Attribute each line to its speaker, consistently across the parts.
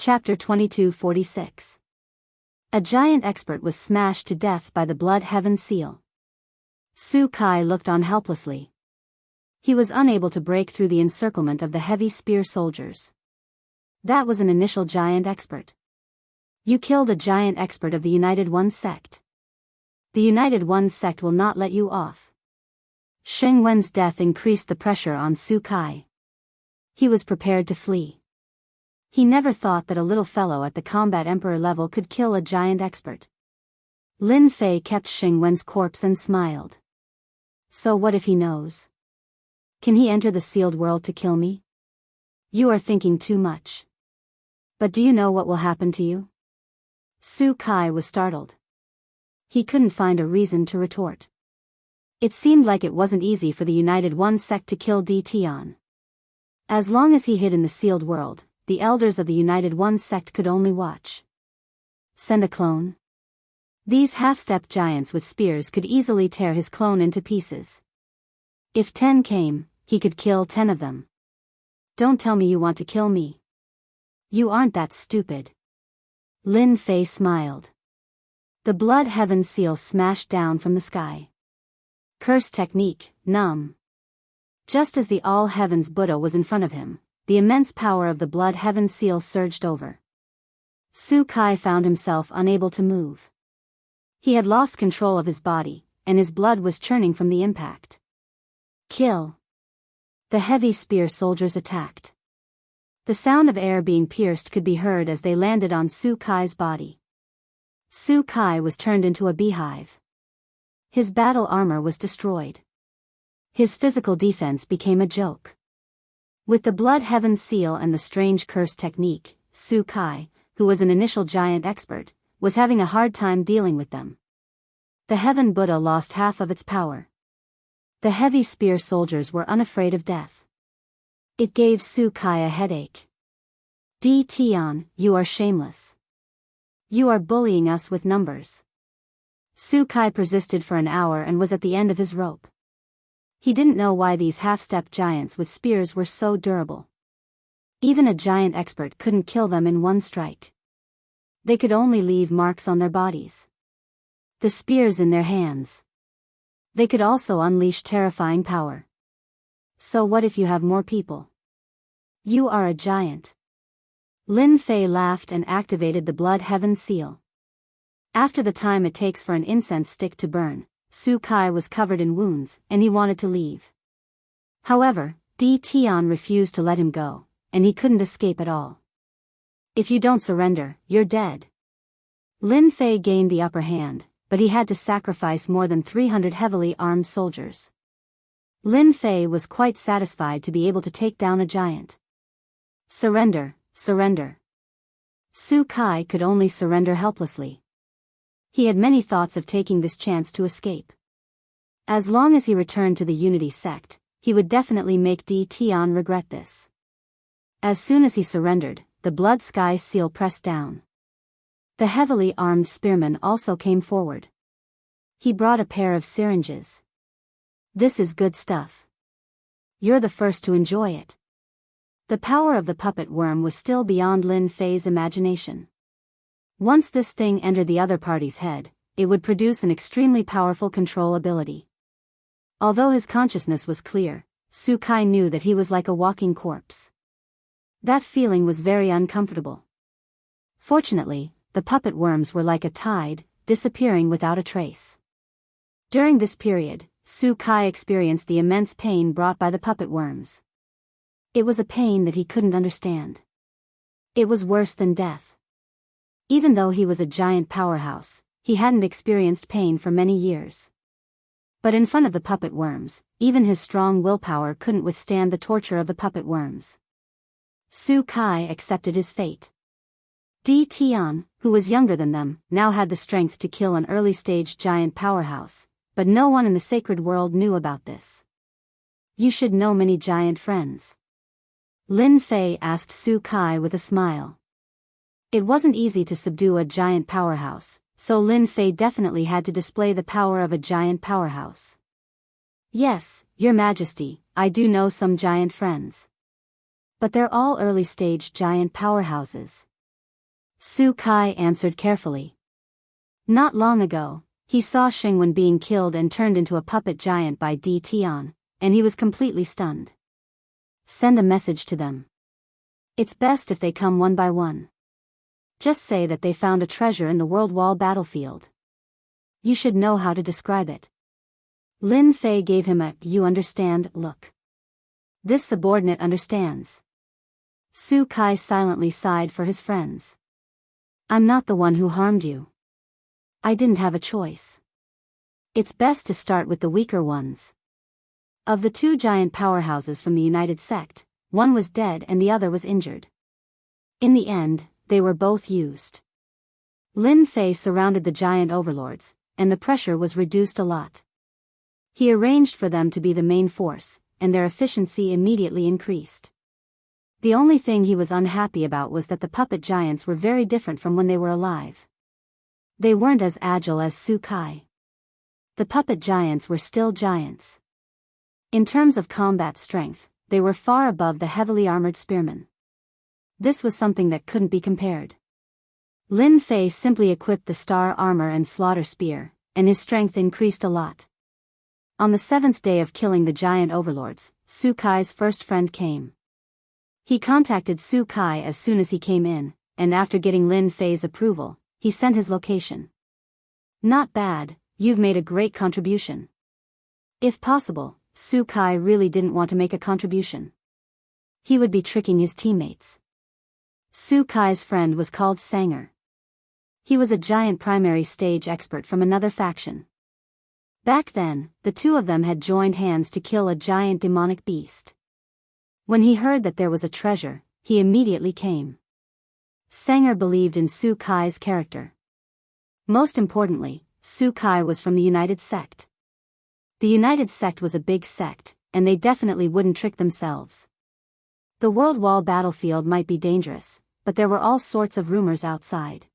Speaker 1: Chapter 2246. A giant expert was smashed to death by the Blood Heaven seal. Su Kai looked on helplessly. He was unable to break through the encirclement of the heavy spear soldiers. That was an initial giant expert. You killed a giant expert of the United One sect. The United One sect will not let you off. Sheng Wen's death increased the pressure on Su Kai. He was prepared to flee. He never thought that a little fellow at the combat emperor level could kill a giant expert. Lin Fei kept Sheng Wen's corpse and smiled. So what if he knows? Can he enter the sealed world to kill me? You are thinking too much. But do you know what will happen to you? Su Kai was startled. He couldn't find a reason to retort. It seemed like it wasn't easy for the United One sect to kill Di Tian. As long as he hid in the sealed world, the elders of the United One sect could only watch. Send a clone? These half-step giants with spears could easily tear his clone into pieces. If 10 came, he could kill 10 of them. Don't tell me you want to kill me. You aren't that stupid. Lin Fei smiled. The Blood Heaven seal smashed down from the sky. Curse technique, numb. Just as the All Heavens Buddha was in front of him, the immense power of the Blood Heaven seal surged over. Su Kai found himself unable to move. He had lost control of his body, and his blood was churning from the impact. Kill. The heavy spear soldiers attacked. The sound of air being pierced could be heard as they landed on Su Kai's body. Su Kai was turned into a beehive. His battle armor was destroyed. His physical defense became a joke. With the Blood Heaven seal and the strange curse technique, Su Kai, who was an initial giant expert, was having a hard time dealing with them. The Heaven Buddha lost half of its power. The heavy spear soldiers were unafraid of death. It gave Su Kai a headache. Di Tian, you are shameless. You are bullying us with numbers. Su Kai persisted for an hour and was at the end of his rope. He didn't know why these half-step giants with spears were so durable. Even a giant expert couldn't kill them in one strike. They could only leave marks on their bodies. The spears in their hands. They could also unleash terrifying power. So what if you have more people? You are a giant. Lin Fei laughed and activated the Blood Heaven seal. After the time it takes for an incense stick to burn, Su Kai was covered in wounds, and he wanted to leave. However, Di Tian refused to let him go, and he couldn't escape at all. If you don't surrender, you're dead. Lin Fei gained the upper hand, but he had to sacrifice more than 300 heavily armed soldiers. Lin Fei was quite satisfied to be able to take down a giant. Surrender, surrender. Su Kai could only surrender helplessly. He had many thoughts of taking this chance to escape. As long as he returned to the Unity sect, he would definitely make Di Tian regret this. As soon as he surrendered, the Blood Sky seal pressed down. The heavily armed spearman also came forward. He brought a pair of syringes. This is good stuff. You're the first to enjoy it. The power of the puppet worm was still beyond Lin Fei's imagination. Once this thing entered the other party's head, it would produce an extremely powerful control ability. Although his consciousness was clear, Su Kai knew that he was like a walking corpse. That feeling was very uncomfortable. Fortunately, the puppet worms were like a tide, disappearing without a trace. During this period, Su Kai experienced the immense pain brought by the puppet worms. It was a pain that he couldn't understand. It was worse than death. Even though he was a giant powerhouse, he hadn't experienced pain for many years. But in front of the puppet worms, even his strong willpower couldn't withstand the torture of the puppet worms. Su Kai accepted his fate. Di Tian, who was younger than them, now had the strength to kill an early-stage giant powerhouse, but no one in the sacred world knew about this. You should know many giant friends. Lin Fei asked Su Kai with a smile. It wasn't easy to subdue a giant powerhouse, so Lin Fei definitely had to display the power of a giant powerhouse. Yes, Your Majesty, I do know some giant friends. But they're all early-stage giant powerhouses. Su Kai answered carefully. Not long ago, he saw Xingwen being killed and turned into a puppet giant by Di Tian, and he was completely stunned. Send a message to them. It's best if they come one by one. Just say that they found a treasure in the World Wall battlefield. You should know how to describe it. Lin Fei gave him a "you understand" look. This subordinate understands. Su Kai silently sighed for his friends. I'm not the one who harmed you. I didn't have a choice. It's best to start with the weaker ones. Of the two giant powerhouses from the United Sect, one was dead and the other was injured. In the end, they were both used. Lin Fei surrounded the giant overlords, and the pressure was reduced a lot. He arranged for them to be the main force, and their efficiency immediately increased. The only thing he was unhappy about was that the puppet giants were very different from when they were alive. They weren't as agile as Su Kai. The puppet giants were still giants. In terms of combat strength, they were far above the heavily armored spearmen. This was something that couldn't be compared. Lin Fei simply equipped the star armor and slaughter spear, and his strength increased a lot. On the 7th day of killing the giant overlords, Su Kai's first friend came. He contacted Su Kai as soon as he came in, and after getting Lin Fei's approval, he sent his location. Not bad, you've made a great contribution. If possible, Su Kai really didn't want to make a contribution. He would be tricking his teammates. Su Kai's friend was called Sanger. He was a giant primary stage expert from another faction. Back then, the two of them had joined hands to kill a giant demonic beast. When he heard that there was a treasure, he immediately came. Sanger believed in Su Kai's character. Most importantly, Su Kai was from the United Sect. The United Sect was a big sect, and they definitely wouldn't trick themselves. The World Wall battlefield might be dangerous, but there were all sorts of rumors outside.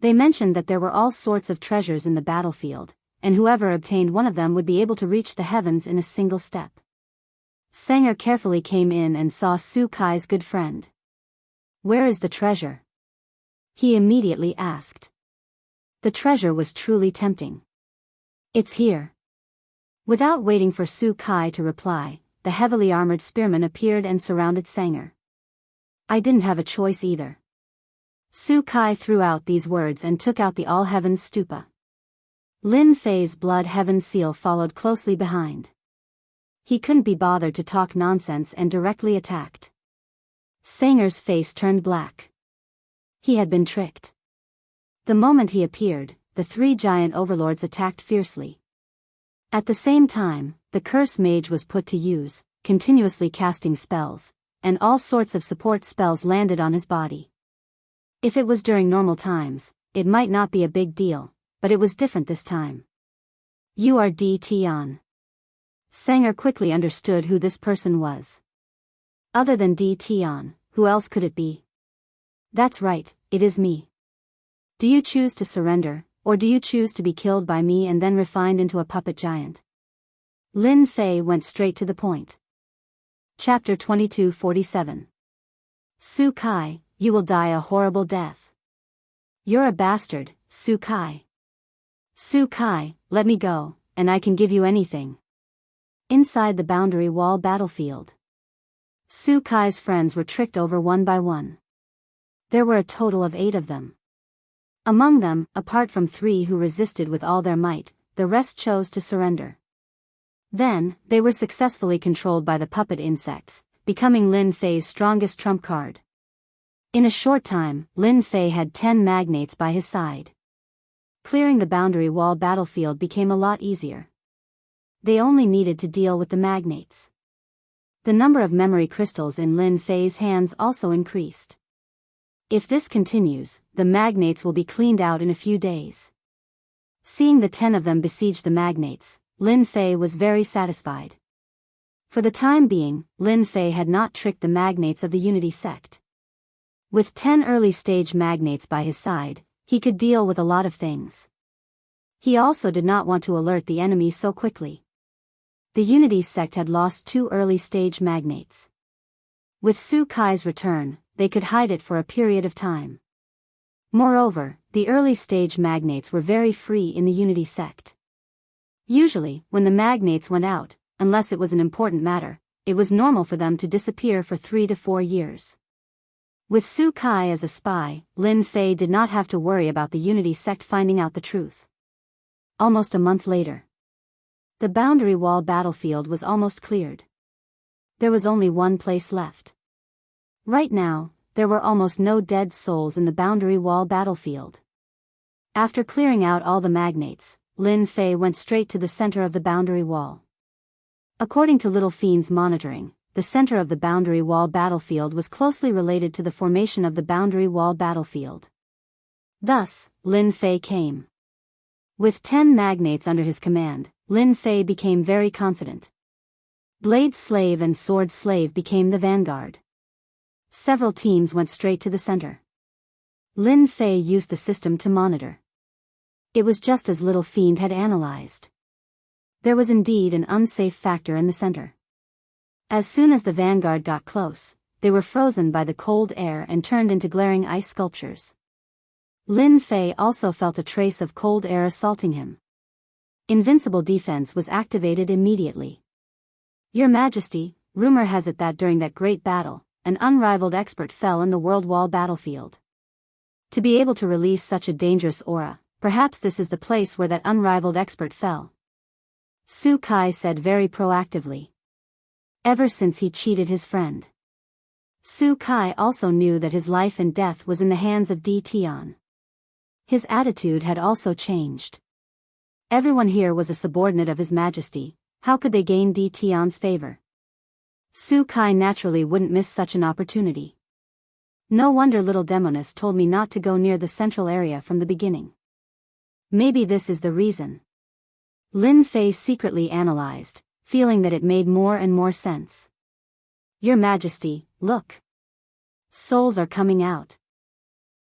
Speaker 1: They mentioned that there were all sorts of treasures in the battlefield, and whoever obtained one of them would be able to reach the heavens in a single step. Sanger carefully came in and saw Su Kai's good friend. Where is the treasure? He immediately asked. The treasure was truly tempting. It's here. Without waiting for Su Kai to reply, the heavily armored spearmen appeared and surrounded Sanger. I didn't have a choice either. Su Kai threw out these words and took out the All Heavens Stupa. Lin Fei's Blood Heaven seal followed closely behind. He couldn't be bothered to talk nonsense and directly attacked. Sanger's face turned black. He had been tricked. The moment he appeared, the three giant overlords attacked fiercely. At the same time, the curse mage was put to use, continuously casting spells, and all sorts of support spells landed on his body. If it was during normal times, it might not be a big deal, but it was different this time. You are Di Tian. Sanger quickly understood who this person was. Other than Di Tian, who else could it be? That's right, it is me. Do you choose to surrender, or do you choose to be killed by me and then refined into a puppet giant? Lin Fei went straight to the point. Chapter 2247. Su Kai, you will die a horrible death. You're a bastard, Su Kai. Su Kai, let me go, and I can give you anything. Inside the boundary wall battlefield, Su Kai's friends were tricked over one by one. There were a total of 8 of them. Among them, apart from 3 who resisted with all their might, the rest chose to surrender. Then, they were successfully controlled by the puppet insects, becoming Lin Fei's strongest trump card. In a short time, Lin Fei had 10 magnates by his side. Clearing the boundary wall battlefield became a lot easier. They only needed to deal with the magnates. The number of memory crystals in Lin Fei's hands also increased. If this continues, the magnates will be cleaned out in a few days. Seeing the 10 of them besiege the magnates, Lin Fei was very satisfied. For the time being, Lin Fei had not tricked the magnates of the Unity sect. With 10 early-stage magnates by his side, he could deal with a lot of things. He also did not want to alert the enemy so quickly. The Unity sect had lost 2 early-stage magnates. With Su Kai's return, they could hide it for a period of time. Moreover, the early-stage magnates were very free in the Unity sect. Usually, when the magnates went out, unless it was an important matter, it was normal for them to disappear for 3 to 4 years. With Su Kai as a spy, Lin Fei did not have to worry about the Unity sect finding out the truth. Almost a month later, the boundary wall battlefield was almost cleared. There was only one place left. Right now, there were almost no dead souls in the boundary wall battlefield. After clearing out all the magnates, Lin Fei went straight to the center of the boundary wall. According to Little Fiend's monitoring, the center of the boundary wall battlefield was closely related to the formation of the boundary wall battlefield. Thus, Lin Fei came. With 10 magnates under his command, Lin Fei became very confident. Blade Slave and Sword Slave became the vanguard. Several teams went straight to the center. Lin Fei used the system to monitor. It was just as Little Fiend had analyzed. There was indeed an unsafe factor in the center. As soon as the vanguard got close, they were frozen by the cold air and turned into glaring ice sculptures. Lin Fei also felt a trace of cold air assaulting him. Invincible defense was activated immediately. Your Majesty, rumor has it that during that great battle, an unrivaled expert fell in the world wall battlefield. To be able to release such a dangerous aura, perhaps this is the place where that unrivaled expert fell. Su Kai said very proactively. Ever since he cheated his friend. Su Kai also knew that his life and death was in the hands of Di Tian. His attitude had also changed. Everyone here was a subordinate of His Majesty, how could they gain Di Tian's favor? Su Kai naturally wouldn't miss such an opportunity. No wonder little Demoness told me not to go near the central area from the beginning. Maybe this is the reason. Lin Fei secretly analyzed, feeling that it made more and more sense. Your Majesty, look. Souls are coming out.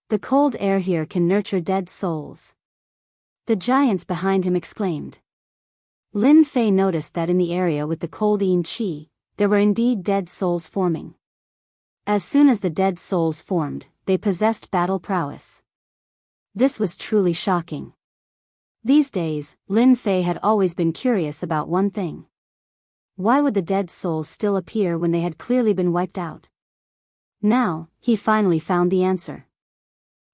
Speaker 1: The cold air here can nurture dead souls. The giants behind him exclaimed. Lin Fei noticed that in the area with the cold Yin Qi, there were indeed dead souls forming. As soon as the dead souls formed, they possessed battle prowess. This was truly shocking. These days, Lin Fei had always been curious about one thing. Why would the dead souls still appear when they had clearly been wiped out? Now, he finally found the answer.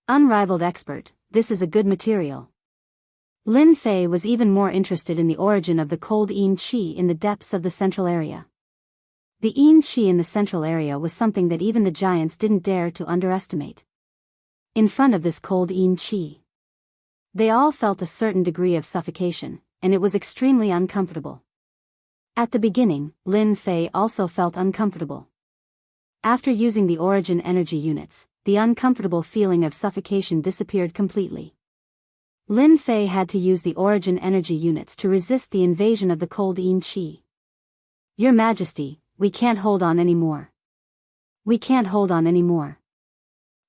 Speaker 1: Unrivaled expert, this is a good material. Lin Fei was even more interested in the origin of the cold Yin Qi in the depths of the central area. The Yin Qi in the central area was something that even the giants didn't dare to underestimate. In front of this cold Yin Qi, they all felt a certain degree of suffocation, and it was extremely uncomfortable. At the beginning, Lin Fei also felt uncomfortable. After using the origin energy units, the uncomfortable feeling of suffocation disappeared completely. Lin Fei had to use the origin energy units to resist the invasion of the cold Yin Qi. Your Majesty, we can't hold on anymore. We can't hold on anymore.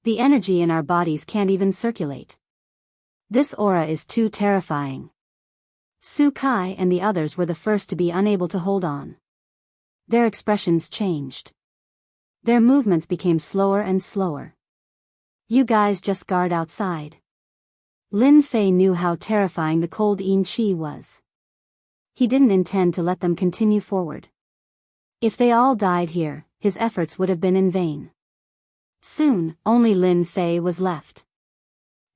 Speaker 1: The energy in our bodies can't even circulate. This aura is too terrifying. Su Kai and the others were the first to be unable to hold on. Their expressions changed. Their movements became slower and slower. You guys just guard outside. Lin Fei knew how terrifying the cold Yin Qi was. He didn't intend to let them continue forward. If they all died here, his efforts would have been in vain. Soon, only Lin Fei was left.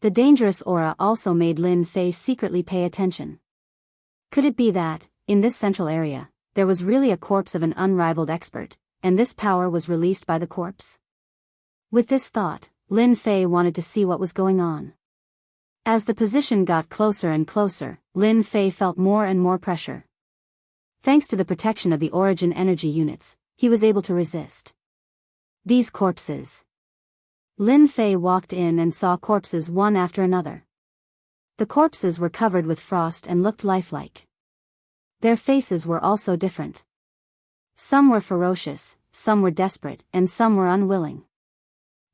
Speaker 1: The dangerous aura also made Lin Fei secretly pay attention. Could it be that, in this central area, there was really a corpse of an unrivaled expert, and this power was released by the corpse? With this thought, Lin Fei wanted to see what was going on. As the position got closer and closer, Lin Fei felt more and more pressure. Thanks to the protection of the origin energy units, he was able to resist. These corpses. Lin Fei walked in and saw corpses one after another. The corpses were covered with frost and looked lifelike. Their faces were also different. Some were ferocious, some were desperate, and some were unwilling.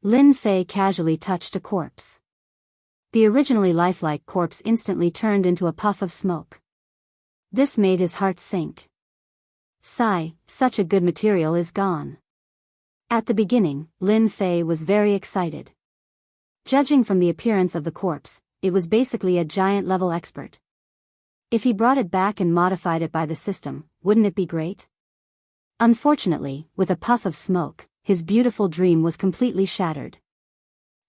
Speaker 1: Lin Fei casually touched a corpse. The originally lifelike corpse instantly turned into a puff of smoke. This made his heart sink. Sigh, such a good material is gone. At the beginning, Lin Fei was very excited. Judging from the appearance of the corpse, it was basically a giant-level expert. If he brought it back and modified it by the system, wouldn't it be great? Unfortunately, with a puff of smoke, his beautiful dream was completely shattered.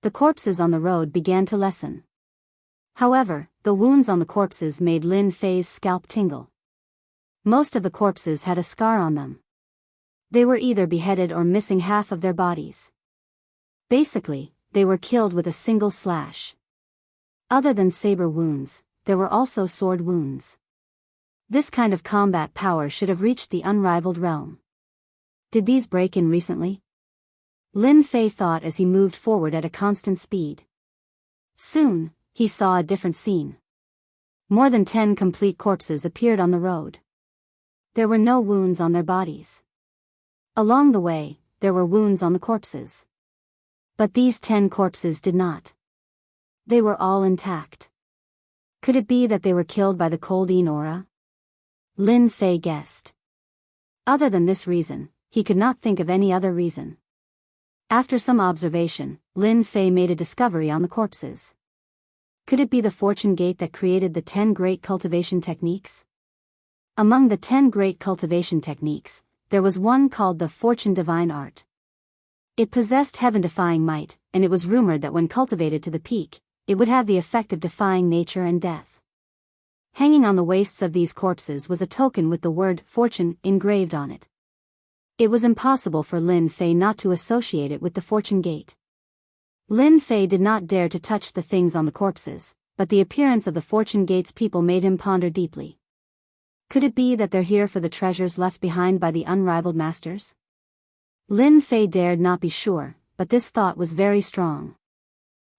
Speaker 1: The corpses on the road began to lessen. However, the wounds on the corpses made Lin Fei's scalp tingle. Most of the corpses had a scar on them. They were either beheaded or missing half of their bodies. Basically, they were killed with a single slash. Other than saber wounds, there were also sword wounds. This kind of combat power should have reached the unrivaled realm. Did these break in recently? Lin Fei thought as he moved forward at a constant speed. Soon, he saw a different scene. More than 10 complete corpses appeared on the road. There were no wounds on their bodies. Along the way, there were wounds on the corpses. But these 10 corpses did not. They were all intact. Could it be that they were killed by the Coldine aura? Lin Fei guessed. Other than this reason, he could not think of any other reason. After some observation, Lin Fei made a discovery on the corpses. Could it be the fortune gate that created the 10 great cultivation techniques? Among the 10 great cultivation techniques, there was one called the Fortune Divine Art. It possessed heaven-defying might, and it was rumored that when cultivated to the peak, it would have the effect of defying nature and death. Hanging on the waists of these corpses was a token with the word fortune engraved on it. It was impossible for Lin Fei not to associate it with the fortune gate. Lin Fei did not dare to touch the things on the corpses, but the appearance of the fortune gate's people made him ponder deeply. Could it be that they're here for the treasures left behind by the unrivaled masters? Lin Fei dared not be sure, but this thought was very strong.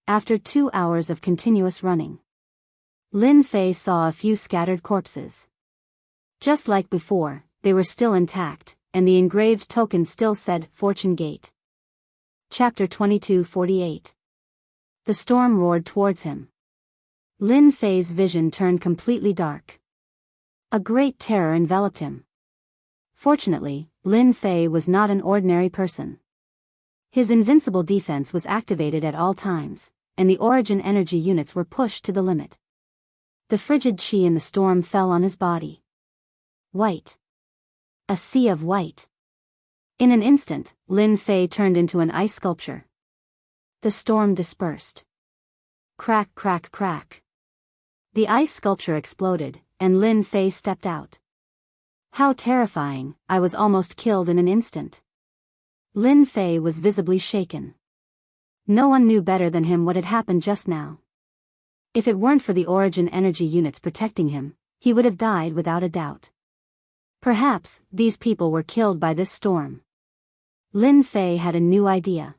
Speaker 1: After 2 hours of continuous running, Lin Fei saw a few scattered corpses. Just like before, they were still intact, and the engraved token still said Fortune Gate. Chapter 22:48. The storm roared towards him. Lin Fei's vision turned completely dark. A great terror enveloped him. Fortunately, Lin Fei was not an ordinary person. His invincible defense was activated at all times, and the origin energy units were pushed to the limit. The frigid chi in the storm fell on his body. White. A sea of white. In an instant, Lin Fei turned into an ice sculpture. The storm dispersed. Crack, crack, crack. The ice sculpture exploded, and Lin Fei stepped out. How terrifying, I was almost killed in an instant. Lin Fei was visibly shaken. No one knew better than him what had happened just now. If it weren't for the origin energy units protecting him, he would have died without a doubt. Perhaps, these people were killed by this storm. Lin Fei had a new idea.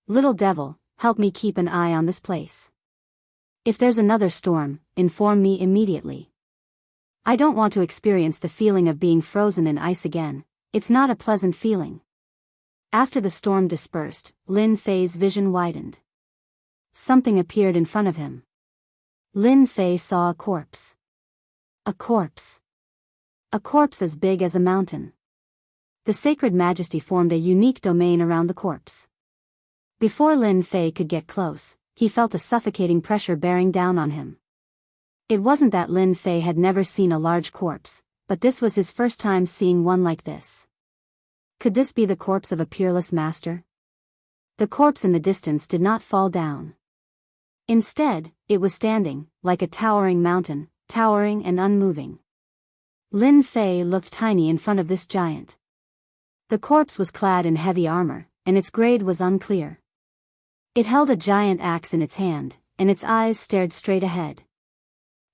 Speaker 1: Little devil, help me keep an eye on this place. If there's another storm, inform me immediately. I don't want to experience the feeling of being frozen in ice again. It's not a pleasant feeling. After the storm dispersed, Lin Fei's vision widened. Something appeared in front of him. Lin Fei saw a corpse. A corpse. A corpse as big as a mountain. The sacred majesty formed a unique domain around the corpse. Before Lin Fei could get close, he felt a suffocating pressure bearing down on him. It wasn't that Lin Fei had never seen a large corpse, but this was his first time seeing one like this. Could this be the corpse of a peerless master? The corpse in the distance did not fall down. Instead, it was standing, like a towering mountain, towering and unmoving. Lin Fei looked tiny in front of this giant. The corpse was clad in heavy armor, and its grade was unclear. It held a giant axe in its hand, and its eyes stared straight ahead.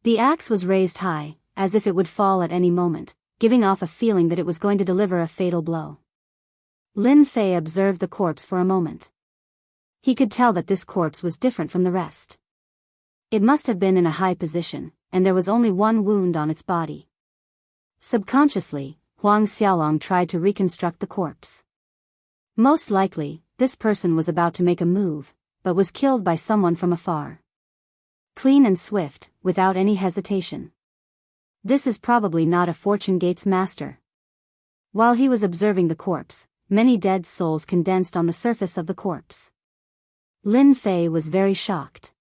Speaker 1: The axe was raised high, as if it would fall at any moment, giving off a feeling that it was going to deliver a fatal blow. Lin Fei observed the corpse for a moment. He could tell that this corpse was different from the rest. It must have been in a high position, and there was only one wound on its body. Subconsciously, Huang Xiaolong tried to reconstruct the corpse. Most likely, this person was about to make a move, but was killed by someone from afar. Clean and swift, without any hesitation. This is probably not a Fortune Gate's master. While he was observing the corpse, many dead souls condensed on the surface of the corpse. Lin Fei was very shocked.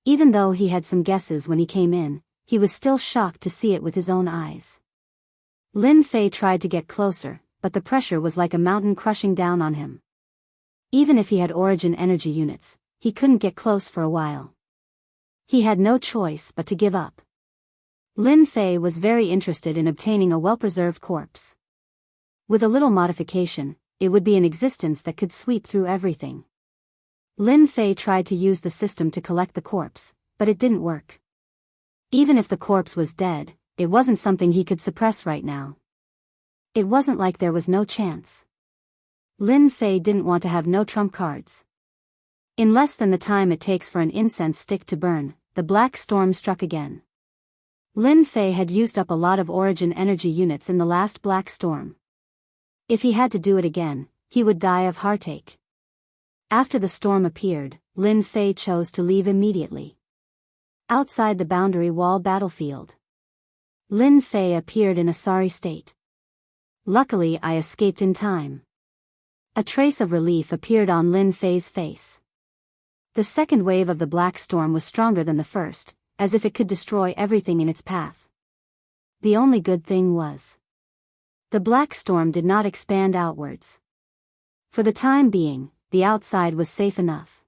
Speaker 1: Even though he had some guesses when he came in, he was still shocked to see it with his own eyes. Lin Fei tried to get closer, but the pressure was like a mountain crushing down on him. Even if he had origin energy units, he couldn't get close for a while. He had no choice but to give up. Lin Fei was very interested in obtaining a well-preserved corpse. With a little modification, it would be an existence that could sweep through everything. Lin Fei tried to use the system to collect the corpse, but it didn't work. Even if the corpse was dead, it wasn't something he could suppress right now. It wasn't like there was no chance. Lin Fei didn't want to have no trump cards. In less than the time it takes for an incense stick to burn, the black storm struck again. Lin Fei had used up a lot of origin energy units in the last black storm. If he had to do it again, he would die of heartache. After the storm appeared, Lin Fei chose to leave immediately. Outside the boundary wall battlefield, Lin Fei appeared in a sorry state. Luckily, I escaped in time. A trace of relief appeared on Lin Fei's face. The second wave of the black storm was stronger than the first, as if it could destroy everything in its path. The only good thing was, the black storm did not expand outwards. For the time being, the outside was safe enough.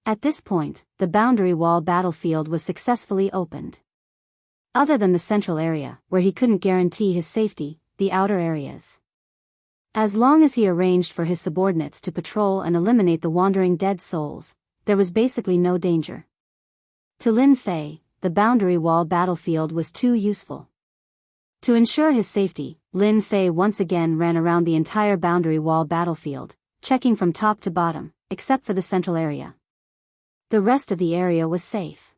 Speaker 1: At this point, the boundary wall battlefield was successfully opened. Other than the central area, where he couldn't guarantee his safety, the outer areas. As long as he arranged for his subordinates to patrol and eliminate the wandering dead souls, there was basically no danger. To Lin Fei, the boundary wall battlefield was too useful. To ensure his safety, Lin Fei once again ran around the entire boundary wall battlefield, checking from top to bottom, except for the central area. The rest of the area was safe.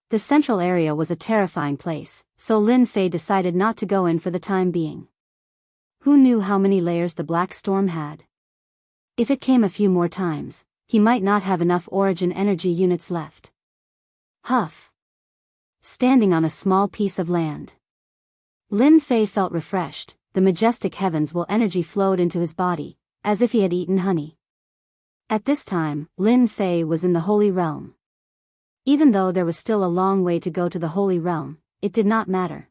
Speaker 1: The central area was a terrifying place, so Lin Fei decided not to go in for the time being. Who knew how many layers the black storm had? If it came a few more times, he might not have enough origin energy units left. Huff. Standing on a small piece of land, Lin Fei felt refreshed. The majestic heavens will energy flowed into his body, as if he had eaten honey. At this time, Lin Fei was in the Holy Realm. Even though there was still a long way to go to the Holy Realm, it did not matter.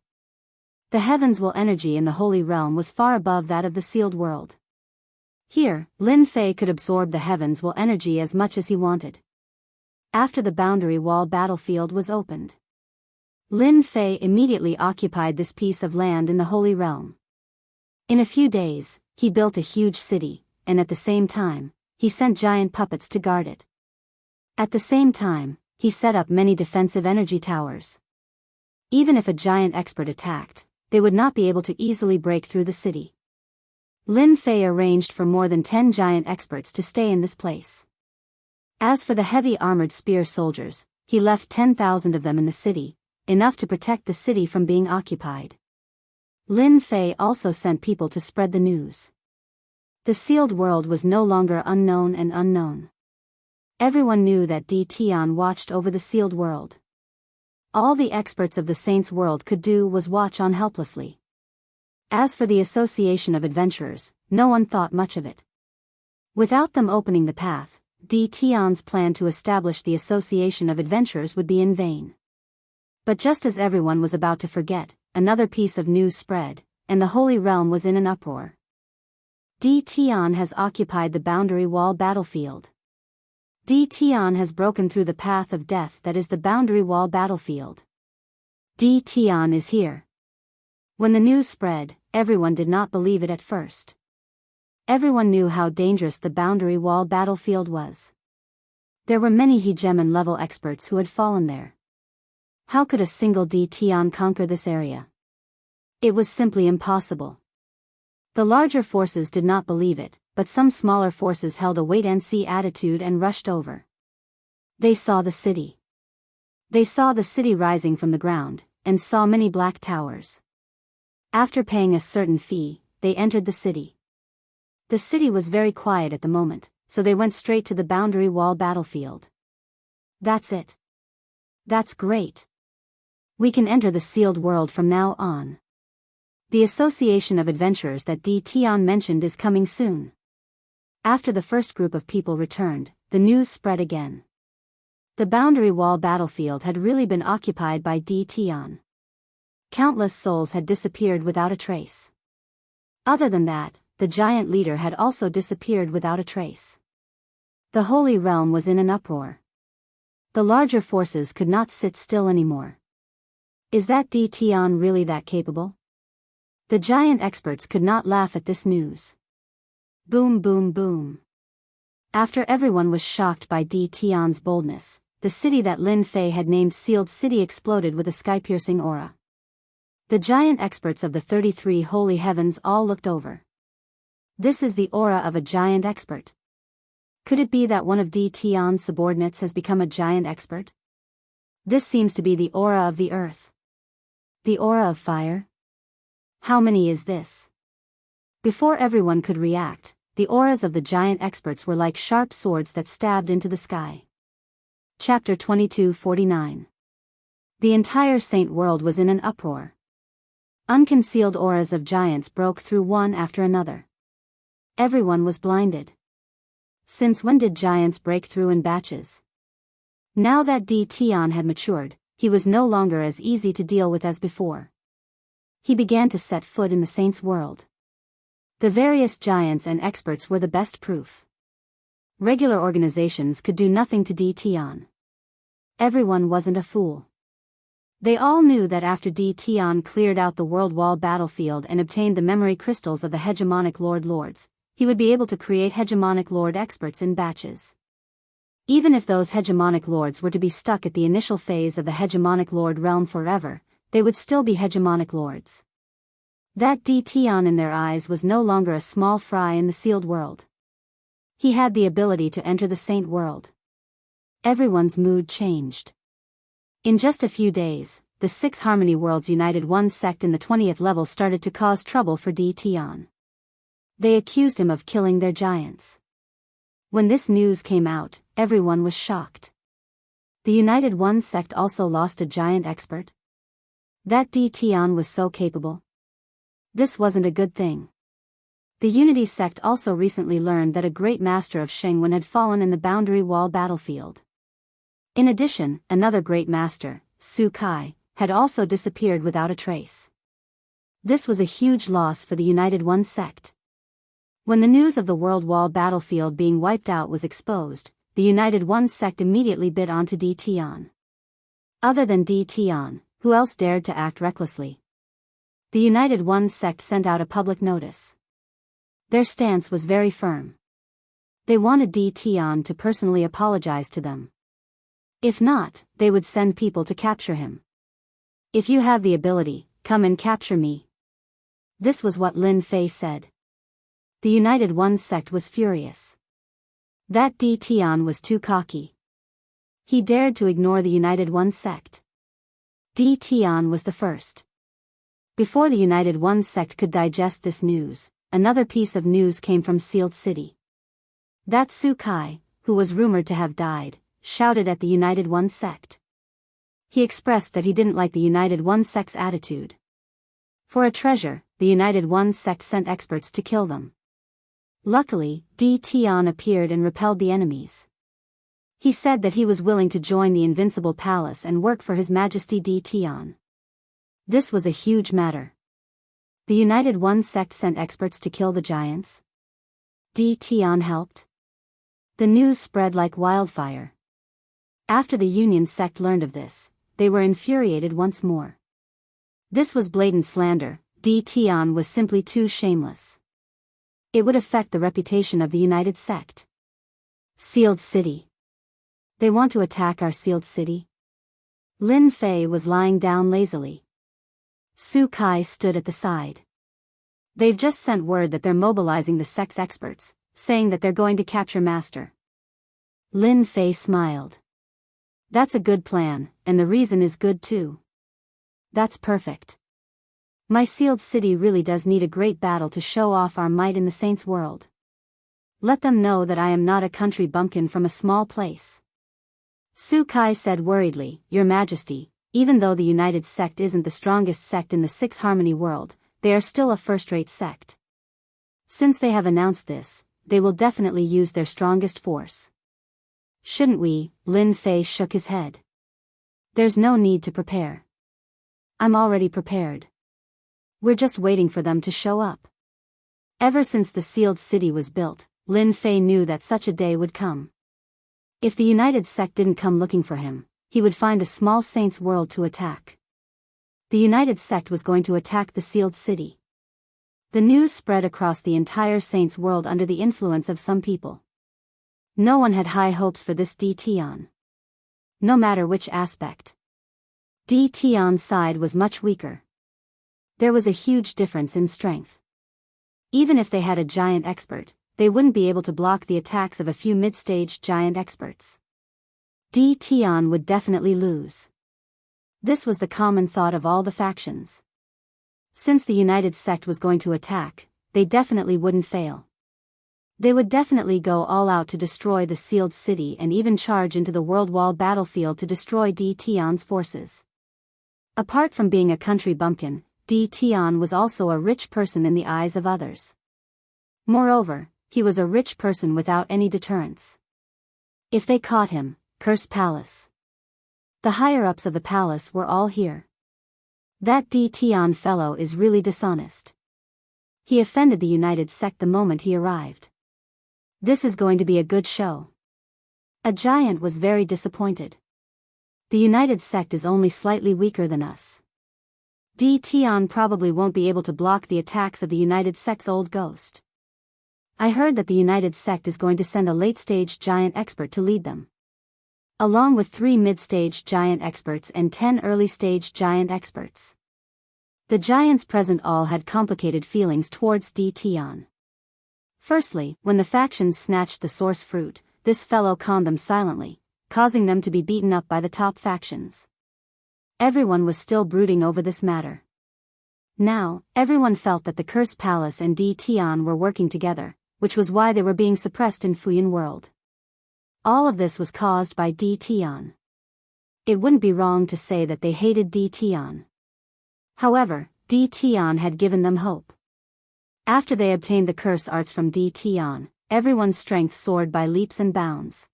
Speaker 1: The heavens will energy in the Holy Realm was far above that of the sealed world. Here, Lin Fei could absorb the heavens will energy as much as he wanted. After the boundary wall battlefield was opened, Lin Fei immediately occupied this piece of land in the Holy Realm. In a few days, he built a huge city, and at the same time, he sent giant puppets to guard it. At the same time, he set up many defensive energy towers. Even if a giant expert attacked, they would not be able to easily break through the city. Lin Fei arranged for more than 10 giant experts to stay in this place. As for the heavy armored spear soldiers, he left 10,000 of them in the city, enough to protect the city from being occupied. Lin Fei also sent people to spread the news. The sealed world was no longer unknown and unknown. Everyone knew that Di Tian watched over the sealed world. All the experts of the Saints' world could do was watch on helplessly. As for the Association of Adventurers, no one thought much of it. Without them opening the path, Di Tian's plan to establish the Association of Adventurers would be in vain. But just as everyone was about to forget, another piece of news spread, and the Holy Realm was in an uproar. Di Tian has occupied the boundary wall battlefield. Di Tian has broken through the path of death that is the boundary wall battlefield. Di Tian is here. When the news spread, everyone did not believe it at first. Everyone knew how dangerous the boundary wall battlefield was. There were many hegemon level experts who had fallen there. How could a single Di Tian conquer this area? It was simply impossible. The larger forces did not believe it, but some smaller forces held a wait-and-see attitude and rushed over. They saw the city. They saw the city rising from the ground, and saw many black towers. After paying a certain fee, they entered the city. The city was very quiet at the moment, so they went straight to the boundary wall battlefield. That's it. That's great. We can enter the sealed world from now on. The Association of Adventurers that Di Tian mentioned is coming soon. After the first group of people returned, the news spread again. The boundary wall battlefield had really been occupied by DTon. Countless souls had disappeared without a trace. Other than that, the giant leader had also disappeared without a trace. The Holy Realm was in an uproar. The larger forces could not sit still anymore. Is that DTon really that capable? The giant experts could not laugh at this news. Boom, boom, boom. After everyone was shocked by DTon's boldness, the city that Lin Fei had named Sealed City exploded with a sky-piercing aura. The giant experts of the 33 holy heavens all looked over. This is the aura of a giant expert. Could it be that one of DTon's subordinates has become a giant expert? This seems to be the aura of the earth. The aura of fire? How many is this? Before everyone could react, the auras of the giant experts were like sharp swords that stabbed into the sky. Chapter 22:49. The entire saint world was in an uproar. Unconcealed auras of giants broke through one after another. Everyone was blinded. Since when did giants break through in batches? Now that DTon had matured, he was no longer as easy to deal with as before. He began to set foot in the saints' world. The various giants and experts were the best proof. Regular organizations could do nothing to DTon. Everyone wasn't a fool. They all knew that after DTon cleared out the world wall battlefield and obtained the memory crystals of the hegemonic lords, he would be able to create hegemonic lord experts in batches. Even if those hegemonic lords were to be stuck at the initial phase of the hegemonic lord realm forever, they would still be hegemonic lords. That DTon in their eyes was no longer a small fry in the sealed world. He had the ability to enter the saint world. Everyone's mood changed. In just a few days, the 6 Harmony Worlds united one sect in the 20th level started to cause trouble for DTon. They accused him of killing their giants. When this news came out, everyone was shocked. The United One sect also lost a giant expert. That DTon was so capable. This wasn't a good thing. The Unity sect also recently learned that a great master of Shengwen had fallen in the boundary wall battlefield. In addition, another great master, Su Kai, had also disappeared without a trace. This was a huge loss for the United One sect. When the news of the world wall battlefield being wiped out was exposed, the United One sect immediately bit onto DTon. Other than DTon, who else dared to act recklessly? The United One sect sent out a public notice. Their stance was very firm. They wanted DTon to personally apologize to them. If not, they would send people to capture him. If you have the ability, come and capture me. This was what Lin Fei said. The United One sect was furious. That DTon was too cocky. He dared to ignore the United One sect. DTon was the first. Before the United One sect could digest this news, another piece of news came from Sealed City. That Su Kai, who was rumored to have died, shouted at the United One sect. He expressed that he didn't like the United One sect's attitude. For a treasure, the United One sect sent experts to kill them. Luckily, DTon appeared and repelled the enemies. He said that he was willing to join the Invincible Palace and work for His Majesty DTon. This was a huge matter. The United One sect sent experts to kill the giants. DTon helped. The news spread like wildfire. After the Union sect learned of this, they were infuriated once more. This was blatant slander. DTon was simply too shameless. It would affect the reputation of the United sect. Sealed City. They want to attack our Sealed City? Lin Fei was lying down lazily. Su Kai stood at the side. They've just sent word that they're mobilizing the sect's experts, saying that they're going to capture Master. Lin Fei smiled. That's a good plan, and the reason is good too. That's perfect. My Sealed City really does need a great battle to show off our might in the Saints' world. Let them know that I am not a country bumpkin from a small place. Su Kai said worriedly, Your Majesty, even though the United Sect isn't the strongest sect in the 6 Harmony world, they are still a first-rate sect. Since they have announced this, they will definitely use their strongest force. Shouldn't we? Lin Fei shook his head. There's no need to prepare. I'm already prepared. We're just waiting for them to show up. Ever since the sealed city was built, Lin Fei knew that such a day would come. If the United Sect didn't come looking for him, he would find a small saint's world to attack. The United Sect was going to attack the sealed city. The news spread across the entire saint's world under the influence of some people. No one had high hopes for this Tian. No matter which aspect. Tian's side was much weaker. There was a huge difference in strength. Even if they had a giant expert, they wouldn't be able to block the attacks of a few mid-stage giant experts. Tian would definitely lose. This was the common thought of all the factions. Since the United Sect was going to attack, they definitely wouldn't fail. They would definitely go all out to destroy the sealed city and even charge into the World Wall battlefield to destroy Tian's forces. Apart from being a country bumpkin, Tian was also a rich person in the eyes of others. Moreover, he was a rich person without any deterrence. If they caught him, curse palace. The higher-ups of the palace were all here. That Tian fellow is really dishonest. He offended the United Sect the moment he arrived. This is going to be a good show. A giant was very disappointed. The United Sect is only slightly weaker than us. Tian probably won't be able to block the attacks of the United Sect's old ghost. I heard that the United Sect is going to send a late-stage giant expert to lead them. Along with 3 mid-stage giant experts and 10 early-stage giant experts. The giants present all had complicated feelings towards Tian. Firstly, when the factions snatched the source fruit, this fellow conned them silently, causing them to be beaten up by the top factions. Everyone was still brooding over this matter. Now, everyone felt that the Cursed Palace and Tian were working together, which was why they were being suppressed in Fuyan World. All of this was caused by Tian. It wouldn't be wrong to say that they hated Tian. However, Tian had given them hope. After they obtained the curse arts from Tian, everyone's strength soared by leaps and bounds.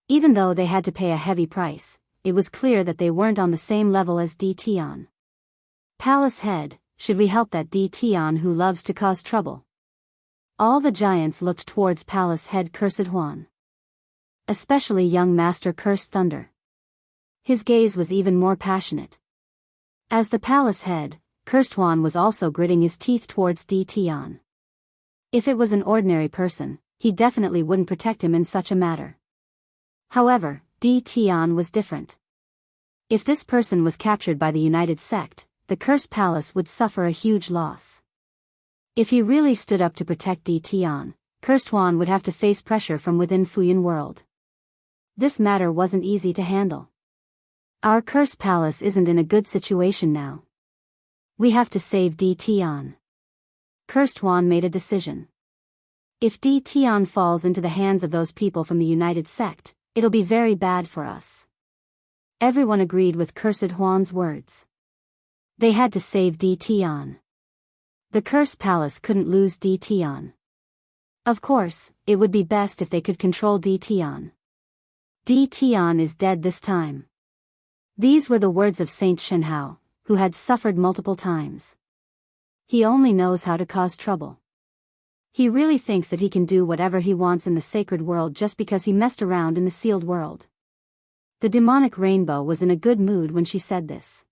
Speaker 1: Even though they had to pay a heavy price, it was clear that they weren't on the same level as Tian. Palace head, should we help that Tian who loves to cause trouble? All the giants looked towards Palace head Cursed Huan. Especially young Master Cursed Thunder. His gaze was even more passionate. As the palace head, Cursed Huan was also gritting his teeth towards Tian. If it was an ordinary person, he definitely wouldn't protect him in such a matter. However, Tian was different. If this person was captured by the United Sect, the Cursed Palace would suffer a huge loss. If he really stood up to protect Tian, Cursed Huan would have to face pressure from within Fuyan World. This matter wasn't easy to handle. Our Cursed Palace isn't in a good situation now. We have to save Tian. Cursed Huan made a decision. If Tian falls into the hands of those people from the United Sect, it'll be very bad for us. Everyone agreed with Cursed Huan's words. They had to save Tian. The Cursed Palace couldn't lose Tian. Of course, it would be best if they could control Tian. Tian is dead this time. These were the words of Saint Shenhao, who had suffered multiple times. He only knows how to cause trouble. He really thinks that he can do whatever he wants in the sacred world just because he messed around in the sealed world. The demonic rainbow was in a good mood when she said this.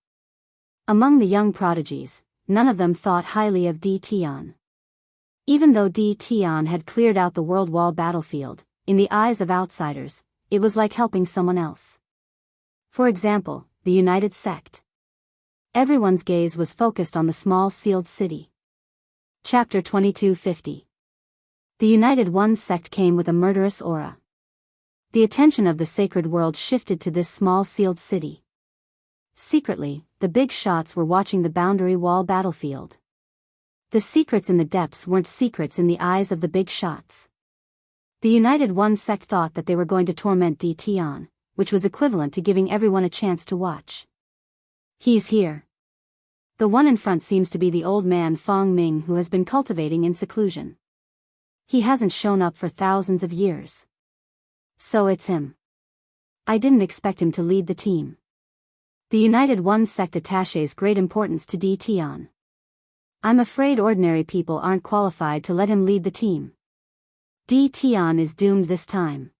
Speaker 1: Among the young prodigies, none of them thought highly of Tian. Even though Tian had cleared out the World Wall battlefield, in the eyes of outsiders, it was like helping someone else. For example, the United Sect. Everyone's gaze was focused on the small sealed city. Chapter 2250. The United One sect came with a murderous aura. The attention of the sacred world shifted to this small sealed city. Secretly, the big shots were watching the boundary wall battlefield. The secrets in the depths weren't secrets in the eyes of the big shots. The United One sect thought that they were going to torment Tian, which was equivalent to giving everyone a chance to watch. He's here. The one in front seems to be the old man Fong Ming who has been cultivating in seclusion. He hasn't shown up for thousands of years. So it's him. I didn't expect him to lead the team. The United One sect attaches great importance to Tion. I'm afraid ordinary people aren't qualified to let him lead the team. Tion is doomed this time.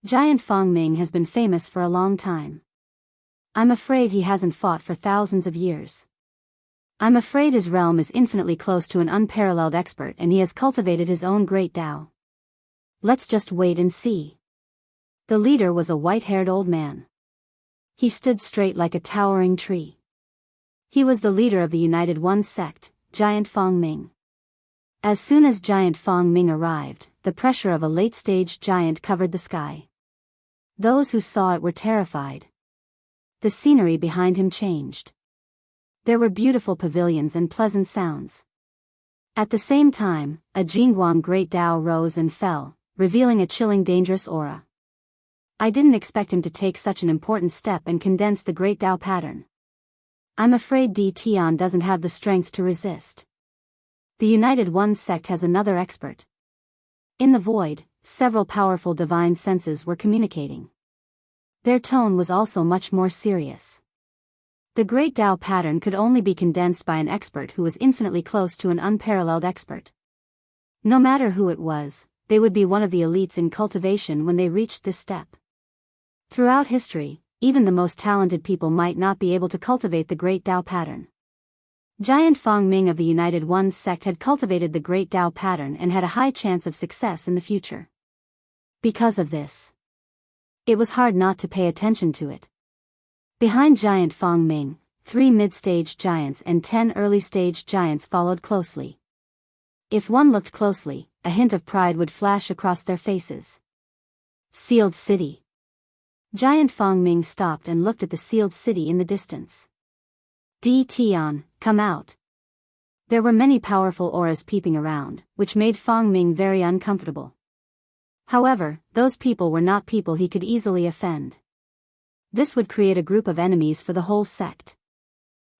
Speaker 1: Giant Fongming has been famous for a long time. I'm afraid he hasn't fought for thousands of years. I'm afraid his realm is infinitely close to an unparalleled expert and he has cultivated his own great Tao. Let's just wait and see. The leader was a white-haired old man. He stood straight like a towering tree. He was the leader of the United One sect, Giant Fongming. As soon as Giant Fongming arrived, the pressure of a late-stage giant covered the sky. Those who saw it were terrified. The scenery behind him changed. There were beautiful pavilions and pleasant sounds. At the same time, a Jingguang Great Tao rose and fell, revealing a chilling dangerous aura. I didn't expect him to take such an important step and condense the Great Tao pattern. I'm afraid Tion doesn't have the strength to resist. The United One sect has another expert. In the void, several powerful divine senses were communicating. Their tone was also much more serious. The Great Tao pattern could only be condensed by an expert who was infinitely close to an unparalleled expert. No matter who it was, they would be one of the elites in cultivation when they reached this step. Throughout history, even the most talented people might not be able to cultivate the Great Tao pattern. Giant Fongming of the United One sect had cultivated the Great Tao pattern and had a high chance of success in the future. Because of this, it was hard not to pay attention to it. Behind Giant Fongming, 3 mid-stage giants and 10 early-stage giants followed closely. If one looked closely, a hint of pride would flash across their faces. Sealed City. Giant Fongming stopped and looked at the sealed city in the distance. Tion, come out. There were many powerful auras peeping around, which made Fongming very uncomfortable. However, those people were not people he could easily offend. This would create a group of enemies for the whole sect.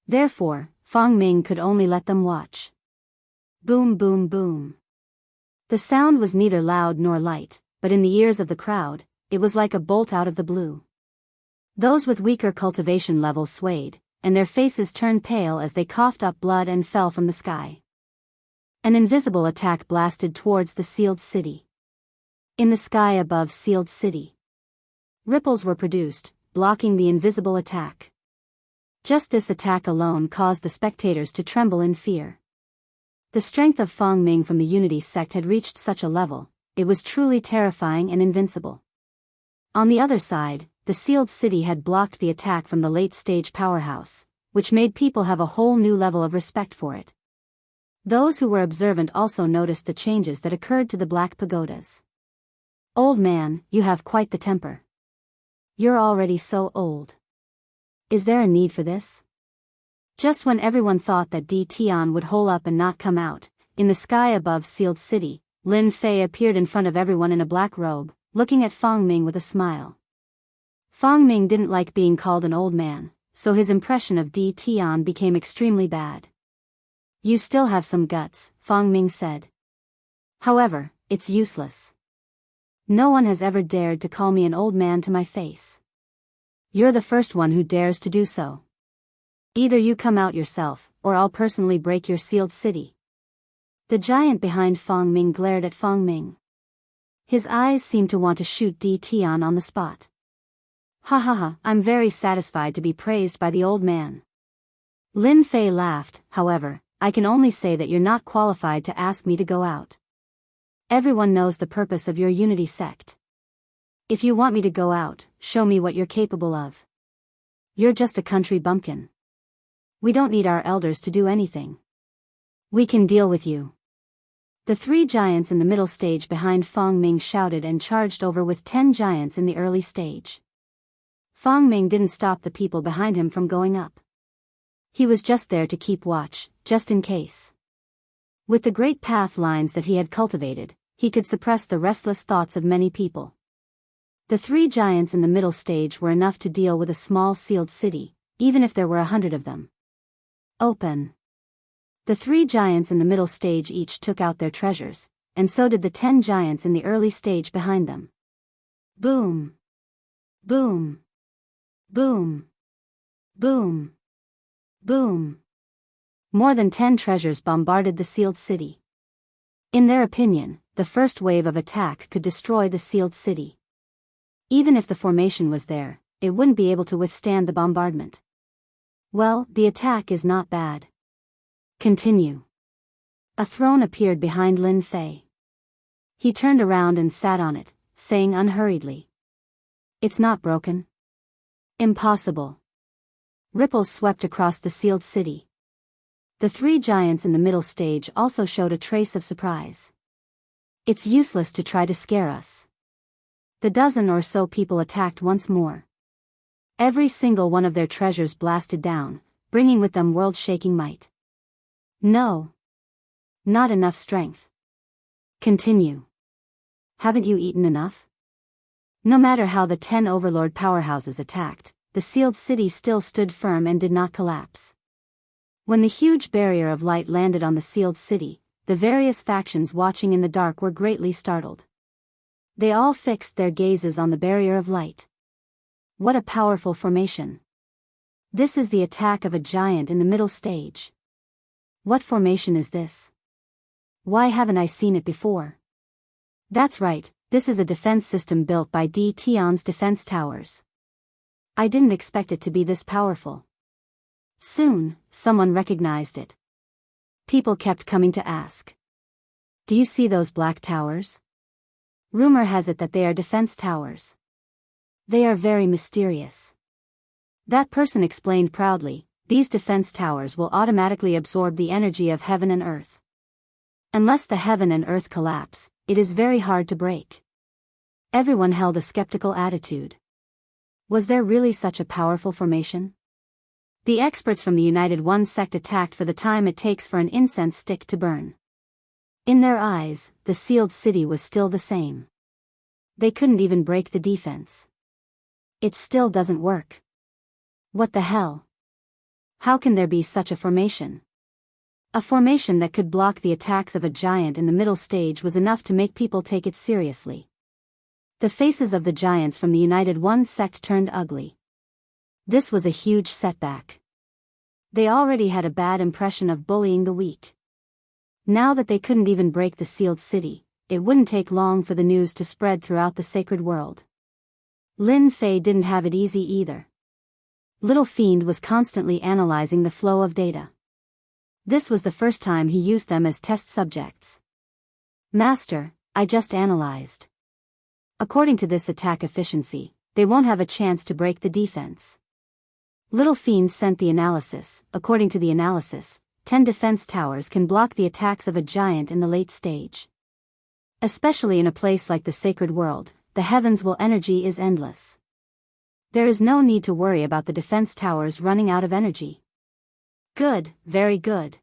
Speaker 1: Therefore, Fongming could only let them watch. Boom boom boom. The sound was neither loud nor light, but in the ears of the crowd, it was like a bolt out of the blue. Those with weaker cultivation levels swayed, and their faces turned pale as they coughed up blood and fell from the sky. An invisible attack blasted towards the sealed city. In the sky above sealed city, ripples were produced, blocking the invisible attack. Just this attack alone caused the spectators to tremble in fear. The strength of Fongming from the Unity sect had reached such a level, it was truly terrifying and invincible. On the other side, the sealed city had blocked the attack from the late-stage powerhouse, which made people have a whole new level of respect for it. Those who were observant also noticed the changes that occurred to the black pagodas. Old man, you have quite the temper. You're already so old. Is there a need for this? Just when everyone thought that Tion would hole up and not come out, in the sky above sealed city, Lin Fei appeared in front of everyone in a black robe, looking at Fongming with a smile. Fongming didn't like being called an old man, so his impression of Tion became extremely bad. You still have some guts, Fongming said. However, it's useless. No one has ever dared to call me an old man to my face. You're the first one who dares to do so. Either you come out yourself, or I'll personally break your sealed city. The giant behind Fongming glared at Fongming. His eyes seemed to want to shoot Tion on the spot. Ha ha ha, I'm very satisfied to be praised by the old man. Lin Fei laughed. However, I can only say that you're not qualified to ask me to go out. Everyone knows the purpose of your Unity sect. If you want me to go out, show me what you're capable of. You're just a country bumpkin. We don't need our elders to do anything. We can deal with you. The 3 giants in the middle stage behind Fongming shouted and charged over with 10 giants in the early stage. Fongming didn't stop the people behind him from going up. He was just there to keep watch, just in case. With the great path lines that he had cultivated, he could suppress the restless thoughts of many people. The 3 giants in the middle stage were enough to deal with a small sealed city, even if there were 100 of them. Open. The 3 giants in the middle stage each took out their treasures, and so did the 10 giants in the early stage behind them. Boom. Boom. Boom. Boom. Boom. More than 10 treasures bombarded the sealed city. In their opinion, the first wave of attack could destroy the sealed city. Even if the formation was there, it wouldn't be able to withstand the bombardment. Well, the attack is not bad. Continue. A throne appeared behind Lin Fei. He turned around and sat on it, saying unhurriedly, "It's not broken." Impossible. Ripples swept across the sealed city. The three giants in the middle stage also showed a trace of surprise. It's useless to try to scare us. The dozen or so people attacked once more. Every single one of their treasures blasted down, bringing with them world-shaking might. No. Not enough strength. Continue. Haven't you eaten enough? No matter how the 10 overlord powerhouses attacked, the sealed city still stood firm and did not collapse. When the huge barrier of light landed on the sealed city, the various factions watching in the dark were greatly startled. They all fixed their gazes on the barrier of light. What a powerful formation. This is the attack of a giant in the middle stage. What formation is this? Why haven't I seen it before? That's right, this is a defense system built by D. Tion's defense towers. I didn't expect it to be this powerful. Soon, someone recognized it. People kept coming to ask. Do you see those black towers? Rumor has it that they are defense towers. They are very mysterious. That person explained proudly, these defense towers will automatically absorb the energy of heaven and earth. Unless the heaven and earth collapse, it is very hard to break. Everyone held a skeptical attitude. Was there really such a powerful formation? The experts from the United One sect attacked for the time it takes for an incense stick to burn. In their eyes, the sealed city was still the same. They couldn't even break the defense. It still doesn't work. What the hell? How can there be such a formation? A formation that could block the attacks of a giant in the middle stage was enough to make people take it seriously. The faces of the giants from the United One sect turned ugly. This was a huge setback. They already had a bad impression of bullying the weak. Now that they couldn't even break the sealed city, it wouldn't take long for the news to spread throughout the sacred world. Lin Fei didn't have it easy either. Little Fiend was constantly analyzing the flow of data. This was the first time he used them as test subjects. Master, I just analyzed. According to this attack efficiency, they won't have a chance to break the defense. Little Fiend sent the analysis. According to the analysis, 10 defense towers can block the attacks of a giant in the late stage. Especially in a place like the sacred world, the heavens' energy is endless. There is no need to worry about the defense towers running out of energy. Good, very good.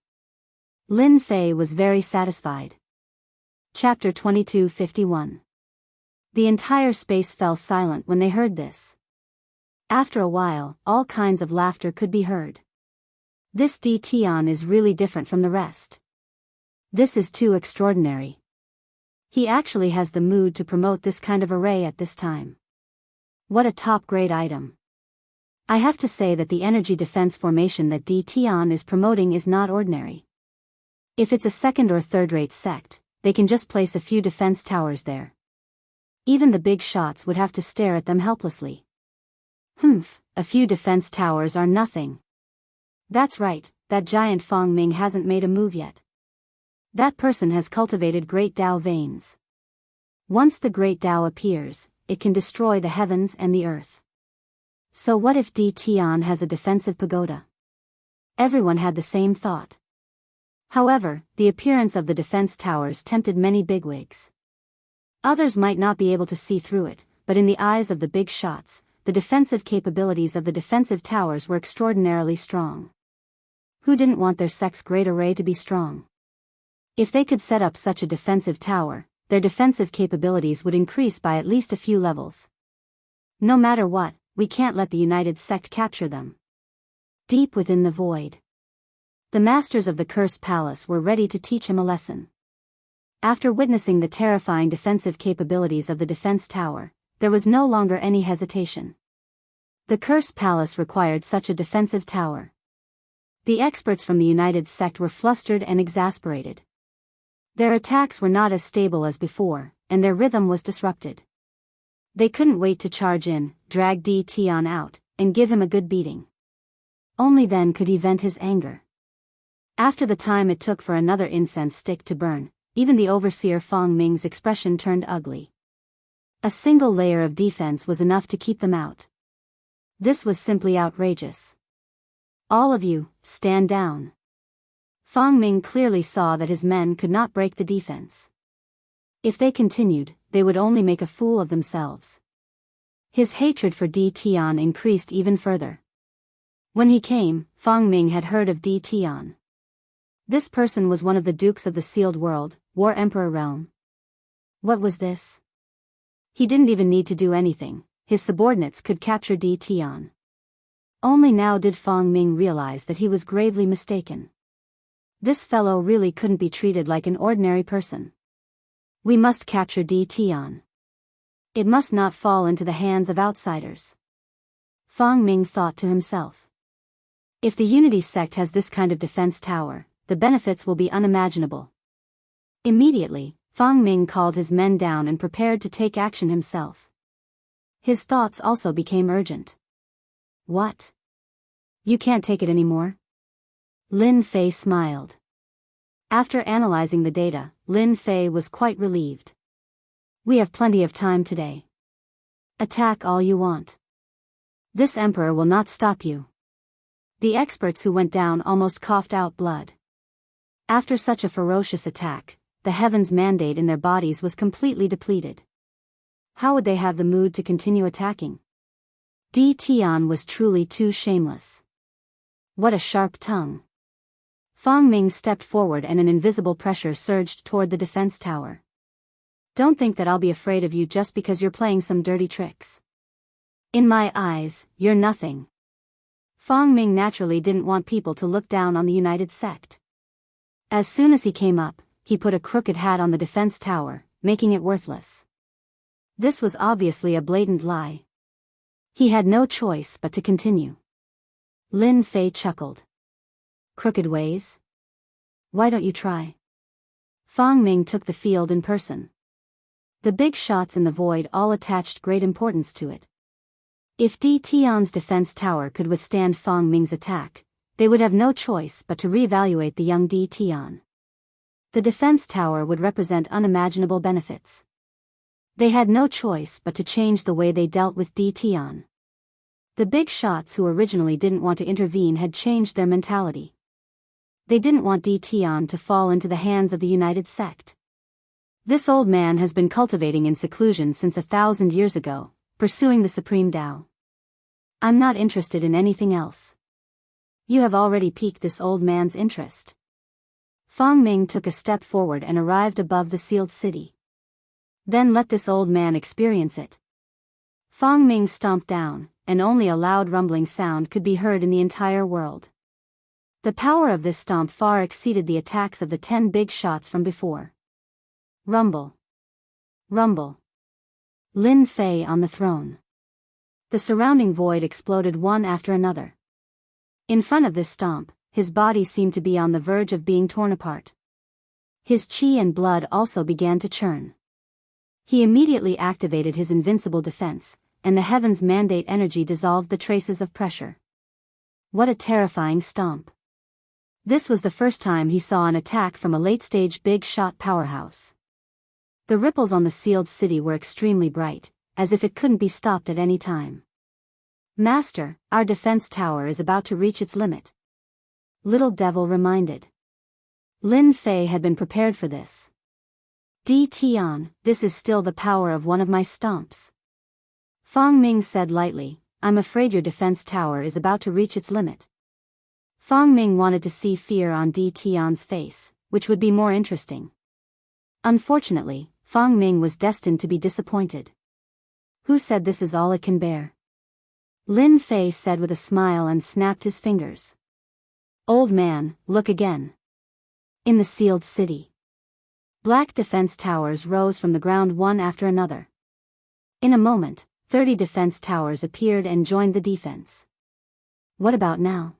Speaker 1: Lin Fei was very satisfied. Chapter 2251. The entire space fell silent when they heard this. After a while, all kinds of laughter could be heard. This D. Tion is really different from the rest. This is too extraordinary. He actually has the mood to promote this kind of array at this time. What a top-grade item. I have to say that the energy defense formation that D. Tion is promoting is not ordinary. If it's a second or third-rate sect, they can just place a few defense towers there. Even the big shots would have to stare at them helplessly. A few defense towers are nothing. That's right, that giant Fong Ming hasn't made a move yet. That person has cultivated Great Tao veins. Once the Great Tao appears, it can destroy the heavens and the earth. So what if D. Tion has a defensive pagoda? Everyone had the same thought. However, the appearance of the defense towers tempted many bigwigs. Others might not be able to see through it, but in the eyes of the big shots, the defensive capabilities of the defensive towers were extraordinarily strong. Who didn't want their sect's great array to be strong? If they could set up such a defensive tower, their defensive capabilities would increase by at least a few levels. No matter what, we can't let the United Sect capture them. Deep within the void, the masters of the Cursed Palace were ready to teach him a lesson. After witnessing the terrifying defensive capabilities of the defense tower, there was no longer any hesitation. The cursed palace required such a defensive tower. The experts from the United Sect were flustered and exasperated. Their attacks were not as stable as before, and their rhythm was disrupted. They couldn't wait to charge in, drag Tion out, and give him a good beating. Only then could he vent his anger. After the time it took for another incense stick to burn, even the overseer Fong Ming's expression turned ugly. A single layer of defense was enough to keep them out. This was simply outrageous. All of you, stand down. Fong Ming clearly saw that his men could not break the defense. If they continued, they would only make a fool of themselves. His hatred for Tion increased even further. When he came, Fong Ming had heard of Tion. This person was one of the dukes of the sealed world, War Emperor realm. What was this? He didn't even need to do anything, his subordinates could capture Tion. Only now did Fong Ming realize that he was gravely mistaken. This fellow really couldn't be treated like an ordinary person. We must capture Tion. It must not fall into the hands of outsiders. Fong Ming thought to himself. If the Unity sect has this kind of defense tower, the benefits will be unimaginable. Immediately, Fong Ming called his men down and prepared to take action himself. His thoughts also became urgent. What? You can't take it anymore? Lin Fei smiled. After analyzing the data, Lin Fei was quite relieved. We have plenty of time today. Attack all you want. This emperor will not stop you. The experts who went down almost coughed out blood. After such a ferocious attack, the heaven's mandate in their bodies was completely depleted. How would they have the mood to continue attacking? Tion was truly too shameless. What a sharp tongue. Fong Ming stepped forward and an invisible pressure surged toward the defense tower. Don't think that I'll be afraid of you just because you're playing some dirty tricks. In my eyes, you're nothing. Fong Ming naturally didn't want people to look down on the United Sect. As soon as he came up, he put a crooked hat on the defense tower, making it worthless. This was obviously a blatant lie. He had no choice but to continue. Lin Fei chuckled. Crooked ways? Why don't you try? Fong Ming took the field in person. The big shots in the void all attached great importance to it. If Tion's defense tower could withstand Fong Ming's attack, they would have no choice but to reevaluate the young Tion. The defense tower would represent unimaginable benefits. They had no choice but to change the way they dealt with Tion. The big shots who originally didn't want to intervene had changed their mentality. They didn't want Tion to fall into the hands of the United Sect. This old man has been cultivating in seclusion since 1,000 years ago, pursuing the supreme Tao. I'm not interested in anything else. You have already piqued this old man's interest. Fong Ming took a step forward and arrived above the sealed city. Then let this old man experience it. Fong Ming stomped down, and only a loud rumbling sound could be heard in the entire world. The power of this stomp far exceeded the attacks of the 10 big shots from before. Rumble. Rumble. Lin Fei on the throne. The surrounding void exploded one after another. In front of this stomp, his body seemed to be on the verge of being torn apart. His qi and blood also began to churn. He immediately activated his invincible defense, and the heavens mandate energy dissolved the traces of pressure. What a terrifying stomp. This was the first time he saw an attack from a late-stage big-shot powerhouse. The ripples on the sealed city were extremely bright, as if it couldn't be stopped at any time. Master, our defense tower is about to reach its limit. Little Devil reminded. Lin Fei had been prepared for this. Tion, this is still the power of one of my stomps. Fong Ming said lightly, I'm afraid your defense tower is about to reach its limit. Fong Ming wanted to see fear on Tion's face, which would be more interesting. Unfortunately, Fong Ming was destined to be disappointed. Who said this is all it can bear? Lin Fei said with a smile and snapped his fingers. Old man, look again. In the sealed city. Black defense towers rose from the ground one after another. In a moment, 30 defense towers appeared and joined the defense. What about now?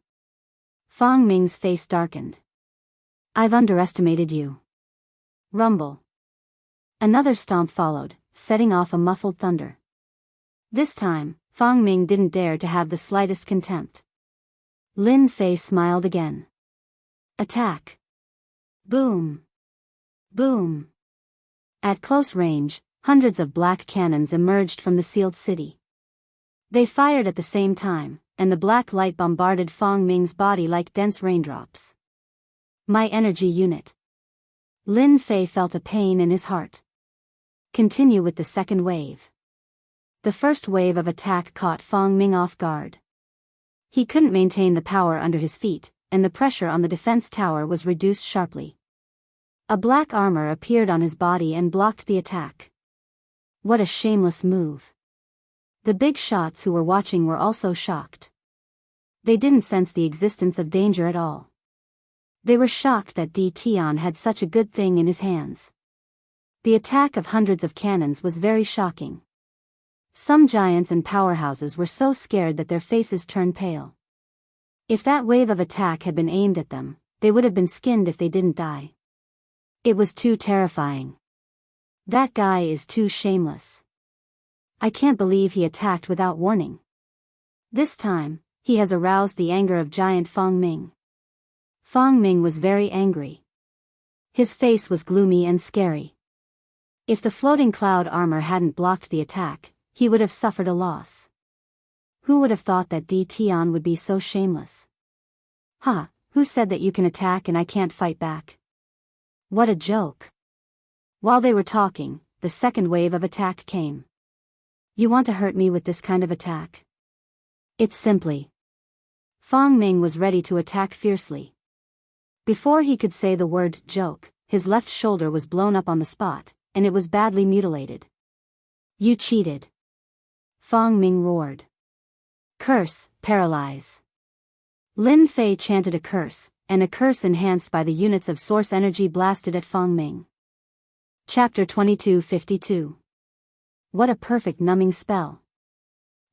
Speaker 1: Fang Ming's face darkened. I've underestimated you. Rumble. Another stomp followed, setting off a muffled thunder. This time, Fang Ming didn't dare to have the slightest contempt. Lin Fei smiled again. Attack. Boom. Boom. At close range, hundreds of black cannons emerged from the sealed city. They fired at the same time, and the black light bombarded Fang Ming's body like dense raindrops. My energy unit. Lin Fei felt a pain in his heart. Continue with the second wave. The first wave of attack caught Fang Ming off guard. He couldn't maintain the power under his feet, and the pressure on the defense tower was reduced sharply. A black armor appeared on his body and blocked the attack. What a shameless move. The big shots who were watching were also shocked. They didn't sense the existence of danger at all. They were shocked that Di Tian had such a good thing in his hands. The attack of hundreds of cannons was very shocking. Some giants and powerhouses were so scared that their faces turned pale. If that wave of attack had been aimed at them, they would have been skinned if they didn't die. It was too terrifying. That guy is too shameless. I can't believe he attacked without warning. This time, he has aroused the anger of giant Fang Ming. Fang Ming was very angry. His face was gloomy and scary. If the floating cloud armor hadn't blocked the attack, he would have suffered a loss. Who would have thought that Di Tian would be so shameless? Ha, who said that you can attack and I can't fight back? What a joke. While they were talking, the second wave of attack came. You want to hurt me with this kind of attack? It's simply. Fang Ming was ready to attack fiercely. Before he could say the word joke, his left shoulder was blown up on the spot, and it was badly mutilated. You cheated. Fang Ming roared. Curse, paralyze. Lin Fei chanted a curse, and a curse enhanced by the units of source energy blasted at Fang Ming. Chapter 2252. What a perfect numbing spell.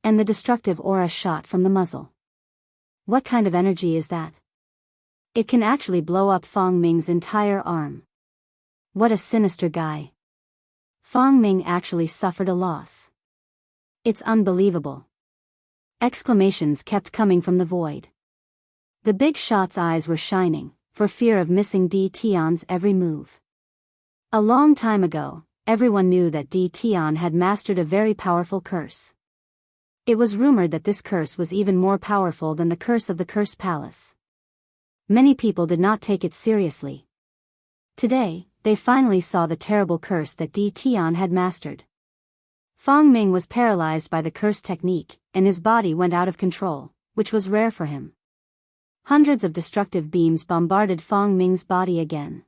Speaker 1: And the destructive aura shot from the muzzle. What kind of energy is that? It can actually blow up Fang Ming's entire arm. What a sinister guy. Fang Ming actually suffered a loss. It's unbelievable. Exclamations kept coming from the void. The big shot's eyes were shining, for fear of missing Di Tian's every move. A long time ago, everyone knew that Di Tian had mastered a very powerful curse. It was rumored that this curse was even more powerful than the curse of the Cursed Palace. Many people did not take it seriously. Today, they finally saw the terrible curse that Di Tian had mastered. Fang Ming was paralyzed by the curse technique, and his body went out of control, which was rare for him. Hundreds of destructive beams bombarded Fang Ming's body again.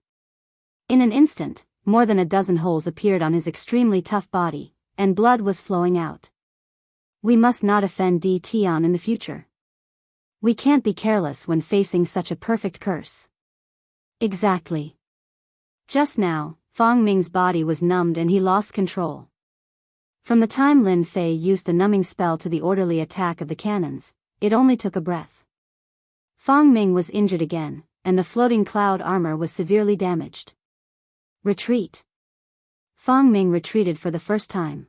Speaker 1: In an instant, more than a dozen holes appeared on his extremely tough body, and blood was flowing out. We must not offend Di Tian in the future. We can't be careless when facing such a perfect curse. Exactly. Just now, Fang Ming's body was numbed and he lost control. From the time Lin Fei used the numbing spell to the orderly attack of the cannons, it only took a breath. Fang Ming was injured again, and the floating cloud armor was severely damaged. Retreat. Fang Ming retreated for the first time.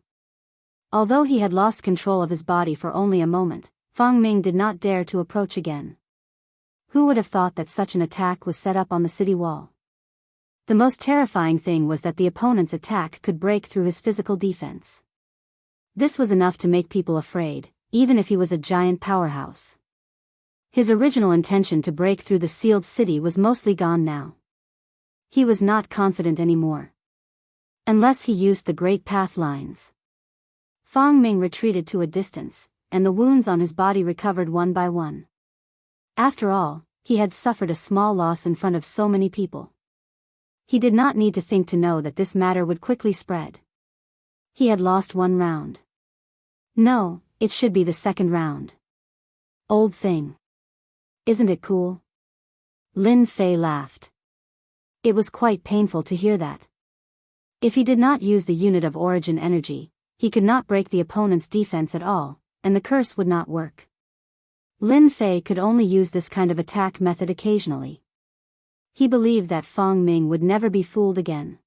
Speaker 1: Although he had lost control of his body for only a moment, Fang Ming did not dare to approach again. Who would have thought that such an attack was set up on the city wall? The most terrifying thing was that the opponent's attack could break through his physical defense. This was enough to make people afraid, even if he was a giant powerhouse. His original intention to break through the sealed city was mostly gone now. He was not confident anymore. Unless he used the great path lines. Fang Ming retreated to a distance, and the wounds on his body recovered one by one. After all, he had suffered a small loss in front of so many people. He did not need to think to know that this matter would quickly spread. He had lost one round. No, it should be the second round. Old thing. Isn't it cool? Lin Fei laughed. It was quite painful to hear that. If he did not use the unit of origin energy, he could not break the opponent's defense at all, and the curse would not work. Lin Fei could only use this kind of attack method occasionally. He believed that Fang Ming would never be fooled again.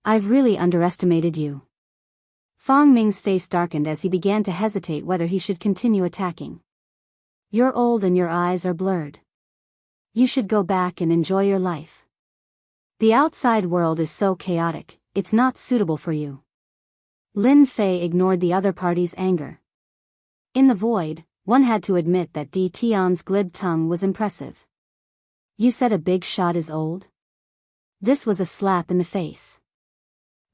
Speaker 1: I've really underestimated you. Fang Ming's face darkened as he began to hesitate whether he should continue attacking. You're old and your eyes are blurred. You should go back and enjoy your life. The outside world is so chaotic, it's not suitable for you. Lin Fei ignored the other party's anger. In the void, one had to admit that Di Tian's glib tongue was impressive. You said a big shot is old? This was a slap in the face.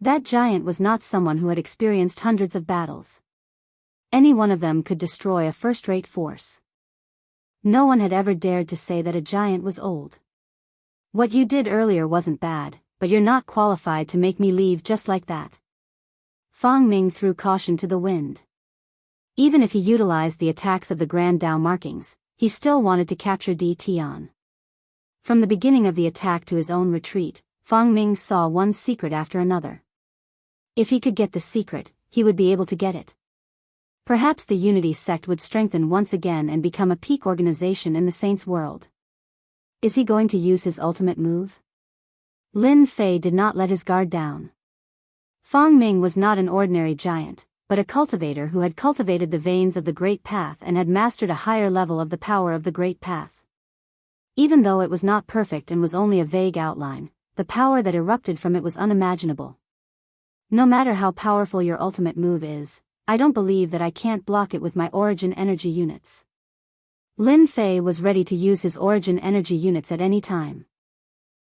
Speaker 1: That giant was not someone who had experienced hundreds of battles. Any one of them could destroy a first-rate force. No one had ever dared to say that a giant was old. What you did earlier wasn't bad, but you're not qualified to make me leave just like that. Fang Ming threw caution to the wind. Even if he utilized the attacks of the Grand Dao markings, he still wanted to capture Di Tian. From the beginning of the attack to his own retreat, Fang Ming saw one secret after another. If he could get the secret, he would be able to get it. Perhaps the Unity sect would strengthen once again and become a peak organization in the Saints' world. Is he going to use his ultimate move? Lin Fei did not let his guard down. Fang Ming was not an ordinary giant, but a cultivator who had cultivated the veins of the Great Path and had mastered a higher level of the power of the Great Path. Even though it was not perfect and was only a vague outline, the power that erupted from it was unimaginable. No matter how powerful your ultimate move is, I don't believe that I can't block it with my origin energy units. Lin Fei was ready to use his origin energy units at any time.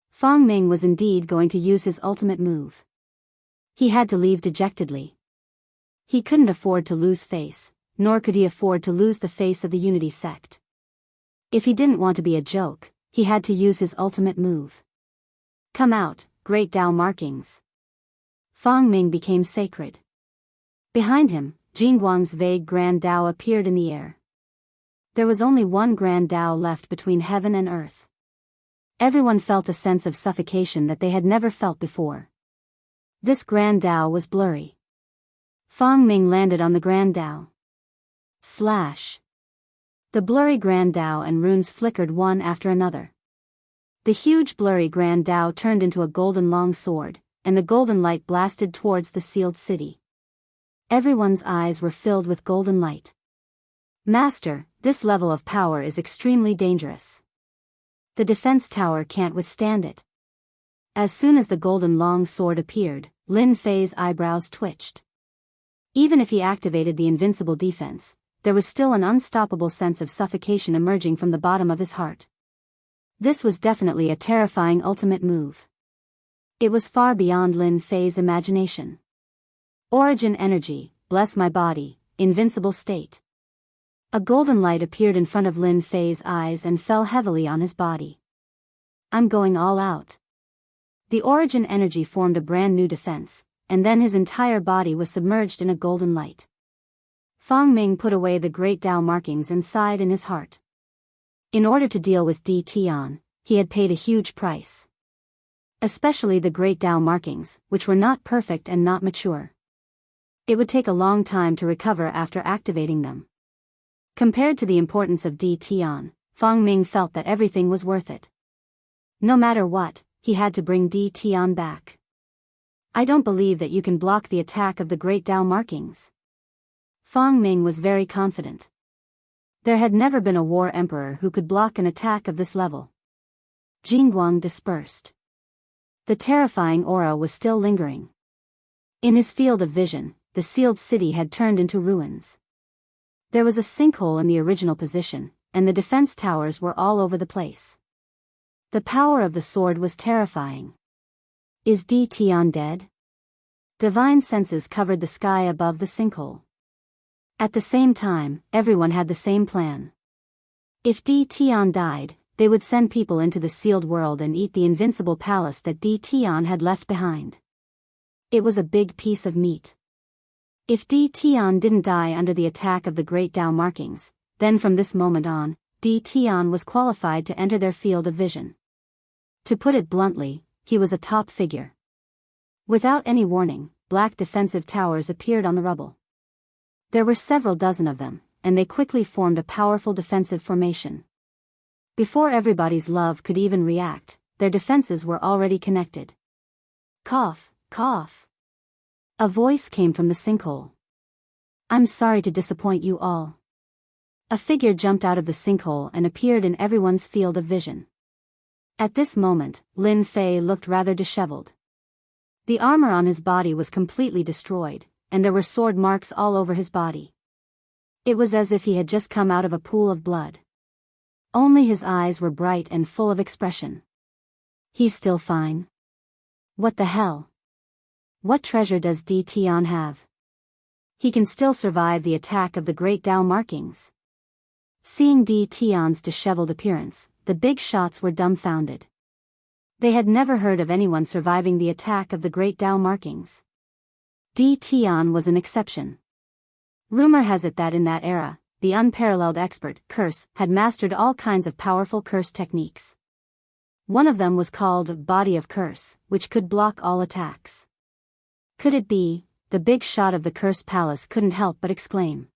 Speaker 1: Fang Ming was indeed going to use his ultimate move. He had to leave dejectedly. He couldn't afford to lose face, nor could he afford to lose the face of the Unity sect. If he didn't want to be a joke, he had to use his ultimate move. Come out, Great Dao markings. Fang Ming became sacred. Behind him, Jingguang's vague Grand Dao appeared in the air. There was only one Grand Dao left between heaven and earth. Everyone felt a sense of suffocation that they had never felt before. This Grand Dao was blurry. Fang Ming landed on the Grand Dao. Slash. The blurry Grand Dao and runes flickered one after another. The huge blurry Grand Dao turned into a golden long sword, and the golden light blasted towards the sealed city. Everyone's eyes were filled with golden light. Master, this level of power is extremely dangerous. The defense tower can't withstand it. As soon as the golden long sword appeared, Lin Fei's eyebrows twitched. Even if he activated the invincible defense, there was still an unstoppable sense of suffocation emerging from the bottom of his heart. This was definitely a terrifying ultimate move. It was far beyond Lin Fei's imagination. Origin energy, bless my body, invincible state. A golden light appeared in front of Lin Fei's eyes and fell heavily on his body. I'm going all out. The origin energy formed a brand new defense, and then his entire body was submerged in a golden light. Fang Ming put away the Great Dao markings and sighed in his heart. In order to deal with Di Tian, he had paid a huge price. Especially the Great Dao markings, which were not perfect and not mature. It would take a long time to recover after activating them. Compared to the importance of Di Tian, Fang Ming felt that everything was worth it. No matter what, he had to bring Di Tian back. I don't believe that you can block the attack of the Great Dao markings. Fang Ming was very confident. There had never been a war emperor who could block an attack of this level. Jingguang dispersed. The terrifying aura was still lingering. In his field of vision, the sealed city had turned into ruins. There was a sinkhole in the original position, and the defense towers were all over the place. The power of the sword was terrifying. Is Di Tian dead? Divine senses covered the sky above the sinkhole. At the same time, everyone had the same plan. If Di Tian died, they would send people into the sealed world and eat the invincible palace that Di Tian had left behind. It was a big piece of meat. If Di Tian didn't die under the attack of the Great Dao markings, then from this moment on, Di Tian was qualified to enter their field of vision. To put it bluntly, he was a top figure. Without any warning, black defensive towers appeared on the rubble. There were several dozen of them, and they quickly formed a powerful defensive formation. Before everybody's love could even react, their defenses were already connected. Cough, cough. A voice came from the sinkhole. I'm sorry to disappoint you all. A figure jumped out of the sinkhole and appeared in everyone's field of vision. At this moment, Lin Fei looked rather disheveled. The armor on his body was completely destroyed, and there were sword marks all over his body. It was as if he had just come out of a pool of blood. Only his eyes were bright and full of expression. He's still fine. What the hell? What treasure does Di Tian have? He can still survive the attack of the Great Dao markings. Seeing Di Tian's disheveled appearance, the big shots were dumbfounded. They had never heard of anyone surviving the attack of the Great Dao markings. Di Tian was an exception. Rumor has it that in that era, the unparalleled expert, Curse, had mastered all kinds of powerful curse techniques. One of them was called Body of Curse, which could block all attacks. Could it be? The big shot of the Curse Palace couldn't help but exclaim.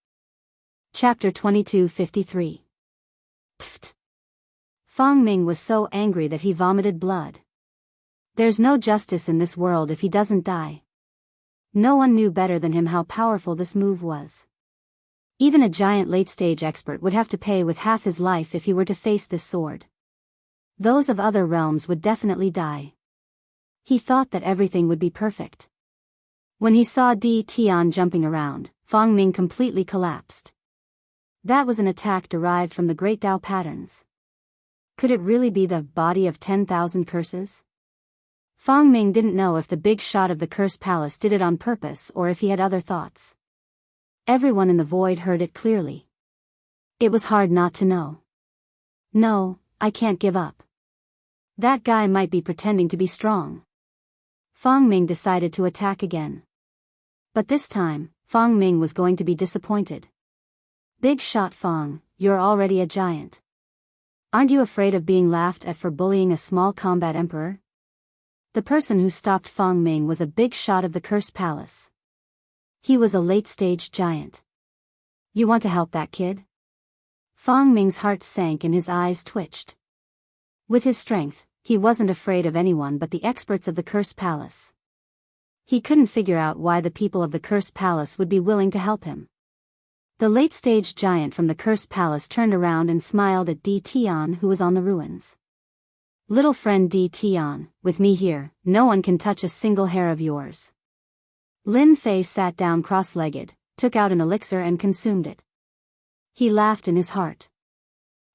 Speaker 1: Chapter 2253. Pfft. Fang Ming was so angry that he vomited blood. There's no justice in this world if he doesn't die. No one knew better than him how powerful this move was. Even a giant late-stage expert would have to pay with half his life if he were to face this sword. Those of other realms would definitely die. He thought that everything would be perfect. When he saw Di Tian jumping around, Fang Ming completely collapsed. That was an attack derived from the Great Dao patterns. Could it really be the body of 10,000 curses? Fang Ming didn't know if the big shot of the Curse Palace did it on purpose or if he had other thoughts. Everyone in the void heard it clearly. It was hard not to know. No, I can't give up. That guy might be pretending to be strong. Fang Ming decided to attack again. But this time, Fang Ming was going to be disappointed. Big shot Fang, you're already a giant. Aren't you afraid of being laughed at for bullying a small combat emperor? The person who stopped Fang Ming was a big shot of the Curse Palace. He was a late-stage giant. You want to help that kid? Fang Ming's heart sank and his eyes twitched. With his strength, he wasn't afraid of anyone but the experts of the Curse Palace. He couldn't figure out why the people of the Curse Palace would be willing to help him. The late-stage giant from the Curse Palace turned around and smiled at Di Tian, who was on the ruins. Little friend Di Tian, with me here, no one can touch a single hair of yours. Lin Fei sat down cross-legged, took out an elixir and consumed it. He laughed in his heart.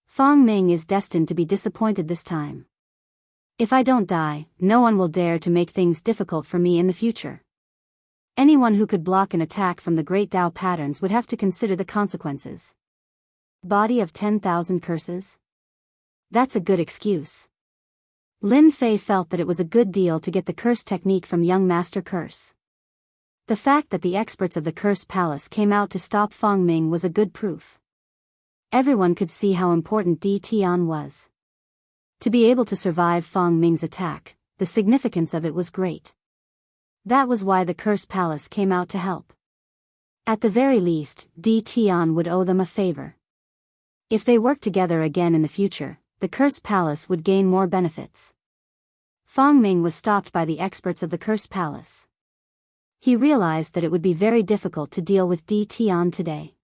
Speaker 1: Fang Ming is destined to be disappointed this time. If I don't die, no one will dare to make things difficult for me in the future. Anyone who could block an attack from the Great Dao patterns would have to consider the consequences. Body of 10,000 curses? That's a good excuse. Lin Fei felt that it was a good deal to get the curse technique from young Master Curse. The fact that the experts of the Curse Palace came out to stop Fang Ming was a good proof. Everyone could see how important Di Tian was. To be able to survive Fang Ming's attack, the significance of it was great. That was why the Curse Palace came out to help. At the very least, Di Tian would owe them a favor. If they worked together again in the future, the Curse Palace would gain more benefits. Fang Ming was stopped by the experts of the Curse Palace. He realized that it would be very difficult to deal with Di Tian today.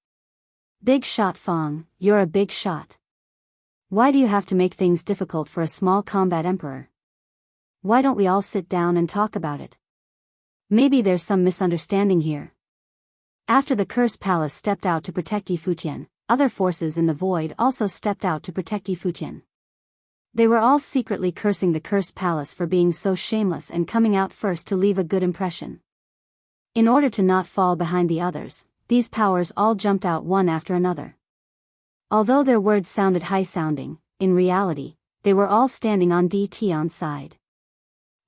Speaker 1: Big shot Fang, you're a big shot. Why do you have to make things difficult for a small combat emperor? Why don't we all sit down and talk about it? Maybe there's some misunderstanding here. After the Curse Palace stepped out to protect Yi Futian, other forces in the void also stepped out to protect Yi Futian. They were all secretly cursing the Curse Palace for being so shameless and coming out first to leave a good impression. In order to not fall behind the others, these powers all jumped out one after another. Although their words sounded high-sounding, in reality, they were all standing on Di Tian's side.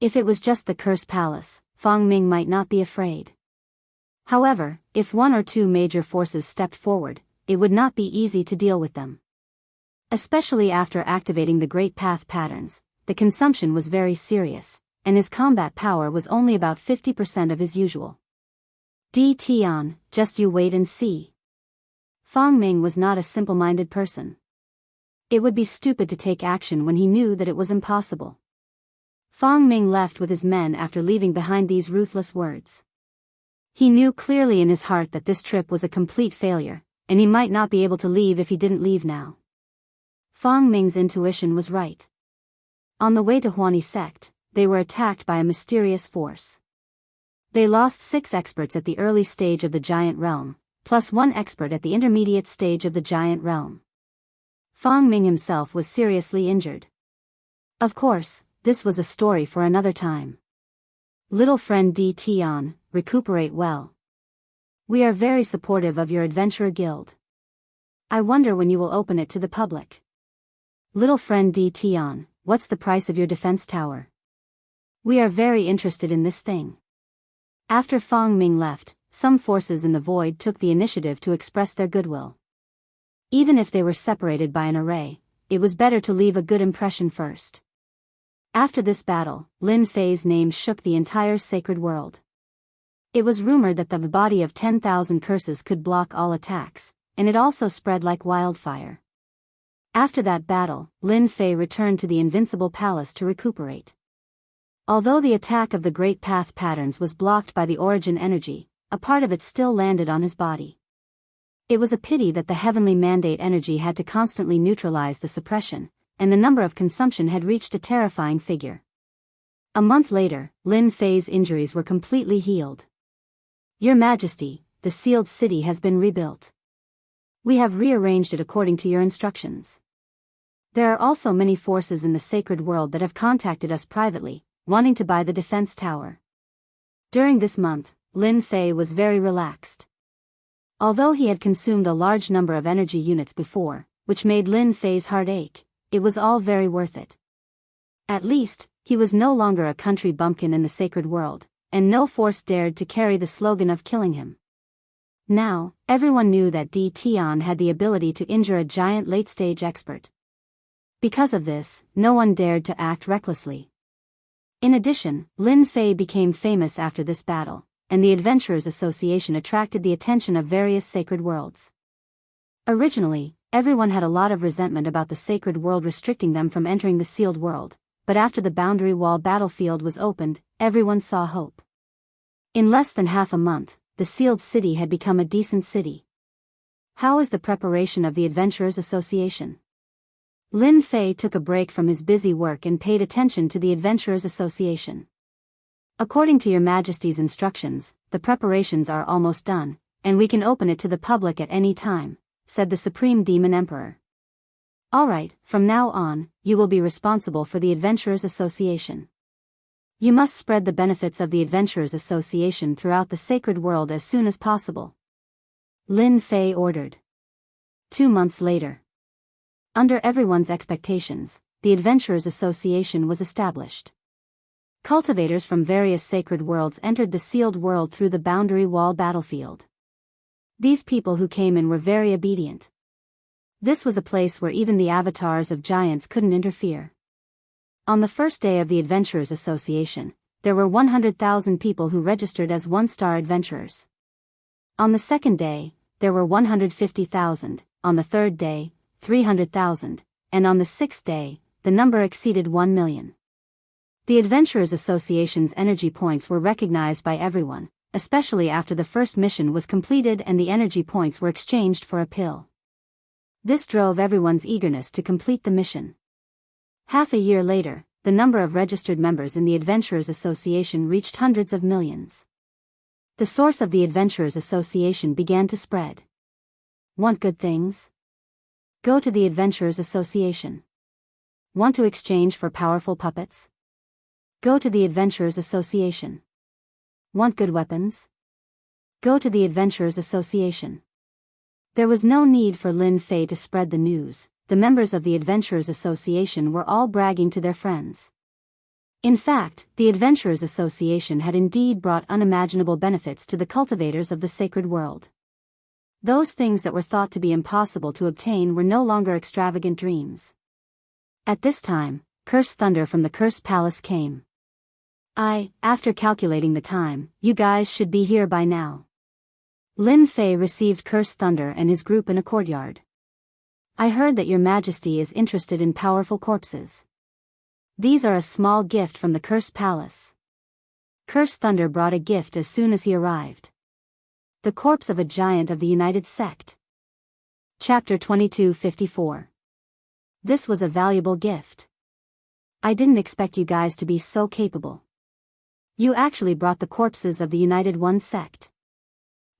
Speaker 1: If it was just the Curse Palace, Fang Ming might not be afraid. However, if one or two major forces stepped forward, it would not be easy to deal with them. Especially after activating the Great Path patterns, the consumption was very serious, and his combat power was only about 50% of his usual. Tian, just you wait and see. Fang Ming was not a simple-minded person. It would be stupid to take action when he knew that it was impossible. Fang Ming left with his men after leaving behind these ruthless words. He knew clearly in his heart that this trip was a complete failure, and he might not be able to leave if he didn't leave now. Fang Ming's intuition was right. On the way to Huani sect, they were attacked by a mysterious force. They lost 6 experts at the early stage of the giant realm, plus 1 expert at the intermediate stage of the giant realm. Fang Ming himself was seriously injured. Of course, this was a story for another time. Little friend Tian, recuperate well. We are very supportive of your adventurer guild. I wonder when you will open it to the public. Little friend Tian, what's the price of your defense tower? We are very interested in this thing. After Fang Ming left, some forces in the void took the initiative to express their goodwill. Even if they were separated by an array, it was better to leave a good impression first. After this battle, Lin Fei's name shook the entire sacred world. It was rumored that the body of 10,000 curses could block all attacks, and it also spread like wildfire. After that battle, Lin Fei returned to the Invincible Palace to recuperate. Although the attack of the Great Path Patterns was blocked by the origin energy, a part of it still landed on his body. It was a pity that the heavenly mandate energy had to constantly neutralize the suppression, and the number of consumption had reached a terrifying figure. A month later, Lin Fei's injuries were completely healed. Your Majesty, the sealed city has been rebuilt. We have rearranged it according to your instructions. There are also many forces in the sacred world that have contacted us privately, wanting to buy the defense tower. During this month, Lin Fei was very relaxed. Although he had consumed a large number of energy units before, which made Lin Fei's heart ache, it was all very worth it. At least, he was no longer a country bumpkin in the sacred world, and no force dared to carry the slogan of killing him. Now, everyone knew that Tian had the ability to injure a giant late-stage expert. Because of this, no one dared to act recklessly. In addition, Lin Fei became famous after this battle, and the Adventurers Association attracted the attention of various sacred worlds. Originally, everyone had a lot of resentment about the sacred world restricting them from entering the sealed world, but after the boundary wall battlefield was opened, everyone saw hope. In less than half a month, the sealed city had become a decent city. How is the preparation of the Adventurers Association? Lin Fei took a break from his busy work and paid attention to the Adventurers Association. According to Your Majesty's instructions, the preparations are almost done, and we can open it to the public at any time, said the Supreme Demon Emperor. Alright, from now on, you will be responsible for the Adventurers Association. You must spread the benefits of the Adventurers Association throughout the sacred world as soon as possible. Lin Fei ordered. 2 months later. Under everyone's expectations, the Adventurers Association was established. Cultivators from various sacred worlds entered the sealed world through the boundary wall battlefield. These people who came in were very obedient. This was a place where even the avatars of giants couldn't interfere. On the first day of the Adventurers Association, there were 100,000 people who registered as one-star adventurers. On the second day, there were 150,000, on the third day, 300,000, and on the sixth day, the number exceeded 1 million. The Adventurers Association's energy points were recognized by everyone, especially after the first mission was completed and the energy points were exchanged for a pill. This drove everyone's eagerness to complete the mission. Half a year later, the number of registered members in the Adventurers Association reached hundreds of millions. The source of the Adventurers Association began to spread. Want good things? Go to the Adventurers Association. Want to exchange for powerful puppets? Go to the Adventurers Association. Want good weapons? Go to the Adventurers Association. There was no need for Lin Fei to spread the news. The members of the Adventurers Association were all bragging to their friends. In fact, the Adventurers Association had indeed brought unimaginable benefits to the cultivators of the sacred world. Those things that were thought to be impossible to obtain were no longer extravagant dreams. At this time, cursed thunder from the Cursed Palace came. After calculating the time, you guys should be here by now. Lin Fei received Cursed Thunder and his group in a courtyard. I heard that your majesty is interested in powerful corpses. These are a small gift from the Cursed Palace. Cursed Thunder brought a gift as soon as he arrived. The corpse of a giant of the United Sect. Chapter 2254. This was a valuable gift. I didn't expect you guys to be so capable. You actually brought the corpses of the United One Sect.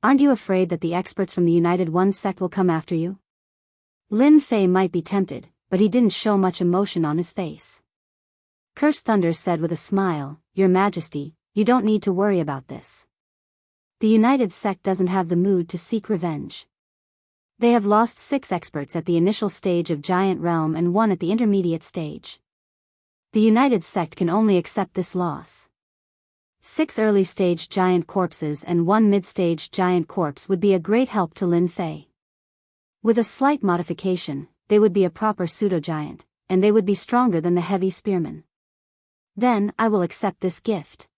Speaker 1: Aren't you afraid that the experts from the United One Sect will come after you? Lin Fei might be tempted, but he didn't show much emotion on his face. Cursed Thunder said with a smile, Your Majesty, you don't need to worry about this. The United Sect doesn't have the mood to seek revenge. They have lost 6 experts at the initial stage of Giant Realm and 1 at the intermediate stage. The United Sect can only accept this loss. 6 early-stage giant corpses and 1 mid-stage giant corpse would be a great help to Lin Fei. With a slight modification, they would be a proper pseudo-giant, and they would be stronger than the heavy spearmen. Then, I will accept this gift.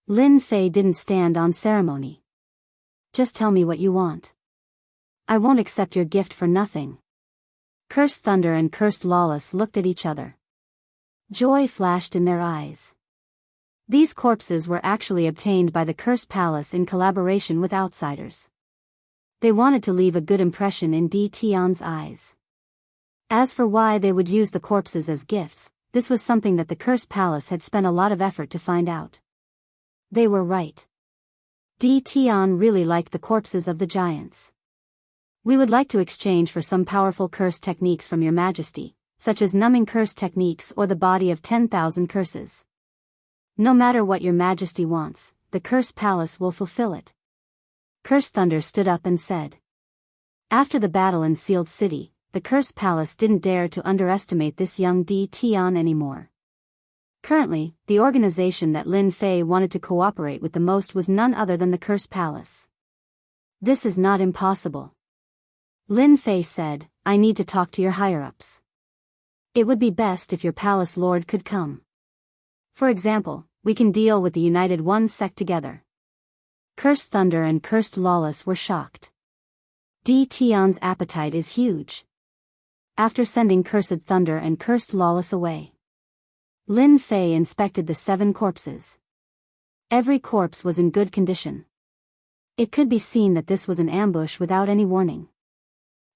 Speaker 1: Lin Fei didn't stand on ceremony. Just tell me what you want. I won't accept your gift for nothing. Cursed Thunder and Cursed Lawless looked at each other. Joy flashed in their eyes. These corpses were actually obtained by the Cursed Palace in collaboration with outsiders. They wanted to leave a good impression in Di Tian's eyes. As for why they would use the corpses as gifts, this was something that the Cursed Palace had spent a lot of effort to find out. They were right. Di Tian really liked the corpses of the giants. We would like to exchange for some powerful curse techniques from your majesty, such as numbing curse techniques or the body of 10,000 curses. No matter what your majesty wants, the Cursed Palace will fulfill it. Cursed Thunder stood up and said. After the battle in Sealed City, the Cursed Palace didn't dare to underestimate this young Di Tian anymore. Currently, the organization that Lin Fei wanted to cooperate with the most was none other than the Cursed Palace. This is not impossible. Lin Fei said, I need to talk to your higher-ups. It would be best if your palace lord could come. For example, we can deal with the United One Sect together. Cursed Thunder and Cursed Lawless were shocked. Di Tian's appetite is huge. After sending Cursed Thunder and Cursed Lawless away, Lin Fei inspected the 7 corpses. Every corpse was in good condition. It could be seen that this was an ambush without any warning.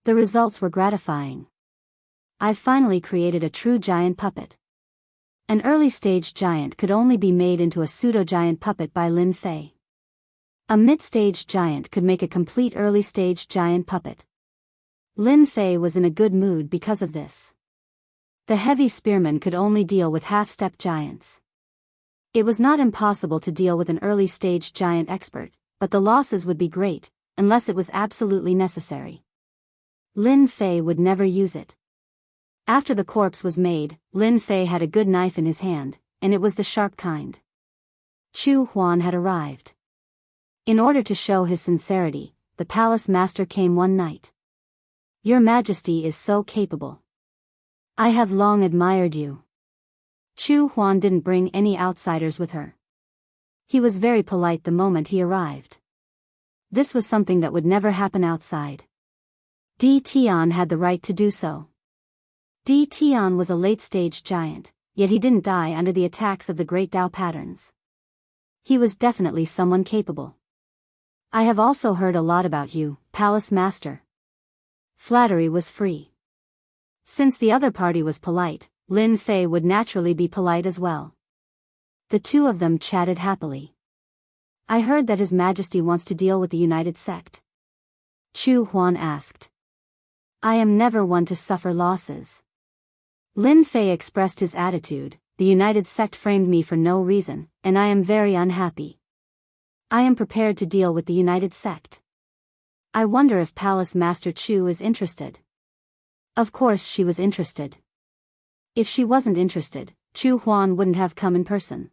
Speaker 1: The results were gratifying. I've finally created a true giant puppet. An early-stage giant could only be made into a pseudo-giant puppet by Lin Fei. A mid-stage giant could make a complete early-stage giant puppet. Lin Fei was in a good mood because of this. The heavy spearmen could only deal with half-step giants. It was not impossible to deal with an early-stage giant expert, but the losses would be great, unless it was absolutely necessary. Lin Fei would never use it. After the corpse was made, Lin Fei had a good knife in his hand, and it was the sharp kind. Chu Huan had arrived. In order to show his sincerity, the palace master came one night. Your Majesty is so capable. I have long admired you. Chu Huan didn't bring any outsiders with her. He was very polite the moment he arrived. This was something that would never happen outside. Di Tian had the right to do so. Di Tian was a late-stage giant, yet he didn't die under the attacks of the Great Dao patterns. He was definitely someone capable. I have also heard a lot about you, Palace Master. Flattery was free. Since the other party was polite, Lin Fei would naturally be polite as well. The two of them chatted happily. I heard that His Majesty wants to deal with the United Sect. Chu Huan asked. I am never one to suffer losses. Lin Fei expressed his attitude, the United Sect framed me for no reason, and I am very unhappy. I am prepared to deal with the United Sect. I wonder if Palace Master Chu is interested. Of course she was interested. If she wasn't interested, Chu Huan wouldn't have come in person.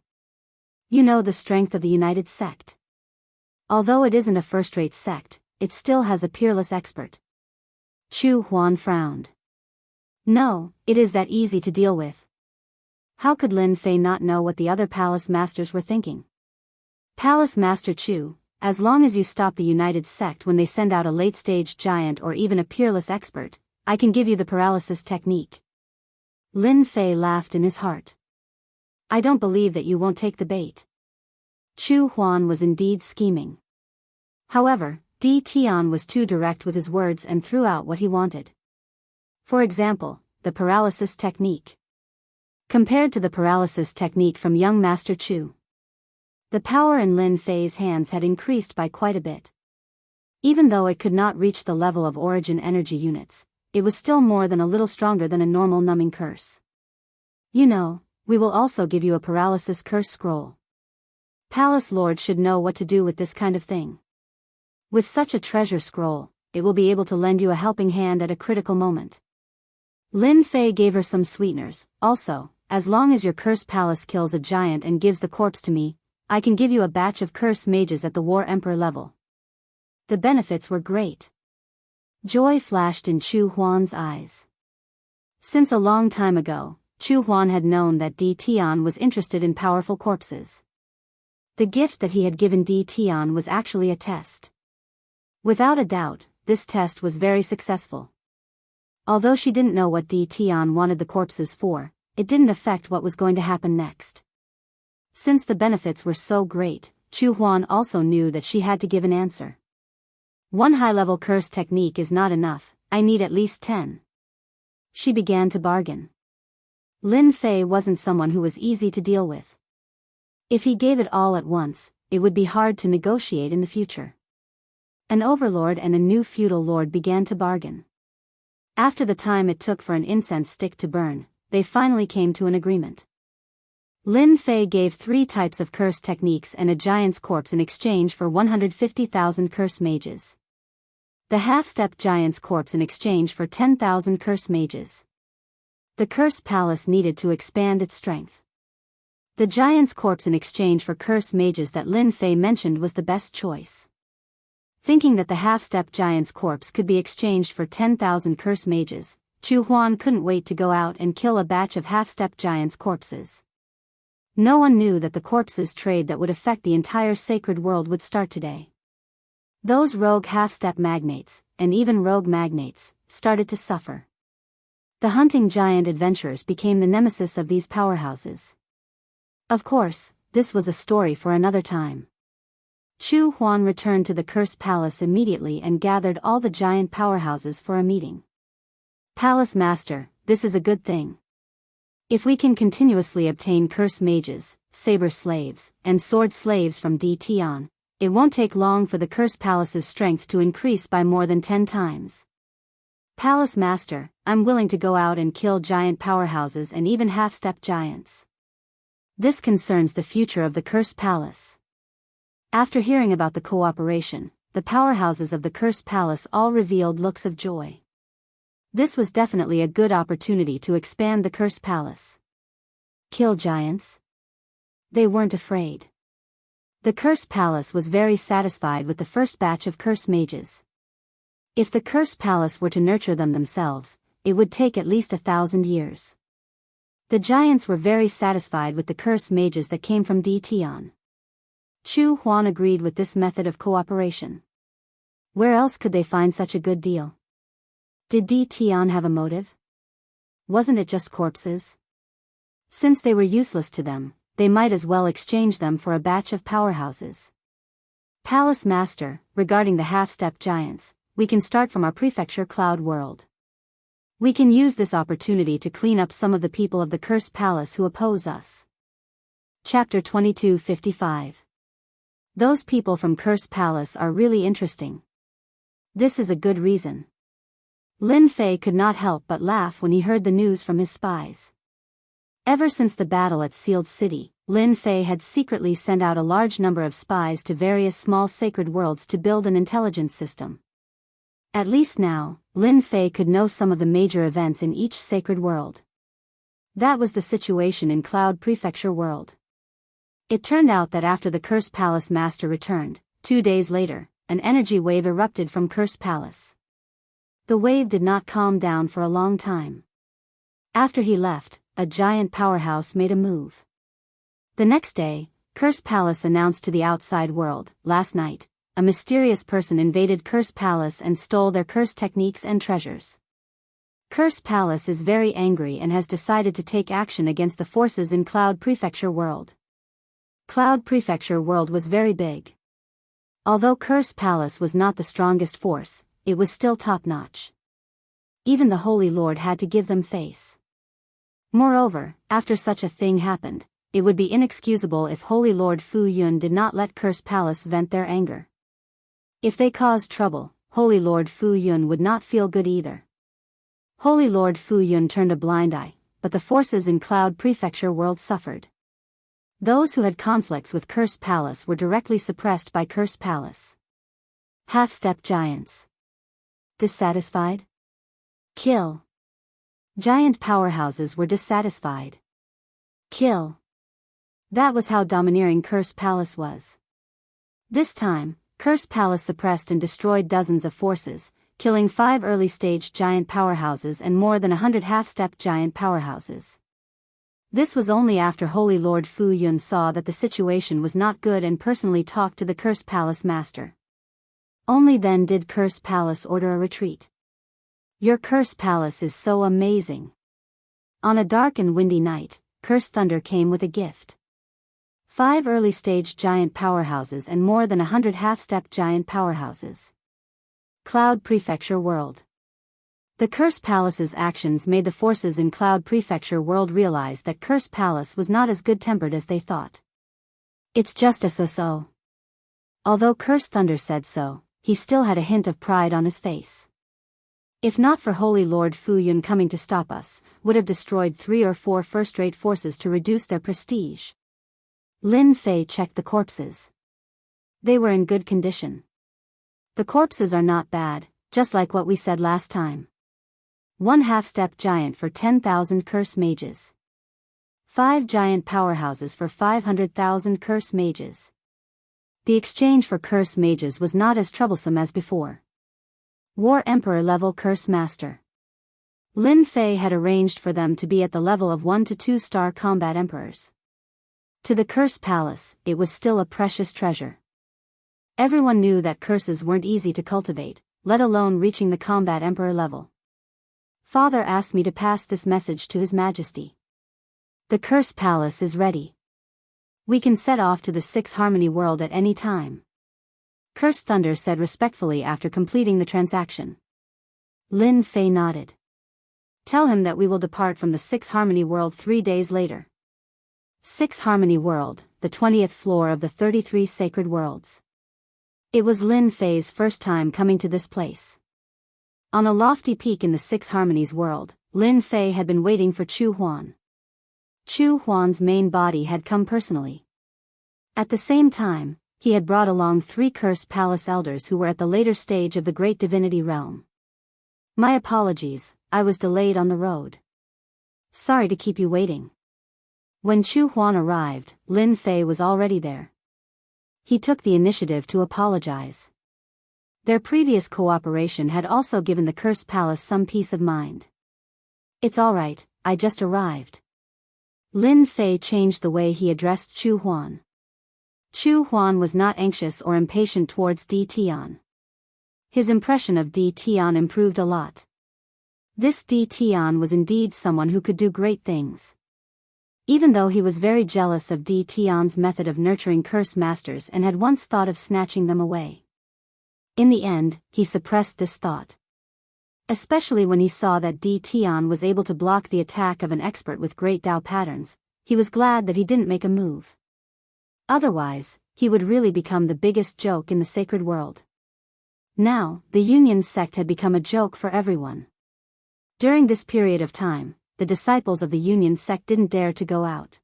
Speaker 1: You know the strength of the United Sect. Although it isn't a first-rate sect, it still has a peerless expert. Chu Huan frowned. No, it is that easy to deal with. How could Lin Fei not know what the other palace masters were thinking? Palace Master Chu, as long as you stop the United Sect when they send out a late-stage giant or even a peerless expert, I can give you the paralysis technique. Lin Fei laughed in his heart. I don't believe that you won't take the bait. Chu Huan was indeed scheming. However, Di Tian was too direct with his words and threw out what he wanted. For example, the paralysis technique. Compared to the paralysis technique from young Master Chu, the power in Lin Fei's hands had increased by quite a bit. Even though it could not reach the level of origin energy units, it was still more than a little stronger than a normal numbing curse. You know, we will also give you a paralysis curse scroll. Palace Lord should know what to do with this kind of thing. With such a treasure scroll, it will be able to lend you a helping hand at a critical moment. Lin Fei gave her some sweeteners. Also, as long as your curse palace kills a giant and gives the corpse to me, I can give you a batch of curse mages at the War Emperor level. The benefits were great. Joy flashed in Chu Huan's eyes. Since a long time ago, Chu Huan had known that Di Tian was interested in powerful corpses. The gift that he had given Di Tian was actually a test. Without a doubt, this test was very successful. Although she didn't know what Di Tian wanted the corpses for, it didn't affect what was going to happen next. Since the benefits were so great, Chu Huan also knew that she had to give an answer. One high-level curse technique is not enough, I need at least 10. She began to bargain. Lin Fei wasn't someone who was easy to deal with. If he gave it all at once, it would be hard to negotiate in the future. An overlord and a new feudal lord began to bargain. After the time it took for an incense stick to burn, they finally came to an agreement. Lin Fei gave 3 types of curse techniques and a giant's corpse in exchange for 150,000 curse mages. The half-step giant's corpse in exchange for 10,000 curse mages. The curse palace needed to expand its strength. The giant's corpse in exchange for curse mages that Lin Fei mentioned was the best choice. Thinking that the half-step giant's corpse could be exchanged for 10,000 curse mages, Chu Huan couldn't wait to go out and kill a batch of half-step giants' corpses. No one knew that the corpses trade that would affect the entire sacred world would start today. Those rogue half-step magnates, and even rogue magnates, started to suffer. The hunting giant adventurers became the nemesis of these powerhouses. Of course, this was a story for another time. Chu Huan returned to the Cursed Palace immediately and gathered all the giant powerhouses for a meeting. Palace Master, this is a good thing. If we can continuously obtain curse mages, saber slaves, and sword slaves from Di Tian, it won't take long for the Cursed Palace's strength to increase by more than 10 times. Palace Master, I'm willing to go out and kill giant powerhouses and even half-step giants. This concerns the future of the Cursed Palace. After hearing about the cooperation, the powerhouses of the Cursed Palace all revealed looks of joy. This was definitely a good opportunity to expand the Cursed Palace. Kill giants? They weren't afraid. The Cursed Palace was very satisfied with the first batch of curse mages. If the Cursed Palace were to nurture them themselves, it would take at least 1,000 years. The giants were very satisfied with the curse mages that came from Di Tian. Chu Huan agreed with this method of cooperation. Where else could they find such a good deal? Did Di Tian have a motive? Wasn't it just corpses? Since they were useless to them, they might as well exchange them for a batch of powerhouses. Palace Master, regarding the half-step giants, we can start from our prefecture Cloud World. We can use this opportunity to clean up some of the people of the Cursed Palace who oppose us. Chapter 2255. Those people from Cursed Palace are really interesting. This is a good reason. Lin Fei could not help but laugh when he heard the news from his spies. Ever since the battle at Sealed City, Lin Fei had secretly sent out a large number of spies to various small sacred worlds to build an intelligence system. At least now, Lin Fei could know some of the major events in each sacred world. That was the situation in Cloud Prefecture World. It turned out that after the Cursed Palace Master returned, 2 days later, an energy wave erupted from Cursed Palace. The wave did not calm down for a long time. After he left, a giant powerhouse made a move. The next day, Curse Palace announced to the outside world, "Last night, a mysterious person invaded Curse Palace and stole their curse techniques and treasures. Curse Palace is very angry and has decided to take action against the forces in Cloud Prefecture World." Cloud Prefecture World was very big. Although Curse Palace was not the strongest force, it was still top-notch. Even the Holy Lord had to give them face. Moreover, after such a thing happened, it would be inexcusable if Holy Lord Fu Yun did not let Curse Palace vent their anger. If they caused trouble, Holy Lord Fu Yun would not feel good either. Holy Lord Fu Yun turned a blind eye, but the forces in Cloud Prefecture World suffered. Those who had conflicts with Curse Palace were directly suppressed by Curse Palace. Half-step giants. Dissatisfied? Kill. Giant powerhouses were dissatisfied. Kill. That was how domineering Curse Palace was. This time, Curse Palace suppressed and destroyed dozens of forces, killing 5 early-stage giant powerhouses and more than 100 half-step giant powerhouses. This was only after Holy Lord Fu Yun saw that the situation was not good and personally talked to the Curse Palace master. Only then did Curse Palace order a retreat. "Your Curse Palace is so amazing." On a dark and windy night, Curse Thunder came with a gift. 5 early-stage giant powerhouses and more than 100 half-step giant powerhouses. Cloud Prefecture World. The Curse Palace's actions made the forces in Cloud Prefecture World realize that Curse Palace was not as good-tempered as they thought. "It's just a so-so." Although Curse Thunder said so, he still had a hint of pride on his face. "If not for Holy Lord Fu Yun coming to stop us, would have destroyed 3 or 4 first-rate forces to reduce their prestige." Lin Fei checked the corpses. They were in good condition. "The corpses are not bad, just like what we said last time. 1 half-step giant for 10,000 curse mages. 5 giant powerhouses for 500,000 curse mages." The exchange for curse mages was not as troublesome as before. War Emperor level Curse Master. Lin Fei had arranged for them to be at the level of 1 to 2-star combat emperors. To the Curse Palace, it was still a precious treasure. Everyone knew that curses weren't easy to cultivate, let alone reaching the combat emperor level. "Father asked me to pass this message to His Majesty. The Curse Palace is ready. We can set off to the 6 Harmony World at any time," Curse Thunder said respectfully after completing the transaction. Lin Fei nodded. "Tell him that we will depart from the 6 Harmony World 3 days later." 6 Harmony World, the 20th floor of the 33 Sacred Worlds. It was Lin Fei's first time coming to this place. On a lofty peak in the 6 Harmonies World, Lin Fei had been waiting for Chu Huan. Chu Huan's main body had come personally. At the same time, he had brought along 3 Curse Palace elders who were at the later stage of the Great Divinity Realm. "My apologies, I was delayed on the road. Sorry to keep you waiting." When Chu Huan arrived, Lin Fei was already there. He took the initiative to apologize. Their previous cooperation had also given the Curse Palace some peace of mind. "It's all right, I just arrived." Lin Fei changed the way he addressed Chu Huan. Chu Huan was not anxious or impatient towards Di Tian. His impression of Di Tian improved a lot. This Di Tian was indeed someone who could do great things. Even though he was very jealous of Di Tian's method of nurturing curse masters and had once thought of snatching them away. In the end, he suppressed this thought. Especially when he saw that Di Tian was able to block the attack of an expert with great Dao patterns, he was glad that he didn't make a move. Otherwise, he would really become the biggest joke in the sacred world. Now, the Union sect had become a joke for everyone. During this period of time, the disciples of the Union sect didn't dare to go out.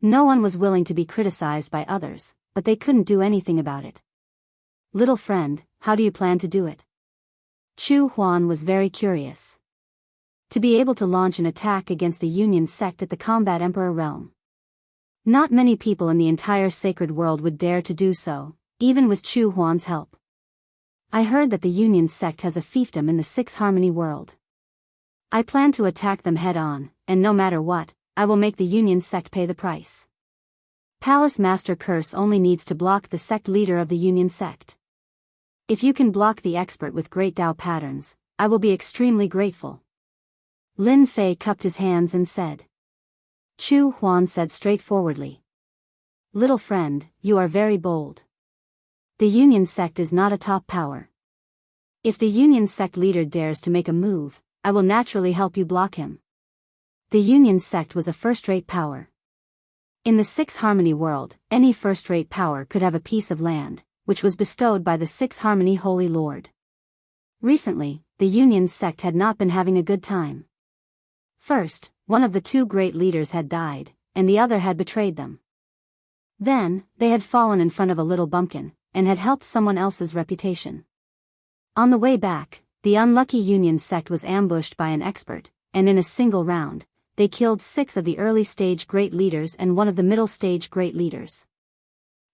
Speaker 1: No one was willing to be criticized by others, but they couldn't do anything about it. "Little friend, how do you plan to do it?" Chu Huan was very curious. To be able to launch an attack against the Union sect at the Combat Emperor realm. Not many people in the entire sacred world would dare to do so, even with Chu Huan's help. "I heard that the Union sect has a fiefdom in the 6 Harmony world. I plan to attack them head-on, and no matter what, I will make the Union sect pay the price. Palace Master Curse only needs to block the sect leader of the Union sect. If you can block the expert with great Dao patterns, I will be extremely grateful. Lin Fei cupped his hands and said. Chu Huan said straightforwardly. Little friend, you are very bold. The Union sect is not a top power. If the Union sect leader dares to make a move, I will naturally help you block him. The Union sect was a first-rate power. In the Six Harmony world, any first-rate power could have a piece of land, which was bestowed by the Six Harmony Holy Lord. Recently, the Union sect had not been having a good time. First, one of the two great leaders had died, and the other had betrayed them. Then, they had fallen in front of a little bumpkin, and had helped someone else's reputation. On the way back, the unlucky Union sect was ambushed by an expert, and in a single round, they killed 6 of the early-stage great leaders and 1 of the middle-stage great leaders.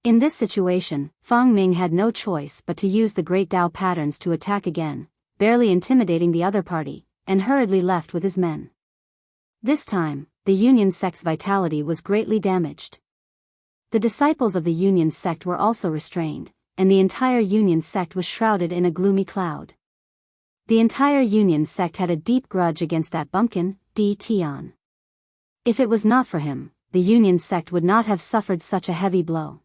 Speaker 1: In this situation, Fang Ming had no choice but to use the Great Dao patterns to attack again, barely intimidating the other party, and hurriedly left with his men. This time, the Union sect's vitality was greatly damaged. The disciples of the Union sect were also restrained, and the entire Union sect was shrouded in a gloomy cloud. The entire Union sect had a deep grudge against that bumpkin, Di Tian. If it was not for him, the Union sect would not have suffered such a heavy blow.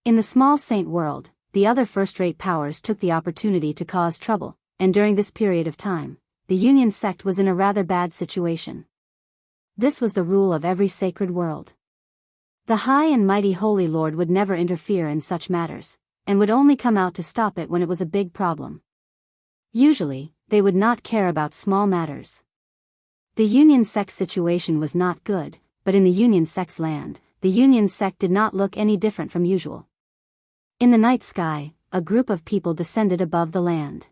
Speaker 1: In the small saint world, the other first-rate powers took the opportunity to cause trouble, and during this period of time, the Union sect was in a rather bad situation. This was the rule of every sacred world. The high and mighty Holy Lord would never interfere in such matters, and would only come out to stop it when it was a big problem. Usually, they would not care about small matters. The Union sect's situation was not good, but in the Union sect's land, the Union sect did not look any different from usual. In the night sky, a group of people descended above the land.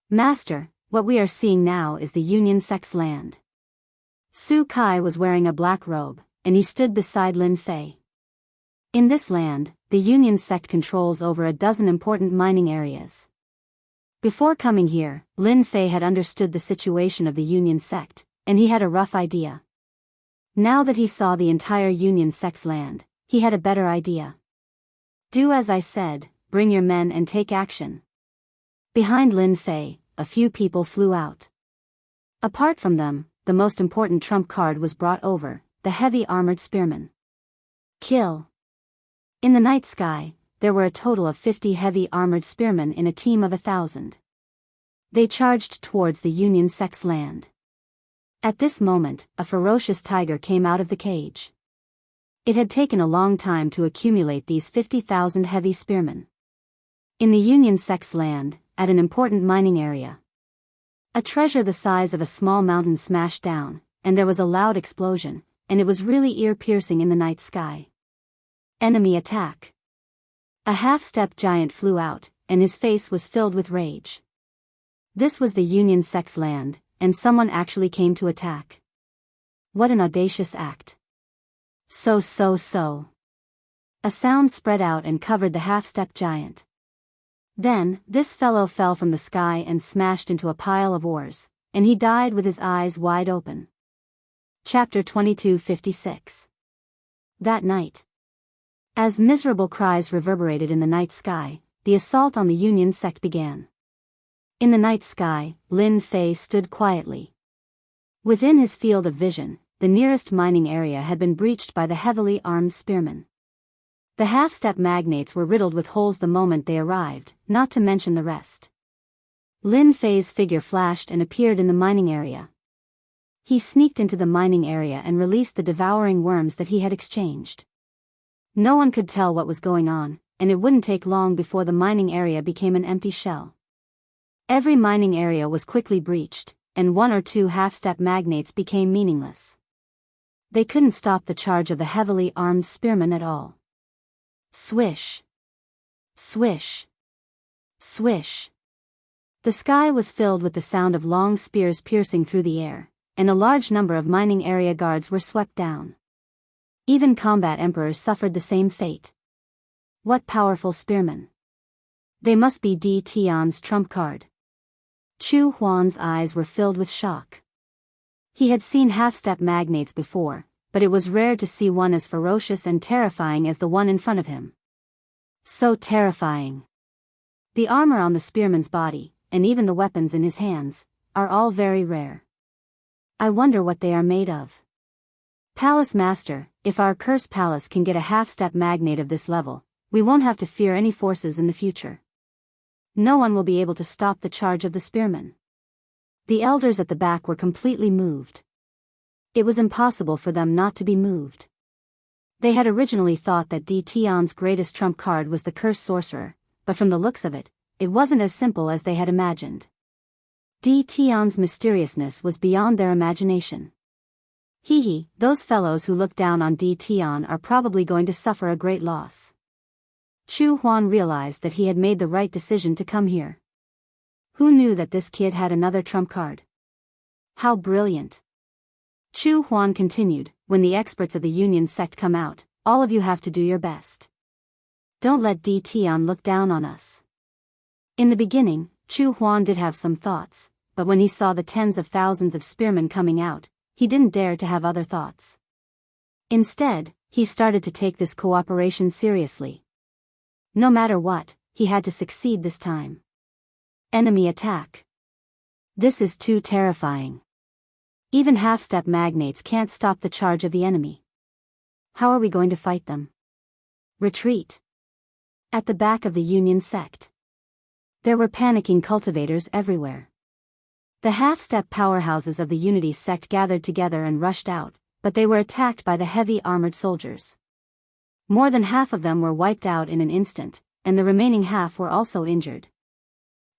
Speaker 1: Master, what we are seeing now is the Union sect's land. Su Kai was wearing a black robe, and he stood beside Lin Fei. In this land, the Union sect controls over a dozen important mining areas. Before coming here, Lin Fei had understood the situation of the Union sect, and he had a rough idea. Now that he saw the entire Union sect's land, he had a better idea. Do as I said, bring your men and take action. Behind Lin Fei, a few people flew out. Apart from them, the most important trump card was brought over, the heavy armored spearmen. Kill. In the night sky, there were a total of 50 heavy armored spearmen in a team of 1,000. They charged towards the Union sect's land. At this moment, a ferocious tiger came out of the cage. It had taken a long time to accumulate these 50,000 heavy spearmen. In the Union sect's land, at an important mining area, a treasure the size of a small mountain smashed down, and there was a loud explosion, and it was really ear-piercing in the night sky. Enemy attack. A half-step giant flew out, and his face was filled with rage. This was the Union sect's land, and someone actually came to attack. What an audacious act. So. A sound spread out and covered the half-step giant. Then, this fellow fell from the sky and smashed into a pile of ores, and he died with his eyes wide open. Chapter 2256. That night. As miserable cries reverberated in the night sky, the assault on the Union sect began. In the night sky, Lin Fei stood quietly. Within his field of vision, the nearest mining area had been breached by the heavily armed spearmen. The half-step magnates were riddled with holes the moment they arrived, not to mention the rest. Lin Fei's figure flashed and appeared in the mining area. He sneaked into the mining area and released the devouring worms that he had exchanged. No one could tell what was going on, and it wouldn't take long before the mining area became an empty shell. Every mining area was quickly breached, and 1 or 2 half-step magnates became meaningless. They couldn't stop the charge of the heavily armed spearmen at all. Swish. Swish. Swish. The sky was filled with the sound of long spears piercing through the air, and a large number of mining area guards were swept down. Even combat emperors suffered the same fate. What powerful spearmen! They must be Di Tian's trump card. Chu Huan's eyes were filled with shock. He had seen half-step magnates before, but it was rare to see one as ferocious and terrifying as the one in front of him. So terrifying. The armor on the spearman's body, and even the weapons in his hands, are all very rare. I wonder what they are made of. Palace Master, if our cursed palace can get a half-step magnate of this level, we won't have to fear any forces in the future. No one will be able to stop the charge of the spearmen. The elders at the back were completely moved. It was impossible for them not to be moved. They had originally thought that Tion's greatest trump card was the cursed sorcerer, but from the looks of it, it wasn't as simple as they had imagined. Tion's mysteriousness was beyond their imagination. Hee, those fellows who look down on Tion are probably going to suffer a great loss. Chu Huan realized that he had made the right decision to come here. Who knew that this kid had another trump card? How brilliant. Chu Huan continued, when the experts of the Union sect come out, all of you have to do your best. Don't let Tion look down on us. In the beginning, Chu Huan did have some thoughts, but when he saw the tens of thousands of spearmen coming out, he didn't dare to have other thoughts. Instead, he started to take this cooperation seriously. No matter what, he had to succeed this time. Enemy attack. This is too terrifying. Even half-step magnates can't stop the charge of the enemy. How are we going to fight them? Retreat. At the back of the Union sect, there were panicking cultivators everywhere. The half-step powerhouses of the Unity sect gathered together and rushed out, but they were attacked by the heavy armored soldiers. More than half of them were wiped out in an instant, and the remaining half were also injured.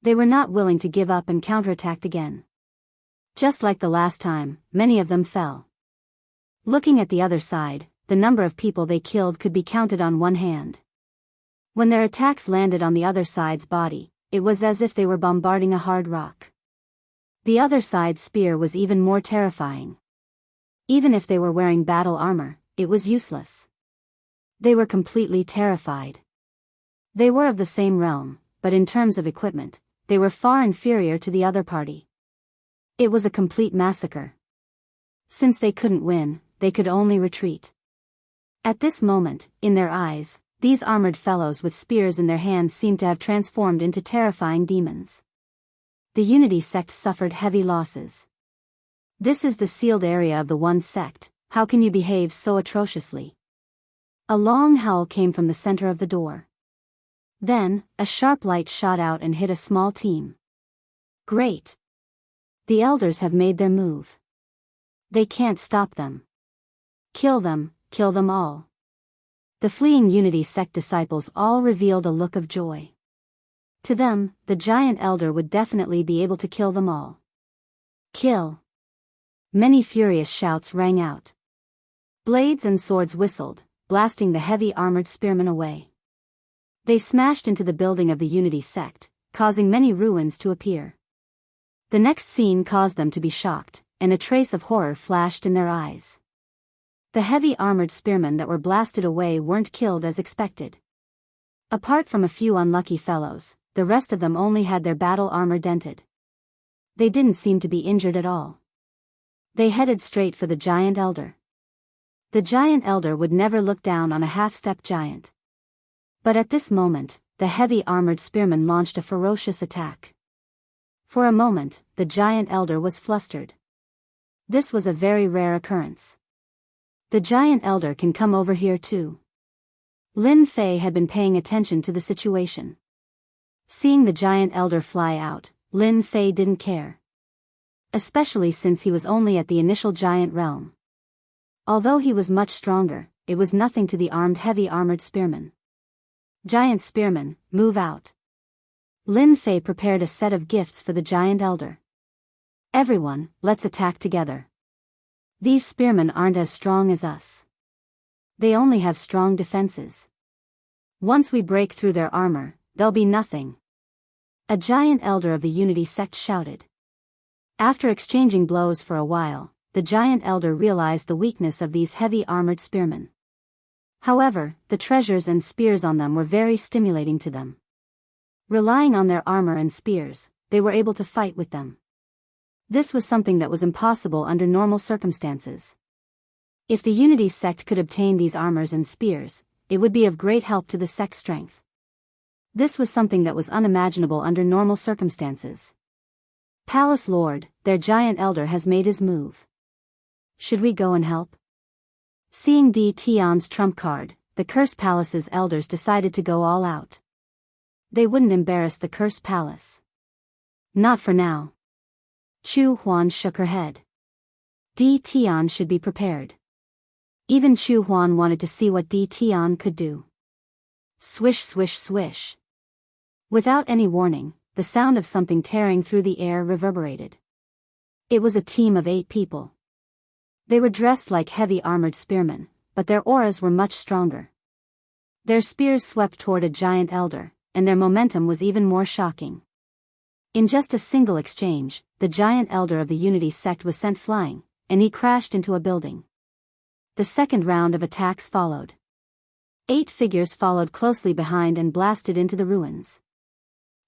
Speaker 1: They were not willing to give up and counterattacked again. Just like the last time, many of them fell. Looking at the other side, the number of people they killed could be counted on one hand. When their attacks landed on the other side's body, it was as if they were bombarding a hard rock. The other side's spear was even more terrifying. Even if they were wearing battle armor, it was useless. They were completely terrified. They were of the same realm, but in terms of equipment, they were far inferior to the other party. It was a complete massacre. Since they couldn't win, they could only retreat. At this moment, in their eyes, these armored fellows with spears in their hands seemed to have transformed into terrifying demons. The Unity sect suffered heavy losses. This is the sealed area of the one sect, how can you behave so atrociously? A long howl came from the center of the door. Then, a sharp light shot out and hit a small team. Great! The elders have made their move. They can't stop them. Kill them all. The fleeing Unity sect disciples all revealed a look of joy. To them, the giant elder would definitely be able to kill them all. Kill! Many furious shouts rang out. Blades and swords whistled, blasting the heavy armored spearmen away. They smashed into the building of the Unity sect, causing many ruins to appear. The next scene caused them to be shocked, and a trace of horror flashed in their eyes. The heavy armored spearmen that were blasted away weren't killed as expected. Apart from a few unlucky fellows, the rest of them only had their battle armor dented. They didn't seem to be injured at all. They headed straight for the giant elder. The giant elder would never look down on a half-step giant. But at this moment, the heavy armored spearman launched a ferocious attack. For a moment, the giant elder was flustered. This was a very rare occurrence. The giant elder can come over here too. Lin Fei had been paying attention to the situation. Seeing the giant elder fly out, Lin Fei didn't care. Especially since he was only at the initial giant realm. Although he was much stronger, it was nothing to the armed heavy armored spearmen. Giant spearmen, move out. Lin Fei prepared a set of gifts for the giant elder. Everyone, let's attack together. These spearmen aren't as strong as us. They only have strong defenses. Once we break through their armor, they'll be nothing. A giant elder of the Unity sect shouted. After exchanging blows for a while, the giant elder realized the weakness of these heavy armored spearmen. However, the treasures and spears on them were very stimulating to them. Relying on their armor and spears, they were able to fight with them. This was something that was impossible under normal circumstances. If the Unity sect could obtain these armors and spears, it would be of great help to the sect's strength. This was something that was unimaginable under normal circumstances. Palace Lord, their giant elder has made his move. Should we go and help? Seeing D. Tion's trump card, the Cursed Palace's elders decided to go all out. They wouldn't embarrass the Cursed Palace. Not for now. Chu Huan shook her head. D. Tion should be prepared. Even Chu Huan wanted to see what D. Tion could do. Swish swish swish. Without any warning, the sound of something tearing through the air reverberated. It was a team of 8 people. They were dressed like heavy armored spearmen, but their auras were much stronger. Their spears swept toward a giant elder, and their momentum was even more shocking. In just a single exchange, the giant elder of the Unity sect was sent flying, and he crashed into a building. The second round of attacks followed. 8 figures followed closely behind and blasted into the ruins.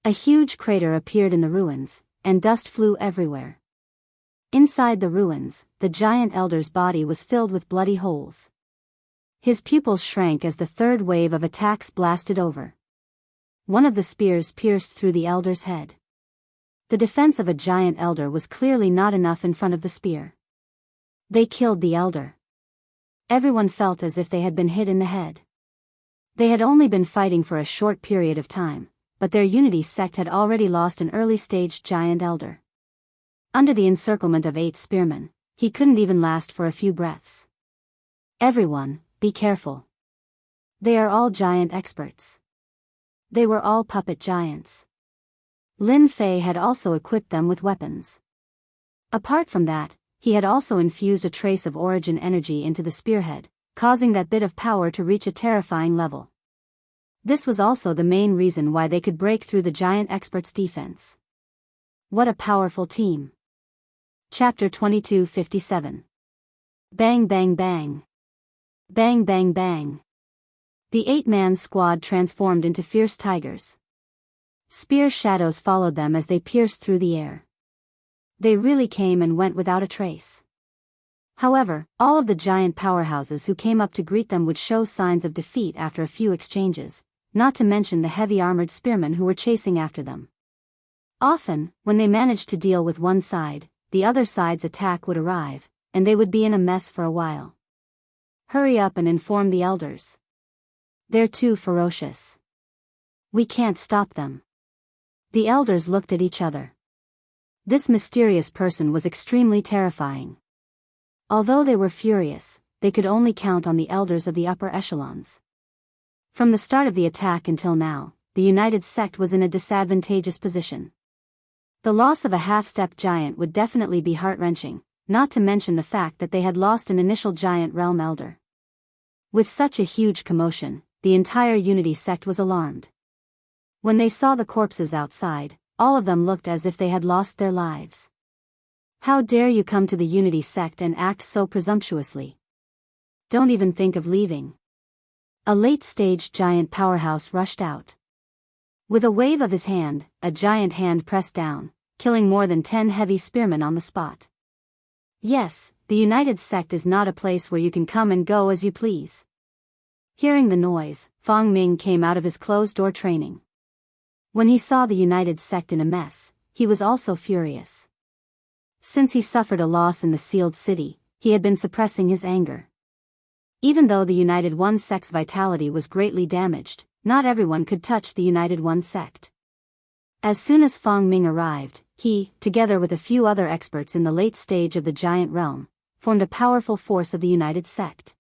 Speaker 1: A huge crater appeared in the ruins, and dust flew everywhere. Inside the ruins, the giant elder's body was filled with bloody holes. His pupils shrank as the third wave of attacks blasted over. One of the spears pierced through the elder's head. The defense of a giant elder was clearly not enough in front of the spear. They killed the elder. Everyone felt as if they had been hit in the head. They had only been fighting for a short period of time, but their Unity sect had already lost an early-stage giant elder. Under the encirclement of 8 spearmen, he couldn't even last for a few breaths. Everyone, be careful. They are all giant experts. They were all puppet giants. Lin Fei had also equipped them with weapons. Apart from that, he had also infused a trace of origin energy into the spearhead, causing that bit of power to reach a terrifying level. This was also the main reason why they could break through the giant expert's defense. What a powerful team. Chapter 2257. Bang bang bang. Bang bang bang. The 8-man squad transformed into fierce tigers. Spear shadows followed them as they pierced through the air. They really came and went without a trace. However, all of the giant powerhouses who came up to greet them would show signs of defeat after a few exchanges, not to mention the heavy armored spearmen who were chasing after them. Often, when they managed to deal with one side, the other side's attack would arrive, and they would be in a mess for a while. Hurry up and inform the elders. They're too ferocious. We can't stop them. The elders looked at each other. This mysterious person was extremely terrifying. Although they were furious, they could only count on the elders of the upper echelons. From the start of the attack until now, the United Sect was in a disadvantageous position. The loss of a half-step giant would definitely be heart-wrenching, not to mention the fact that they had lost an initial giant realm elder. With such a huge commotion, the entire Unity Sect was alarmed. When they saw the corpses outside, all of them looked as if they had lost their lives. How dare you come to the Unity Sect and act so presumptuously? Don't even think of leaving. A late-stage giant powerhouse rushed out. With a wave of his hand, a giant hand pressed down, killing more than 10 heavy spearmen on the spot. Yes, the United Sect is not a place where you can come and go as you please. Hearing the noise, Fong Ming came out of his closed-door training. When he saw the United Sect in a mess, he was also furious. Since he suffered a loss in the sealed city, he had been suppressing his anger. Even though the United One Sect's vitality was greatly damaged, not everyone could touch the United One Sect. As soon as Fong Ming arrived, he, together with a few other experts in the late stage of the giant realm, formed a powerful force of the United Sect.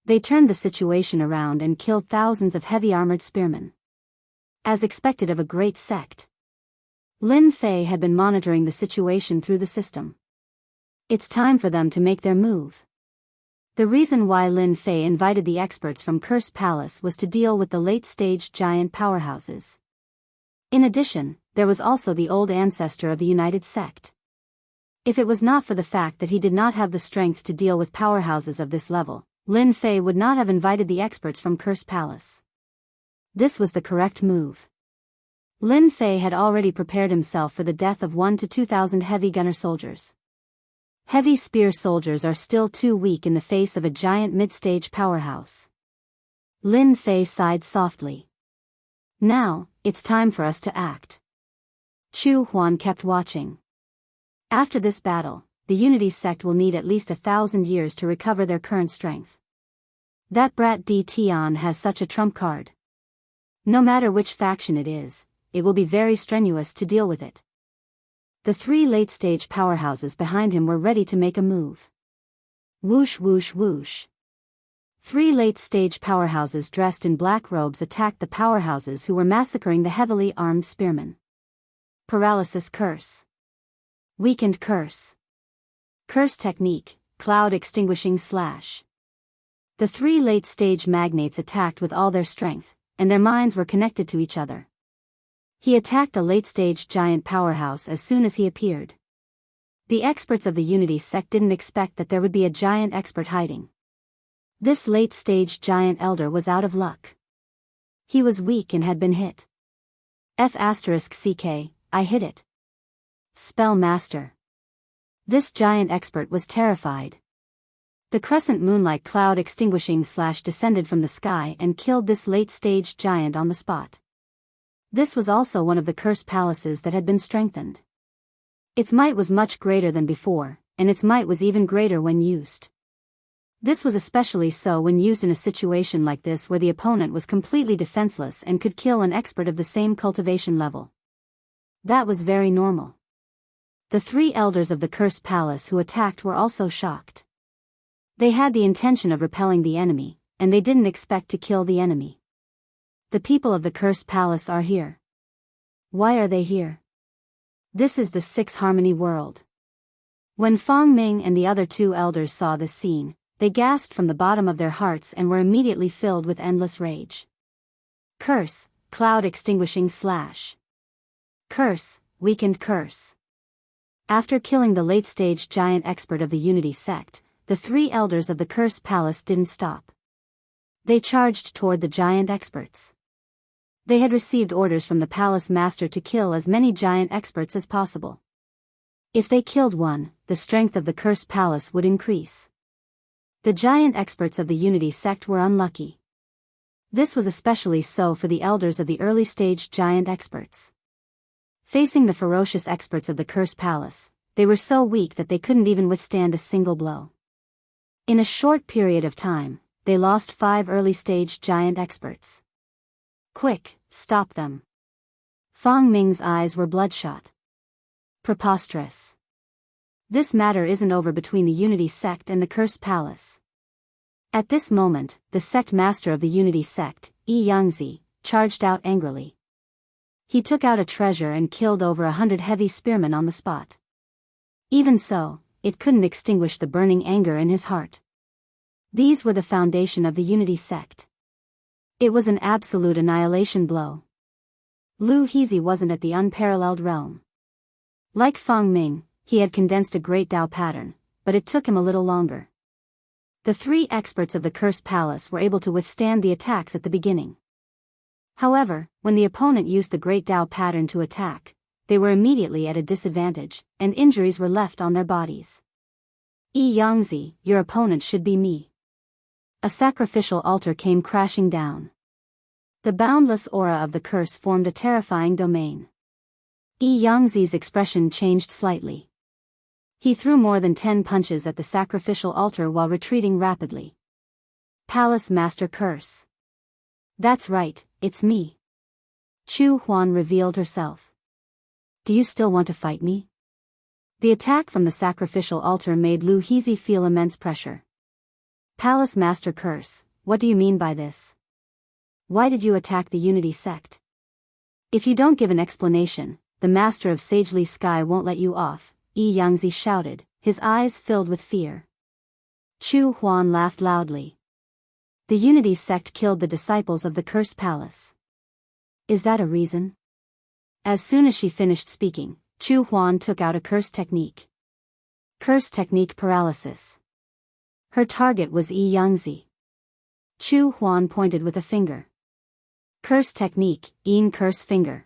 Speaker 1: They turned the situation around and killed thousands of heavy armored spearmen. As expected of a great sect. Lin Fei had been monitoring the situation through the system. It's time for them to make their move. The reason why Lin Fei invited the experts from Cursed Palace was to deal with the late-stage giant powerhouses. In addition, there was also the old ancestor of the United Sect. If it was not for the fact that he did not have the strength to deal with powerhouses of this level, Lin Fei would not have invited the experts from Cursed Palace. This was the correct move. Lin Fei had already prepared himself for the death of 1 to 2,000 heavy gunner soldiers. Heavy spear soldiers are still too weak in the face of a giant mid-stage powerhouse. Lin Fei sighed softly. Now, it's time for us to act. Chu Huan kept watching. After this battle, the Unity sect will need at least 1,000 years to recover their current strength. That brat Di Tian has such a trump card. No matter which faction it is, it will be very strenuous to deal with it. The 3 late-stage powerhouses behind him were ready to make a move. Whoosh whoosh whoosh. 3 late-stage powerhouses dressed in black robes attacked the powerhouses who were massacring the heavily armed spearmen. Paralysis curse. Weakened curse. Curse technique, cloud extinguishing slash. The 3 late-stage magnates attacked with all their strength, and their minds were connected to each other. He attacked a late-stage giant powerhouse as soon as he appeared. The experts of the Unity sect didn't expect that there would be a giant expert hiding. This late-stage giant elder was out of luck. He was weak and had been hit. F***ck, I hit it. Spell master. This giant expert was terrified. The crescent moonlight cloud extinguishing slash descended from the sky and killed this late-stage giant on the spot. This was also one of the curse palaces that had been strengthened. Its might was much greater than before, and its might was even greater when used. This was especially so when used in a situation like this where the opponent was completely defenseless and could kill an expert of the same cultivation level. That was very normal. The 3 elders of the Curse Palace who attacked were also shocked. They had the intention of repelling the enemy, and they didn't expect to kill the enemy. The people of the Curse Palace are here. Why are they here? This is the 6 Harmony world. When Fang Ming and the other 2 elders saw this scene, they gasped from the bottom of their hearts and were immediately filled with endless rage. Curse, cloud extinguishing slash. Curse, weakened curse. After killing the late-stage giant expert of the Unity sect, the 3 elders of the Curse Palace didn't stop. They charged toward the giant experts. They had received orders from the palace master to kill as many giant experts as possible. If they killed one, the strength of the Curse Palace would increase. The giant experts of the Unity sect were unlucky. This was especially so for the elders of the early-stage giant experts. Facing the ferocious experts of the Curse Palace, they were so weak that they couldn't even withstand a single blow. In a short period of time, they lost 5 early-stage giant experts. Quick, stop them. Fang Ming's eyes were bloodshot. Preposterous. This matter isn't over between the Unity sect and the Curse Palace. At this moment, the sect master of the Unity sect, Yi Yangzi, charged out angrily. He took out a treasure and killed over 100 heavy spearmen on the spot. Even so, it couldn't extinguish the burning anger in his heart. These were the foundation of the Unity sect. It was an absolute annihilation blow. Lu Hezi wasn't at the unparalleled realm. Like Fang Ming, he had condensed a great Dao pattern, but it took him a little longer. The 3 experts of the Curse Palace were able to withstand the attacks at the beginning. However, when the opponent used the great Dao pattern to attack, they were immediately at a disadvantage, and injuries were left on their bodies. Yi Yangzi, your opponent should be me. A sacrificial altar came crashing down. The boundless aura of the curse formed a terrifying domain. Yi Yangzi's expression changed slightly. He threw more than 10 punches at the sacrificial altar while retreating rapidly. Palace Master Curse. That's right, it's me. Chu Huan revealed herself. Do you still want to fight me? The attack from the sacrificial altar made Lu Hezi feel immense pressure. Palace Master Curse, what do you mean by this? Why did you attack the Unity sect? If you don't give an explanation, the Master of Sagely Sky won't let you off, Yi Yangzi shouted, his eyes filled with fear. Chu Huan laughed loudly. The Unity sect killed the disciples of the Curse Palace. Is that a reason? As soon as she finished speaking, Chu Huan took out a curse technique. Curse technique paralysis. Her target was Yi Yangzi. Chu Huan pointed with a finger. Curse technique, Yin curse finger.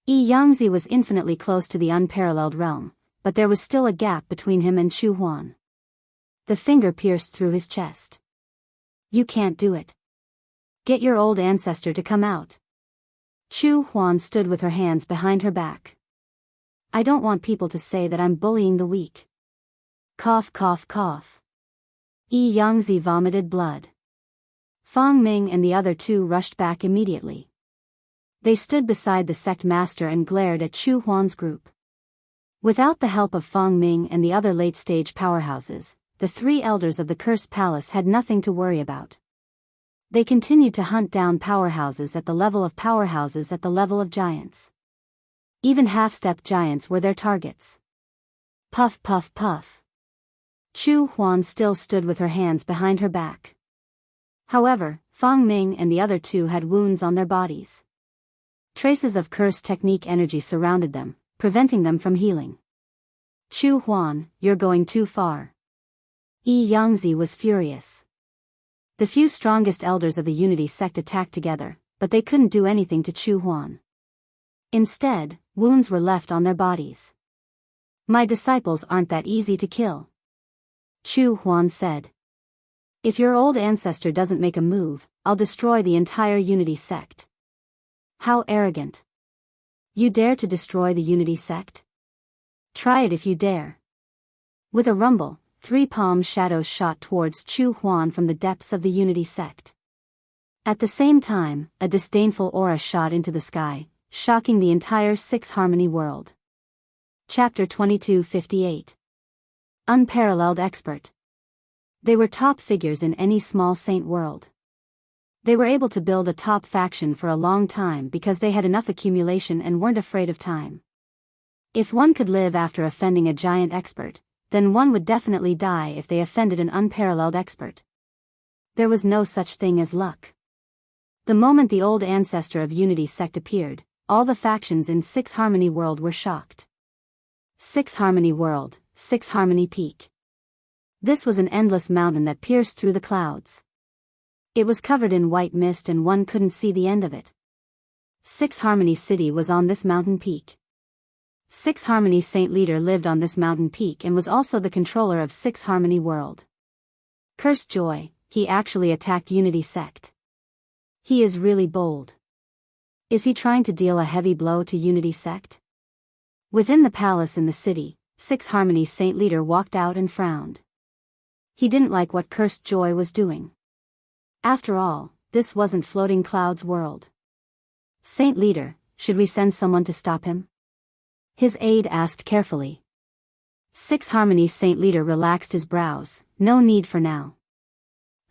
Speaker 1: Yangzi was infinitely close to the unparalleled realm, but there was still a gap between him and Chu Huan. The finger pierced through his chest. You can't do it. Get your old ancestor to come out. Chu Huan stood with her hands behind her back. I don't want people to say that I'm bullying the weak. Cough cough cough. Yangzi vomited blood. Fang Ming and the other two rushed back immediately. They stood beside the sect master and glared at Chu Huan's group. Without the help of Fang Ming and the other late-stage powerhouses, the three elders of the Cursed Palace had nothing to worry about. They continued to hunt down powerhouses at the level of powerhouses at the level of giants. Even half-step giants were their targets. Puff puff puff. Chu Huan still stood with her hands behind her back. However, Fang Ming and the other two had wounds on their bodies. Traces of curse technique energy surrounded them, preventing them from healing. Chu Huan, you're going too far. Yangzi was furious. The few strongest elders of the Unity sect attacked together, but they couldn't do anything to Chu Huan. Instead, wounds were left on their bodies. My disciples aren't that easy to kill. Chu Huan said. If your old ancestor doesn't make a move, I'll destroy the entire Unity sect. How arrogant. You dare to destroy the Unity sect? Try it if you dare. With a rumble, 3 palm shadows shot towards Chu Huan from the depths of the Unity sect. At the same time, a disdainful aura shot into the sky, shocking the entire Six Harmony world. Chapter 2258. Unparalleled Expert. They were top figures in any small saint world. They were able to build a top faction for a long time because they had enough accumulation and weren't afraid of time. If one could live after offending a giant expert, then one would definitely die if they offended an unparalleled expert. There was no such thing as luck. The moment the old ancestor of Unity sect appeared, all the factions in Six Harmony World were shocked. Six Harmony World, Six Harmony Peak. This was an endless mountain that pierced through the clouds. It was covered in white mist and one couldn't see the end of it. Six Harmony City was on this mountain peak. Six Harmony Saint Leader lived on this mountain peak and was also the controller of Six Harmony World. Cursed Joy, he actually attacked Unity sect. He is really bold. Is he trying to deal a heavy blow to Unity sect? Within the palace in the city, Six Harmony Saint Leader walked out and frowned. He didn't like what Cursed Joy was doing. After all, this wasn't Floating Cloud's world. Saint Leader, should we send someone to stop him? His aide asked carefully. Six Harmony Saint Leader relaxed his brows. No need for now.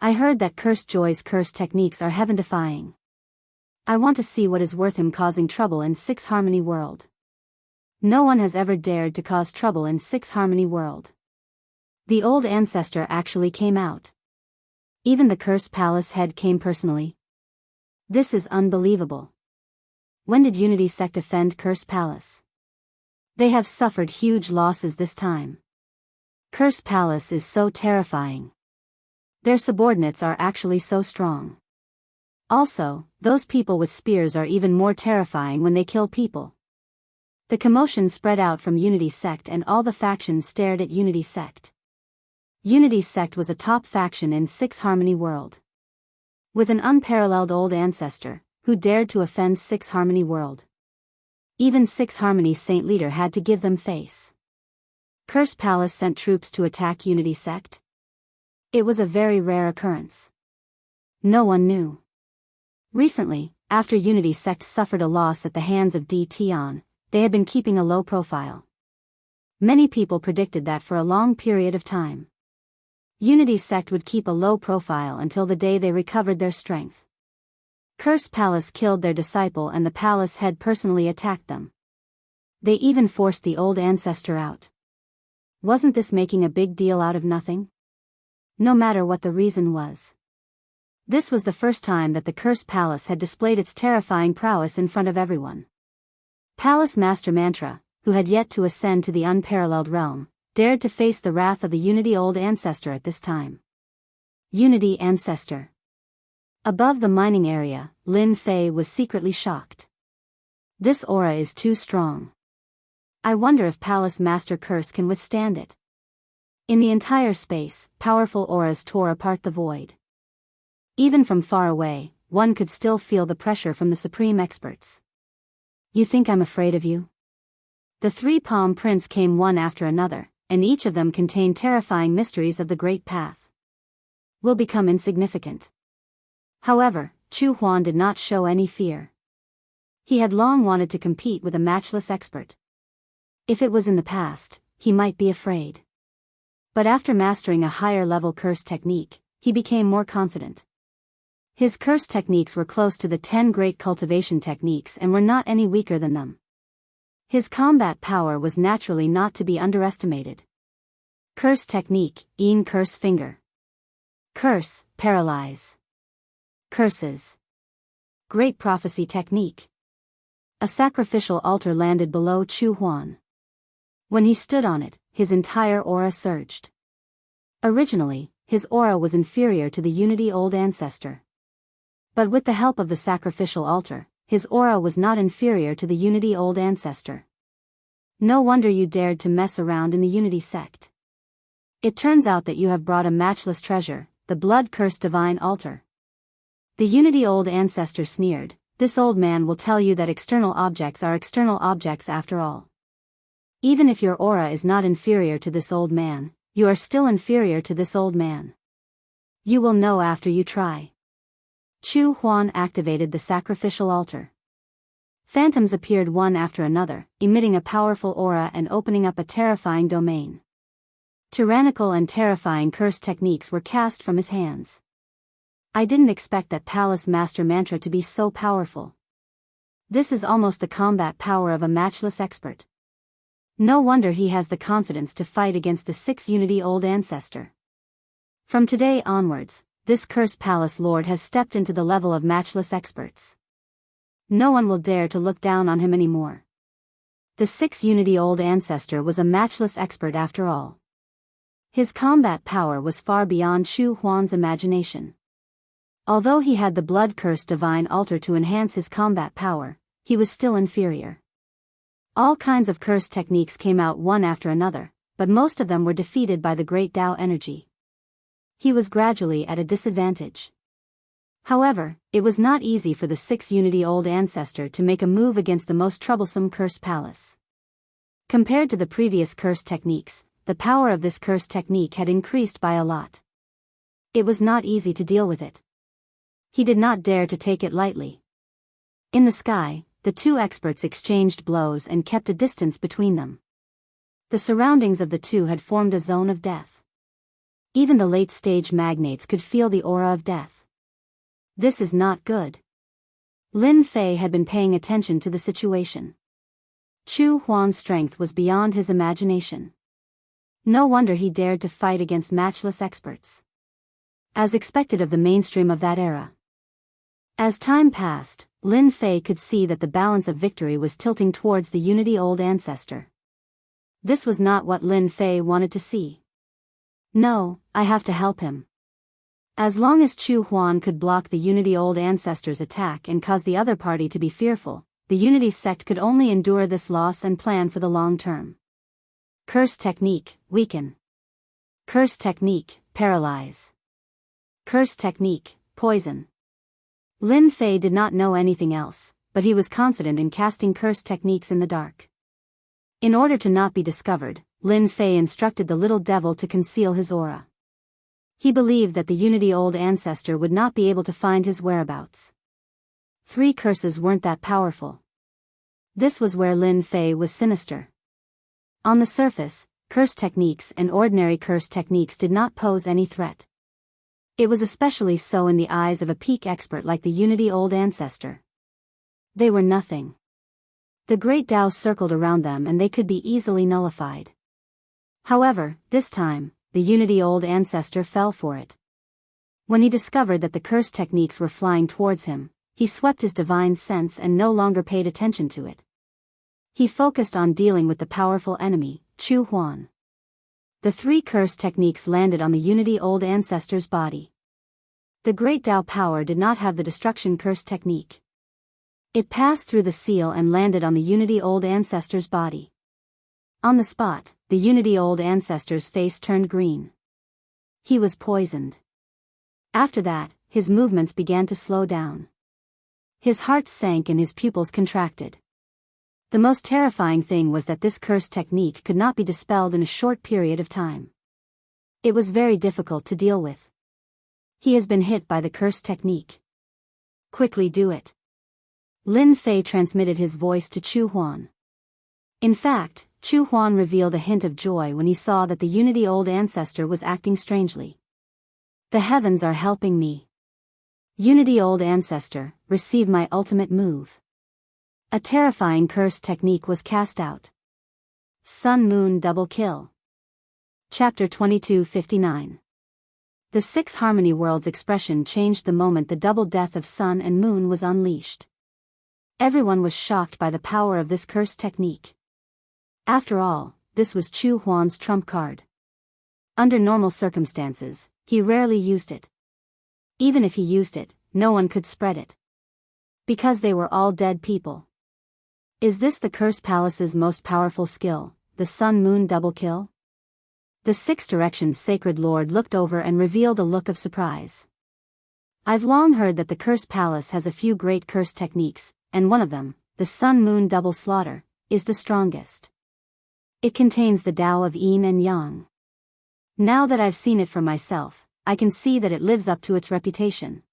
Speaker 1: I heard that Cursed Joy's curse techniques are heaven-defying. I want to see what is worth him causing trouble in Six Harmony World. No one has ever dared to cause trouble in Six Harmony World. The old ancestor actually came out. Even the Cursed Palace head came personally. This is unbelievable. When did Unity sect offend Cursed Palace? They have suffered huge losses this time. Cursed Palace is so terrifying. Their subordinates are actually so strong. Also, those people with spears are even more terrifying when they kill people. The commotion spread out from Unity sect and all the factions stared at Unity sect. Unity sect was a top faction in Six Harmony World. With an unparalleled old ancestor, who dared to offend Six Harmony World. Even Six Harmony Saint Leader had to give them face. Cursed Palace sent troops to attack Unity sect. It was a very rare occurrence. No one knew. Recently, after Unity sect suffered a loss at the hands of D. Tian, they had been keeping a low profile. Many people predicted that for a long period of time. Unity sect would keep a low profile until the day they recovered their strength. Cursed Palace killed their disciple and the palace head personally attacked them. They even forced the old ancestor out. Wasn't this making a big deal out of nothing? No matter what the reason was. This was the first time that the Cursed Palace had displayed its terrifying prowess in front of everyone. Palace Master Mantra, who had yet to ascend to the unparalleled realm, dared to face the wrath of the Unity old ancestor at this time. Unity ancestor. Above the mining area, Lin Fei was secretly shocked. This aura is too strong. I wonder if Palace Master Curse can withstand it. In the entire space, powerful auras tore apart the void. Even from far away, one could still feel the pressure from the supreme experts. You think I'm afraid of you? The three palm prints came one after another, and each of them contained terrifying mysteries of the Great Path. Will become insignificant. However, Chu Huan did not show any fear. He had long wanted to compete with a matchless expert. If it was in the past, he might be afraid. But after mastering a higher-level curse technique, he became more confident. His curse techniques were close to the 10 great cultivation techniques and were not any weaker than them. His combat power was naturally not to be underestimated. Curse technique, Curse Finger. Curse, Paralyze. Curses. Great Prophecy Technique. A sacrificial altar landed below Chu Huan. When he stood on it, his entire aura surged. Originally, his aura was inferior to the Unity Old Ancestor. But with the help of the sacrificial altar, his aura was not inferior to the Unity Old Ancestor. No wonder you dared to mess around in the Unity sect. It turns out that you have brought a matchless treasure, the blood-cursed divine altar. The Unity Old Ancestor sneered, this old man will tell you that external objects are external objects after all. Even if your aura is not inferior to this old man, you are still inferior to this old man. You will know after you try. Chu Huan activated the sacrificial altar. Phantoms appeared one after another, emitting a powerful aura and opening up a terrifying domain. Tyrannical and terrifying curse techniques were cast from his hands. I didn't expect that Palace Master Mantra to be so powerful. This is almost the combat power of a matchless expert. No wonder he has the confidence to fight against the 6 Unity Old Ancestor. From today onwards, this cursed palace lord has stepped into the level of matchless experts. No one will dare to look down on him anymore. The 6 Unity Old Ancestor was a matchless expert after all. His combat power was far beyond Chu Huan's imagination. Although he had the blood-cursed divine altar to enhance his combat power, he was still inferior. All kinds of curse techniques came out one after another, but most of them were defeated by the great Tao energy. He was gradually at a disadvantage. However, it was not easy for the 6 Unity Old Ancestor to make a move against the most troublesome cursed palace. Compared to the previous curse techniques, the power of this curse technique had increased by a lot. It was not easy to deal with it. He did not dare to take it lightly. In the sky, the 2 experts exchanged blows and kept a distance between them. The surroundings of the 2 had formed a zone of death. Even the late-stage magnates could feel the aura of death. This is not good. Lin Fei had been paying attention to the situation. Chu Huan's strength was beyond his imagination. No wonder he dared to fight against matchless experts. As expected of the mainstream of that era. As time passed, Lin Fei could see that the balance of victory was tilting towards the Unity Old Ancestor. This was not what Lin Fei wanted to see. No, I have to help him. As long as Chu Huan could block the Unity Old Ancestor's attack and cause the other party to be fearful, the Unity sect could only endure this loss and plan for the long term. Curse technique, weaken. Curse technique, paralyze. Curse technique, poison. Lin Fei did not know anything else, but he was confident in casting curse techniques in the dark. In order to not be discovered, Lin Fei instructed the little devil to conceal his aura. He believed that the Unity Old Ancestor would not be able to find his whereabouts. 3 curses weren't that powerful. This was where Lin Fei was sinister. On the surface, curse techniques and ordinary curse techniques did not pose any threat. It was especially so in the eyes of a peak expert like the Unity Old Ancestor. They were nothing. The great Tao circled around them and they could be easily nullified. However, this time, the Unity Old Ancestor fell for it. When he discovered that the curse techniques were flying towards him, he swept his divine sense and no longer paid attention to it. He focused on dealing with the powerful enemy, Chu Huan. The 3 curse techniques landed on the Unity Old Ancestor's body. The great Tao power did not have the destruction curse technique. It passed through the seal and landed on the Unity Old Ancestor's body. On the spot, the Unity Old Ancestor's face turned green. He was poisoned. After that, his movements began to slow down. His heart sank and his pupils contracted. The most terrifying thing was that this curse technique could not be dispelled in a short period of time. It was very difficult to deal with. He has been hit by the curse technique. Quickly do it. Lin Fei transmitted his voice to Chu Huan. In fact, Chu Huan revealed a hint of joy when he saw that the Unity Old Ancestor was acting strangely. The heavens are helping me. Unity Old Ancestor, receive my ultimate move. A terrifying curse technique was cast out. Sun Moon Double Kill. Chapter 2259. The Six Harmony Worlds expression changed the moment the double death of Sun and Moon was unleashed. Everyone was shocked by the power of this curse technique. After all, this was Chu Huan's trump card. Under normal circumstances, he rarely used it. Even if he used it, no one could spread it. Because they were all dead people. Is this the Curse Palace's most powerful skill, the Sun-Moon double kill? The Six Directions Sacred Lord looked over and revealed a look of surprise. I've long heard that the Curse Palace has a few great curse techniques, and one of them, the Sun-Moon double slaughter, is the strongest. It contains the Tao of Yin and Yang. Now that I've seen it for myself, I can see that it lives up to its reputation.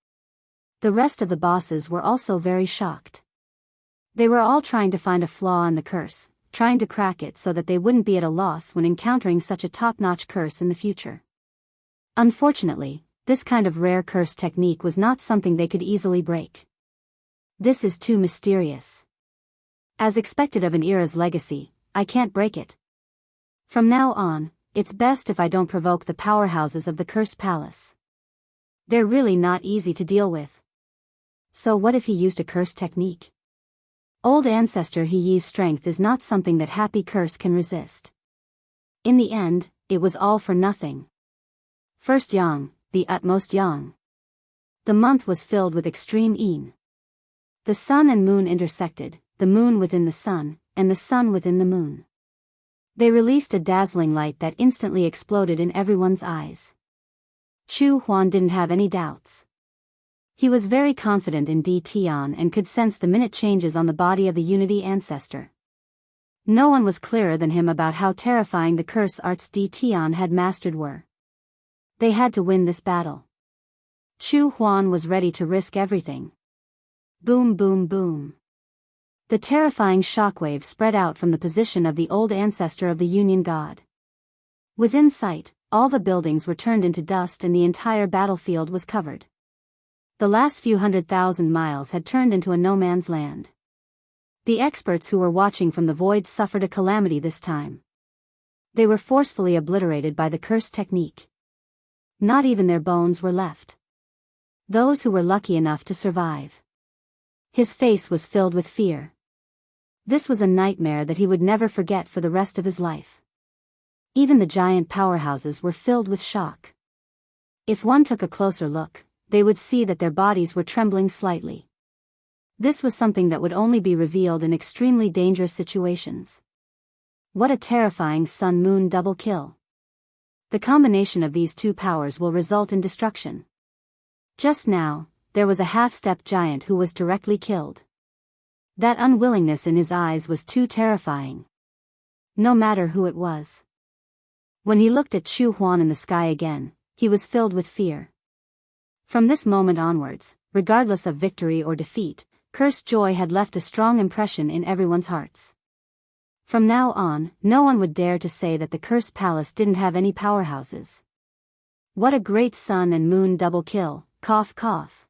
Speaker 1: The rest of the bosses were also very shocked. They were all trying to find a flaw in the curse, trying to crack it so that they wouldn't be at a loss when encountering such a top-notch curse in the future. Unfortunately, this kind of rare curse technique was not something they could easily break. This is too mysterious. As expected of an era's legacy, I can't break it. From now on, it's best if I don't provoke the powerhouses of the Curse Palace. They're really not easy to deal with. So what if he used a curse technique? Old Ancestor He Yi's strength is not something that Happy Curse can resist. In the end, it was all for nothing. First Yang, the utmost Yang. The month was filled with extreme Yin. The sun and moon intersected, the moon within the sun, and the sun within the moon. They released a dazzling light that instantly exploded in everyone's eyes. Chu Huan didn't have any doubts. He was very confident in Di Tian and could sense the minute changes on the body of the Unity Ancestor. No one was clearer than him about how terrifying the curse arts Di Tian had mastered were. They had to win this battle. Chu Huan was ready to risk everything. Boom boom boom. The terrifying shockwave spread out from the position of the old ancestor of the Union God. Within sight, all the buildings were turned into dust and the entire battlefield was covered. The last few 100,000 miles had turned into a no-man's land. The experts who were watching from the void suffered a calamity this time. They were forcefully obliterated by the curse technique. Not even their bones were left. Those who were lucky enough to survive. His face was filled with fear. This was a nightmare that he would never forget for the rest of his life. Even the giant powerhouses were filled with shock. If one took a closer look, they would see that their bodies were trembling slightly. This was something that would only be revealed in extremely dangerous situations. What a terrifying sun-moon double kill. The combination of these two powers will result in destruction. Just now, there was a half-step giant who was directly killed. That unwillingness in his eyes was too terrifying. No matter who it was. When he looked at Chu Huan in the sky again, he was filled with fear. From this moment onwards, regardless of victory or defeat, cursed joy had left a strong impression in everyone's hearts. From now on, no one would dare to say that the Curse Palace didn't have any powerhouses. What a great sun and moon double kill, cough cough.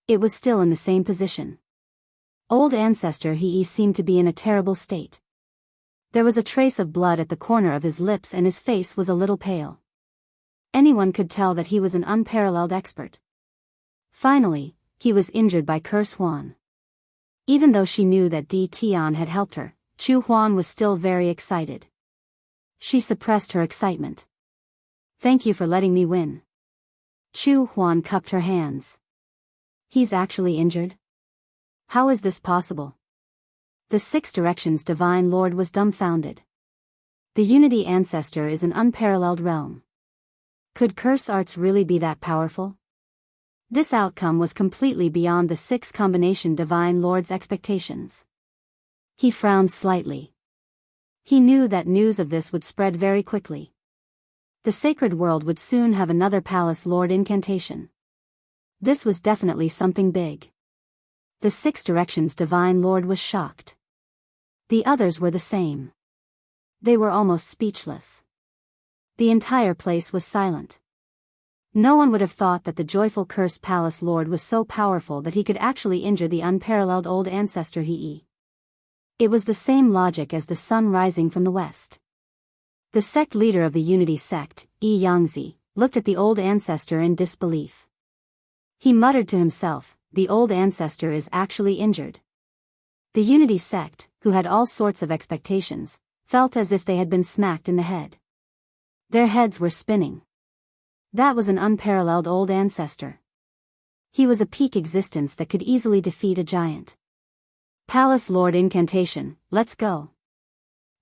Speaker 1: It was still in the same position. Old Ancestor He seemed to be in a terrible state. There was a trace of blood at the corner of his lips and his face was a little pale. Anyone could tell that he was an unparalleled expert. Finally, he was injured by Curse Huan. Even though she knew that Di Tian had helped her, Chu Huan was still very excited. She suppressed her excitement. Thank you for letting me win. Chu Huan cupped her hands. He's actually injured? How is this possible? The Six Directions Divine Lord was dumbfounded. The Unity Ancestor is an unparalleled realm. Could curse arts really be that powerful? This outcome was completely beyond the Six Combination Divine Lord's expectations. He frowned slightly. He knew that news of this would spread very quickly. The sacred world would soon have another Palace Lord incantation. This was definitely something big. The Six Directions Divine Lord was shocked. The others were the same. They were almost speechless. The entire place was silent. No one would have thought that the joyful Curse Palace Lord was so powerful that he could actually injure the unparalleled old ancestor He. It was the same logic as the sun rising from the west. The sect leader of the Unity sect, Yangzi, looked at the old ancestor in disbelief. He muttered to himself, the old ancestor is actually injured. The Unity sect, who had all sorts of expectations, felt as if they had been smacked in the head. Their heads were spinning. That was an unparalleled old ancestor. He was a peak existence that could easily defeat a giant. Palace Lord incantation, let's go.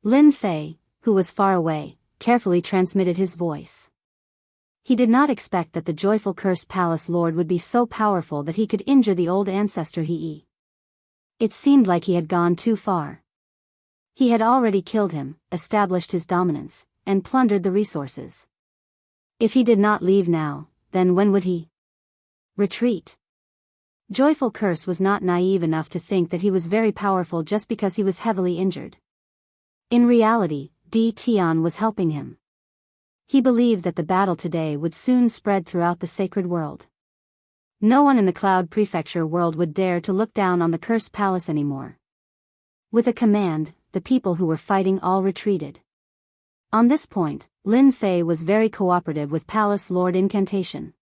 Speaker 1: Lin Fei, who was far away, carefully transmitted his voice. He did not expect that the joyful Curse Palace Lord would be so powerful that he could injure the old ancestor He. It seemed like he had gone too far. He had already killed him, established his dominance, and plundered the resources. If he did not leave now, then when would he retreat? Joyful Curse was not naive enough to think that he was very powerful just because he was heavily injured. In reality, Di Tian was helping him. He believed that the battle today would soon spread throughout the sacred world. No one in the Cloud Prefecture world would dare to look down on the Curse Palace anymore. With a command, the people who were fighting all retreated. On this point, Lin Fei was very cooperative with Palace Lord incantation.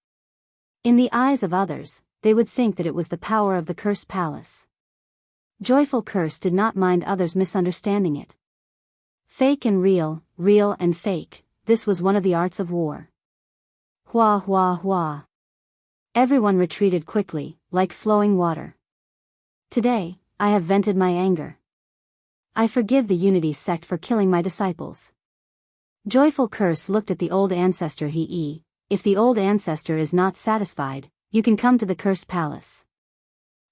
Speaker 1: In the eyes of others, they would think that it was the power of the Curse Palace. Joyful Curse did not mind others misunderstanding it. Fake and real, real and fake, this was one of the arts of war. Hua hua hua. Everyone retreated quickly, like flowing water. Today, I have vented my anger. I forgive the Unity sect for killing my disciples. Joyful Curse looked at the old ancestor He. If the old ancestor is not satisfied, you can come to the Curse Palace.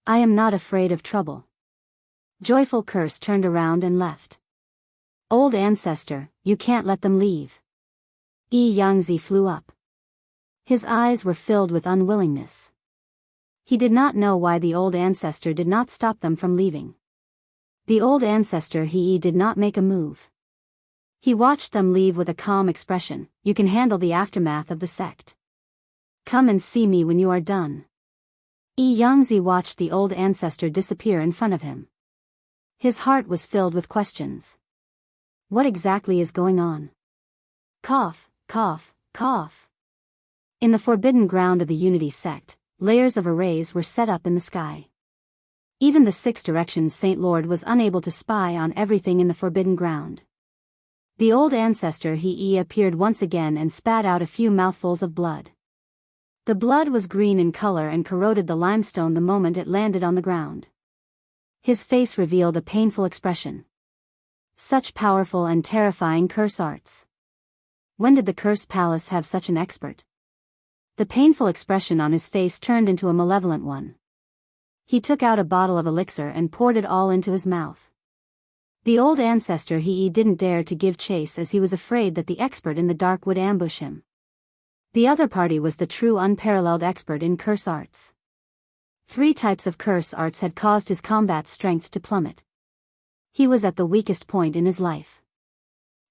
Speaker 1: I am not afraid of trouble. Joyful Curse turned around and left. Old ancestor, you can't let them leave. Yangzi flew up. His eyes were filled with unwillingness. He did not know why the old ancestor did not stop them from leaving. The old ancestor He did not make a move. He watched them leave with a calm expression. You can handle the aftermath of the sect. Come and see me when you are done. Yangzi watched the old ancestor disappear in front of him. His heart was filled with questions. What exactly is going on? Cough, cough, cough. In the forbidden ground of the Unity sect, layers of arrays were set up in the sky. Even the Six Directions Saint Lord was unable to spy on everything in the forbidden ground. The old ancestor He appeared once again and spat out a few mouthfuls of blood. The blood was green in color and corroded the limestone the moment it landed on the ground. His face revealed a painful expression. Such powerful and terrifying curse arts. When did the Curse Palace have such an expert? The painful expression on his face turned into a malevolent one. He took out a bottle of elixir and poured it all into his mouth. The old ancestor He didn't dare to give chase as he was afraid that the expert in the dark would ambush him. The other party was the true unparalleled expert in curse arts. 3 types of curse arts had caused his combat strength to plummet. He was at the weakest point in his life.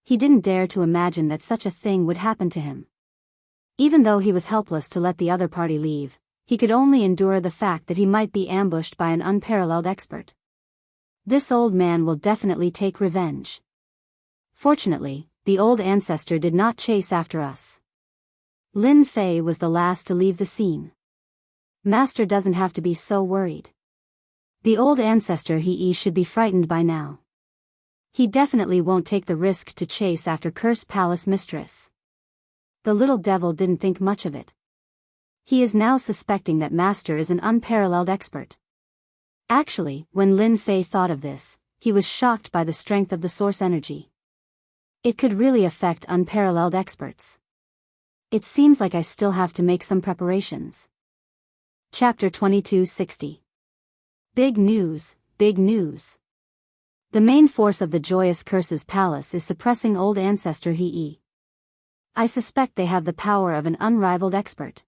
Speaker 1: He didn't dare to imagine that such a thing would happen to him. Even though he was helpless to let the other party leave, he could only endure the fact that he might be ambushed by an unparalleled expert. This old man will definitely take revenge. Fortunately, the old ancestor did not chase after us. Lin Fei was the last to leave the scene. Master doesn't have to be so worried. The old ancestor He should be frightened by now. He definitely won't take the risk to chase after Curse Palace Mistress. The little devil didn't think much of it. He is now suspecting that Master is an unparalleled expert. Actually, when Lin Fei thought of this, he was shocked by the strength of the source energy. It could really affect unparalleled experts. It seems like I still have to make some preparations. Chapter 2260. Big news, big news. The main force of the Joyous Curses Palace is suppressing old ancestor He. I suspect they have the power of an unrivaled expert.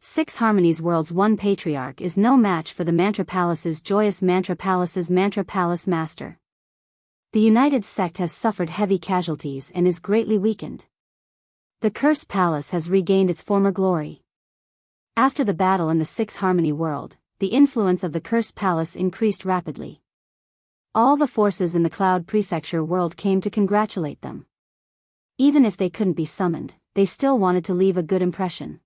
Speaker 1: Six Harmonies World's one patriarch is no match for the Mantra Palace's Joyous Mantra Palace's Mantra Palace Master. The United Sect has suffered heavy casualties and is greatly weakened. The Curse Palace has regained its former glory. After the battle in the Six Harmony World, the influence of the Curse Palace increased rapidly. All the forces in the Cloud Prefecture world came to congratulate them. Even if they couldn't be summoned, they still wanted to leave a good impression.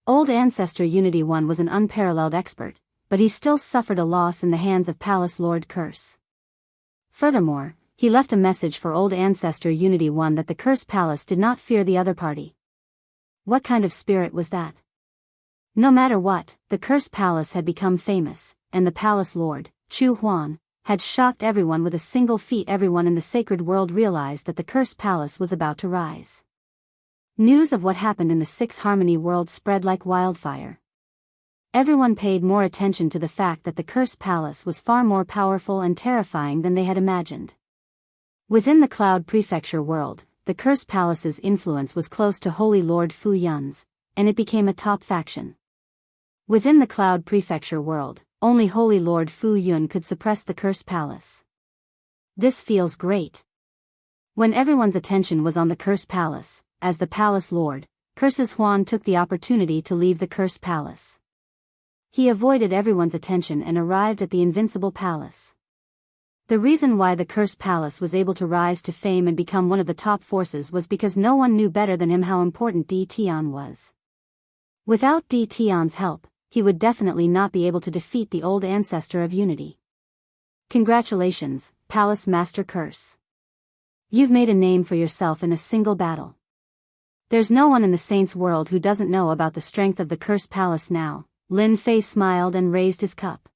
Speaker 1: Old Ancestor Unity 1 was an unparalleled expert, but he still suffered a loss in the hands of Palace Lord Curse. Furthermore, he left a message for Old Ancestor Unity 1 that the Curse Palace did not fear the other party. What kind of spirit was that? No matter what, the Curse Palace had become famous, and the Palace Lord, Chu Huan, had shocked everyone with a single feat. Everyone in the sacred world realized that the Curse Palace was about to rise. News of what happened in the Six Harmony world spread like wildfire. Everyone paid more attention to the fact that the Curse Palace was far more powerful and terrifying than they had imagined. Within the Cloud Prefecture world, the Curse Palace's influence was close to Holy Lord Fu Yun's, and it became a top faction. Within the Cloud Prefecture world, only Holy Lord Fu Yun could suppress the Curse Palace. This feels great. When everyone's attention was on the Curse Palace, as the Palace Lord, Curses Huan took the opportunity to leave the Curse Palace. He avoided everyone's attention and arrived at the Invincible Palace. The reason why the Curse Palace was able to rise to fame and become one of the top forces was because no one knew better than him how important Di Tian was. Without Di Tian's help, he would definitely not be able to defeat the old ancestor of Unity. Congratulations, Palace Master Curse. You've made a name for yourself in a single battle. There's no one in the Saints world who doesn't know about the strength of the Curse Palace now. Lin Fei smiled and raised his cup.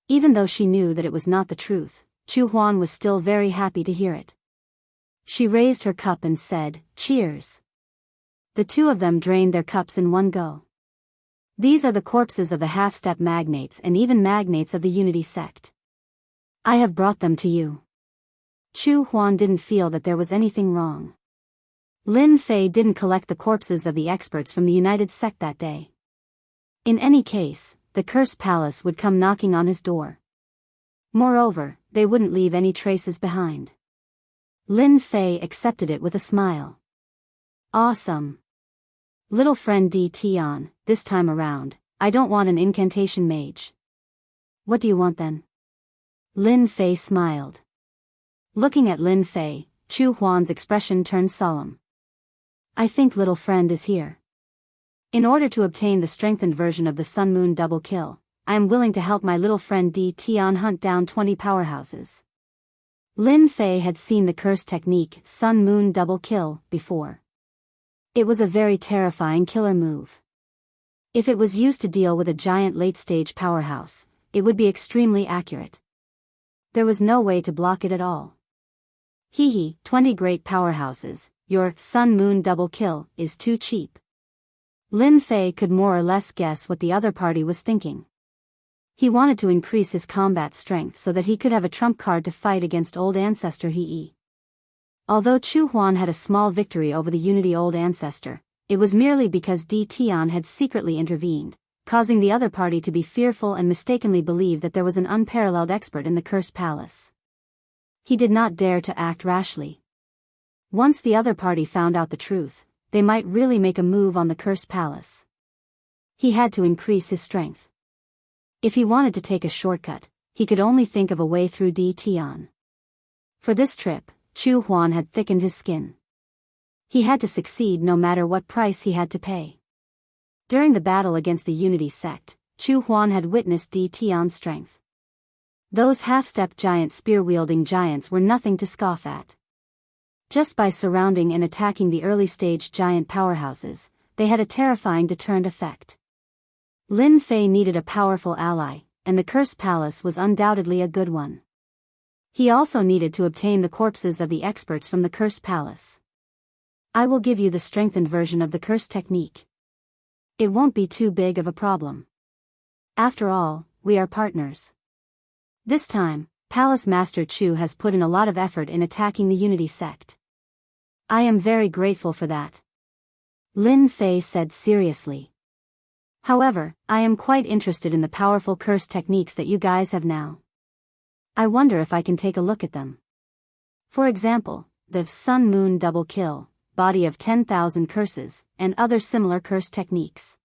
Speaker 1: Even though she knew that it was not the truth, Chu Huan was still very happy to hear it. She raised her cup and said, "Cheers." The two of them drained their cups in one go. These are the corpses of the half-step magnates and even magnates of the Unity sect. I have brought them to you. Chu Huan didn't feel that there was anything wrong. Lin Fei didn't collect the corpses of the experts from the United Sect that day. In any case, the Curse Palace would come knocking on his door. Moreover, they wouldn't leave any traces behind. Lin Fei accepted it with a smile. Awesome. Little friend Di Tian, this time around, I don't want an incantation mage. What do you want then? Lin Fei smiled. Looking at Lin Fei, Chu Huan's expression turned solemn. I think little friend is here. In order to obtain the strengthened version of the Sun Moon double kill, I am willing to help my little friend Di Tian hunt down 20 powerhouses. Lin Fei had seen the curse technique Sun Moon double kill before. It was a very terrifying killer move. If it was used to deal with a giant late-stage powerhouse, it would be extremely accurate. There was no way to block it at all. 20 great powerhouses, your Sun Moon double kill is too cheap. Lin Fei could more or less guess what the other party was thinking. He wanted to increase his combat strength so that he could have a trump card to fight against Old Ancestor He. Although Chu Huan had a small victory over the Unity Old Ancestor, it was merely because Di Tian had secretly intervened, causing the other party to be fearful and mistakenly believe that there was an unparalleled expert in the Curse Palace. He did not dare to act rashly. Once the other party found out the truth, they might really make a move on the Curse Palace. He had to increase his strength. If he wanted to take a shortcut, he could only think of a way through Di Tian. For this trip, Chu Huan had thickened his skin. He had to succeed no matter what price he had to pay. During the battle against the Unity sect, Chu Huan had witnessed Di Tian's strength. Those half-step giant spear-wielding giants were nothing to scoff at. Just by surrounding and attacking the early-stage giant powerhouses, they had a terrifying deterrent effect. Lin Fei needed a powerful ally, and the cursed palace was undoubtedly a good one. He also needed to obtain the corpses of the experts from the cursed palace. I will give you the strengthened version of the curse technique. It won't be too big of a problem. After all, we are partners. This time, Palace Master Chu has put in a lot of effort in attacking the Unity sect. I am very grateful for that. Lin Fei said seriously. However, I am quite interested in the powerful curse techniques that you guys have now. I wonder if I can take a look at them. For example, the Sun Moon Double Kill, Body of 10,000 Curses, and other similar curse techniques.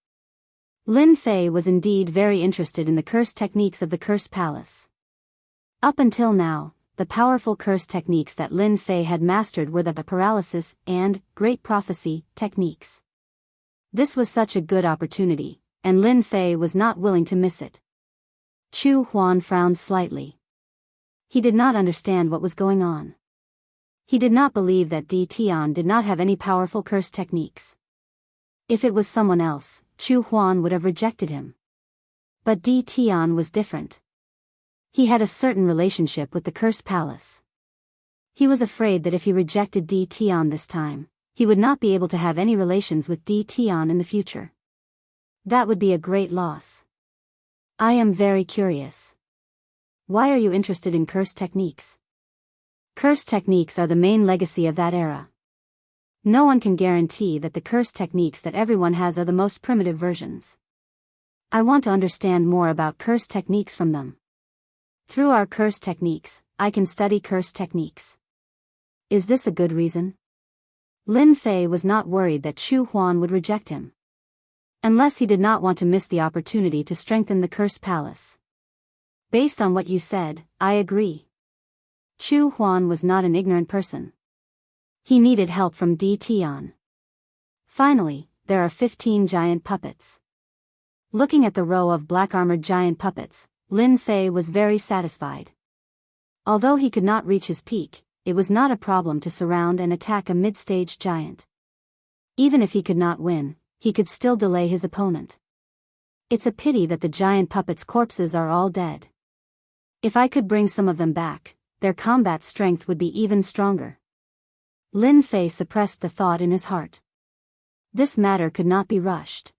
Speaker 1: Lin Fei was indeed very interested in the curse techniques of the Cursed Palace. Up until now, the powerful curse techniques that Lin Fei had mastered were the paralysis and great prophecy techniques. This was such a good opportunity, and Lin Fei was not willing to miss it. Chu Huan frowned slightly. He did not understand what was going on. He did not believe that Di Tian did not have any powerful curse techniques. If it was someone else, Chu Huan would have rejected him. But Di Tian was different. He had a certain relationship with the Cursed Palace. He was afraid that if he rejected Di Tian this time, he would not be able to have any relations with Di Tian in the future. That would be a great loss. I am very curious. Why are you interested in curse techniques? Curse techniques are the main legacy of that era. No one can guarantee that the curse techniques that everyone has are the most primitive versions. I want to understand more about curse techniques from them. Through our curse techniques, I can study curse techniques. Is this a good reason? Lin Fei was not worried that Chu Huan would reject him. Unless he did not want to miss the opportunity to strengthen the Cursed Palace. Based on what you said, I agree. Chu Huan was not an ignorant person. He needed help from Di Tian. Finally, there are 15 giant puppets. Looking at the row of black-armored giant puppets, Lin Fei was very satisfied. Although he could not reach his peak, it was not a problem to surround and attack a mid-stage giant. Even if he could not win, he could still delay his opponent. It's a pity that the giant puppets' corpses are all dead. If I could bring some of them back, their combat strength would be even stronger. Lin Fei suppressed the thought in his heart. This matter could not be rushed.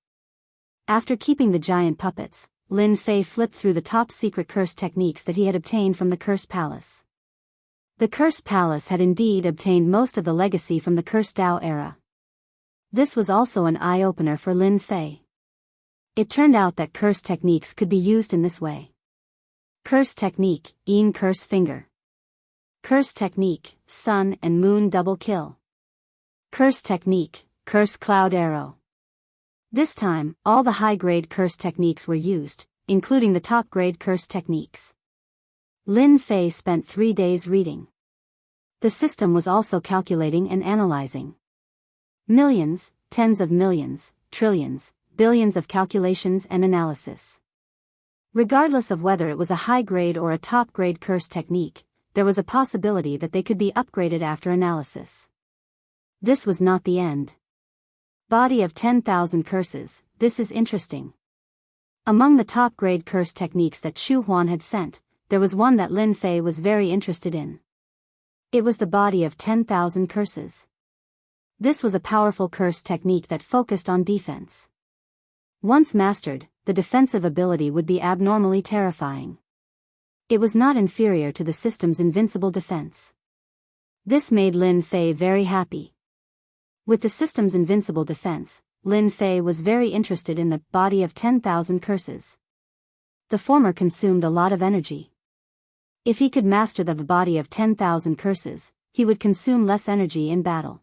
Speaker 1: After keeping the giant puppets, Lin Fei flipped through the top-secret curse techniques that he had obtained from the Cursed Palace. The Cursed Palace had indeed obtained most of the legacy from the Cursed Dao era. This was also an eye-opener for Lin Fei. It turned out that curse techniques could be used in this way. Curse technique, Curse Finger. Curse technique, Sun and Moon Double Kill. Curse technique, Curse Cloud Arrow. This time, all the high-grade curse techniques were used, including the top-grade curse techniques. Lin Fei spent 3 days reading. The system was also calculating and analyzing. Millions, tens of millions, trillions, billions of calculations and analysis. Regardless of whether it was a high-grade or a top-grade curse technique, there was a possibility that they could be upgraded after analysis. This was not the end. Body of 10,000 Curses, this is interesting. Among the top-grade curse techniques that Chu Huan had sent, there was one that Lin Fei was very interested in. It was the Body of 10,000 Curses. This was a powerful curse technique that focused on defense. Once mastered, the defensive ability would be abnormally terrifying. It was not inferior to the system's invincible defense. This made Lin Fei very happy. With the system's invincible defense, Lin Fei was very interested in the Body of 10,000 Curses. The former consumed a lot of energy. If he could master the Body of 10,000 Curses, he would consume less energy in battle.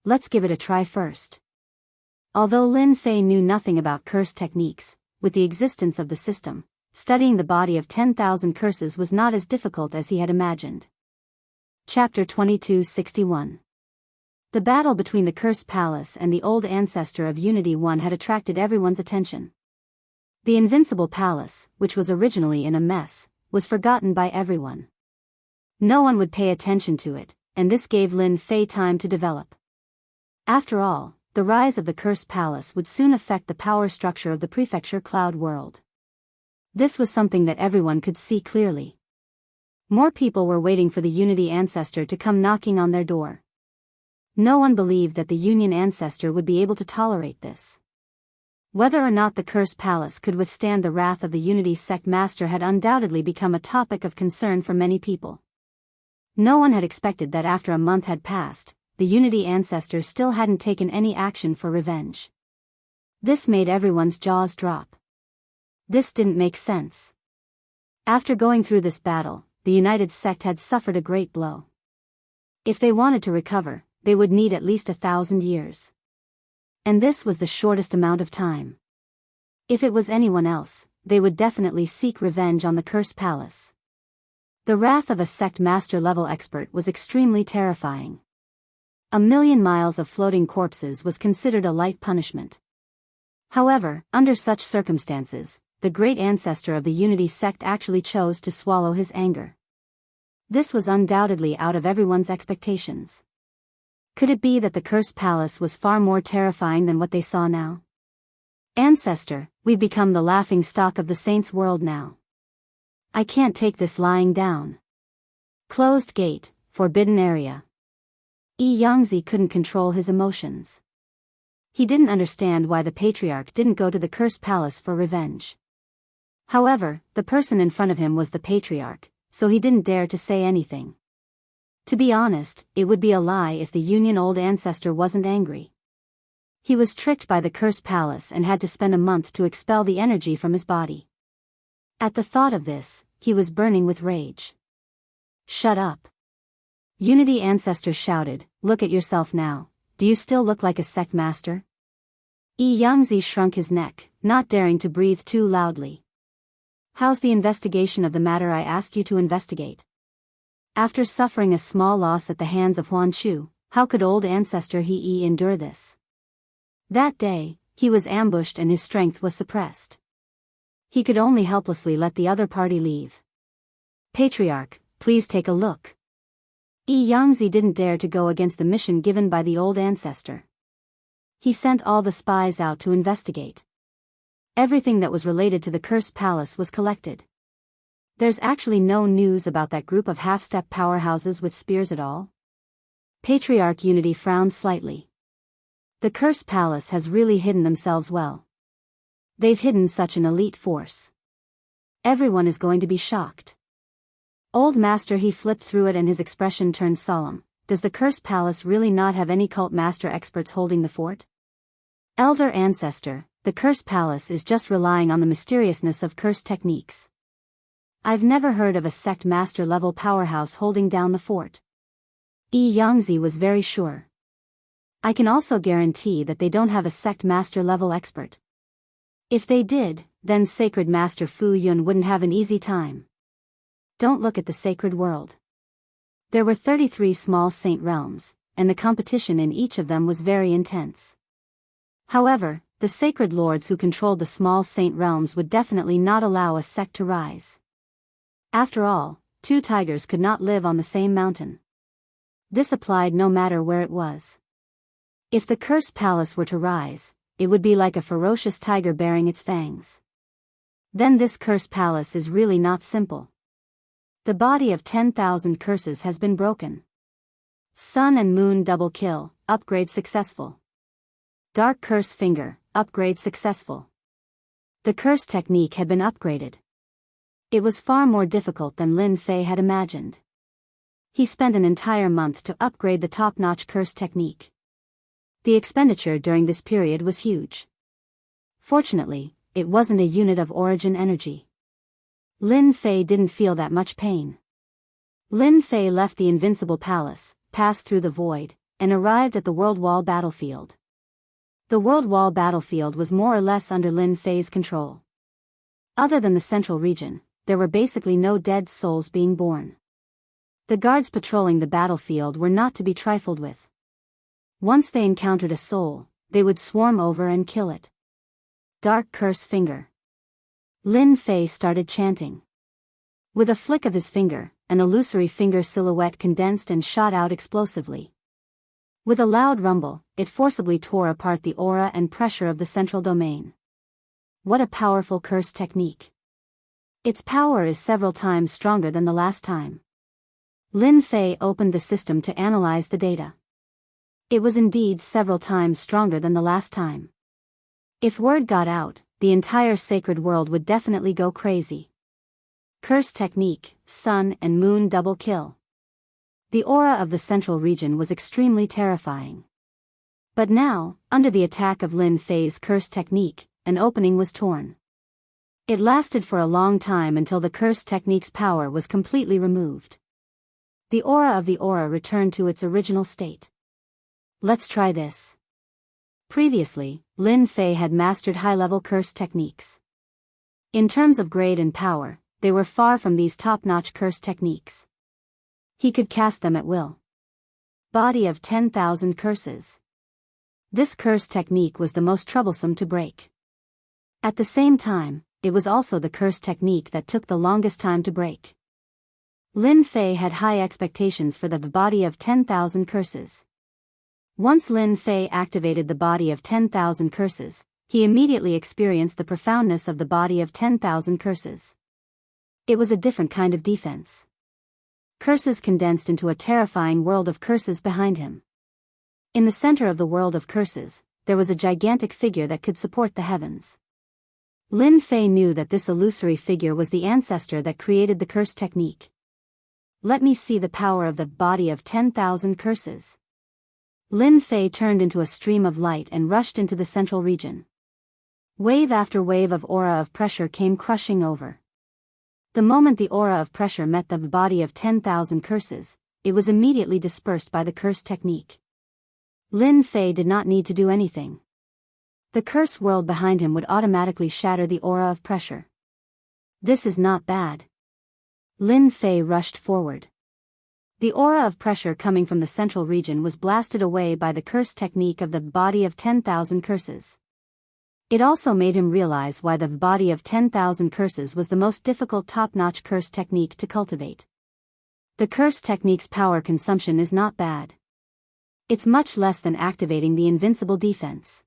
Speaker 1: Let's give it a try first. Although Lin Fei knew nothing about curse techniques, with the existence of the system, studying the Body of 10,000 Curses was not as difficult as he had imagined. Chapter 2261. The battle between the Cursed Palace and the old ancestor of Unity 1 had attracted everyone's attention. The Invincible Palace, which was originally in a mess, was forgotten by everyone. No one would pay attention to it, and this gave Lin Fei time to develop. After all, the rise of the Cursed Palace would soon affect the power structure of the Prefecture Cloud world. This was something that everyone could see clearly. More people were waiting for the Unity Ancestor to come knocking on their door. No one believed that the Union Ancestor would be able to tolerate this. Whether or not the Cursed Palace could withstand the wrath of the Unity Sect Master had undoubtedly become a topic of concern for many people. No one had expected that after a month had passed, the Unity Ancestor still hadn't taken any action for revenge. This made everyone's jaws drop. This didn't make sense. After going through this battle, the United Sect had suffered a great blow. If they wanted to recover, they would need at least 1,000 years. And this was the shortest amount of time. If it was anyone else, they would definitely seek revenge on the Cursed Palace. The wrath of a sect master level expert was extremely terrifying. 1,000,000 miles of floating corpses was considered a light punishment. However, under such circumstances, the great ancestor of the Unity sect actually chose to swallow his anger. This was undoubtedly out of everyone's expectations. Could it be that the Cursed Palace was far more terrifying than what they saw now? Ancestor, we've become the laughing stock of the Saints' world now. I can't take this lying down. Closed gate, forbidden area. Yangzi couldn't control his emotions. He didn't understand why the Patriarch didn't go to the Cursed Palace for revenge. However, the person in front of him was the Patriarch, so he didn't dare to say anything. To be honest, it would be a lie if the Union Old Ancestor wasn't angry. He was tricked by the Cursed Palace and had to spend a month to expel the energy from his body. At the thought of this, he was burning with rage. Shut up. Unity Ancestor shouted, look at yourself now, do you still look like a sect master? Yangzi shrunk his neck, not daring to breathe too loudly. How's the investigation of the matter I asked you to investigate? After suffering a small loss at the hands of Huan Chu, how could Old Ancestor He endure this? That day, he was ambushed and his strength was suppressed. He could only helplessly let the other party leave. Patriarch, please take a look. Yangzi didn't dare to go against the mission given by the Old Ancestor. He sent all the spies out to investigate. Everything that was related to the Cursed Palace was collected. There's actually no news about that group of half-step powerhouses with spears at all. Patriarch Unity frowned slightly. The Cursed Palace has really hidden themselves well. They've hidden such an elite force. Everyone is going to be shocked. Old Master, he flipped through it and his expression turned solemn. Does the Cursed Palace really not have any cult master experts holding the fort? Elder Ancestor, the Cursed Palace is just relying on the mysteriousness of cursed techniques. I've never heard of a sect master level powerhouse holding down the fort. Yangzi was very sure. I can also guarantee that they don't have a sect master level expert. If they did, then Sacred Master Fu Yun wouldn't have an easy time. Don't look at the sacred world. There were 33 small saint realms, and the competition in each of them was very intense. However, the sacred lords who controlled the small saint realms would definitely not allow a sect to rise. After all, two tigers could not live on the same mountain. This applied no matter where it was. If the Cursed Palace were to rise, it would be like a ferocious tiger baring its fangs. Then this Cursed Palace is really not simple. The body of 10,000 curses has been broken. Sun and Moon double kill, upgrade successful. Dark Curse Finger, upgrade successful. The curse technique had been upgraded. It was far more difficult than Lin Fei had imagined. He spent an entire month to upgrade the top-notch curse technique. The expenditure during this period was huge. Fortunately, it wasn't a unit of origin energy. Lin Fei didn't feel that much pain. Lin Fei left the Invincible Palace, passed through the void, and arrived at the World Wall battlefield. The World Wall battlefield was more or less under Lin Fei's control. Other than the central region, there were basically no dead souls being born. The guards patrolling the battlefield were not to be trifled with. Once they encountered a soul, they would swarm over and kill it. Dark Curse Finger. Lin Fei started chanting. With a flick of his finger, an illusory finger silhouette condensed and shot out explosively. With a loud rumble, it forcibly tore apart the aura and pressure of the central domain. What a powerful curse technique. Its power is several times stronger than the last time. Lin Fei opened the system to analyze the data. It was indeed several times stronger than the last time. If word got out, the entire sacred world would definitely go crazy. Curse technique, sun and moon double kill. The aura of the central region was extremely terrifying. But now, under the attack of Lin Fei's curse technique, an opening was torn. It lasted for a long time until the curse technique's power was completely removed. The aura of the aura returned to its original state. Let's try this. Previously, Lin Fei had mastered high-level curse techniques. In terms of grade and power, they were far from these top-notch curse techniques. He could cast them at will. Body of 10,000 curses. This curse technique was the most troublesome to break. At the same time, it was also the curse technique that took the longest time to break. Lin Fei had high expectations for the body of 10,000 curses. Once Lin Fei activated the body of 10,000 curses, he immediately experienced the profoundness of the body of 10,000 curses. It was a different kind of defense. Curses condensed into a terrifying world of curses behind him. In the center of the world of curses, there was a gigantic figure that could support the heavens. Lin Fei knew that this illusory figure was the ancestor that created the curse technique. Let me see the power of the body of 10,000 curses. Lin Fei turned into a stream of light and rushed into the central region. Wave after wave of aura of pressure came crushing over. The moment the aura of pressure met the body of 10,000 curses, it was immediately dispersed by the curse technique. Lin Fei did not need to do anything. The curse world behind him would automatically shatter the aura of pressure. This is not bad. Lin Fei rushed forward. The aura of pressure coming from the central region was blasted away by the curse technique of the body of 10,000 curses. It also made him realize why the body of 10,000 curses was the most difficult top-notch curse technique to cultivate. The curse technique's power consumption is not bad. It's much less than activating the invincible defense.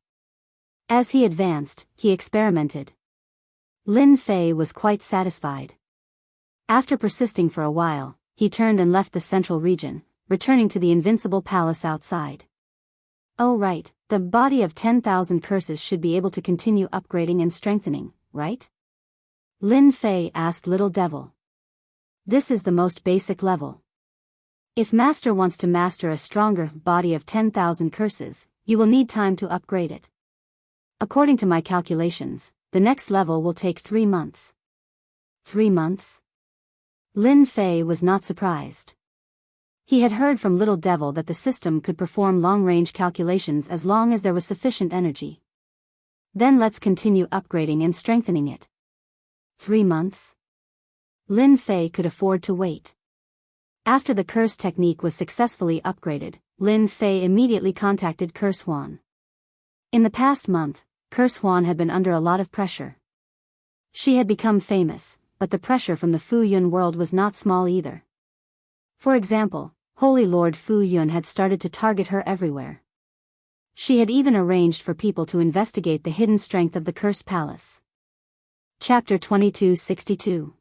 Speaker 1: As he advanced, he experimented. Lin Fei was quite satisfied. After persisting for a while, he turned and left the central region, returning to the invincible palace outside. Oh right, the body of 10,000 curses should be able to continue upgrading and strengthening, right? Lin Fei asked Little Devil. This is the most basic level. If Master wants to master a stronger body of 10,000 curses, you will need time to upgrade it. According to my calculations, the next level will take 3 months. 3 months? Lin Fei was not surprised. He had heard from Little Devil that the system could perform long-range calculations as long as there was sufficient energy. Then let's continue upgrading and strengthening it. 3 months? Lin Fei could afford to wait. After the curse technique was successfully upgraded, Lin Fei immediately contacted Curse Huan. In the past month, Curse Huan had been under a lot of pressure. She had become famous, but the pressure from the Fu Yun world was not small either. For example, Holy Lord Fu Yun had started to target her everywhere. She had even arranged for people to investigate the hidden strength of the Curse Palace. Chapter 2262.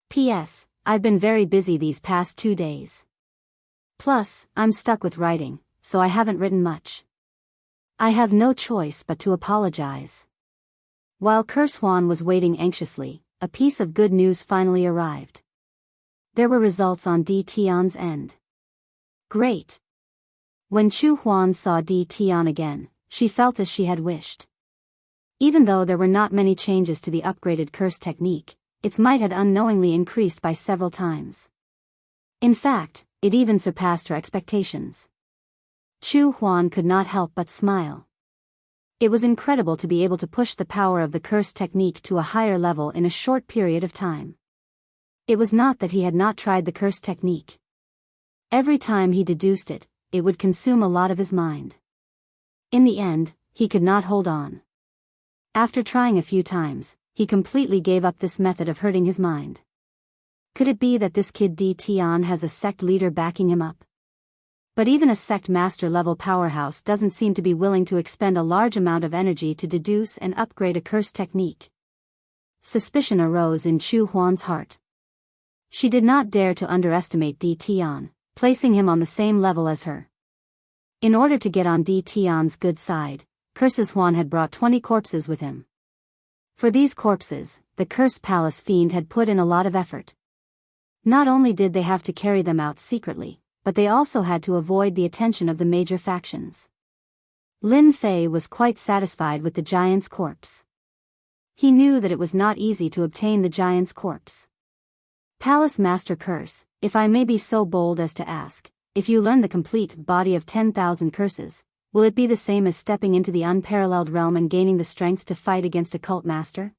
Speaker 1: P.S. I've been very busy these past 2 days. Plus, I'm stuck with writing, so I haven't written much. I have no choice but to apologize. While Curse Huan was waiting anxiously, a piece of good news finally arrived. There were results on Di Tian's end. Great. When Chu Huan saw Di Tian again, she felt as she had wished. Even though there were not many changes to the upgraded curse technique, its might had unknowingly increased by several times. In fact, it even surpassed her expectations. Chu Huan could not help but smile. It was incredible to be able to push the power of the curse technique to a higher level in a short period of time. It was not that he had not tried the curse technique. Every time he deduced it, it would consume a lot of his mind. In the end, he could not hold on. After trying a few times, he completely gave up this method of hurting his mind. Could it be that this kid Di Tian has a sect leader backing him up? But even a sect master level powerhouse doesn't seem to be willing to expend a large amount of energy to deduce and upgrade a curse technique. Suspicion arose in Chu Huan's heart. She did not dare to underestimate Di Tian, placing him on the same level as her. In order to get on Di Tian's good side, Curses Huan had brought 20 corpses with him. For these corpses, the Curse Palace Fiend had put in a lot of effort. Not only did they have to carry them out secretly, but they also had to avoid the attention of the major factions. Lin Fei was quite satisfied with the giant's corpse. He knew that it was not easy to obtain the giant's corpse. Palace Master Curse, if I may be so bold as to ask, if you learn the complete body of 10,000 curses, will it be the same as stepping into the unparalleled realm and gaining the strength to fight against a cult master?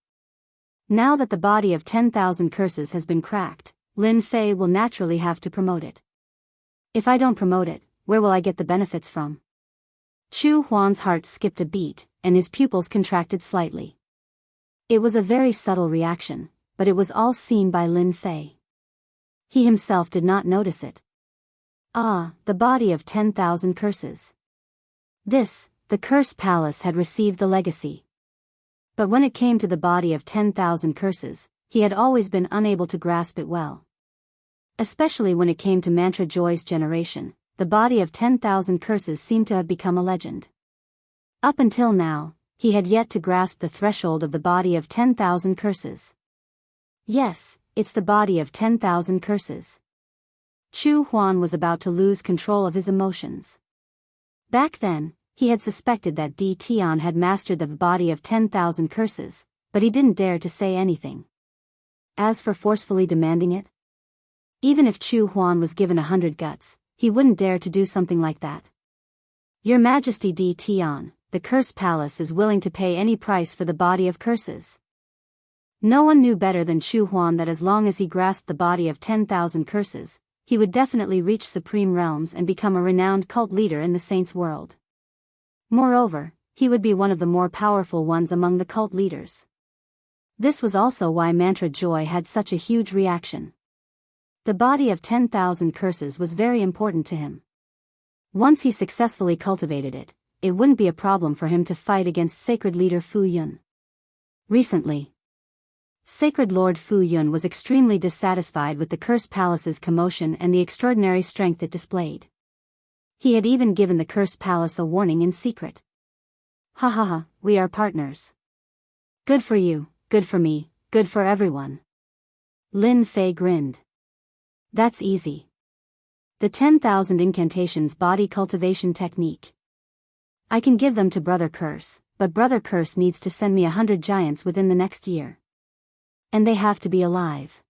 Speaker 1: Now that the body of 10,000 curses has been cracked, Lin Fei will naturally have to promote it. If I don't promote it, where will I get the benefits from? Chu Huan's heart skipped a beat, and his pupils contracted slightly. It was a very subtle reaction, but it was all seen by Lin Fei. He himself did not notice it. Ah, the body of 10,000 curses. This, the Curse Palace had received the legacy. But when it came to the body of 10,000 curses, he had always been unable to grasp it well. Especially when it came to Mantra Joy's generation, the body of 10,000 curses seemed to have become a legend. Up until now, he had yet to grasp the threshold of the body of 10,000 curses. Yes, it's the body of 10,000 curses. Chu Huan was about to lose control of his emotions. Back then, he had suspected that Di Tian had mastered the body of 10,000 curses, but he didn't dare to say anything. As for forcefully demanding it, even if Chu Huan was given 100 guts, he wouldn't dare to do something like that. Your Majesty Di Tian, the Curse Palace is willing to pay any price for the body of curses. No one knew better than Chu Huan that as long as he grasped the body of 10,000 curses, he would definitely reach supreme realms and become a renowned cult leader in the saints' world. Moreover, he would be one of the more powerful ones among the cult leaders. This was also why Mantra Joy had such a huge reaction. The body of 10,000 curses was very important to him. Once he successfully cultivated it, it wouldn't be a problem for him to fight against Sacred Leader Fu Yun. Recently, Sacred Lord Fu Yun was extremely dissatisfied with the Curse Palace's commotion and the extraordinary strength it displayed. He had even given the Curse Palace a warning in secret. Ha ha ha, we are partners. Good for you, good for me, good for everyone. Lin Fei grinned. That's easy. The 10,000 incantations body cultivation technique. I can give them to Brother Curse, but Brother Curse needs to send me 100 giants within the next year. And they have to be alive.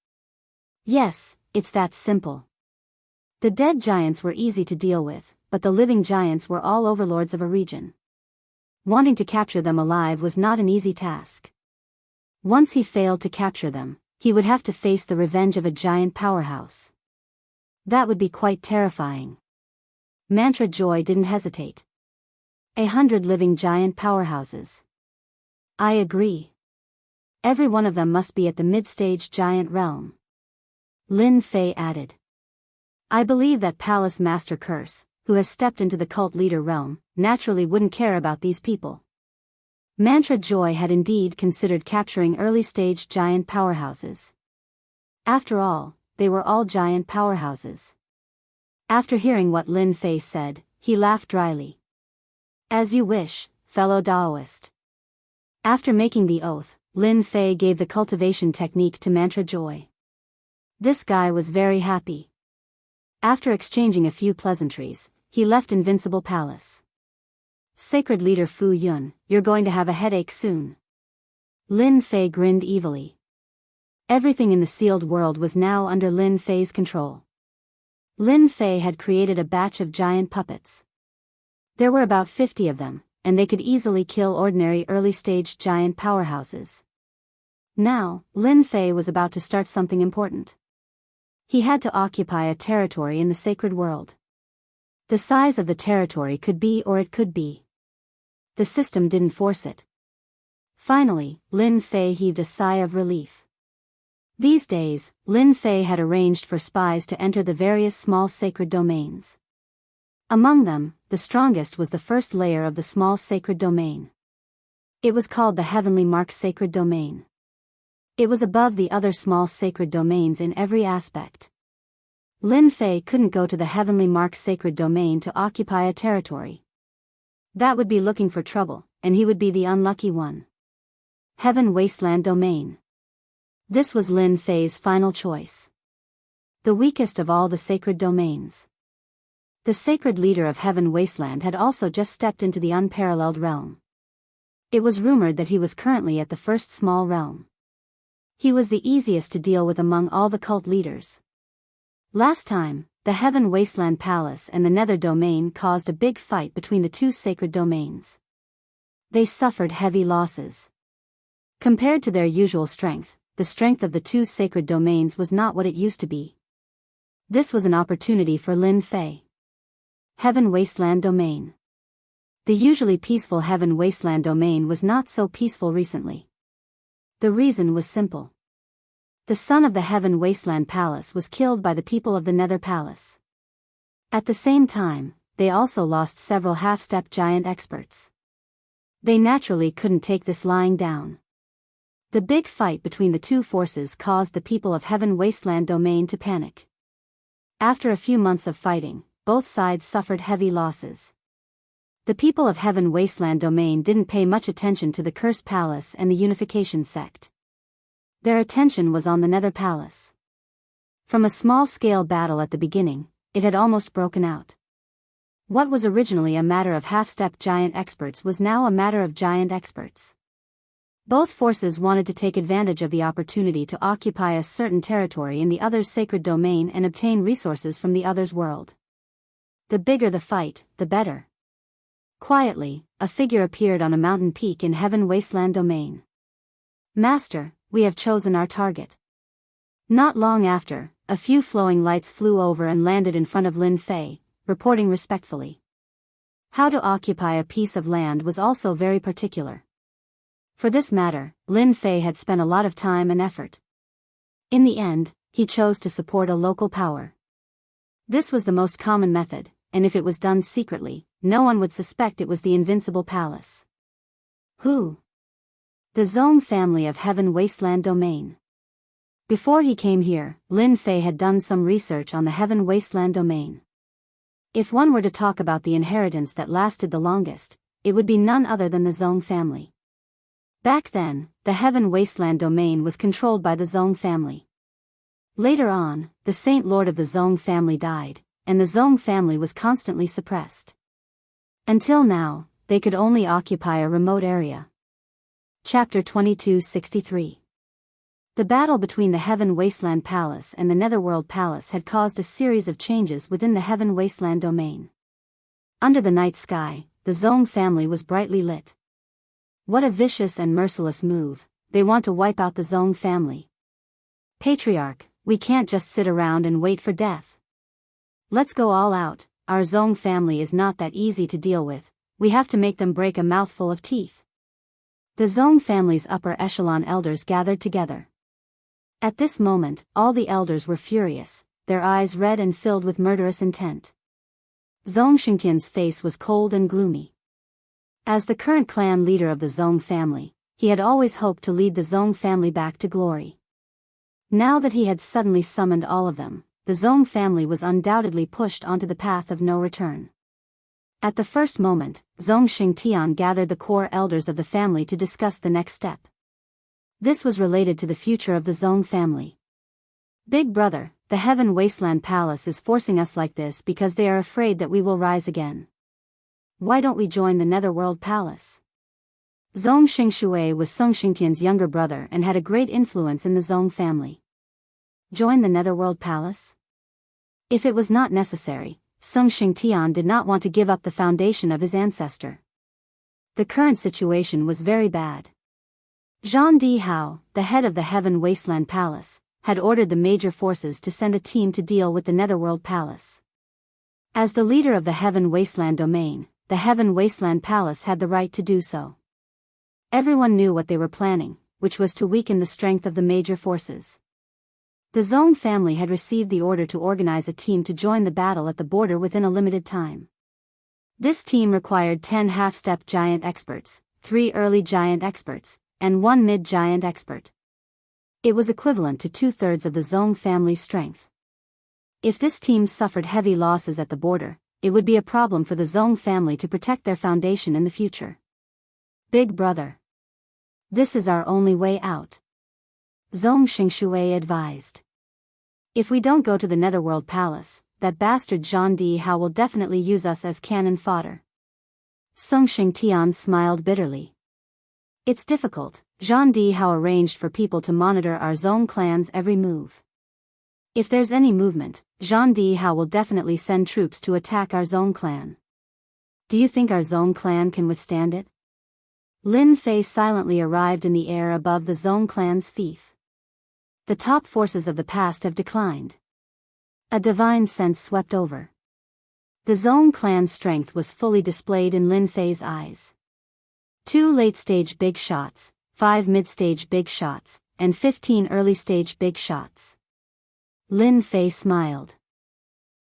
Speaker 1: Yes, it's that simple. The dead giants were easy to deal with, but the living giants were all overlords of a region. Wanting to capture them alive was not an easy task. Once he failed to capture them, he would have to face the revenge of a giant powerhouse. That would be quite terrifying. Mantra Joy didn't hesitate. 100 living giant powerhouses. I agree. Every one of them must be at the mid-stage giant realm. Lin Fei added. I believe that Palace Master Curse, who has stepped into the cult leader realm, naturally wouldn't care about these people. Mantra Joy had indeed considered capturing early-stage giant powerhouses. After all, they were all giant powerhouses. After hearing what Lin Fei said, he laughed dryly. As you wish, fellow Daoist. After making the oath, Lin Fei gave the cultivation technique to Mantra Joy. This guy was very happy. After exchanging a few pleasantries, he left Invincible Palace. Sacred Leader Fu Yun, you're going to have a headache soon. Lin Fei grinned evilly. Everything in the sealed world was now under Lin Fei's control. Lin Fei had created a batch of giant puppets. There were about 50 of them, and they could easily kill ordinary early-stage giant powerhouses. Now, Lin Fei was about to start something important. He had to occupy a territory in the sacred world. The size of the territory could be or it could be. The system didn't force it. Finally, Lin Fei heaved a sigh of relief. These days, Lin Fei had arranged for spies to enter the various small sacred domains. Among them, the strongest was the first layer of the small sacred domain. It was called the Heavenly Mark Sacred Domain. It was above the other small sacred domains in every aspect. Lin Fei couldn't go to the heavenly mark sacred domain to occupy a territory. That would be looking for trouble, and he would be the unlucky one. Heaven Wasteland Domain. This was Lin Fei's final choice. The weakest of all the sacred domains. The sacred leader of Heaven Wasteland had also just stepped into the unparalleled realm. It was rumored that he was currently at the first small realm. He was the easiest to deal with among all the cult leaders. Last time, the Heaven Wasteland Palace and the Nether Domain caused a big fight between the two sacred domains. They suffered heavy losses. Compared to their usual strength, the strength of the two sacred domains was not what it used to be. This was an opportunity for Lin Fei. Heaven Wasteland Domain. The usually peaceful Heaven Wasteland Domain was not so peaceful recently. The reason was simple. The son of the Heaven Wasteland Palace was killed by the people of the Nether Palace. At the same time, they also lost several half-step giant experts. They naturally couldn't take this lying down. The big fight between the two forces caused the people of Heaven Wasteland Domain to panic. After a few months of fighting, both sides suffered heavy losses. The people of Heaven Wasteland Domain didn't pay much attention to the Cursed Palace and the Unification Sect. Their attention was on the Nether Palace. From a small-scale battle at the beginning, it had almost broken out. What was originally a matter of half-step giant experts was now a matter of giant experts. Both forces wanted to take advantage of the opportunity to occupy a certain territory in the other's sacred domain and obtain resources from the other's world. The bigger the fight, the better. Quietly, a figure appeared on a mountain peak in Heaven Wasteland Domain. "Master, we have chosen our target." Not long after, a few flowing lights flew over and landed in front of Lin Fei, reporting respectfully. How to occupy a piece of land was also very particular. For this matter, Lin Fei had spent a lot of time and effort. In the end, he chose to support a local power. This was the most common method, and if it was done secretly, no one would suspect it was the Invincible Palace. Who? The Zong family of Heaven Wasteland Domain. Before he came here, Lin Fei had done some research on the Heaven Wasteland Domain. If one were to talk about the inheritance that lasted the longest, it would be none other than the Zong family. Back then, the Heaven Wasteland Domain was controlled by the Zong family. Later on, the Saint Lord of the Zong family died, and the Zong family was constantly suppressed. Until now, they could only occupy a remote area. Chapter 2263. The battle between the Heaven Wasteland Palace and the Netherworld Palace had caused a series of changes within the Heaven Wasteland Domain. Under the night sky, the Zong family was brightly lit. What a vicious and merciless move, they want to wipe out the Zong family. Patriarch, we can't just sit around and wait for death. Let's go all out, our Zong family is not that easy to deal with, we have to make them break a mouthful of teeth. The Zong family's upper echelon elders gathered together. At this moment, all the elders were furious, their eyes red and filled with murderous intent. Zong Xingtian's face was cold and gloomy. As the current clan leader of the Zong family, he had always hoped to lead the Zong family back to glory. Now that he had suddenly summoned all of them, the Zong family was undoubtedly pushed onto the path of no return. At the first moment, Zong Xingtian gathered the core elders of the family to discuss the next step. This was related to the future of the Zong family. Big brother, the Heaven Wasteland Palace is forcing us like this because they are afraid that we will rise again. Why don't we join the Netherworld Palace? Zong Xingshui was Zong Xingtian's younger brother and had a great influence in the Zong family. Join the Netherworld Palace? If it was not necessary, Zong Xingtian did not want to give up the foundation of his ancestor. The current situation was very bad. Zhang Dihao, the head of the Heaven Wasteland Palace, had ordered the major forces to send a team to deal with the Netherworld Palace. As the leader of the Heaven Wasteland Domain, the Heaven Wasteland Palace had the right to do so. Everyone knew what they were planning, which was to weaken the strength of the major forces. The Zong family had received the order to organize a team to join the battle at the border within a limited time. This team required 10 half-step giant experts, 3 early giant experts, and 1 mid-giant expert. It was equivalent to 2/3 of the Zong family's strength. If this team suffered heavy losses at the border, it would be a problem for the Zong family to protect their foundation in the future. Big brother. This is our only way out. Zong Xingshui advised. If we don't go to the Netherworld Palace, that bastard Zhang Dihao will definitely use us as cannon fodder. Song Xingtian smiled bitterly. It's difficult. Zhang Dihao arranged for people to monitor our Zong clan's every move. If there's any movement, Zhang Dihao will definitely send troops to attack our Zong clan. Do you think our Zong clan can withstand it? Lin Fei silently arrived in the air above the Zong clan's fief. The top forces of the past have declined. A divine sense swept over. The Zong clan's strength was fully displayed in Lin Fei's eyes. 2 late-stage big shots, 5 mid-stage big shots, and 15 early-stage big shots. Lin Fei smiled.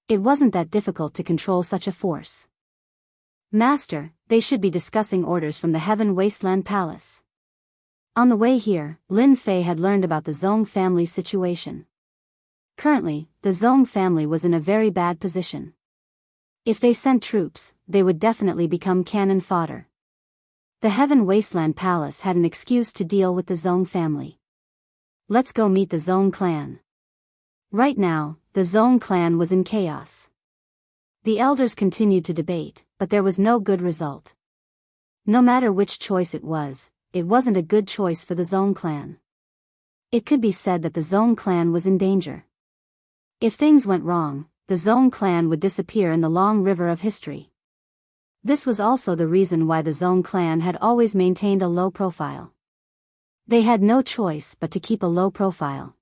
Speaker 1: It wasn't that difficult to control such a force. Master, they should be discussing orders from the Heaven Wasteland Palace. On the way here, Lin Fei had learned about the Zong family's situation. Currently, the Zong family was in a very bad position. If they sent troops, they would definitely become cannon fodder. The Heaven Wasteland Palace had an excuse to deal with the Zong family. Let's go meet the Zong clan. Right now, the Zong clan was in chaos. The elders continued to debate, but there was no good result. No matter which choice it wasn't a good choice for the Zong clan. It could be said that the Zong clan was in danger. If things went wrong, the Zong clan would disappear in the long river of history. This was also the reason why the Zong clan had always maintained a low profile. They had no choice but to keep a low profile.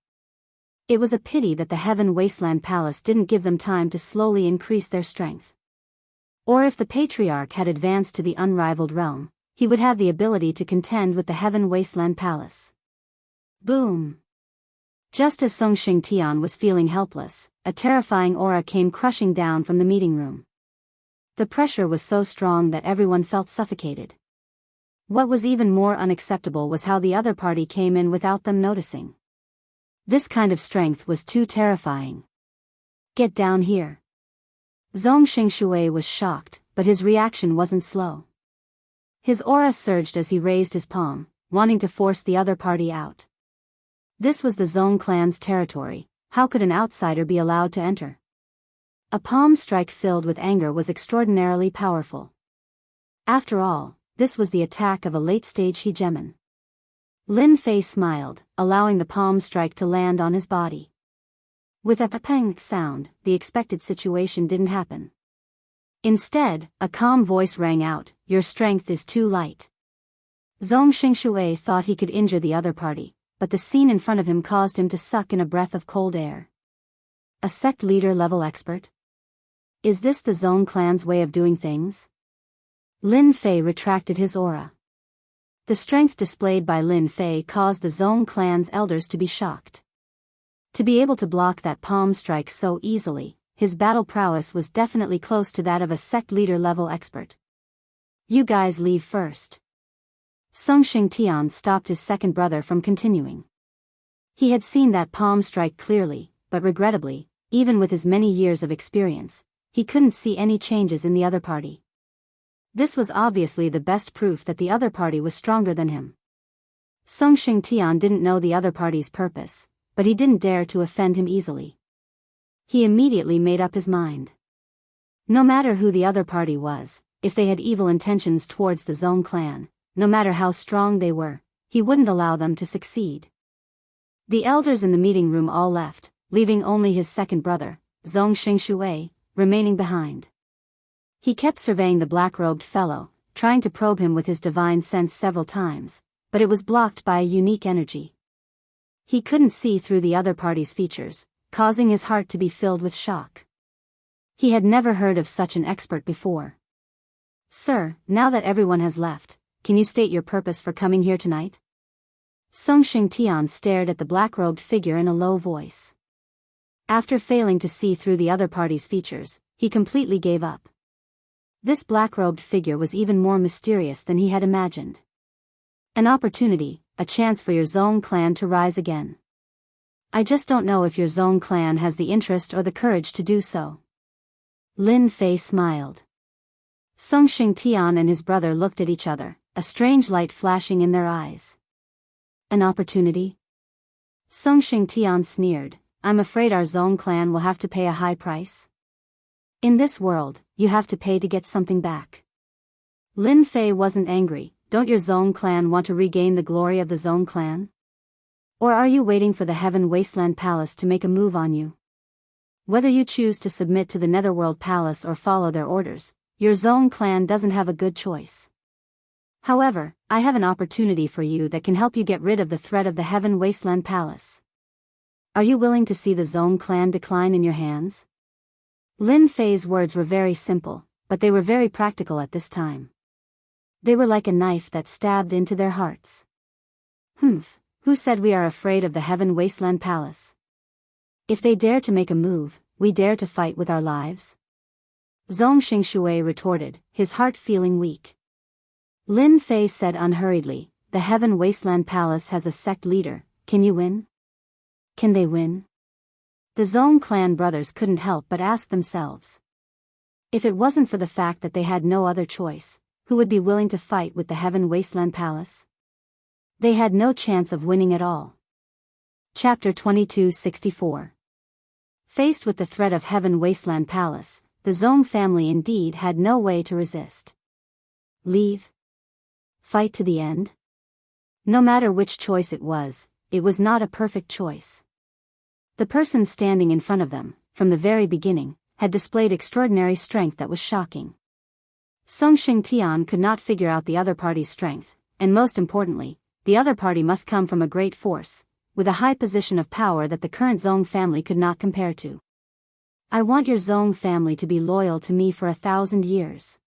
Speaker 1: It was a pity that the Heaven Wasteland Palace didn't give them time to slowly increase their strength. Or if the Patriarch had advanced to the unrivaled realm, he would have the ability to contend with the Heaven Wasteland Palace. Boom! Just as Song Xingtian was feeling helpless, a terrifying aura came crushing down from the meeting room. The pressure was so strong that everyone felt suffocated. What was even more unacceptable was how the other party came in without them noticing. This kind of strength was too terrifying. Get down here. Zong Xingshui was shocked, but his reaction wasn't slow. His aura surged as he raised his palm, wanting to force the other party out. This was the Zong clan's territory. How could an outsider be allowed to enter? A palm strike filled with anger was extraordinarily powerful. After all, this was the attack of a late-stage hegemon. Lin Fei smiled, allowing the palm strike to land on his body. With a pang sound, the expected situation didn't happen. Instead, a calm voice rang out, "Your strength is too light." Zong Xingshui thought he could injure the other party, but the scene in front of him caused him to suck in a breath of cold air. A sect leader level expert? Is this the Zong clan's way of doing things? Lin Fei retracted his aura. The strength displayed by Lin Fei caused the Zong clan's elders to be shocked. To be able to block that palm strike so easily, his battle prowess was definitely close to that of a sect leader level expert. You guys leave first. Song Xingtian stopped his second brother from continuing. He had seen that palm strike clearly, but regrettably, even with his many years of experience, he couldn't see any changes in the other party. This was obviously the best proof that the other party was stronger than him. Song Xingtian didn't know the other party's purpose, but he didn't dare to offend him easily. He immediately made up his mind. No matter who the other party was, if they had evil intentions towards the Zong clan, no matter how strong they were, he wouldn't allow them to succeed. The elders in the meeting room all left, leaving only his second brother, Zong Xingshui, remaining behind. He kept surveying the black-robed fellow, trying to probe him with his divine sense several times, but it was blocked by a unique energy. He couldn't see through the other party's features, causing his heart to be filled with shock. He had never heard of such an expert before. "Sir, now that everyone has left, can you state your purpose for coming here tonight?" Song Xingtian stared at the black-robed figure in a low voice. After failing to see through the other party's features, he completely gave up. This black-robed figure was even more mysterious than he had imagined. An opportunity, a chance for your Zong clan to rise again. I just don't know if your Zong clan has the interest or the courage to do so. Lin Fei smiled. Song Xingtian and his brother looked at each other, a strange light flashing in their eyes. An opportunity? Song Xingtian sneered, I'm afraid our Zong clan will have to pay a high price. In this world, you have to pay to get something back. Lin Fei wasn't angry. Don't your Zong clan want to regain the glory of the Zong clan? Or are you waiting for the Heaven Wasteland Palace to make a move on you? Whether you choose to submit to the Netherworld Palace or follow their orders, your Zong clan doesn't have a good choice. However, I have an opportunity for you that can help you get rid of the threat of the Heaven Wasteland Palace. Are you willing to see the Zong clan decline in your hands? Lin Fei's words were very simple, but they were very practical at this time. They were like a knife that stabbed into their hearts. Who said we are afraid of the Heaven Wasteland Palace? If they dare to make a move, we dare to fight with our lives? Zong Xingshui retorted, his heart feeling weak. Lin Fei said unhurriedly, the Heaven Wasteland Palace has a sect leader, can you win? Can they win? The Zong clan brothers couldn't help but ask themselves. If it wasn't for the fact that they had no other choice, who would be willing to fight with the Heaven Wasteland Palace? They had no chance of winning at all. Chapter 2264. Faced with the threat of Heaven Wasteland Palace, the Zong family indeed had no way to resist. Leave? Fight to the end? No matter which choice it was not a perfect choice. The person standing in front of them, from the very beginning, had displayed extraordinary strength that was shocking. Song Xingtian could not figure out the other party's strength, and most importantly, the other party must come from a great force, with a high position of power that the current Zong family could not compare to. I want your Zong family to be loyal to me for 1,000 years.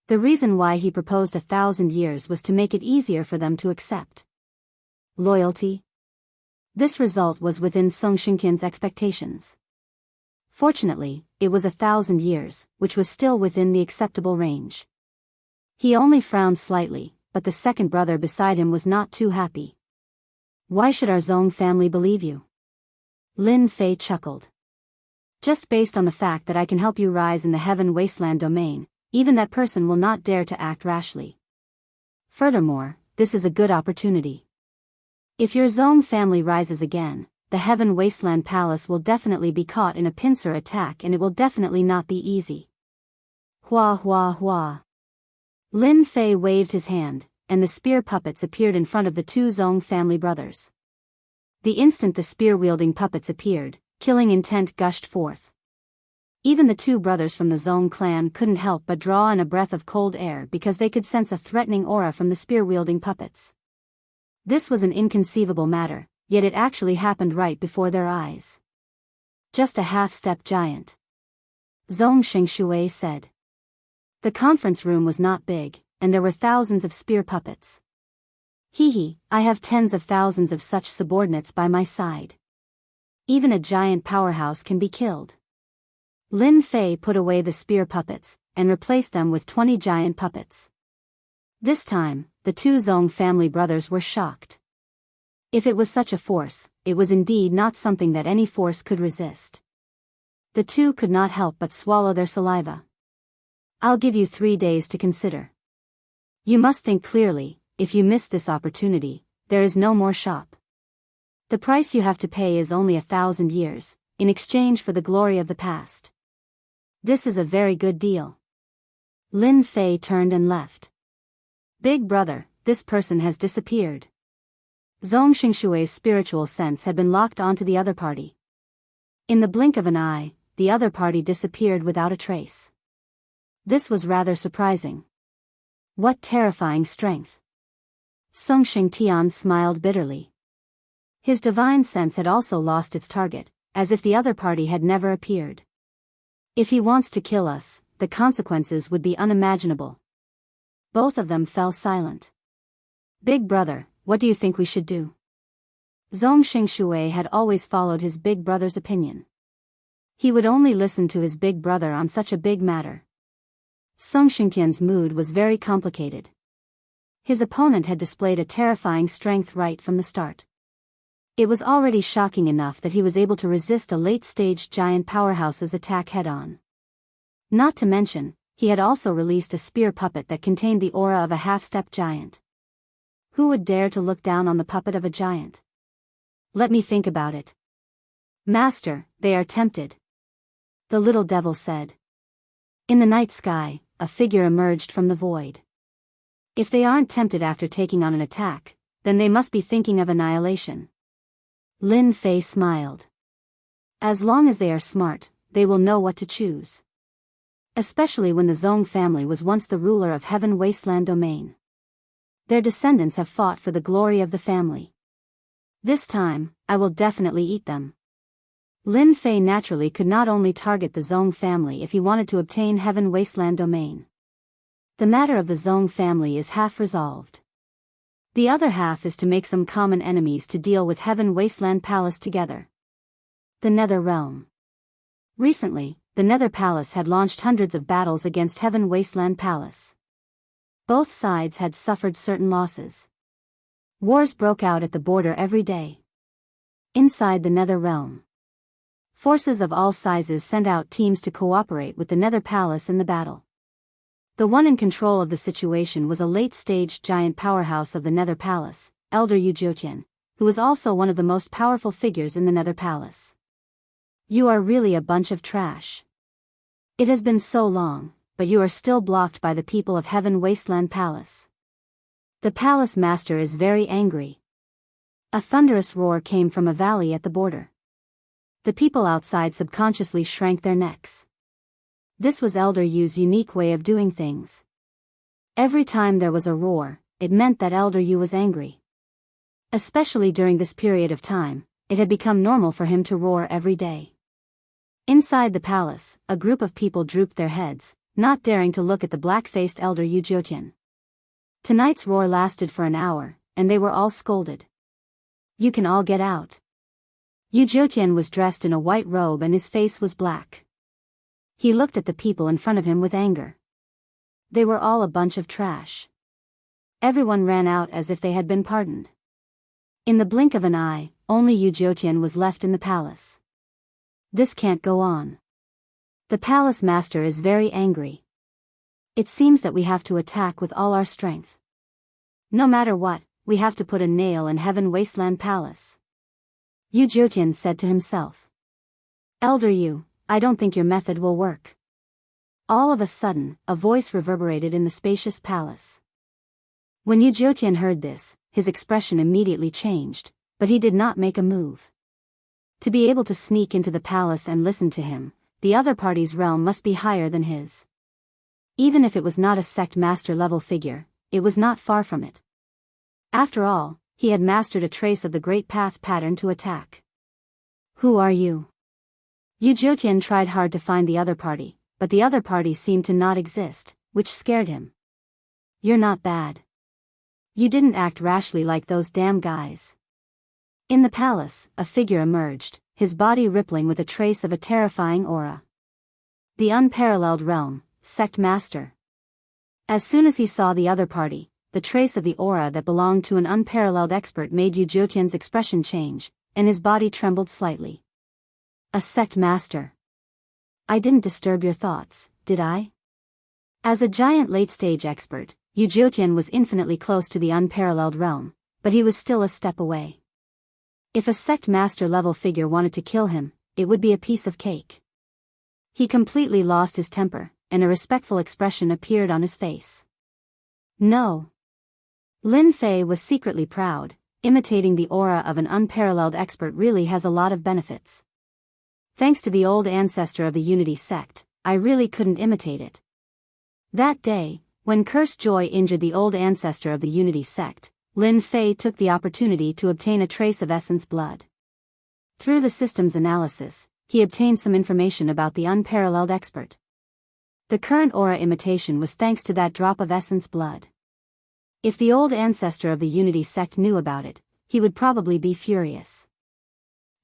Speaker 1: The reason why he proposed 1,000 years was to make it easier for them to accept. Loyalty? This result was within Song Xingtian's expectations. Fortunately, it was 1,000 years, which was still within the acceptable range. He only frowned slightly, but the second brother beside him was not too happy. Why should our Zong family believe you? Lin Fei chuckled. Just based on the fact that I can help you rise in the Heaven Wasteland domain, even that person will not dare to act rashly. Furthermore, this is a good opportunity. If your Zong family rises again, the Heaven Wasteland Palace will definitely be caught in a pincer attack and it will definitely not be easy. Hua hua hua. Lin Fei waved his hand, and the spear puppets appeared in front of the two Zong family brothers. The instant the spear-wielding puppets appeared, killing intent gushed forth. Even the two brothers from the Zong clan couldn't help but draw in a breath of cold air because they could sense a threatening aura from the spear-wielding puppets. This was an inconceivable matter, yet it actually happened right before their eyes. Just a half-step giant. Zong Xingshui said. The conference room was not big, and there were thousands of spear puppets. I have tens of thousands of such subordinates by my side. Even a giant powerhouse can be killed. Lin Fei put away the spear puppets, and replaced them with 20 giant puppets. This time, the two Zong family brothers were shocked. If it was such a force, it was indeed not something that any force could resist. The two could not help but swallow their saliva. I'll give you 3 days to consider. You must think clearly. If you miss this opportunity, there is no more shop. The price you have to pay is only 1,000 years, in exchange for the glory of the past. This is a very good deal. Lin Fei turned and left. Big brother, this person has disappeared. Zong Xingshui's spiritual sense had been locked onto the other party. In the blink of an eye, the other party disappeared without a trace. This was rather surprising. What terrifying strength! Song Xingtian smiled bitterly. His divine sense had also lost its target, as if the other party had never appeared. If he wants to kill us, the consequences would be unimaginable. Both of them fell silent. Big brother, what do you think we should do? Zong Xingshui had always followed his big brother's opinion. He would only listen to his big brother on such a big matter. Song Xingtian's mood was very complicated. His opponent had displayed a terrifying strength right from the start. It was already shocking enough that he was able to resist a late-stage giant powerhouse's attack head-on. Not to mention, he had also released a spear puppet that contained the aura of a half-step giant. Who would dare to look down on the puppet of a giant? Let me think about it. Master, they are tempted. The little devil said. In the night sky, a figure emerged from the void. If they aren't tempted after taking on an attack, then they must be thinking of annihilation. Lin Fei smiled. As long as they are smart, they will know what to choose. Especially when the Zong family was once the ruler of Heaven Wasteland domain. Their descendants have fought for the glory of the family. This time, I will definitely eat them. Lin Fei naturally could not only target the Zong family if he wanted to obtain Heaven Wasteland domain. The matter of the Zong family is half resolved. The other half is to make some common enemies to deal with Heaven Wasteland Palace together. The Nether Realm. Recently, the Nether Palace had launched hundreds of battles against Heaven Wasteland Palace. Both sides had suffered certain losses. Wars broke out at the border every day. Inside the Nether Realm, forces of all sizes sent out teams to cooperate with the Nether Palace in the battle. The one in control of the situation was a late-stage giant powerhouse of the Nether Palace, Elder Yu Jiutian, who was also one of the most powerful figures in the Nether Palace. You are really a bunch of trash. It has been so long, but you are still blocked by the people of Heaven Wasteland Palace. The palace master is very angry. A thunderous roar came from a valley at the border. The people outside subconsciously shrank their necks. This was Elder Yu's unique way of doing things. Every time there was a roar, it meant that Elder Yu was angry. Especially during this period of time, it had become normal for him to roar every day. Inside the palace, a group of people drooped their heads, not daring to look at the black-faced Elder Yu Jiutian. Tonight's roar lasted for an hour, and they were all scolded. You can all get out. Yu Jiutian was dressed in a white robe and his face was black. He looked at the people in front of him with anger. They were all a bunch of trash. Everyone ran out as if they had been pardoned. In the blink of an eye, only Yu Jiutian was left in the palace. This can't go on. The palace master is very angry. It seems that we have to attack with all our strength. No matter what, we have to put a nail in Heaven Wasteland Palace. Yu Jiutian said to himself. Elder Yu, I don't think your method will work. All of a sudden, a voice reverberated in the spacious palace. When Yu Jiutian heard this, his expression immediately changed, but he did not make a move. To be able to sneak into the palace and listen to him, the other party's realm must be higher than his. Even if it was not a sect master level figure, it was not far from it. After all, he had mastered a trace of the Great Path pattern to attack. Who are you? Yu Jiutian tried hard to find the other party, but the other party seemed to not exist, which scared him. You're not bad. You didn't act rashly like those damn guys. In the palace, a figure emerged, his body rippling with a trace of a terrifying aura. The Unparalleled Realm, Sect Master. As soon as he saw the other party, the trace of the aura that belonged to an unparalleled expert made Yu Jiutian's expression change, and his body trembled slightly. A sect master. I didn't disturb your thoughts, did I? As a giant late-stage expert, Yu Jiutian was infinitely close to the unparalleled realm, but he was still a step away. If a sect master level figure wanted to kill him, it would be a piece of cake. He completely lost his temper, and a respectful expression appeared on his face. No. Lin Fei was secretly proud. Imitating the aura of an unparalleled expert really has a lot of benefits. Thanks to the old ancestor of the Unity sect, I really couldn't imitate it. That day, when Cursed Joy injured the old ancestor of the Unity sect, Lin Fei took the opportunity to obtain a trace of essence blood. Through the system's analysis, he obtained some information about the unparalleled expert. The current aura imitation was thanks to that drop of essence blood. If the old ancestor of the Unity sect knew about it, he would probably be furious.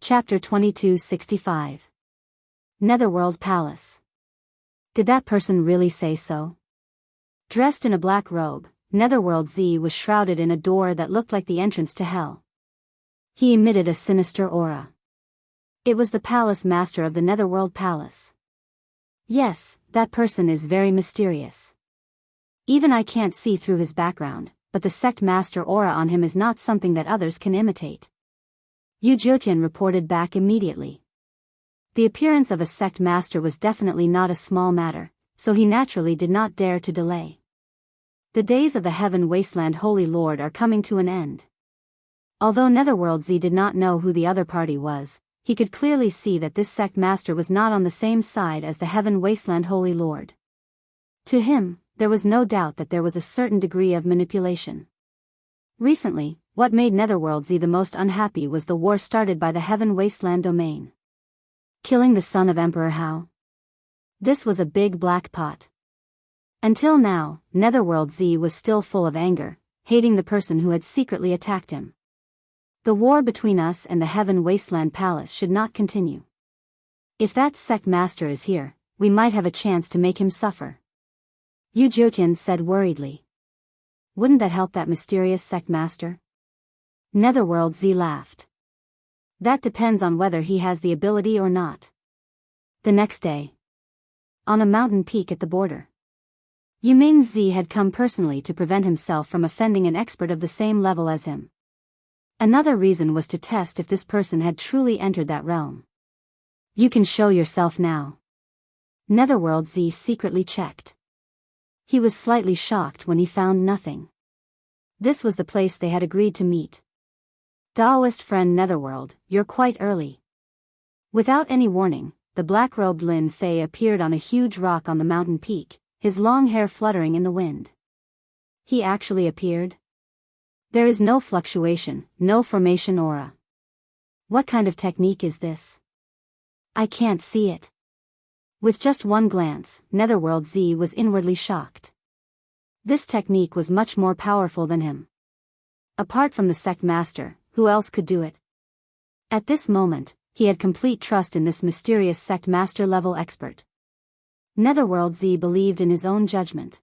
Speaker 1: Chapter 2265. Netherworld Palace. Did that person really say so? Dressed in a black robe, Netherworld Z was shrouded in a door that looked like the entrance to hell. He emitted a sinister aura. It was the palace master of the Netherworld Palace. Yes, that person is very mysterious. Even I can't see through his background, but the sect master aura on him is not something that others can imitate. Yu Jiutian reported back immediately. The appearance of a sect master was definitely not a small matter, so he naturally did not dare to delay. The days of the Heaven Wasteland Holy Lord are coming to an end. Although Netherworld Z did not know who the other party was, he could clearly see that this sect master was not on the same side as the Heaven Wasteland Holy Lord. To him, there was no doubt that there was a certain degree of manipulation. Recently, what made Netherworld Z the most unhappy was the war started by the Heaven Wasteland domain. Killing the son of Emperor Hao. This was a big black pot. Until now, Netherworld Z was still full of anger, hating the person who had secretly attacked him. The war between us and the Heaven Wasteland Palace should not continue. If that sect master is here, we might have a chance to make him suffer. Yu Jiutian said worriedly. Wouldn't that help that mysterious sect master? Netherworld Z laughed. That depends on whether he has the ability or not. The next day. On a mountain peak at the border. Yuming Z had come personally to prevent himself from offending an expert of the same level as him. Another reason was to test if this person had truly entered that realm. You can show yourself now. Netherworld Z secretly checked. He was slightly shocked when he found nothing. This was the place they had agreed to meet. Daoist friend Netherworld, you're quite early. Without any warning, the black-robed Lin Fei appeared on a huge rock on the mountain peak, his long hair fluttering in the wind. He actually appeared? There is no fluctuation, no formation aura. What kind of technique is this? I can't see it. With just one glance, Netherworld Z was inwardly shocked. This technique was much more powerful than him. Apart from the sect master, who else could do it? At this moment, he had complete trust in this mysterious sect master level expert. Netherworld Z believed in his own judgment.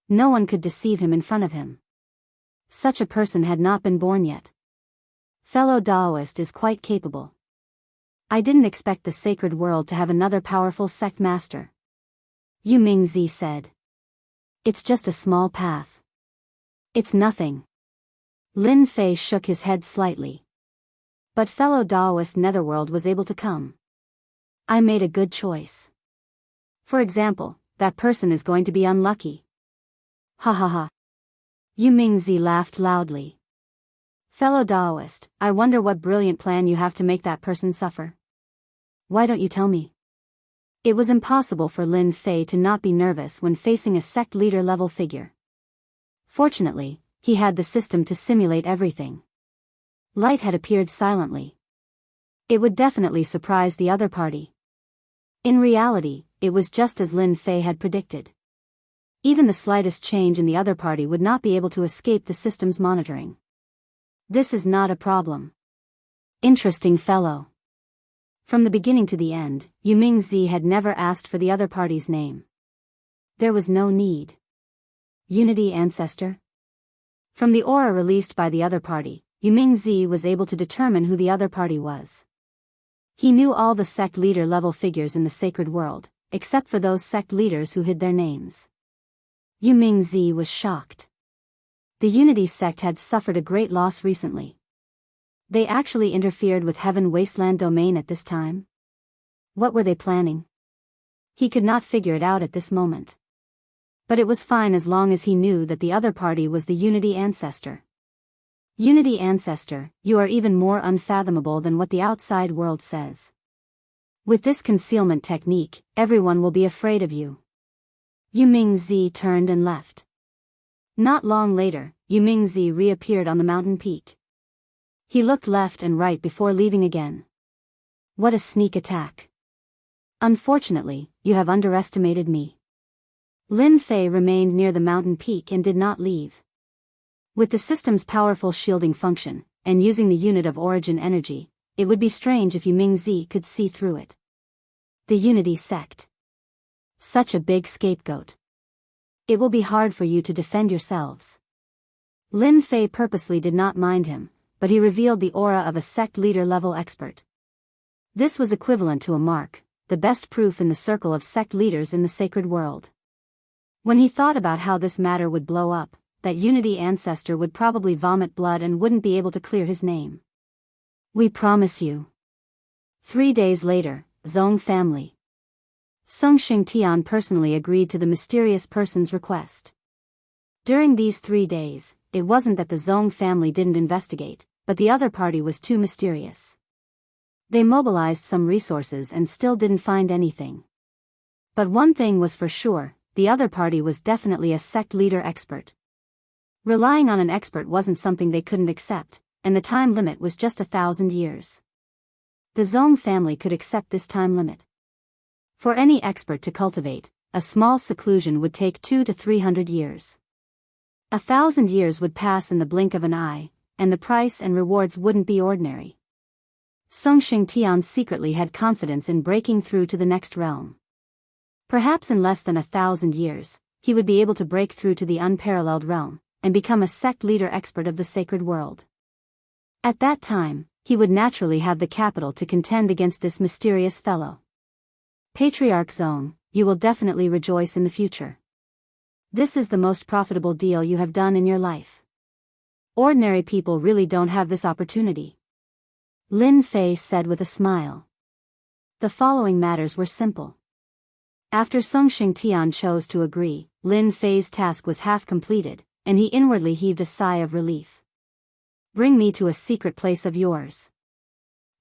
Speaker 1: No one could deceive him in front of him. Such a person had not been born yet. Fellow Daoist is quite capable. I didn't expect the sacred world to have another powerful sect master. Yuming Z said. It's just a small path. It's nothing. Lin Fei shook his head slightly. But fellow Daoist Netherworld was able to come. I made a good choice. For example, that person is going to be unlucky. Ha ha ha. Yuming Z laughed loudly. Fellow Daoist, I wonder what brilliant plan you have to make that person suffer. Why don't you tell me? It was impossible for Lin Fei to not be nervous when facing a sect leader level figure. Fortunately, he had the system to simulate everything. Light had appeared silently. It would definitely surprise the other party. In reality, it was just as Lin Fei had predicted. Even the slightest change in the other party would not be able to escape the system's monitoring. This is not a problem. Interesting fellow. From the beginning to the end, Yuming Z had never asked for the other party's name. There was no need. Unity Ancestor? From the aura released by the other party, Yuming Z was able to determine who the other party was. He knew all the sect leader level figures in the sacred world, except for those sect leaders who hid their names. Yuming Z was shocked. The Unity sect had suffered a great loss recently. They actually interfered with Heaven Wasteland domain at this time? What were they planning? He could not figure it out at this moment. But it was fine as long as he knew that the other party was the Unity Ancestor. Unity Ancestor, you are even more unfathomable than what the outside world says. With this concealment technique, everyone will be afraid of you. Yuming Z turned and left. Not long later, Yuming Z reappeared on the mountain peak. He looked left and right before leaving again. What a sneak attack. Unfortunately, you have underestimated me. Lin Fei remained near the mountain peak and did not leave. With the system's powerful shielding function, and using the unit of origin energy, it would be strange if Yuming Z could see through it. The Unity sect. Such a big scapegoat. It will be hard for you to defend yourselves. Lin Fei purposely did not mind him, but he revealed the aura of a sect leader level expert. This was equivalent to a mark, the best proof in the circle of sect leaders in the sacred world. When he thought about how this matter would blow up, that Unity ancestor would probably vomit blood and wouldn't be able to clear his name. We promise you. 3 days later, Zong family. Sung Xingtian personally agreed to the mysterious person's request. During these 3 days, it wasn't that the Zong family didn't investigate, but the other party was too mysterious. They mobilized some resources and still didn't find anything. But one thing was for sure, the other party was definitely a sect leader expert. Relying on an expert wasn't something they couldn't accept, and the time limit was just 1,000 years. The Zong family could accept this time limit. For any expert to cultivate, a small seclusion would take 200 to 300 years. 1,000 years would pass in the blink of an eye, and the price and rewards wouldn't be ordinary. Sung Xingtian secretly had confidence in breaking through to the next realm. Perhaps in less than 1,000 years, he would be able to break through to the unparalleled realm, and become a sect leader expert of the sacred world. At that time, he would naturally have the capital to contend against this mysterious fellow. Patriarch Zong, you will definitely rejoice in the future. This is the most profitable deal you have done in your life. Ordinary people really don't have this opportunity. Lin Fei said with a smile. The following matters were simple. After Sung Xingtian chose to agree, Lin Fei's task was half completed, and he inwardly heaved a sigh of relief. Bring me to a secret place of yours.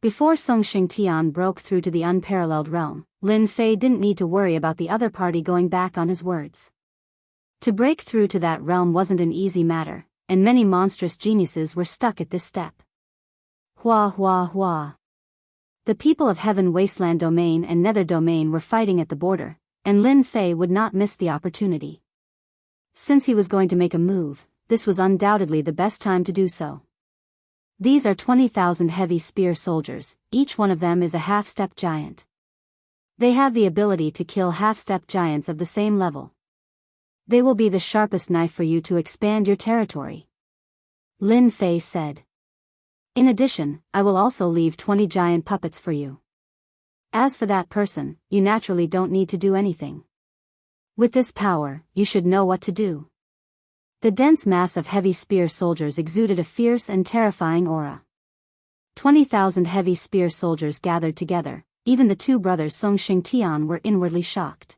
Speaker 1: Before Sung Xingtian broke through to the unparalleled realm, Lin Fei didn't need to worry about the other party going back on his words. To break through to that realm wasn't an easy matter, and many monstrous geniuses were stuck at this step. Hua hua hua. The people of Heaven Wasteland Domain and Nether Domain were fighting at the border, and Lin Fei would not miss the opportunity. Since he was going to make a move, this was undoubtedly the best time to do so. These are 20,000 heavy spear soldiers, each one of them is a half-step giant. They have the ability to kill half-step giants of the same level. They will be the sharpest knife for you to expand your territory. Lin Fei said. In addition, I will also leave 20 giant puppets for you. As for that person, you naturally don't need to do anything. With this power, you should know what to do. The dense mass of heavy spear soldiers exuded a fierce and terrifying aura. 20,000 heavy spear soldiers gathered together, even the two brothers Sung Xingtian were inwardly shocked.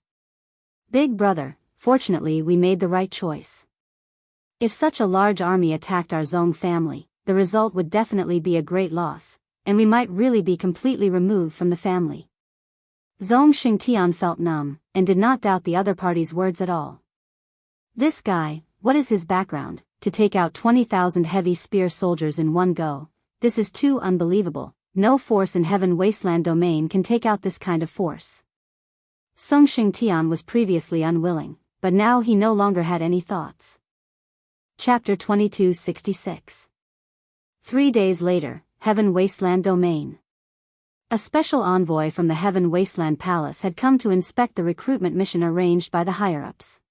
Speaker 1: Big brother, fortunately we made the right choice. If such a large army attacked our Zong family, the result would definitely be a great loss, and we might really be completely removed from the family. Zong Xingtian felt numb, and did not doubt the other party's words at all. This guy, what is his background, to take out 20,000 heavy spear soldiers in one go? This is too unbelievable. No force in Heaven Wasteland Domain can take out this kind of force. Sung Xingtian was previously unwilling, but now he no longer had any thoughts. Chapter 2266. 3 days later, Heaven Wasteland Domain. A special envoy from the Heaven Wasteland Palace had come to inspect the recruitment mission arranged by the higher-ups.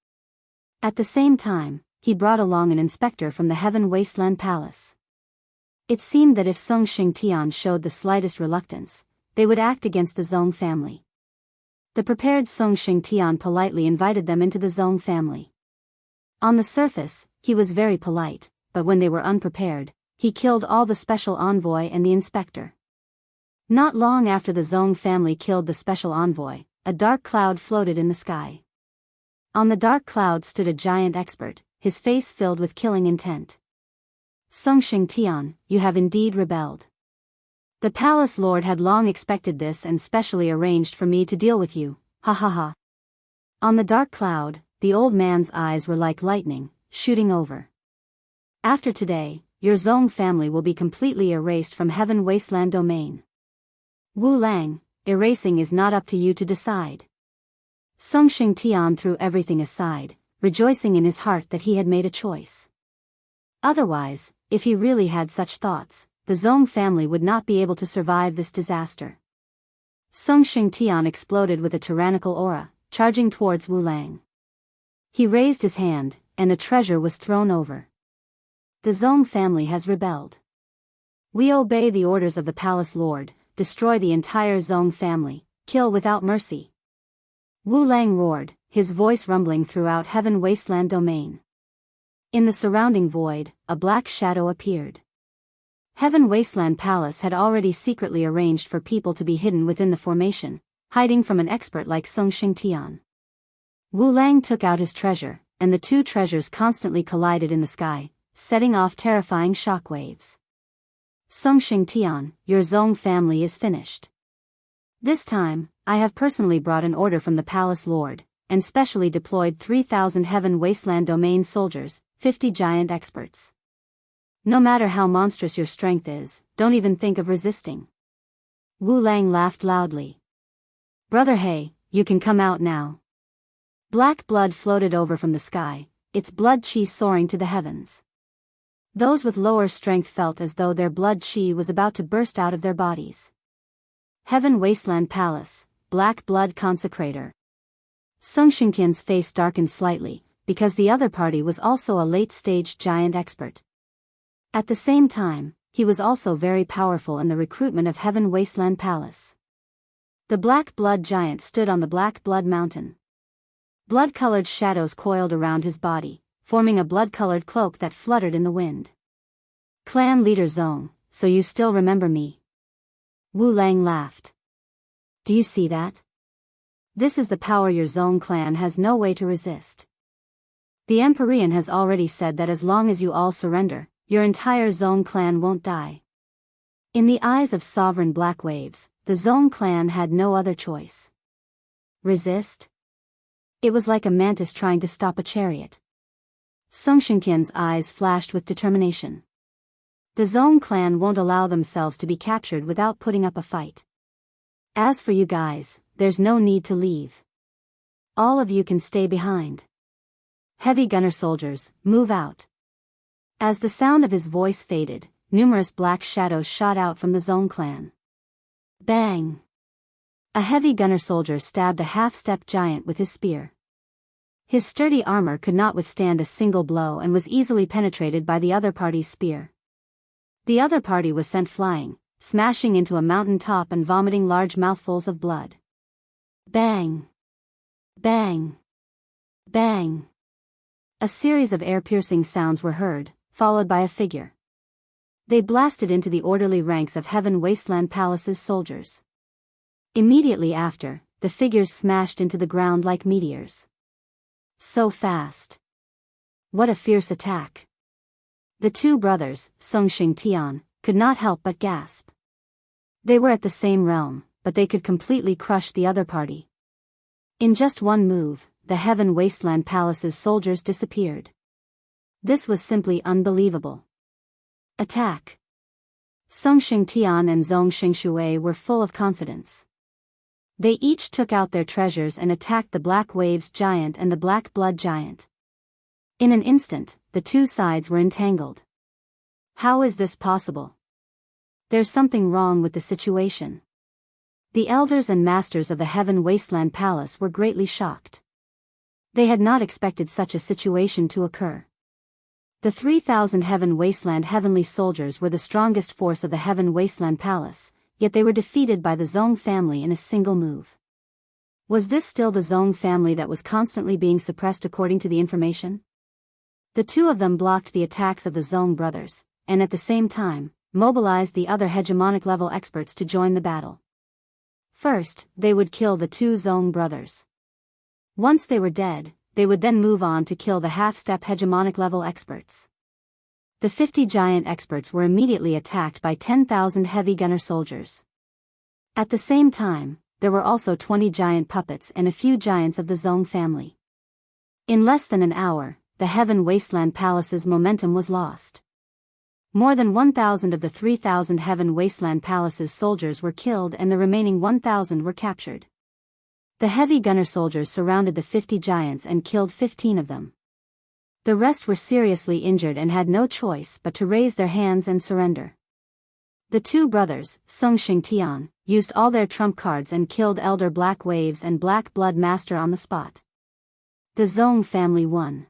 Speaker 1: At the same time, he brought along an inspector from the Heaven Wasteland Palace. It seemed that if Sung Xingtian showed the slightest reluctance, they would act against the Zong family. The prepared Sung Xingtian politely invited them into the Zong family. On the surface, he was very polite, but when they were unprepared, he killed all the special envoy and the inspector. Not long after the Zong family killed the special envoy, a dark cloud floated in the sky. On the dark cloud stood a giant expert, his face filled with killing intent. Sung Xingtian, you have indeed rebelled. The palace lord had long expected this and specially arranged for me to deal with you, ha ha ha. On the dark cloud, the old man's eyes were like lightning, shooting over. After today, your Zong family will be completely erased from Heaven Wasteland Domain. Wu Lang, erasing is not up to you to decide. Sung Xingtian threw everything aside, rejoicing in his heart that he had made a choice. Otherwise, if he really had such thoughts, the Zong family would not be able to survive this disaster. Sung Xingtian exploded with a tyrannical aura, charging towards Wu Lang. He raised his hand, and a treasure was thrown over. The Zong family has rebelled. We obey the orders of the Palace Lord, destroy the entire Zong family, kill without mercy. Wu Lang roared, his voice rumbling throughout Heaven Wasteland domain. In the surrounding void, a black shadow appeared. Heaven Wasteland Palace had already secretly arranged for people to be hidden within the formation, hiding from an expert like Song Xingtian. Wu Lang took out his treasure, and the two treasures constantly collided in the sky, setting off terrifying shockwaves. Song Xingtian, your Zong family is finished. This time, I have personally brought an order from the Palace Lord, and specially deployed 3,000 Heaven Wasteland Domain soldiers, 50 giant experts. No matter how monstrous your strength is, don't even think of resisting. Wu Lang laughed loudly. Brother He, you can come out now. Black blood floated over from the sky, its blood chi soaring to the heavens. Those with lower strength felt as though their blood chi was about to burst out of their bodies. Heaven Wasteland Palace, Black Blood Consecrator. Song Xingtian's face darkened slightly, because the other party was also a late-stage giant expert. At the same time, he was also very powerful in the recruitment of Heaven Wasteland Palace. The Black Blood Giant stood on the Black Blood Mountain. Blood-colored shadows coiled around his body, forming a blood-colored cloak that fluttered in the wind. Clan leader Zong, so you still remember me? Wu Lang laughed. Do you see that? This is the power your Zong clan has no way to resist. The Empyrean has already said that as long as you all surrender, your entire Zong clan won't die. In the eyes of sovereign black waves, the Zong clan had no other choice. Resist? It was like a mantis trying to stop a chariot. Song Xingtian's eyes flashed with determination. The Zong clan won't allow themselves to be captured without putting up a fight. As for you guys, there's no need to leave. All of you can stay behind. Heavy gunner soldiers, move out. As the sound of his voice faded, numerous black shadows shot out from the Zong clan. Bang! A heavy gunner soldier stabbed a half-step giant with his spear. His sturdy armor could not withstand a single blow and was easily penetrated by the other party's spear. The other party was sent flying, smashing into a mountain top and vomiting large mouthfuls of blood. Bang! Bang! Bang! A series of air-piercing sounds were heard, followed by a figure. They blasted into the orderly ranks of Heaven Wasteland Palace's soldiers. Immediately after, the figures smashed into the ground like meteors. So fast. What a fierce attack. The two brothers, Song Xingtian, could not help but gasp. They were at the same realm, but they could completely crush the other party. In just one move, the Heaven Wasteland Palace's soldiers disappeared. This was simply unbelievable. Attack. Song Xingtian and Zong Xingshui were full of confidence. They each took out their treasures and attacked the Black Waves Giant and the Black Blood Giant. In an instant, the two sides were entangled. How is this possible? There's something wrong with the situation. The elders and masters of the Heaven Wasteland Palace were greatly shocked. They had not expected such a situation to occur. The 3,000 Heaven Wasteland heavenly soldiers were the strongest force of the Heaven Wasteland Palace, yet they were defeated by the Zong family in a single move. Was this still the Zong family that was constantly being suppressed according to the information? The two of them blocked the attacks of the Zong brothers, and at the same time, mobilized the other hegemonic-level experts to join the battle. First, they would kill the two Zong brothers. Once they were dead, they would then move on to kill the half-step hegemonic-level experts. The 50 giant experts were immediately attacked by 10,000 heavy gunner soldiers. At the same time, there were also 20 giant puppets and a few giants of the Zong family. In less than an hour, the Heaven Wasteland Palace's momentum was lost. More than 1,000 of the 3,000 Heaven Wasteland Palace's soldiers were killed and the remaining 1,000 were captured. The heavy gunner soldiers surrounded the 50 giants and killed 15 of them. The rest were seriously injured and had no choice but to raise their hands and surrender. The two brothers, Song Xingtian, used all their trump cards and killed Elder Black Waves and Black Blood Master on the spot. The Zong family won.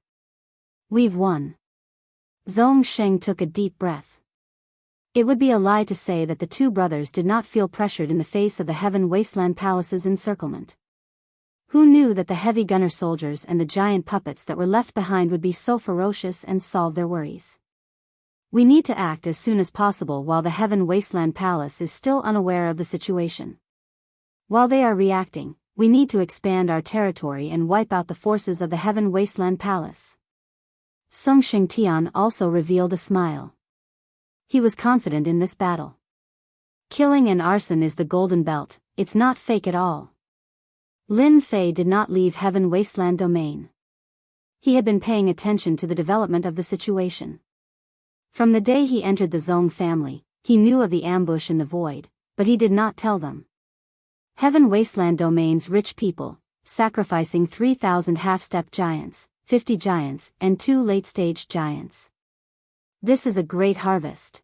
Speaker 1: We've won. Zong Sheng took a deep breath. It would be a lie to say that the two brothers did not feel pressured in the face of the Heaven Wasteland Palace's encirclement. Who knew that the heavy gunner soldiers and the giant puppets that were left behind would be so ferocious and solve their worries? We need to act as soon as possible while the Heaven Wasteland Palace is still unaware of the situation. While they are reacting, we need to expand our territory and wipe out the forces of the Heaven Wasteland Palace. Song Shengtian also revealed a smile. He was confident in this battle. Killing and arson is the golden belt, it's not fake at all. Lin Fei did not leave Heaven Wasteland domain. He had been paying attention to the development of the situation. From the day he entered the Zong family, he knew of the ambush in the void, but he did not tell them. Heaven Wasteland domain's rich people, sacrificing 3,000 half-step giants, 50 giants, and 2 late-stage giants. This is a great harvest.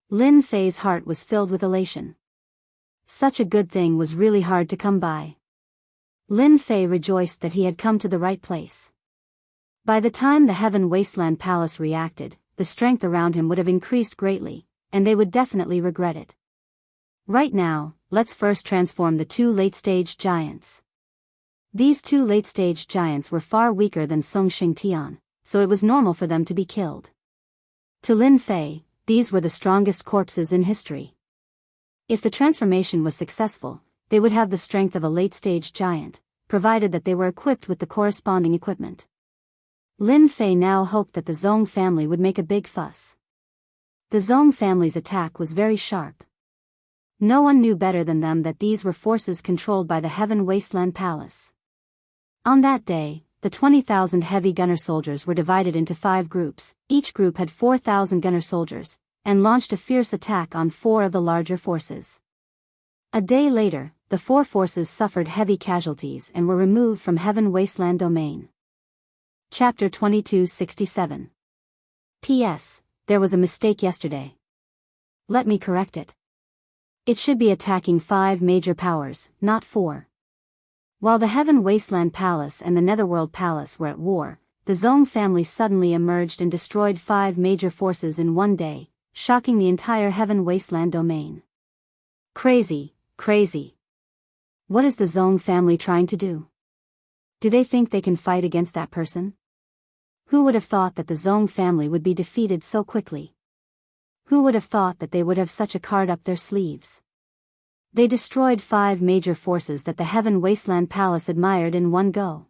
Speaker 1: Lin Fei's heart was filled with elation. Such a good thing was really hard to come by. Lin Fei rejoiced that he had come to the right place. By the time the Heaven Wasteland Palace reacted, the strength around him would have increased greatly, and they would definitely regret it. Right now, let's first transform the 2 late-stage giants. These 2 late-stage giants were far weaker than Song Shengtian, so it was normal for them to be killed. To Lin Fei, these were the strongest corpses in history. If the transformation was successful, they would have the strength of a late-stage giant, provided that they were equipped with the corresponding equipment. Lin Fei now hoped that the Zong family would make a big fuss. The Zong family's attack was very sharp. No one knew better than them that these were forces controlled by the Heaven Wasteland Palace. On that day, the 20,000 heavy gunner soldiers were divided into 5 groups, each group had 4,000 gunner soldiers, and launched a fierce attack on 4 of the larger forces. A day later, the 4 forces suffered heavy casualties and were removed from Heaven Wasteland domain. Chapter 2267. P.S. There was a mistake yesterday. Let me correct it. It should be attacking 5 major powers, not 4. While the Heaven Wasteland Palace and the Netherworld Palace were at war, the Zong family suddenly emerged and destroyed 5 major forces in one day, shocking the entire Heaven Wasteland domain. Crazy, crazy. What is the Zong family trying to do? Do they think they can fight against that person? Who would have thought that the Zong family would be defeated so quickly? Who would have thought that they would have such a card up their sleeves? They destroyed 5 major forces that the Heaven Wasteland Palace admired in one go.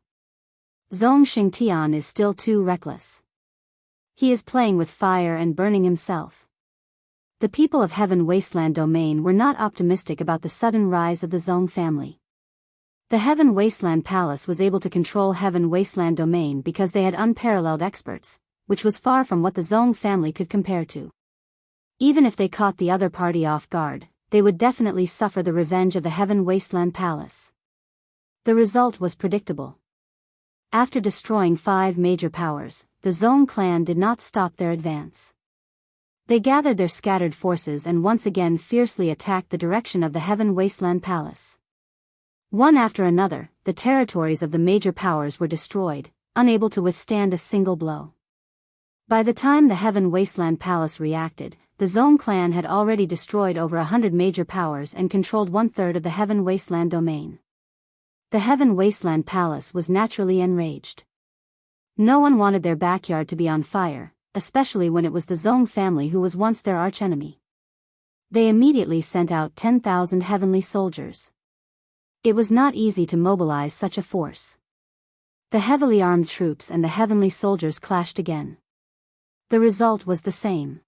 Speaker 1: Zong Shengtian is still too reckless. He is playing with fire and burning himself. The people of Heaven Wasteland domain were not optimistic about the sudden rise of the Zong family. The Heaven Wasteland Palace was able to control Heaven Wasteland domain because they had unparalleled experts, which was far from what the Zong family could compare to. Even if they caught the other party off guard, they would definitely suffer the revenge of the Heaven Wasteland Palace. The result was predictable. After destroying 5 major powers, the Zong clan did not stop their advance. They gathered their scattered forces and once again fiercely attacked the direction of the Heaven Wasteland Palace. One after another, the territories of the major powers were destroyed, unable to withstand a single blow. By the time the Heaven Wasteland Palace reacted, the Zong clan had already destroyed over 100 major powers and controlled 1/3 of the Heaven Wasteland domain. The Heaven Wasteland Palace was naturally enraged. No one wanted their backyard to be on fire, especially when it was the Zong family who was once their archenemy. They immediately sent out 10,000 heavenly soldiers. It was not easy to mobilize such a force. The heavily armed troops and the heavenly soldiers clashed again. The result was the same.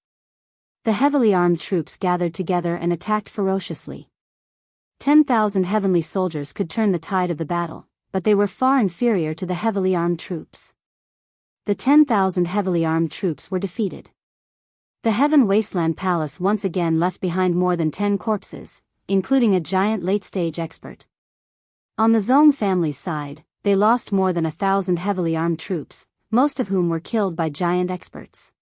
Speaker 1: The heavily armed troops gathered together and attacked ferociously. 10,000 heavenly soldiers could turn the tide of the battle, but they were far inferior to the heavily armed troops. The 10,000 heavily armed troops were defeated. The Heaven Wasteland Palace once again left behind more than 10 corpses, including a giant late-stage expert. On the Zong family's side, they lost more than 1,000 heavily armed troops, most of whom were killed by giant experts.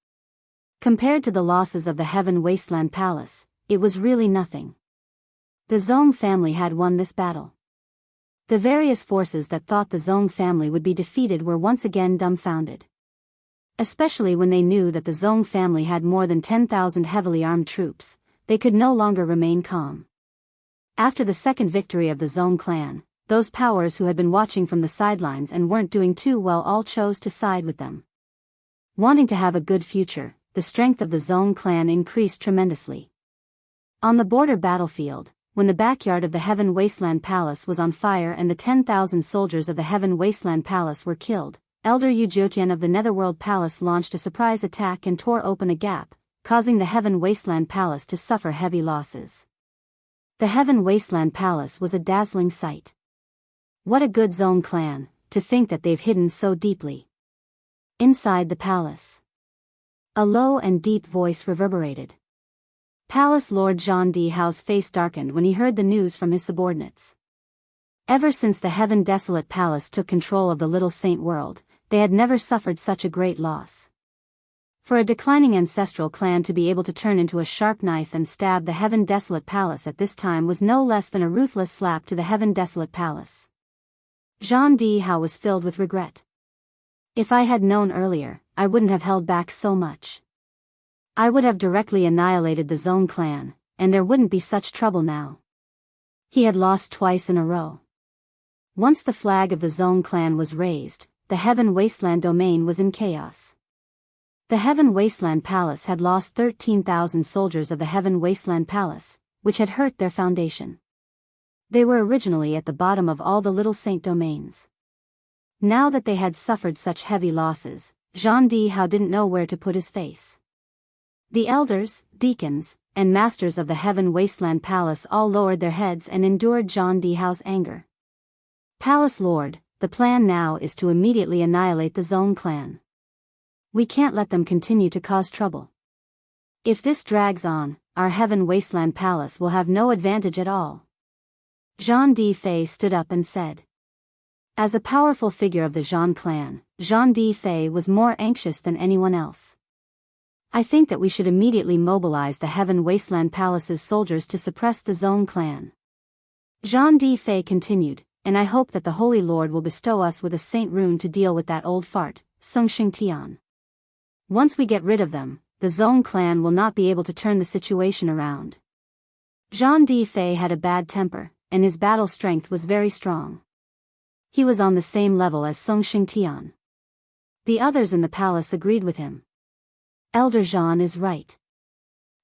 Speaker 1: Compared to the losses of the Heaven Wasteland Palace, it was really nothing. The Zong family had won this battle. The various forces that thought the Zong family would be defeated were once again dumbfounded. Especially when they knew that the Zong family had more than 10,000 heavily armed troops, they could no longer remain calm. After the second victory of the Zong clan, those powers who had been watching from the sidelines and weren't doing too well all chose to side with them. Wanting to have a good future, the strength of the Zong clan increased tremendously. On the border battlefield, when the backyard of the Heaven Wasteland Palace was on fire and the 10,000 soldiers of the Heaven Wasteland Palace were killed, Elder Yu Jotian of the Netherworld Palace launched a surprise attack and tore open a gap, causing the Heaven Wasteland Palace to suffer heavy losses. The Heaven Wasteland Palace was a dazzling sight. What a good Zong clan, to think that they've hidden so deeply. Inside the palace, a low and deep voice reverberated. Palace Lord Zhang Dihao's face darkened when he heard the news from his subordinates. Ever since the Heaven Desolate Palace took control of the Little Saint World, they had never suffered such a great loss. For a declining ancestral clan to be able to turn into a sharp knife and stab the Heaven Desolate Palace at this time was no less than a ruthless slap to the Heaven Desolate Palace. Zhang Dihao was filled with regret. If I had known earlier, I wouldn't have held back so much. I would have directly annihilated the Zong clan, and there wouldn't be such trouble now. He had lost twice in a row. Once the flag of the Zong clan was raised, the Heaven Wasteland domain was in chaos. The Heaven Wasteland Palace had lost 13,000 soldiers of the Heaven Wasteland Palace, which had hurt their foundation. They were originally at the bottom of all the Little Saint domains. Now that they had suffered such heavy losses, Zhang Dihao didn't know where to put his face. The elders, deacons, and masters of the Heaven Wasteland Palace all lowered their heads and endured Zhang Dihao's anger. Palace Lord, the plan now is to immediately annihilate the Zong clan. We can't let them continue to cause trouble. If this drags on, our Heaven Wasteland Palace will have no advantage at all. Zhang Difei stood up and said. As a powerful figure of the Zhang clan, Zhang Difei was more anxious than anyone else. I think that we should immediately mobilize the Heaven Wasteland Palace's soldiers to suppress the Zong clan. Zhang Difei continued, and I hope that the Holy Lord will bestow us with a saint rune to deal with that old fart, Song Xingtian. Once we get rid of them, the Zong clan will not be able to turn the situation around. Zhang Difei had a bad temper, and his battle strength was very strong. He was on the same level as Song Xingtian. The others in the palace agreed with him. Elder Zhang is right.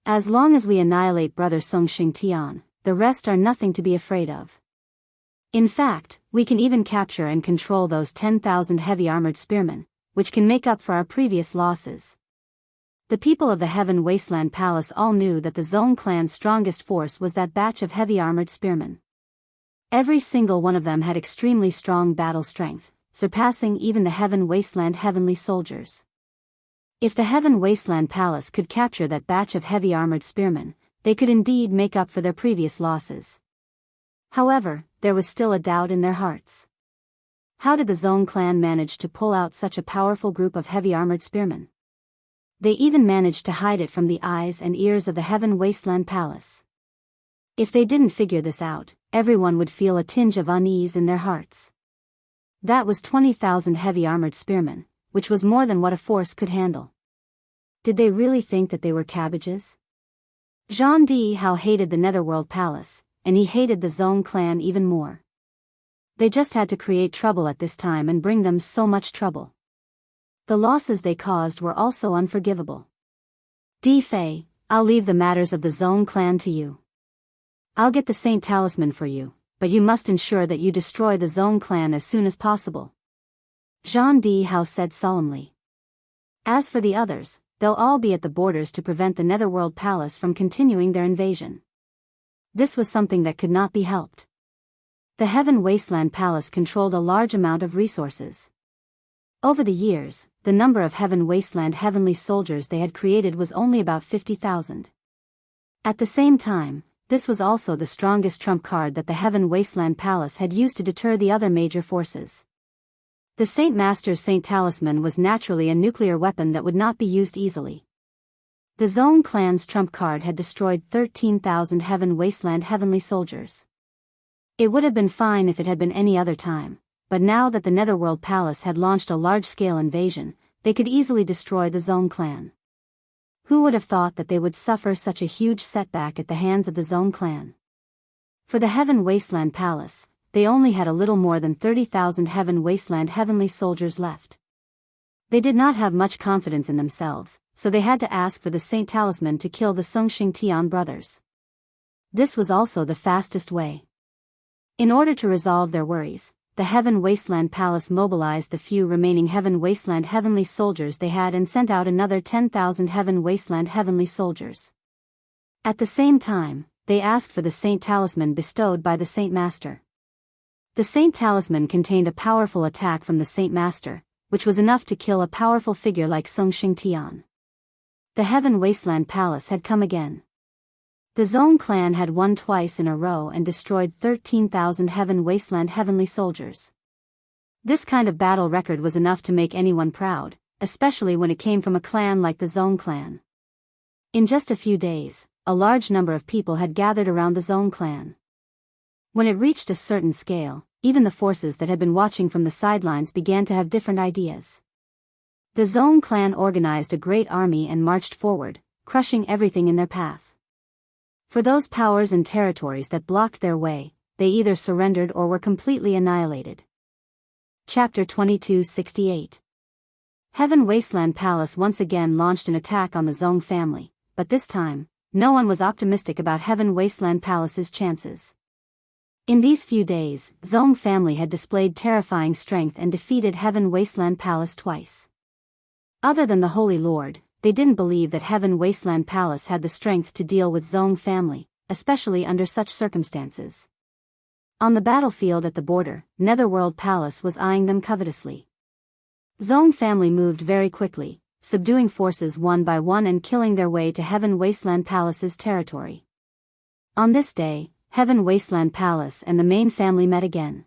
Speaker 1: As long as we annihilate Brother Song Xingtian, the rest are nothing to be afraid of. In fact, we can even capture and control those 10,000 heavy-armored spearmen, which can make up for our previous losses. The people of the Heaven Wasteland Palace all knew that the Zong clan's strongest force was that batch of heavy-armored spearmen. Every single one of them had extremely strong battle strength, surpassing even the Heaven Wasteland heavenly soldiers. If the Heaven Wasteland Palace could capture that batch of heavy-armored spearmen, they could indeed make up for their previous losses. However, there was still a doubt in their hearts. How did the Zong clan manage to pull out such a powerful group of heavy-armored spearmen? They even managed to hide it from the eyes and ears of the Heaven Wasteland Palace. If they didn't figure this out, everyone would feel a tinge of unease in their hearts. That was 20,000 heavy-armored spearmen, which was more than what a force could handle. Did they really think that they were cabbages? Zhang Dihao hated the Netherworld Palace, and he hated the Zong clan even more. They just had to create trouble at this time and bring them so much trouble. The losses they caused were also unforgivable. Difei, I'll leave the matters of the Zong clan to you. I'll get the Saint Talisman for you, but you must ensure that you destroy the Zong clan as soon as possible. Zhang Dihao said solemnly. As for the others, they'll all be at the borders to prevent the Netherworld Palace from continuing their invasion. This was something that could not be helped. The Heaven Wasteland Palace controlled a large amount of resources. Over the years, the number of Heaven Wasteland heavenly soldiers they had created was only about 50,000. At the same time, this was also the strongest trump card that the Heaven Wasteland Palace had used to deter the other major forces. The Saint Master's Saint Talisman was naturally a nuclear weapon that would not be used easily. The Zong clan's trump card had destroyed 13,000 Heaven Wasteland heavenly soldiers. It would have been fine if it had been any other time, but now that the Netherworld Palace had launched a large-scale invasion, they could easily destroy the Zong clan. Who would have thought that they would suffer such a huge setback at the hands of the Zong clan? For the Heaven Wasteland Palace, they only had a little more than 30,000 Heaven Wasteland heavenly soldiers left. They did not have much confidence in themselves, so they had to ask for the Saint Talisman to kill the Songxing Tian brothers. This was also the fastest way. In order to resolve their worries, the Heaven Wasteland Palace mobilized the few remaining Heaven Wasteland heavenly soldiers they had and sent out another 10,000 Heaven Wasteland heavenly soldiers. At the same time, they asked for the Saint Talisman bestowed by the Saint Master. The Saint Talisman contained a powerful attack from the Saint Master, which was enough to kill a powerful figure like Songxing Tian. The Heaven Wasteland Palace had come again. The Zong clan had won twice in a row and destroyed 13,000 Heaven Wasteland heavenly soldiers. This kind of battle record was enough to make anyone proud, especially when it came from a clan like the Zong clan. In just a few days, a large number of people had gathered around the Zong clan. When it reached a certain scale, even the forces that had been watching from the sidelines began to have different ideas. The Zong clan organized a great army and marched forward, crushing everything in their path. For those powers and territories that blocked their way, they either surrendered or were completely annihilated. Chapter 2268. Heaven Wasteland Palace once again launched an attack on the Zong family, but this time, no one was optimistic about Heaven Wasteland Palace's chances. In these few days, Zong family had displayed terrifying strength and defeated Heaven Wasteland Palace twice. Other than the Holy Lord, they didn't believe that Heaven Wasteland Palace had the strength to deal with Zong family, especially under such circumstances. On the battlefield at the border, Netherworld Palace was eyeing them covetously. Zong family moved very quickly, subduing forces one by one and killing their way to Heaven Wasteland Palace's territory. On this day, Heaven Wasteland Palace and the main family met again.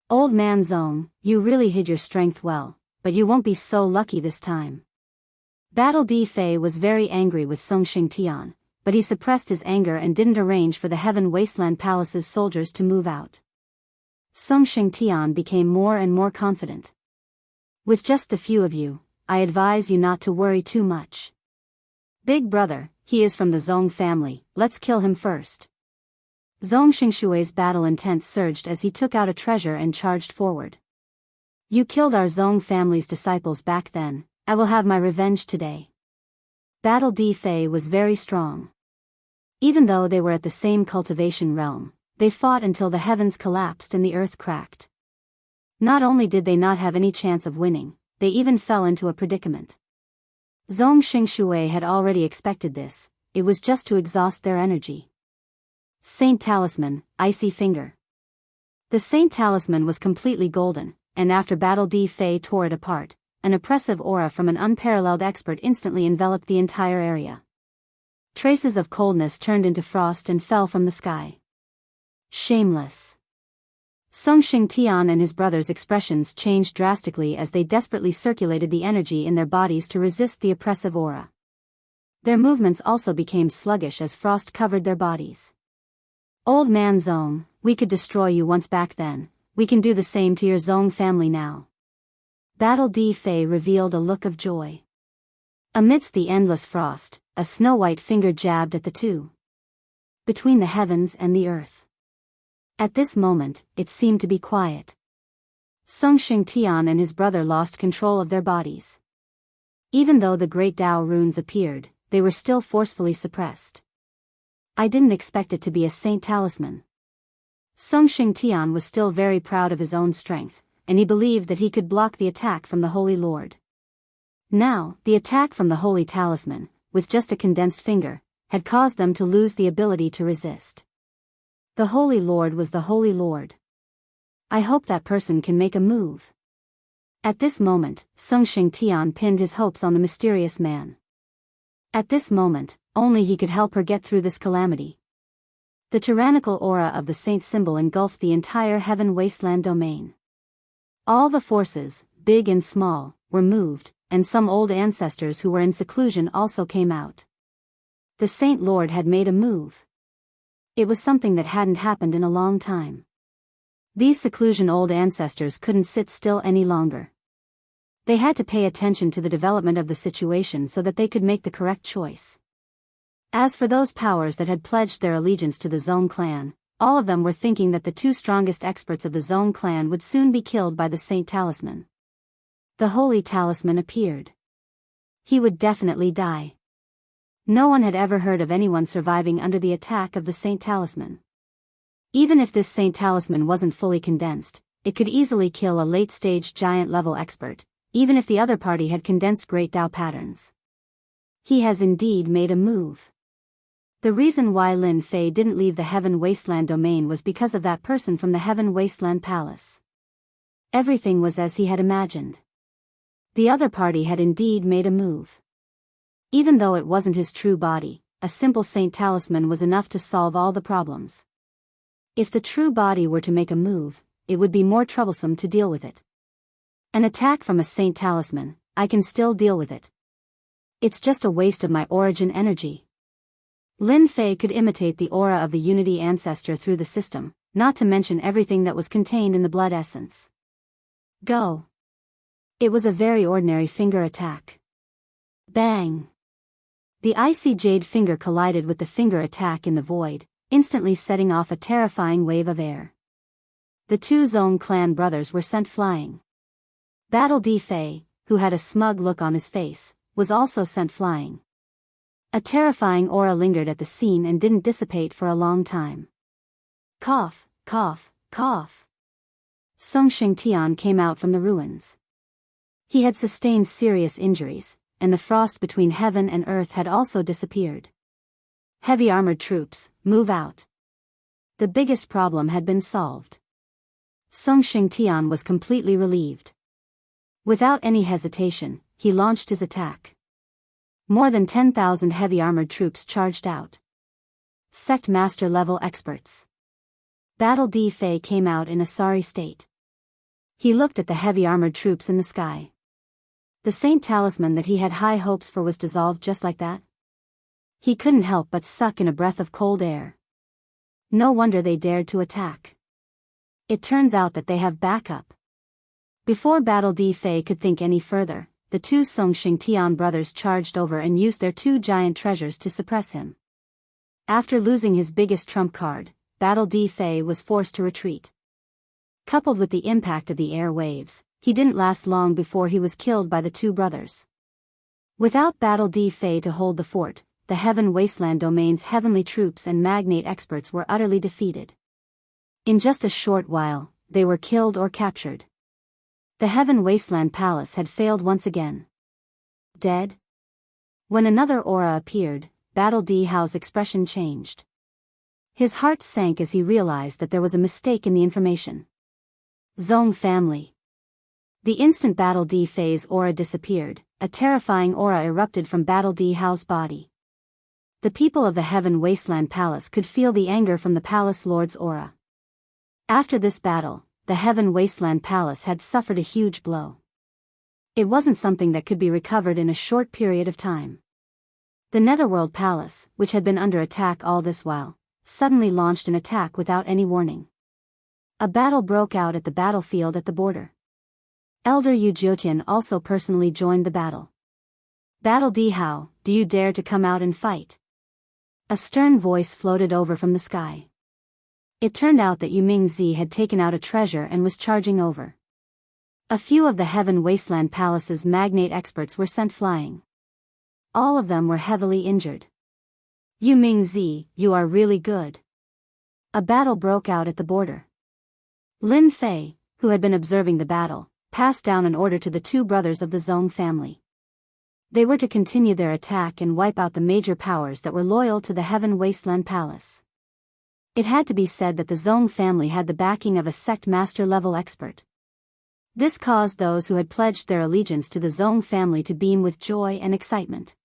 Speaker 1: Old man Zong, you really hid your strength well, but you won't be so lucky this time. Battle Di Fei was very angry with Songxing Tian, but he suppressed his anger and didn't arrange for the Heaven Wasteland Palace's soldiers to move out. Songxing Tian became more and more confident. With just the few of you, I advise you not to worry too much. Big brother, he is from the Zong family, let's kill him first. Zong Xingshui's battle intent surged as he took out a treasure and charged forward. You killed our Zong family's disciples back then, I will have my revenge today. Battle Di Fei was very strong. Even though they were at the same cultivation realm, they fought until the heavens collapsed and the earth cracked. Not only did they not have any chance of winning, they even fell into a predicament. Zong Xingshui had already expected this, it was just to exhaust their energy. Saint Talisman, Icy Finger. The Saint Talisman was completely golden, and after Battle Di Fei tore it apart, an oppressive aura from an unparalleled expert instantly enveloped the entire area. Traces of coldness turned into frost and fell from the sky. Shameless. Songxing Tian and his brothers' expressions changed drastically as they desperately circulated the energy in their bodies to resist the oppressive aura. Their movements also became sluggish as frost covered their bodies. Old man Zong, we could destroy you once back then, we can do the same to your Zong family now. Battle Di Fei revealed a look of joy. Amidst the endless frost, a snow-white finger jabbed at the two. Between the heavens and the earth. At this moment, it seemed to be quiet. Songxing Tian and his brother lost control of their bodies. Even though the great Tao runes appeared, they were still forcefully suppressed. I didn't expect it to be a Saint Talisman. Songxing Tian was still very proud of his own strength, and he believed that he could block the attack from the Holy Lord. Now, the attack from the Holy Talisman, with just a condensed finger, had caused them to lose the ability to resist. The Holy Lord was the Holy Lord. I hope that person can make a move. At this moment, Songxing Tian pinned his hopes on the mysterious man. At this moment, only he could help her get through this calamity. The tyrannical aura of the saint symbol engulfed the entire Heaven Wasteland domain. All the forces, big and small, were moved, and some old ancestors who were in seclusion also came out. The Saint Lord had made a move. It was something that hadn't happened in a long time. These seclusion old ancestors couldn't sit still any longer. They had to pay attention to the development of the situation so that they could make the correct choice. As for those powers that had pledged their allegiance to the Zone clan, all of them were thinking that the two strongest experts of the Zone clan would soon be killed by the Saint Talisman. The Holy Talisman appeared. He would definitely die. No one had ever heard of anyone surviving under the attack of the Saint Talisman. Even if this Saint Talisman wasn't fully condensed, it could easily kill a late-stage giant-level expert, even if the other party had condensed Great Tao patterns. He has indeed made a move. The reason why Lin Fei didn't leave the Heaven Wasteland domain was because of that person from the Heaven Wasteland Palace. Everything was as he had imagined. The other party had indeed made a move. Even though it wasn't his true body, a simple Saint Talisman was enough to solve all the problems. If the true body were to make a move, it would be more troublesome to deal with it. An attack from a Saint Talisman, I can still deal with it. It's just a waste of my origin energy. Lin Fei could imitate the aura of the Unity Ancestor through the system, not to mention everything that was contained in the blood essence. Go. It was a very ordinary finger attack. Bang! The icy jade finger collided with the finger attack in the void, instantly setting off a terrifying wave of air. The two Zone clan brothers were sent flying. Battle D Fei, who had a smug look on his face, was also sent flying. A terrifying aura lingered at the scene and didn't dissipate for a long time. Cough, cough, cough. Song Xingtian came out from the ruins. He had sustained serious injuries, and the frost between heaven and earth had also disappeared. Heavy armored troops, move out. The biggest problem had been solved. Song Xingtian was completely relieved. Without any hesitation, he launched his attack. More than 10,000 heavy armored troops charged out. Sect Master level experts. Battle D Fei came out in a sorry state. He looked at the heavy armored troops in the sky. The Saint Talisman that he had high hopes for was dissolved just like that. He couldn't help but suck in a breath of cold air. No wonder they dared to attack. It turns out that they have backup. Before Battle D Fei could think any further, the two Song Xingtian brothers charged over and used their two giant treasures to suppress him. After losing his biggest trump card, Battle D Fei was forced to retreat. Coupled with the impact of the air waves, he didn't last long before he was killed by the two brothers. Without Battle D Fei to hold the fort, the Heaven Wasteland domain's heavenly troops and magnate experts were utterly defeated. In just a short while, they were killed or captured. The Heaven Wasteland Palace had failed once again. Dead? When another aura appeared, Battle D Hao's expression changed. His heart sank as he realized that there was a mistake in the information. Zong family. The instant Battle D Fei's aura disappeared, a terrifying aura erupted from Battle D Hao's body. The people of the Heaven Wasteland Palace could feel the anger from the Palace Lord's aura. After this battle, the Heaven Wasteland Palace had suffered a huge blow. It wasn't something that could be recovered in a short period of time. The Netherworld Palace, which had been under attack all this while, suddenly launched an attack without any warning. A battle broke out at the battlefield at the border. Elder Yu Jiutian also personally joined the battle. Battle D Hao, do you dare to come out and fight? A stern voice floated over from the sky. It turned out that Yu Mingzi had taken out a treasure and was charging over. A few of the Heaven Wasteland Palace's magnate experts were sent flying. All of them were heavily injured. Yu Mingzi, you are really good. A battle broke out at the border. Lin Fei, who had been observing the battle, passed down an order to the two brothers of the Zong family. They were to continue their attack and wipe out the major powers that were loyal to the Heaven Wasteland Palace. It had to be said that the Zong family had the backing of a sect master level expert. This caused those who had pledged their allegiance to the Zong family to beam with joy and excitement.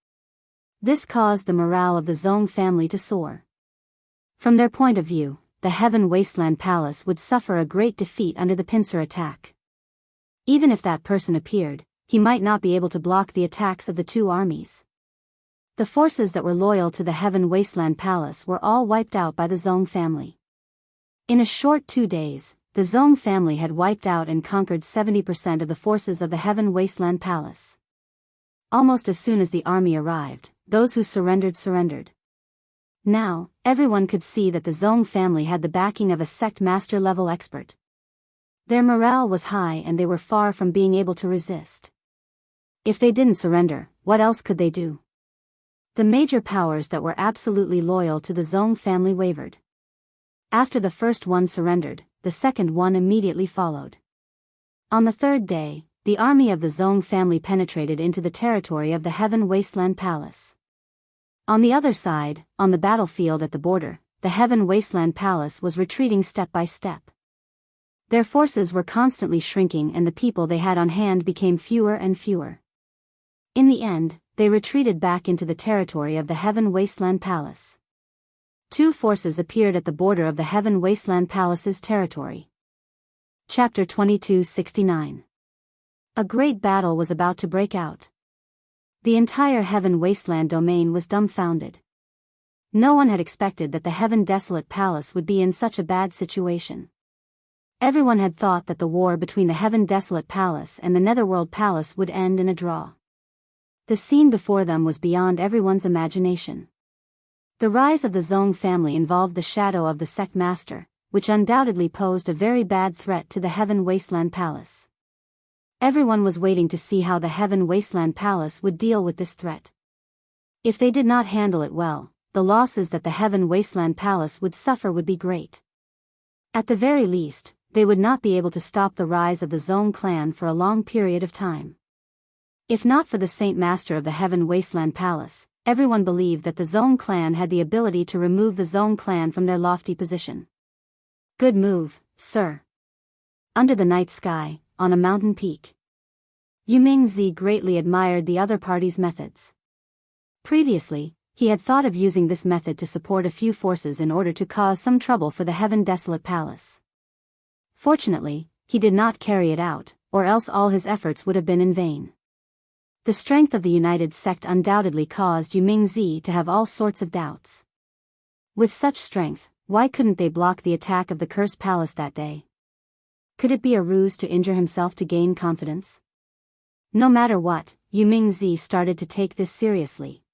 Speaker 1: This caused the morale of the Zong family to soar. From their point of view, the Heaven Wasteland Palace would suffer a great defeat under the pincer attack. Even if that person appeared, he might not be able to block the attacks of the two armies. The forces that were loyal to the Heaven Wasteland Palace were all wiped out by the Zong family. In a short 2 days, the Zong family had wiped out and conquered 70% of the forces of the Heaven Wasteland Palace. Almost as soon as the army arrived, those who surrendered. Now, everyone could see that the Zong family had the backing of a sect master-level expert. Their morale was high and they were far from being able to resist. If they didn't surrender, what else could they do? The major powers that were absolutely loyal to the Zong family wavered. After the first one surrendered, the second one immediately followed. On the third day, the army of the Zong family penetrated into the territory of the Heaven Wasteland Palace. On the other side, on the battlefield at the border, the Heaven Wasteland Palace was retreating step by step. Their forces were constantly shrinking and the people they had on hand became fewer and fewer. In the end, they retreated back into the territory of the Heaven Wasteland Palace. Two forces appeared at the border of the Heaven Wasteland Palace's territory. Chapter 2269. A great battle was about to break out. The entire Heaven Wasteland domain was dumbfounded. No one had expected that the Heaven Desolate Palace would be in such a bad situation. Everyone had thought that the war between the Heaven Desolate Palace and the Netherworld Palace would end in a draw. The scene before them was beyond everyone's imagination. The rise of the Zong family involved the shadow of the sect master, which undoubtedly posed a very bad threat to the Heaven Wasteland Palace. Everyone was waiting to see how the Heaven Wasteland Palace would deal with this threat. If they did not handle it well, the losses that the Heaven Wasteland Palace would suffer would be great. At the very least, they would not be able to stop the rise of the Zong clan for a long period of time. If not for the Saint Master of the Heaven Wasteland Palace, everyone believed that the Zong clan had the ability to remove the Zong clan from their lofty position. Good move, sir. Under the night sky, on a mountain peak. Yumingzi greatly admired the other party's methods. Previously, he had thought of using this method to support a few forces in order to cause some trouble for the Heaven Desolate Palace. Fortunately, he did not carry it out, or else all his efforts would have been in vain. The strength of the United Sect undoubtedly caused Yumingzi to have all sorts of doubts. With such strength, why couldn't they block the attack of the Cursed Palace that day? Could it be a ruse to injure himself to gain confidence? No matter what, Yumingzi started to take this seriously.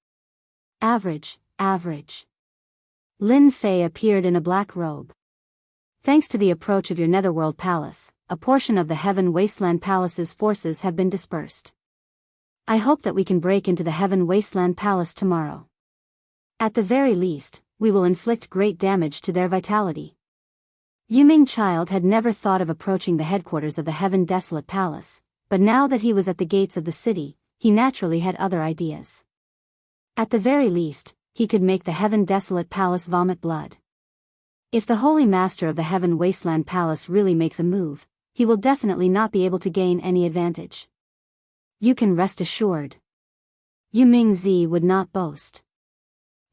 Speaker 1: Average. Lin Fei appeared in a black robe. Thanks to the approach of your Netherworld Palace, a portion of the Heaven Wasteland Palace's forces have been dispersed. I hope that we can break into the Heaven Wasteland Palace tomorrow. At the very least, we will inflict great damage to their vitality. Yuming Child had never thought of approaching the headquarters of the Heaven Desolate Palace, but now that he was at the gates of the city, he naturally had other ideas. At the very least, he could make the Heaven Desolate Palace vomit blood. If the Holy Master of the Heaven Wasteland Palace really makes a move, he will definitely not be able to gain any advantage. You can rest assured. Yumingzi would not boast.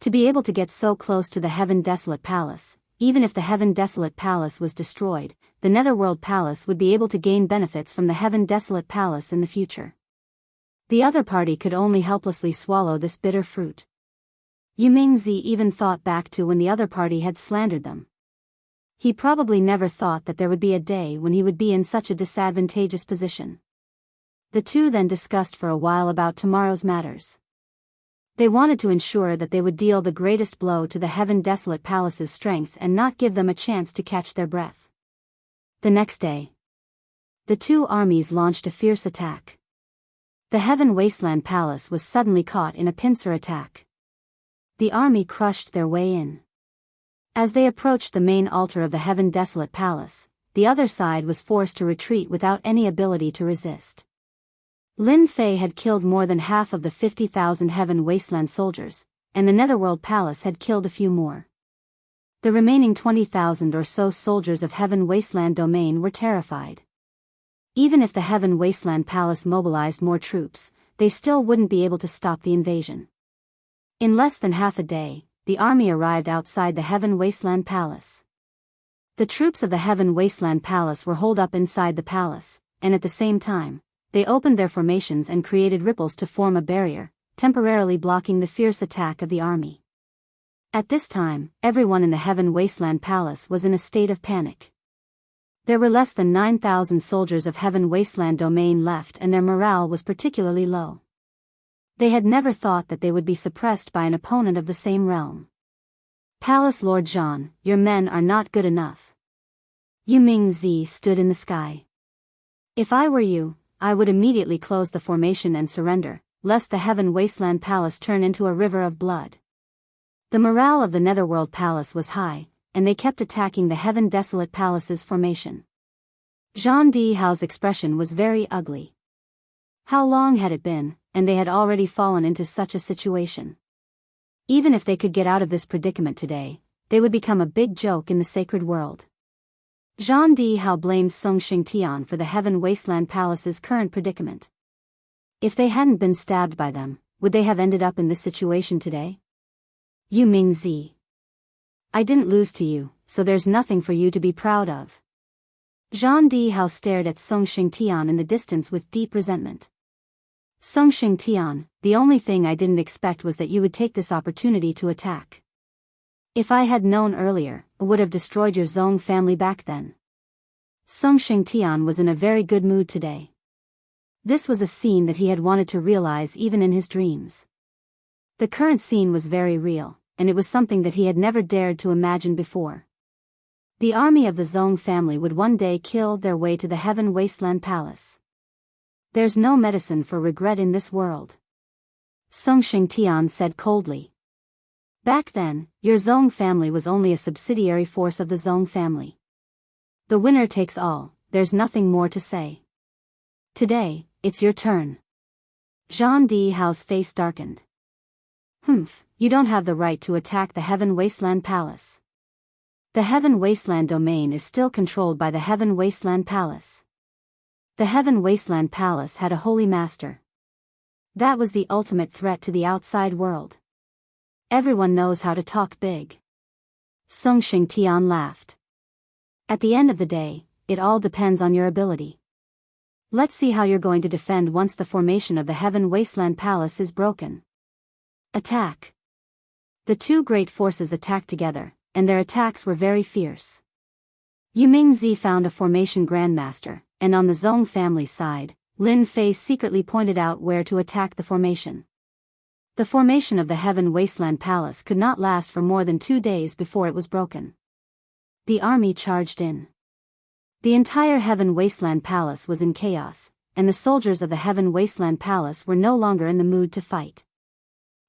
Speaker 1: To be able to get so close to the Heaven Desolate Palace, even if the Heaven Desolate Palace was destroyed, the Netherworld Palace would be able to gain benefits from the Heaven Desolate Palace in the future. The other party could only helplessly swallow this bitter fruit. Yumingzi even thought back to when the other party had slandered them. He probably never thought that there would be a day when he would be in such a disadvantageous position. The two then discussed for a while about tomorrow's matters. They wanted to ensure that they would deal the greatest blow to the Heaven Desolate Palace's strength and not give them a chance to catch their breath. The next day, the two armies launched a fierce attack. The Heaven Wasteland Palace was suddenly caught in a pincer attack. The army crushed their way in. As they approached the main altar of the Heaven Desolate Palace, the other side was forced to retreat without any ability to resist. Lin Fei had killed more than half of the 50,000 Heaven Wasteland soldiers, and the Netherworld Palace had killed a few more. The remaining 20,000 or so soldiers of Heaven Wasteland domain were terrified. Even if the Heaven Wasteland Palace mobilized more troops, they still wouldn't be able to stop the invasion. In less than half a day, the army arrived outside the Heaven Wasteland Palace. The troops of the Heaven Wasteland Palace were holed up inside the palace, and at the same time, they opened their formations and created ripples to form a barrier, temporarily blocking the fierce attack of the army. At this time, everyone in the Heaven Wasteland Palace was in a state of panic. There were less than 9,000 soldiers of Heaven Wasteland Domain left, and their morale was particularly low. They had never thought that they would be suppressed by an opponent of the same realm. Palace Lord Jean, your men are not good enough. Yu Mingzi stood in the sky. If I were you, I would immediately close the formation and surrender, lest the Heaven Wasteland Palace turn into a river of blood. The morale of the Netherworld Palace was high, and they kept attacking the Heaven Desolate Palace's formation. Jean Di Hao's expression was very ugly. How long had it been, and they had already fallen into such a situation? Even if they could get out of this predicament today, they would become a big joke in the sacred world. Jean Di Hao blamed Song Xingtian for the Heaven Wasteland Palace's current predicament. If they hadn't been stabbed by them, would they have ended up in this situation today? Yu Mingzi. I didn't lose to you, so there's nothing for you to be proud of. Jean Di Hao stared at Song Xingtian in the distance with deep resentment. Song Xingtian, the only thing I didn't expect was that you would take this opportunity to attack. If I had known earlier, I would have destroyed your Zong family back then. Song Xingtian was in a very good mood today. This was a scene that he had wanted to realize even in his dreams. The current scene was very real, and it was something that he had never dared to imagine before. The army of the Zong family would one day kill their way to the Heaven Wasteland Palace. There's no medicine for regret in this world. Song Xingtian said coldly. Back then, your Zong family was only a subsidiary force of the Zong family. The winner takes all, there's nothing more to say. Today, it's your turn. Jean Di Hao's face darkened. You don't have the right to attack the Heaven Wasteland Palace. The Heaven Wasteland Domain is still controlled by the Heaven Wasteland Palace. The Heaven Wasteland Palace had a holy master. That was the ultimate threat to the outside world. Everyone knows how to talk big. Song Xingtian laughed. At the end of the day, it all depends on your ability. Let's see how you're going to defend once the formation of the Heaven Wasteland Palace is broken. Attack. The two great forces attacked together, and their attacks were very fierce. Yu Mingzi found a formation grandmaster, and on the Zong family side, Lin Fei secretly pointed out where to attack the formation. The formation of the Heaven Wasteland Palace could not last for more than 2 days before it was broken. The army charged in. The entire Heaven Wasteland Palace was in chaos, and the soldiers of the Heaven Wasteland Palace were no longer in the mood to fight.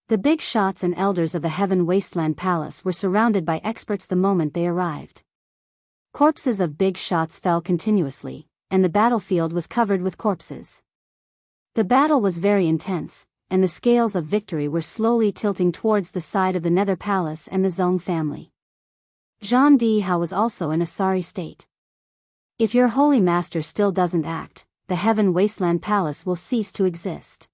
Speaker 1: The big shots and elders of the Heaven Wasteland Palace were surrounded by experts the moment they arrived. Corpses of big shots fell continuously, and the battlefield was covered with corpses. The battle was very intense, and the scales of victory were slowly tilting towards the side of the Nether Palace and the Zong family. Jean Di Hao was also in a sorry state. If your holy master still doesn't act, the Heaven Wasteland Palace will cease to exist.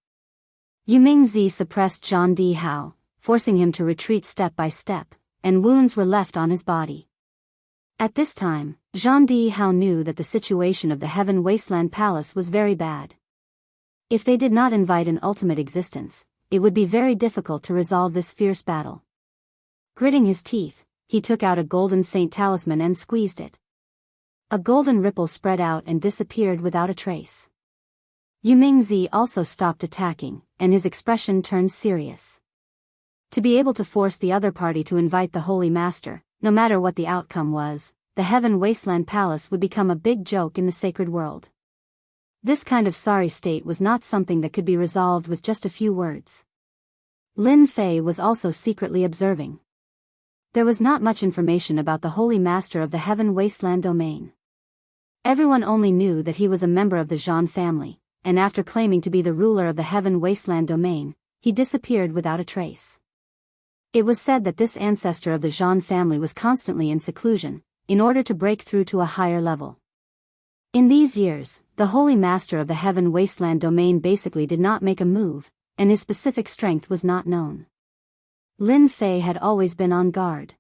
Speaker 1: Yu Mingzi suppressed Jean Di Hao, forcing him to retreat step by step, and wounds were left on his body. At this time, Jean Di Hao knew that the situation of the Heaven Wasteland Palace was very bad. If they did not invite an ultimate existence, it would be very difficult to resolve this fierce battle. Gritting his teeth, he took out a golden saint talisman and squeezed it. A golden ripple spread out and disappeared without a trace. Yu Mingzi also stopped attacking, and his expression turned serious. To be able to force the other party to invite the Holy Master, no matter what the outcome was, the Heaven Wasteland Palace would become a big joke in the sacred world. This kind of sorry state was not something that could be resolved with just a few words. Lin Fei was also secretly observing. There was not much information about the Holy Master of the Heaven Wasteland Domain. Everyone only knew that he was a member of the Zhang family, and after claiming to be the ruler of the Heaven Wasteland Domain, he disappeared without a trace. It was said that this ancestor of the Zhang family was constantly in seclusion, in order to break through to a higher level. In these years, the Holy Master of the Heaven Wasteland Domain basically did not make a move, and his specific strength was not known. Lin Fei had always been on guard.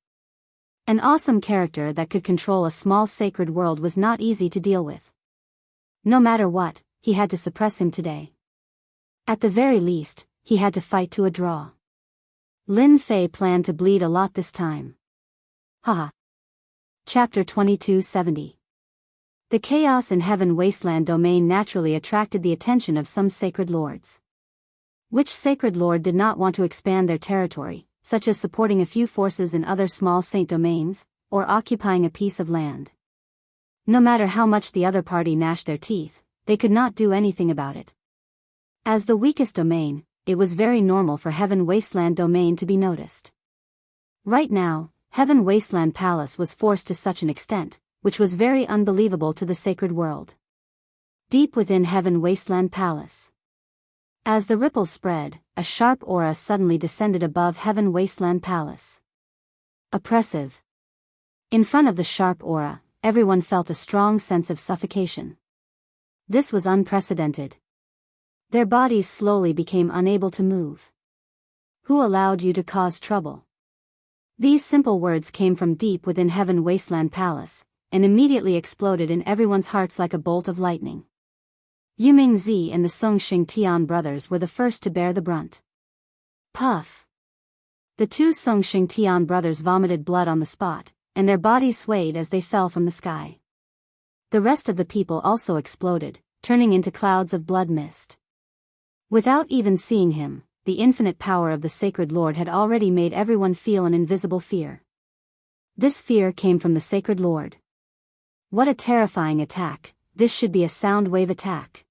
Speaker 1: An awesome character that could control a small sacred world was not easy to deal with. No matter what, he had to suppress him today. At the very least, he had to fight to a draw. Lin Fei planned to bleed a lot this time. Haha. Chapter 2270. The chaos in Heaven Wasteland domain naturally attracted the attention of some sacred lords. Which sacred lord did not want to expand their territory, such as supporting a few forces in other small saint domains, or occupying a piece of land? No matter how much the other party gnashed their teeth, they could not do anything about it. As the weakest domain, it was very normal for Heaven Wasteland domain to be noticed. Right now, Heaven Wasteland Palace was forced to such an extent, which was very unbelievable to the sacred world. Deep within Heaven Wasteland Palace. As the ripples spread, a sharp aura suddenly descended above Heaven Wasteland Palace. Oppressive. In front of the sharp aura, everyone felt a strong sense of suffocation. This was unprecedented. Their bodies slowly became unable to move. Who allowed you to cause trouble? These simple words came from deep within Heaven Wasteland Palace, and immediately exploded in everyone's hearts like a bolt of lightning. Yu Mingzi and the Songxing Tian brothers were the first to bear the brunt. Puff! The two Songxing Tian brothers vomited blood on the spot, and their bodies swayed as they fell from the sky. The rest of the people also exploded, turning into clouds of blood mist. Without even seeing him, the infinite power of the Sacred Lord had already made everyone feel an invisible fear. This fear came from the Sacred Lord. What a terrifying attack! This should be a sound wave attack.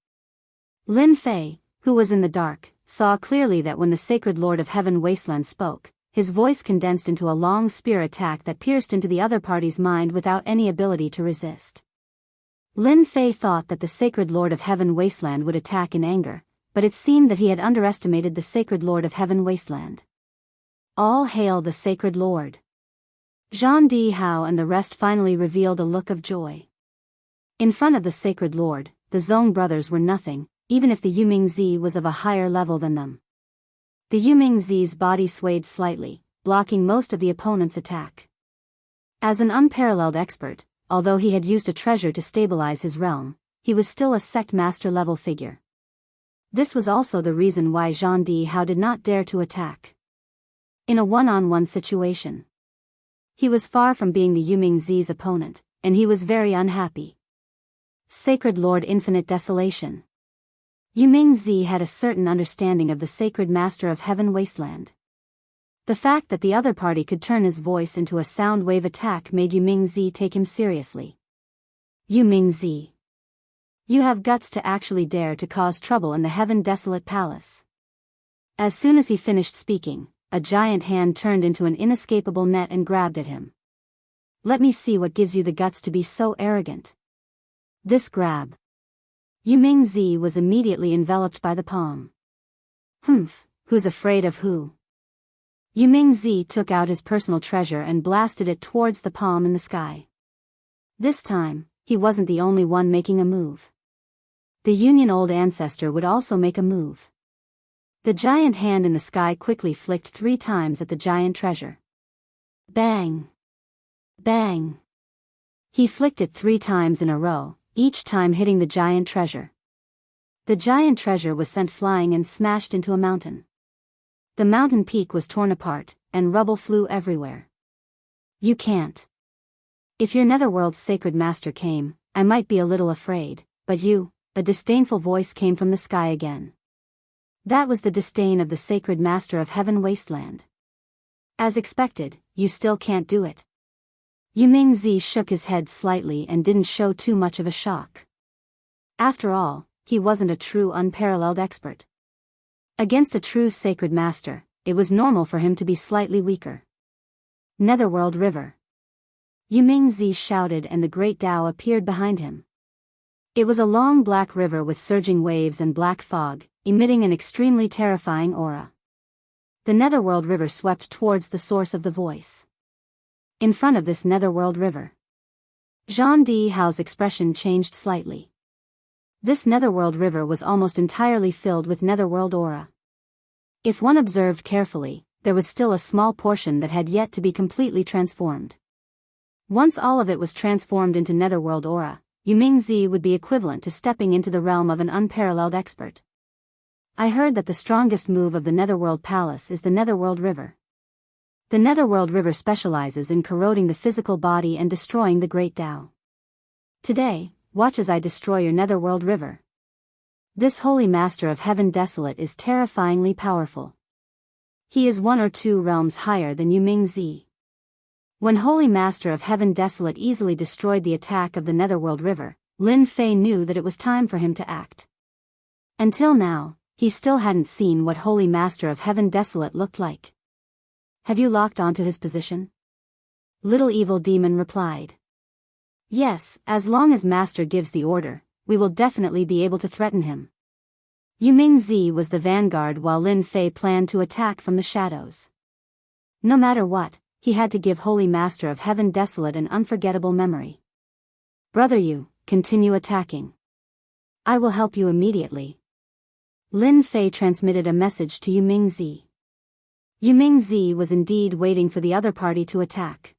Speaker 1: Lin Fei, who was in the dark, saw clearly that when the Sacred Lord of Heaven Wasteland spoke, his voice condensed into a long spear attack that pierced into the other party's mind without any ability to resist. Lin Fei thought that the Sacred Lord of Heaven Wasteland would attack in anger, but it seemed that he had underestimated the Sacred Lord of Heaven Wasteland. All hail the Sacred Lord! Zhang Di Hao and the rest finally revealed a look of joy. In front of the Sacred Lord, the Zong brothers were nothing, even if the Yu Mingzi was of a higher level than them. The Yu Mingzi's body swayed slightly, blocking most of the opponent's attack. As an unparalleled expert, although he had used a treasure to stabilize his realm, he was still a sect master level figure. This was also the reason why Zhang Di Hao did not dare to attack. In a one-on-one situation, he was far from being the Yu Mingzi's opponent, and he was very unhappy. Sacred Lord Infinite Desolation. Yu Mingzi had a certain understanding of the Sacred Master of Heaven Wasteland. The fact that the other party could turn his voice into a sound wave attack made Yu Mingzi take him seriously. Yu Mingzi, you have guts to actually dare to cause trouble in the Heaven Desolate Palace. As soon as he finished speaking, a giant hand turned into an inescapable net and grabbed at him. Let me see what gives you the guts to be so arrogant. This grab. Yu Mingzi was immediately enveloped by the palm. Humph, who's afraid of who? Yu Mingzi took out his personal treasure and blasted it towards the palm in the sky. This time, he wasn't the only one making a move. The Union Old Ancestor would also make a move. The giant hand in the sky quickly flicked 3 times at the giant treasure. Bang! Bang! He flicked it 3 times in a row, each time hitting the giant treasure. The giant treasure was sent flying and smashed into a mountain. The mountain peak was torn apart, and rubble flew everywhere. You can't. If your Netherworld's Sacred Master came, I might be a little afraid, but you, a disdainful voice came from the sky again. That was the disdain of the Sacred Master of Heaven Wasteland. As expected, you still can't do it. Yu Mingzi shook his head slightly and didn't show too much of a shock. After all, he wasn't a true unparalleled expert. Against a true Sacred Master, it was normal for him to be slightly weaker. Netherworld River. Yu Mingzi shouted and the Great Tao appeared behind him. It was a long black river with surging waves and black fog, emitting an extremely terrifying aura. The Netherworld River swept towards the source of the voice. In front of this Netherworld River, Zhang Di Hao's expression changed slightly. This Netherworld River was almost entirely filled with Netherworld aura. If one observed carefully, there was still a small portion that had yet to be completely transformed. Once all of it was transformed into Netherworld aura, Yu Mingzi would be equivalent to stepping into the realm of an unparalleled expert. I heard that the strongest move of the Netherworld Palace is the Netherworld River. The Netherworld River specializes in corroding the physical body and destroying the Great Tao. Today, watch as I destroy your netherworld river. This holy master of heaven desolate is terrifyingly powerful. He is 1 or 2 realms higher than Yu Mingzi. When Holy Master of Heaven Desolate easily destroyed the attack of the Netherworld River, Lin Fei knew that it was time for him to act. Until now, he still hadn't seen what Holy Master of Heaven Desolate looked like. Have you locked onto his position? Little Evil Demon replied. Yes, as long as Master gives the order, we will definitely be able to threaten him. Yu Mingzi was the vanguard while Lin Fei planned to attack from the shadows. No matter what, he had to give Holy Master of Heaven Desolate an unforgettable memory. Brother Yu, continue attacking. I will help you immediately. Lin Fei transmitted a message to Yu Mingzi. Yu Mingzi was indeed waiting for the other party to attack.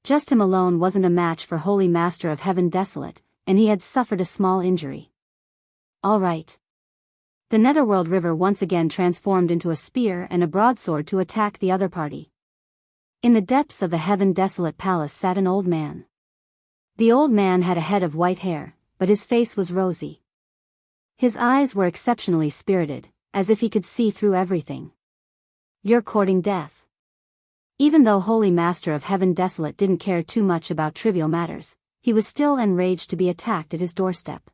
Speaker 1: Just him alone wasn't a match for Holy Master of Heaven Desolate, and he had suffered a small injury. All right. The Netherworld River once again transformed into a spear and a broadsword to attack the other party. In the depths of the Heaven Desolate Palace sat an old man. The old man had a head of white hair, but his face was rosy. His eyes were exceptionally spirited, as if he could see through everything. You're courting death. Even though Holy Master of Heaven Desolate didn't care too much about trivial matters, he was still enraged to be attacked at his doorstep.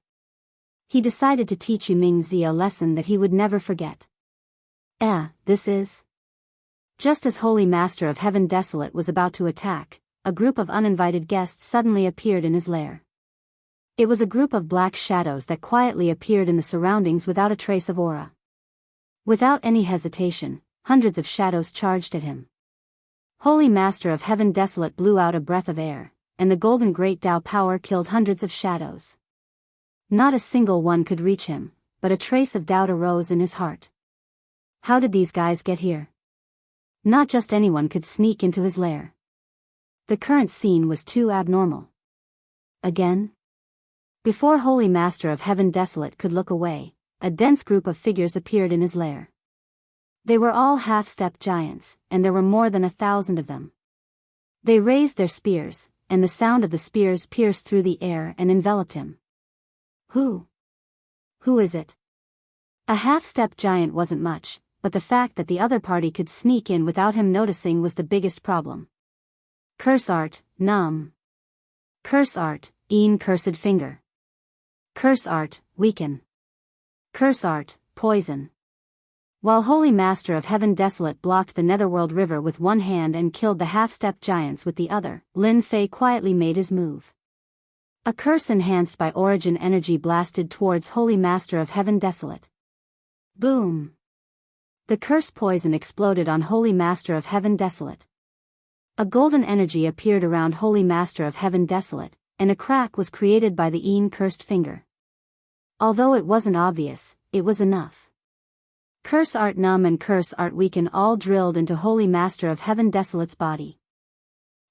Speaker 1: He decided to teach Yu Mingzi a lesson that he would never forget. This is... Just as Holy Master of Heaven Desolate was about to attack, a group of uninvited guests suddenly appeared in his lair. It was a group of black shadows that quietly appeared in the surroundings without a trace of aura. Without any hesitation, hundreds of shadows charged at him. Holy Master of Heaven Desolate blew out a breath of air, and the golden great Tao power killed hundreds of shadows. Not a single one could reach him, but a trace of doubt arose in his heart. How did these guys get here? Not just anyone could sneak into his lair. The current scene was too abnormal. Again? Before Holy Master of Heaven Desolate could look away, a dense group of figures appeared in his lair. They were all half-step giants, and there were more than 1,000 of them. They raised their spears, and the sound of the spears pierced through the air and enveloped him. Who is it? A half-step giant wasn't much, but the fact that the other party could sneak in without him noticing was the biggest problem. Curse Art, Numb. Curse Art, Een Cursed Finger. Curse Art, Weaken. Curse Art, Poison. While Holy Master of Heaven Desolate blocked the Netherworld River with one hand and killed the half-step giants with the other, Lin Fei quietly made his move. A curse enhanced by origin energy blasted towards Holy Master of Heaven Desolate. Boom! The curse poison exploded on Holy Master of Heaven Desolate. A golden energy appeared around Holy Master of Heaven Desolate, and a crack was created by the Een Cursed Finger. Although it wasn't obvious, it was enough. Curse Art Numb and Curse Art Weaken all drilled into Holy Master of Heaven Desolate's body.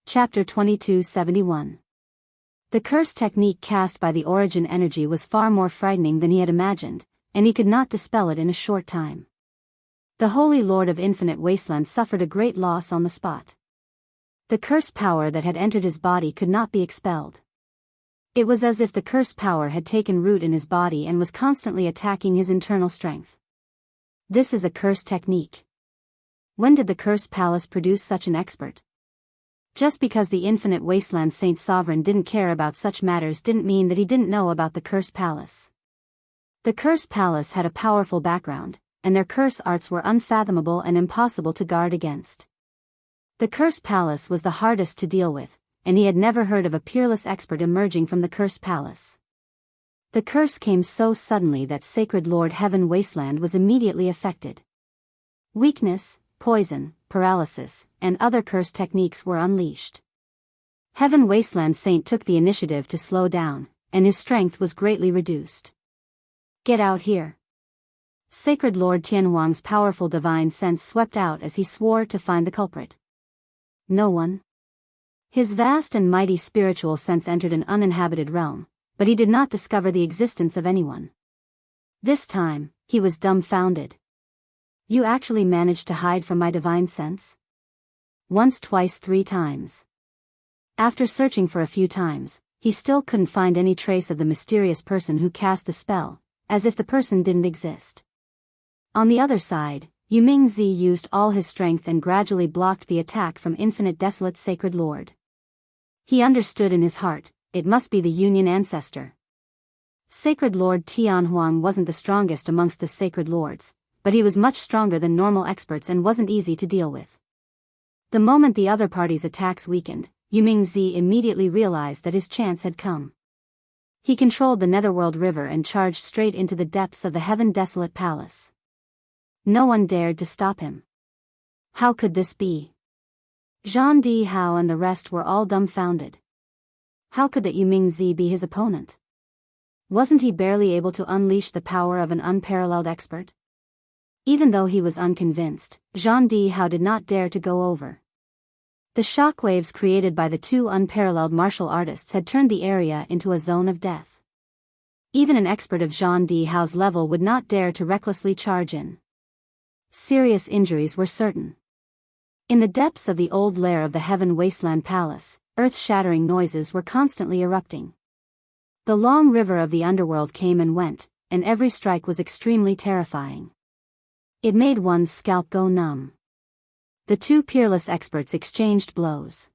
Speaker 1: Chapter 2271. The curse technique cast by the origin energy was far more frightening than he had imagined, and he could not dispel it in a short time. The Holy Lord of Infinite Wasteland suffered a great loss on the spot. The curse power that had entered his body could not be expelled. It was as if the curse power had taken root in his body and was constantly attacking his internal strength. This is a curse technique. When did the Curse Palace produce such an expert? Just because the Infinite Wasteland Saint Sovereign didn't care about such matters didn't mean that he didn't know about the Curse Palace. The Curse Palace had a powerful background, and their curse arts were unfathomable and impossible to guard against. The Curse Palace was the hardest to deal with, and he had never heard of a peerless expert emerging from the Curse Palace. The curse came so suddenly that Sacred Lord Heaven Wasteland was immediately affected. Weakness, poison, paralysis, and other curse techniques were unleashed. Heaven Wasteland Saint took the initiative to slow down, and his strength was greatly reduced. Get out here. Sacred Lord Tianhuang's powerful divine sense swept out as he swore to find the culprit. No one. His vast and mighty spiritual sense entered an uninhabited realm, but he did not discover the existence of anyone. This time, he was dumbfounded. You actually managed to hide from my divine sense? Once, twice, 3 times. After searching for a few times, he still couldn't find any trace of the mysterious person who cast the spell, as if the person didn't exist. On the other side, Yu Mingzi used all his strength and gradually blocked the attack from Infinite Desolate Sacred Lord. He understood in his heart, it must be the Union ancestor. Sacred Lord Tianhuang wasn't the strongest amongst the Sacred Lords, but he was much stronger than normal experts and wasn't easy to deal with. The moment the other party's attacks weakened, Yu Mingzi immediately realized that his chance had come. He controlled the Netherworld River and charged straight into the depths of the Heaven Desolate Palace. No one dared to stop him. How could this be? Zhang Di Hao and the rest were all dumbfounded. How could that Yu Mingzi be his opponent? Wasn't he barely able to unleash the power of an unparalleled expert? Even though he was unconvinced, Zhang Di Hao did not dare to go over. The shockwaves created by the two unparalleled martial artists had turned the area into a zone of death. Even an expert of Zhang Di Hao's level would not dare to recklessly charge in. Serious injuries were certain. In the depths of the old lair of the Heaven Wasteland Palace, earth-shattering noises were constantly erupting. The long river of the underworld came and went, and every strike was extremely terrifying. It made one's scalp go numb. The two peerless experts exchanged blows.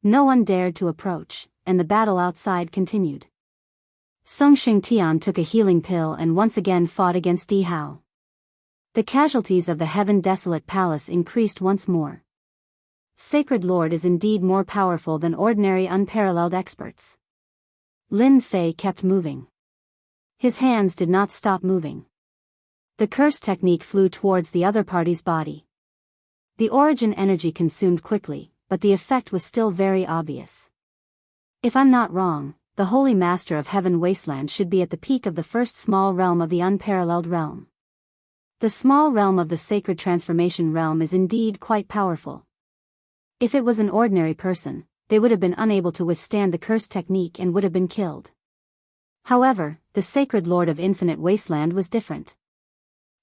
Speaker 1: No one dared to approach, and the battle outside continued. Song Xingtian took a healing pill and once again fought against Di Hao. The casualties of the Heaven Desolate Palace increased once more. Sacred Lord is indeed more powerful than ordinary unparalleled experts. Lin Fei kept moving. His hands did not stop moving. The curse technique flew towards the other party's body. The origin energy consumed quickly, but the effect was still very obvious. If I'm not wrong, the Holy Master of Heaven Wasteland should be at the peak of the first small realm of the unparalleled realm. The small realm of the sacred transformation realm is indeed quite powerful. If it was an ordinary person, they would have been unable to withstand the curse technique and would have been killed. However, the Sacred Lord of Infinite Wasteland was different.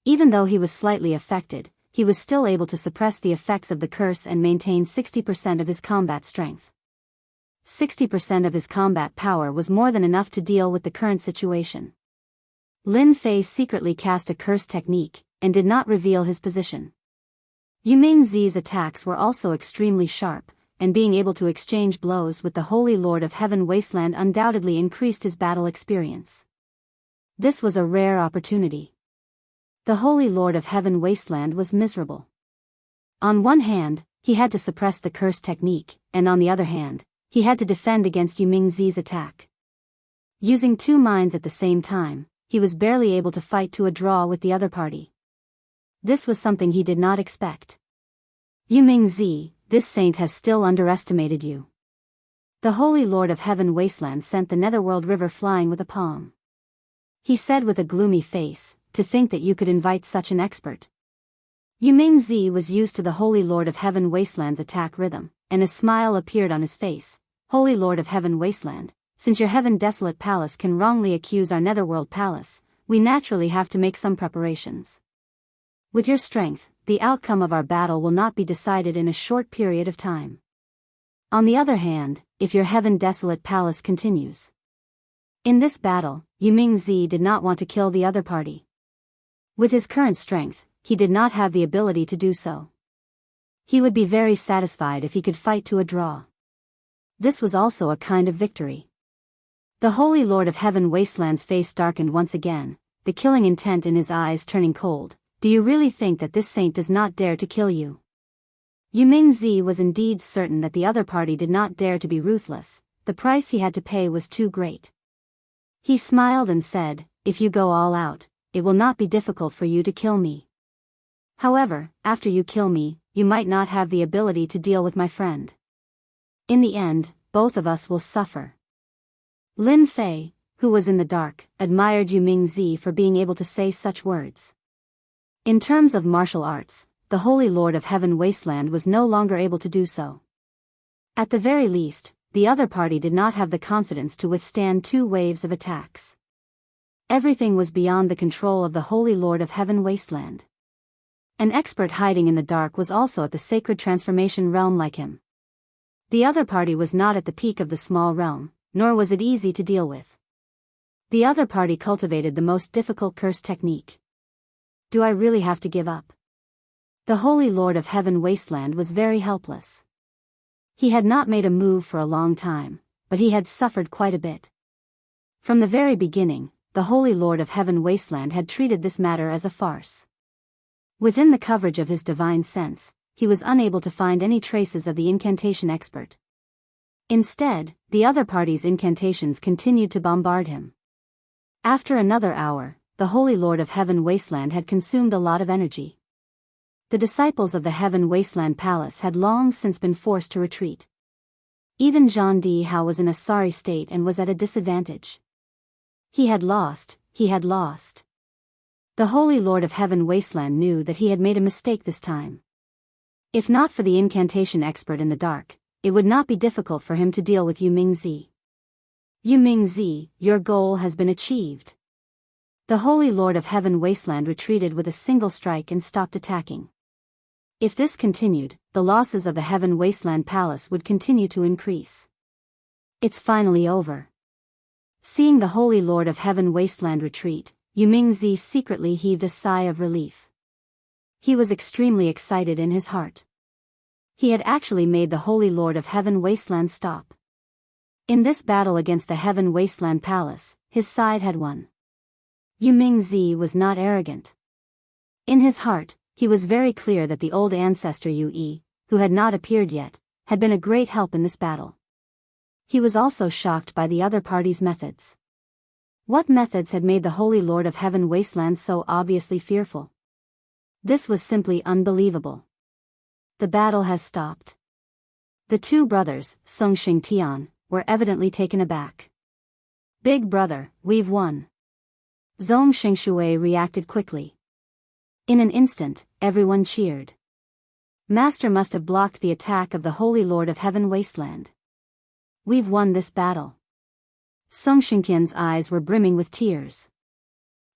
Speaker 1: Even though he was slightly affected, he was still able to suppress the effects of the curse and maintain 60% of his combat strength. 60% of his combat power was more than enough to deal with the current situation. Lin Fei secretly cast a curse technique, and did not reveal his position. Yu Mingzi's attacks were also extremely sharp, and being able to exchange blows with the Holy Lord of Heaven Wasteland undoubtedly increased his battle experience. This was a rare opportunity. The Holy Lord of Heaven Wasteland was miserable. On one hand, he had to suppress the curse technique, and on the other hand, he had to defend against Yu Mingzi's attack. Using two minds at the same time, he was barely able to fight to a draw with the other party. This was something he did not expect. Yu Mingzi, this saint has still underestimated you. The Holy Lord of Heaven Wasteland sent the Netherworld River flying with a palm. He said with a gloomy face, to think that you could invite such an expert. Yu Mingzi was used to the Holy Lord of Heaven Wasteland's attack rhythm, and a smile appeared on his face. Holy Lord of Heaven Wasteland, since your Heaven Desolate Palace can wrongly accuse our Netherworld Palace, we naturally have to make some preparations. With your strength, the outcome of our battle will not be decided in a short period of time. On the other hand, if your Heaven Desolate Palace continues. In this battle, Yu Mingzi did not want to kill the other party. With his current strength, he did not have the ability to do so. He would be very satisfied if he could fight to a draw. This was also a kind of victory. The Holy Lord of Heaven Wasteland's face darkened once again, the killing intent in his eyes turning cold. Do you really think that this saint does not dare to kill you? Yu Mingzi was indeed certain that the other party did not dare to be ruthless. The price he had to pay was too great. He smiled and said, if you go all out, it will not be difficult for you to kill me. However, after you kill me, you might not have the ability to deal with my friend. In the end, both of us will suffer. Lin Fei, who was in the dark, admired Yu Mingzi for being able to say such words. In terms of martial arts, the Holy Lord of Heaven Wasteland was no longer able to do so. At the very least, the other party did not have the confidence to withstand two waves of attacks. Everything was beyond the control of the Holy Lord of Heaven Wasteland. An expert hiding in the dark was also at the sacred transformation realm like him. The other party was not at the peak of the small realm, nor was it easy to deal with. The other party cultivated the most difficult curse technique. Do I really have to give up? The Holy Lord of Heaven Wasteland was very helpless. He had not made a move for a long time, but he had suffered quite a bit. From the very beginning, the Holy Lord of Heaven Wasteland had treated this matter as a farce. Within the coverage of his divine sense, he was unable to find any traces of the incantation expert. Instead, the other party's incantations continued to bombard him. After another hour, the Holy Lord of Heaven Wasteland had consumed a lot of energy. The disciples of the Heaven Wasteland Palace had long since been forced to retreat. Even Jean D. Hao was in a sorry state and was at a disadvantage. He had lost. The Holy Lord of Heaven Wasteland knew that he had made a mistake this time. If not for the incantation expert in the dark, it would not be difficult for him to deal with Yu Mingzi. Yu Mingzi, your goal has been achieved. The Holy Lord of Heaven Wasteland retreated with a single strike and stopped attacking. If this continued, the losses of the Heaven Wasteland Palace would continue to increase. It's finally over. Seeing the Holy Lord of Heaven Wasteland retreat, Yu Mingzi secretly heaved a sigh of relief. He was extremely excited in his heart. He had actually made the Holy Lord of Heaven Wasteland stop. In this battle against the Heaven Wasteland Palace, his side had won. Yu Mingzi was not arrogant. In his heart, he was very clear that the old ancestor Yu Yi, who had not appeared yet, had been a great help in this battle. He was also shocked by the other party's methods. What methods had made the Holy Lord of Heaven Wasteland so obviously fearful? This was simply unbelievable. The battle has stopped. The two brothers, Song Xingtian, were evidently taken aback. Big brother, we've won. Zhong Xingshui reacted quickly. In an instant, everyone cheered. Master must have blocked the attack of the Holy Lord of Heaven Wasteland. We've won this battle. Song Xingtian's eyes were brimming with tears.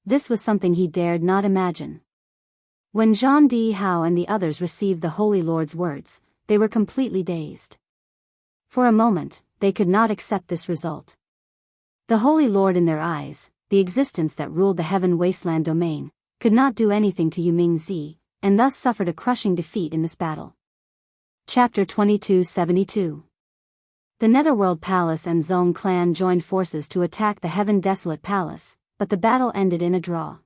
Speaker 1: This was something he dared not imagine. When Jean D. Hao and the others received the Holy Lord's words, they were completely dazed. For a moment, they could not accept this result. The Holy Lord in their eyes, the existence that ruled the Heaven Wasteland domain, could not do anything to Yu Mingzi, and thus suffered a crushing defeat in this battle. Chapter 2272. The Netherworld Palace and Zong clan joined forces to attack the Heaven Desolate Palace, but the battle ended in a draw.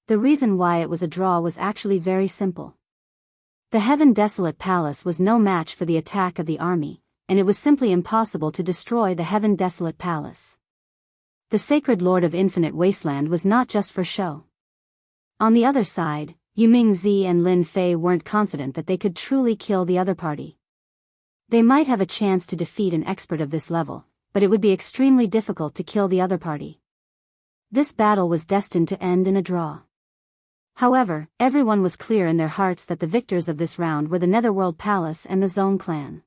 Speaker 1: The reason why it was a draw was actually very simple. The Heaven Desolate Palace was no match for the attack of the army, and it was simply impossible to destroy the Heaven Desolate Palace. The Sacred Lord of Infinite Wasteland was not just for show. On the other side, Yu Mingzi and Lin Fei weren't confident that they could truly kill the other party. They might have a chance to defeat an expert of this level, but it would be extremely difficult to kill the other party. This battle was destined to end in a draw. However, everyone was clear in their hearts that the victors of this round were the Netherworld Palace and the Zong clan.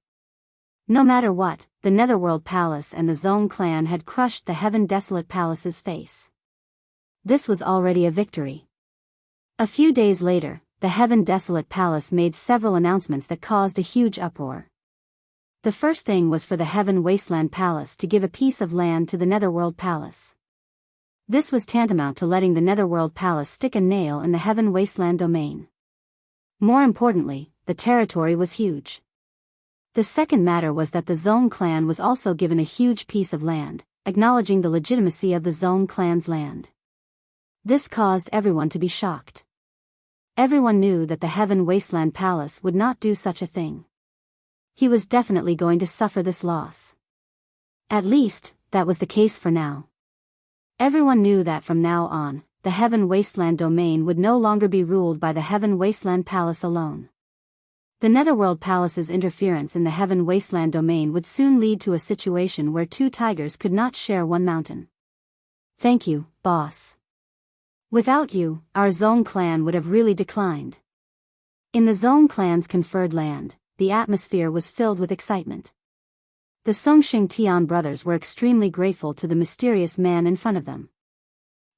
Speaker 1: No matter what, the Netherworld Palace and the Zong clan had crushed the Heaven Desolate Palace's face. This was already a victory. A few days later, the Heaven Desolate Palace made several announcements that caused a huge uproar. The first thing was for the Heaven Wasteland Palace to give a piece of land to the Netherworld Palace. This was tantamount to letting the Netherworld Palace stick a nail in the Heaven Wasteland domain. More importantly, the territory was huge. The second matter was that the Zong clan was also given a huge piece of land, acknowledging the legitimacy of the Zong clan's land. This caused everyone to be shocked. Everyone knew that the Heaven Wasteland Palace would not do such a thing. He was definitely going to suffer this loss. At least, that was the case for now. Everyone knew that from now on, the Heaven Wasteland domain would no longer be ruled by the Heaven Wasteland Palace alone. The Netherworld Palace's interference in the Heaven Wasteland domain would soon lead to a situation where two tigers could not share one mountain. Thank you, boss. Without you, our Zong clan would have really declined. In the Zong clan's conferred land, the atmosphere was filled with excitement. The Song Xingtian brothers were extremely grateful to the mysterious man in front of them.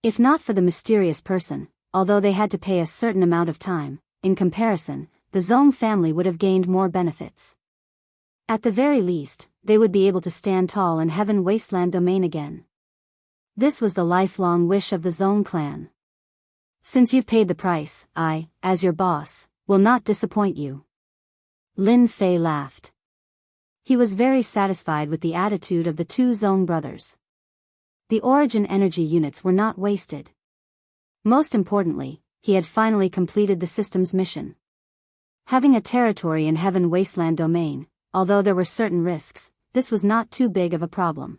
Speaker 1: If not for the mysterious person, although they had to pay a certain amount of time, in comparison, the Zong family would have gained more benefits. At the very least, they would be able to stand tall in Heaven Wasteland domain again. This was the lifelong wish of the Zone clan. Since you've paid the price, I, as your boss, will not disappoint you. Lin Fei laughed. He was very satisfied with the attitude of the two Zone brothers. The origin energy units were not wasted. Most importantly, he had finally completed the system's mission. Having a territory in Heaven Wasteland domain, although there were certain risks, this was not too big of a problem.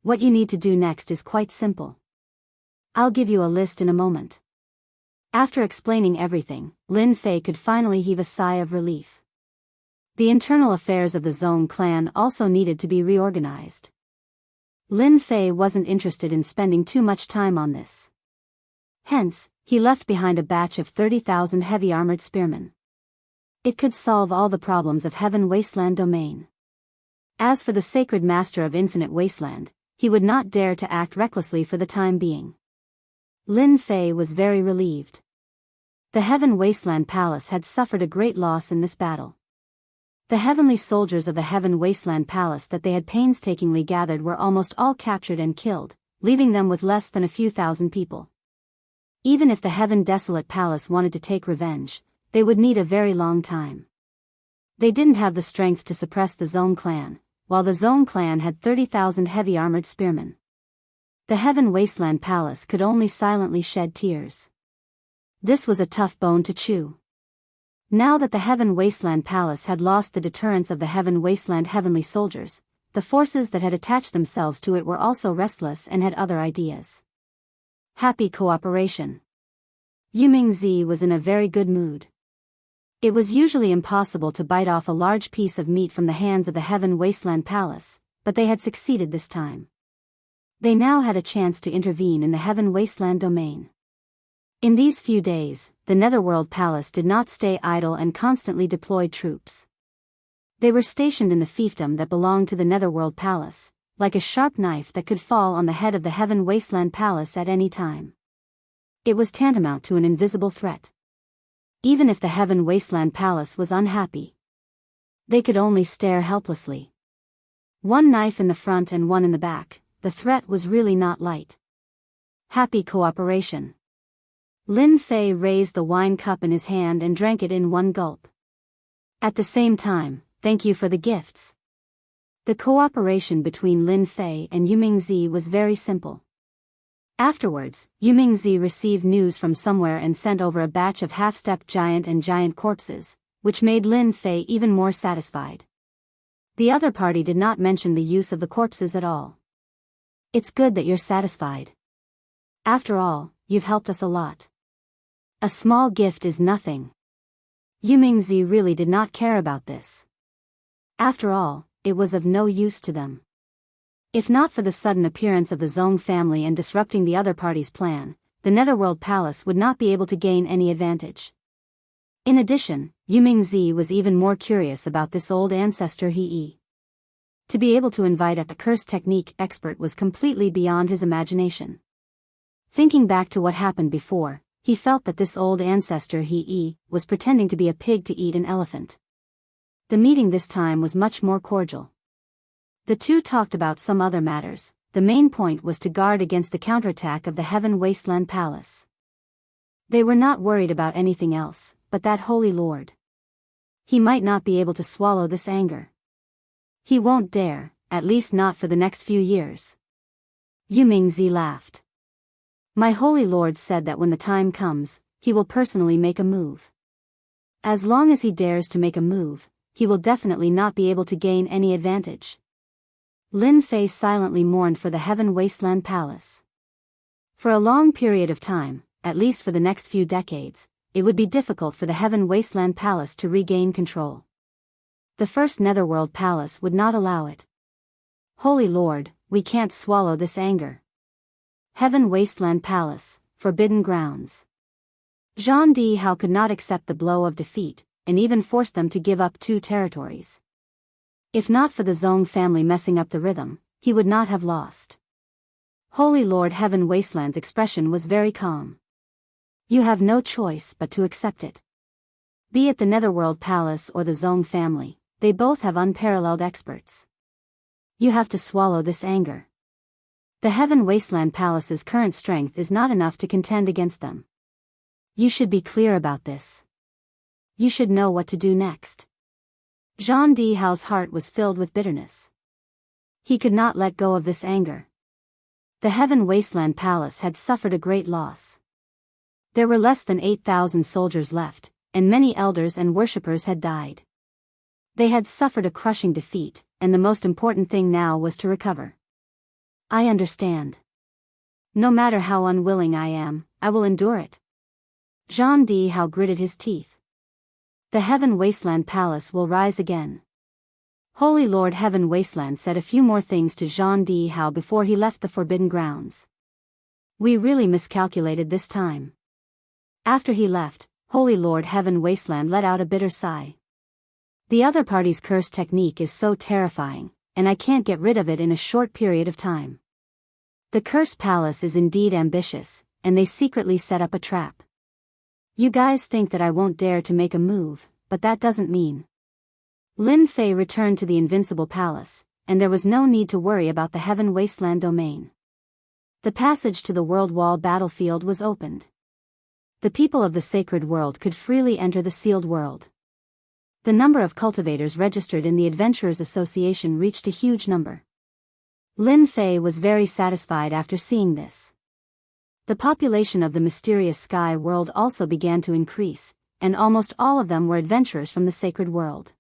Speaker 1: What you need to do next is quite simple. I'll give you a list in a moment. After explaining everything, Lin Fei could finally heave a sigh of relief. The internal affairs of the Zone clan also needed to be reorganized. Lin Fei wasn't interested in spending too much time on this. Hence, he left behind a batch of 30,000 heavy armored spearmen. It could solve all the problems of Heaven Wasteland domain. As for the Sacred Master of Infinite Wasteland, he would not dare to act recklessly for the time being. Lin Fei was very relieved. The Heaven Wasteland Palace had suffered a great loss in this battle. The heavenly soldiers of the Heaven Wasteland Palace that they had painstakingly gathered were almost all captured and killed, leaving them with less than a few thousand people. Even if the Heaven Desolate Palace wanted to take revenge, they would need a very long time. They didn't have the strength to suppress the Zone clan, while the Zone clan had 30,000 heavy armored spearmen. The Heaven Wasteland Palace could only silently shed tears. This was a tough bone to chew. Now that the Heaven Wasteland Palace had lost the deterrence of the Heaven Wasteland heavenly soldiers, the forces that had attached themselves to it were also restless and had other ideas. Happy cooperation. Yumingzi was in a very good mood. It was usually impossible to bite off a large piece of meat from the hands of the Heaven Wasteland Palace, but they had succeeded this time. They now had a chance to intervene in the Heaven Wasteland domain. In these few days, the Netherworld Palace did not stay idle and constantly deployed troops. They were stationed in the fiefdom that belonged to the Netherworld Palace, like a sharp knife that could fall on the head of the Heaven Wasteland Palace at any time. It was tantamount to an invisible threat. Even if the Heaven Wasteland Palace was unhappy, they could only stare helplessly. One knife in the front and one in the back, the threat was really not light. Happy cooperation. Lin Fei raised the wine cup in his hand and drank it in one gulp. At the same time, thank you for the gifts. The cooperation between Lin Fei and Yumingzi was very simple. Afterwards, Yumingzi received news from somewhere and sent over a batch of half-stepped giant and giant corpses, which made Lin Fei even more satisfied. The other party did not mention the use of the corpses at all. It's good that you're satisfied. After all, you've helped us a lot. A small gift is nothing. Yumingzi really did not care about this. After all, it was of no use to them. If not for the sudden appearance of the Zong family and disrupting the other party's plan, the Netherworld Palace would not be able to gain any advantage. In addition, Yumingzi was even more curious about this old ancestor He. To be able to invite a curse technique expert was completely beyond his imagination. Thinking back to what happened before, he felt that this old ancestor He was pretending to be a pig to eat an elephant. The meeting this time was much more cordial. The two talked about some other matters. The main point was to guard against the counterattack of the Heaven Wasteland Palace. They were not worried about anything else, but that Holy Lord. He might not be able to swallow this anger. He won't dare, at least not for the next few years. Yumingzi laughed. My Holy Lord said that when the time comes, he will personally make a move. As long as he dares to make a move, he will definitely not be able to gain any advantage. Lin Fei silently mourned for the Heaven Wasteland Palace. For a long period of time, at least for the next few decades, it would be difficult for the Heaven Wasteland Palace to regain control. The first Netherworld Palace would not allow it. Holy Lord, we can't swallow this anger. Heaven Wasteland Palace, Forbidden Grounds. Zhang Dihao could not accept the blow of defeat, and even forced them to give up 2 territories. If not for the Zong family messing up the rhythm, he would not have lost. Holy Lord Heaven Wasteland's expression was very calm. You have no choice but to accept it. Be it the Netherworld Palace or the Zong family, They both have unparalleled experts. You have to swallow this anger. The Heaven Wasteland Palace's current strength is not enough to contend against them. You should be clear about this. You should know what to do next. Jean de Hao's heart was filled with bitterness. He could not let go of this anger. The Heaven Wasteland Palace had suffered a great loss. There were less than 8,000 soldiers left, and many elders and worshippers had died. They had suffered a crushing defeat, and the most important thing now was to recover. I understand. No matter how unwilling I am, I will endure it. Jean de Hao gritted his teeth. The Heaven Wasteland Palace will rise again. Holy Lord Heaven Wasteland said a few more things to Jean de Hao before he left the Forbidden Grounds. We really miscalculated this time. After he left, Holy Lord Heaven Wasteland let out a bitter sigh. The other party's curse technique is so terrifying, and I can't get rid of it in a short period of time. The Curse Palace is indeed ambitious, and they secretly set up a trap. You guys think that I won't dare to make a move, but that doesn't mean. Lin Fei returned to the Invincible Palace, and there was no need to worry about the Heaven Wasteland domain. The passage to the World Wall battlefield was opened. The people of the Sacred World could freely enter the Sealed World. The number of cultivators registered in the Adventurers Association reached a huge number. Lin Fei was very satisfied after seeing this. The population of the mysterious Sky World also began to increase, and almost all of them were adventurers from the Sacred World.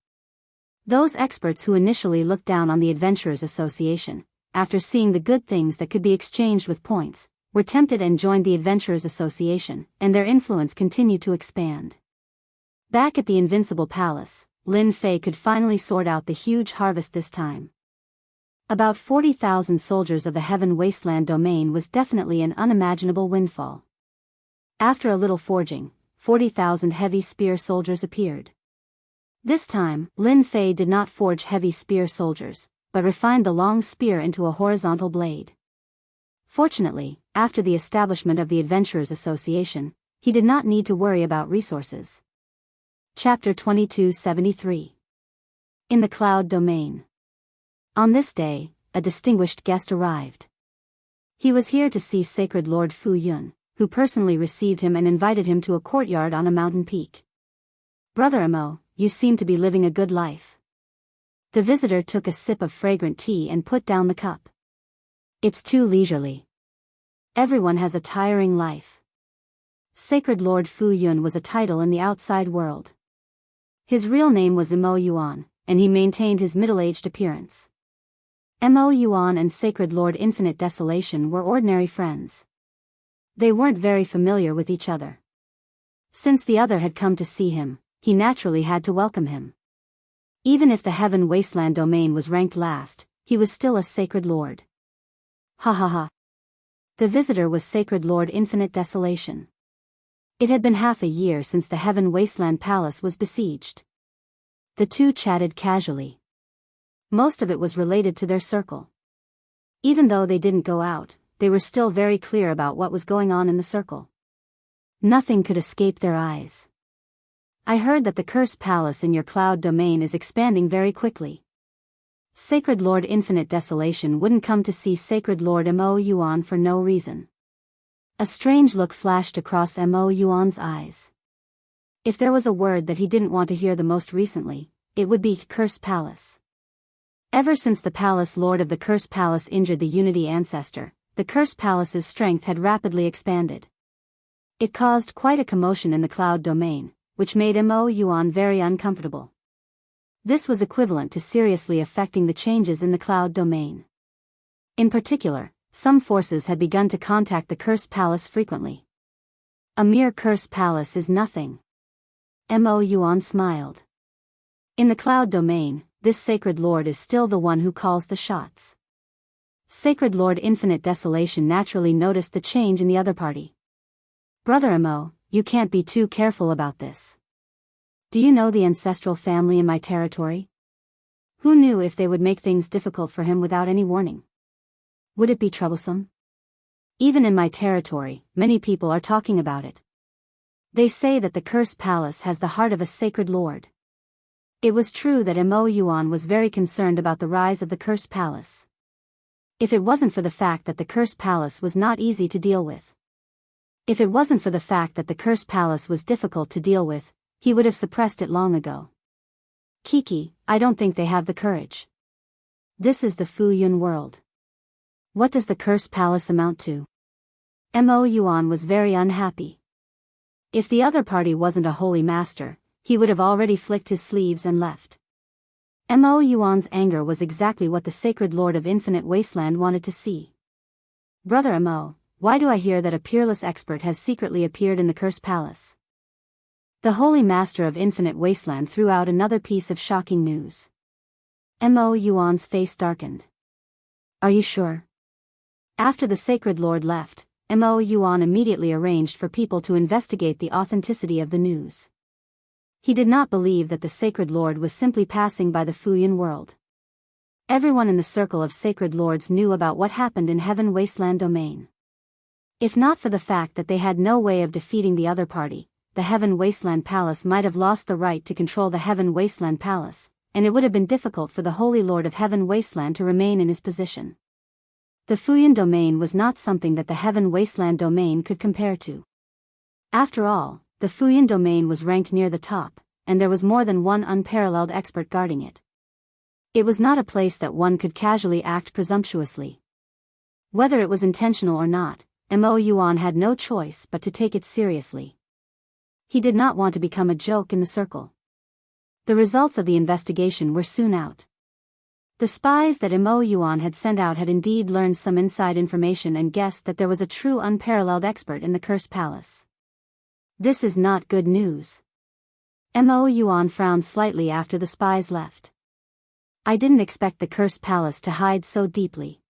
Speaker 1: Those experts who initially looked down on the Adventurers Association, after seeing the good things that could be exchanged with points, were tempted and joined the Adventurers Association, and their influence continued to expand. Back at the Invincible Palace, Lin Fei could finally sort out the huge harvest this time. About 40,000 soldiers of the Heaven Wasteland domain was definitely an unimaginable windfall. After a little forging, 40,000 heavy spear soldiers appeared. This time, Lin Fei did not forge heavy spear soldiers, but refined the long spear into a horizontal blade. Fortunately, after the establishment of the Adventurers Association, he did not need to worry about resources. Chapter 2273. In the Cloud Domain. On this day, a distinguished guest arrived. He was here to see Sacred Lord Fu Yun, who personally received him and invited him to a courtyard on a mountain peak. Brother Amo, you seem to be living a good life. The visitor took a sip of fragrant tea and put down the cup. It's too leisurely. Everyone has a tiring life. Sacred Lord Fu Yun was a title in the outside world. His real name was Mo Yuan, and he maintained his middle-aged appearance. Mo Yuan and Sacred Lord Infinite Desolation were ordinary friends. They weren't very familiar with each other. Since the other had come to see him, he naturally had to welcome him. Even if the Heaven Wasteland domain was ranked last, he was still a Sacred Lord. Ha ha ha. The visitor was Sacred Lord Infinite Desolation. It had been half a year since the Heaven Wasteland Palace was besieged. The two chatted casually. Most of it was related to their circle. Even though they didn't go out, they were still very clear about what was going on in the circle. Nothing could escape their eyes. I heard that the Curse Palace in your cloud domain is expanding very quickly. Sacred Lord Infinite Desolation wouldn't come to see Sacred Lord Mo Yuan for no reason. A strange look flashed across Mo Yuan's eyes. If there was a word that he didn't want to hear the most recently, it would be Curse Palace. Ever since the Palace Lord of the Curse Palace injured the Unity Ancestor, the Curse Palace's strength had rapidly expanded. It caused quite a commotion in the cloud domain, which made Mo Yuan very uncomfortable. This was equivalent to seriously affecting the changes in the cloud domain. In particular, some forces had begun to contact the Curse Palace frequently. A mere Curse Palace is nothing. Mo Yuan smiled. In the cloud domain, this Sacred Lord is still the one who calls the shots. Sacred Lord Infinite Desolation naturally noticed the change in the other party. Brother Mo, you can't be too careful about this. Do you know the ancestral family in my territory? Who knew if they would make things difficult for him without any warning? Would it be troublesome? Even in my territory, many people are talking about it. They say that the Curse Palace has the heart of a Sacred Lord. It was true that Mo Yuan was very concerned about the rise of the Cursed Palace. If it wasn't for the fact that the Cursed Palace was not easy to deal with. If it wasn't for the fact that the Cursed Palace was difficult to deal with, he would have suppressed it long ago. Kiki, I don't think they have the courage. This is the Fu Yun world. What does the Cursed Palace amount to? Mo Yuan was very unhappy. If the other party wasn't a holy master, he would have already flicked his sleeves and left. Mo Yuan's anger was exactly what the Sacred Lord of Infinite Wasteland wanted to see. Brother Mo, why do I hear that a peerless expert has secretly appeared in the Cursed Palace? The Holy Master of Infinite Wasteland threw out another piece of shocking news. Mo Yuan's face darkened. Are you sure? After the Sacred Lord left, Mo Yuan immediately arranged for people to investigate the authenticity of the news. He did not believe that the Sacred Lord was simply passing by the Fu Yun world. Everyone in the circle of Sacred Lords knew about what happened in Heaven Wasteland domain. If not for the fact that they had no way of defeating the other party, the Heaven Wasteland Palace might have lost the right to control the Heaven Wasteland Palace, and it would have been difficult for the Holy Lord of Heaven Wasteland to remain in his position. The Fu Yun domain was not something that the Heaven Wasteland domain could compare to. After all, the Fu Yun domain was ranked near the top, and there was more than one unparalleled expert guarding it. It was not a place that one could casually act presumptuously. Whether it was intentional or not, Mo Yuan had no choice but to take it seriously. He did not want to become a joke in the circle. The results of the investigation were soon out. The spies that Mo Yuan had sent out had indeed learned some inside information and guessed that there was a true unparalleled expert in the Cursed Palace. This is not good news. Mo Yuan frowned slightly after the spies left. I didn't expect the Cursed Palace to hide so deeply.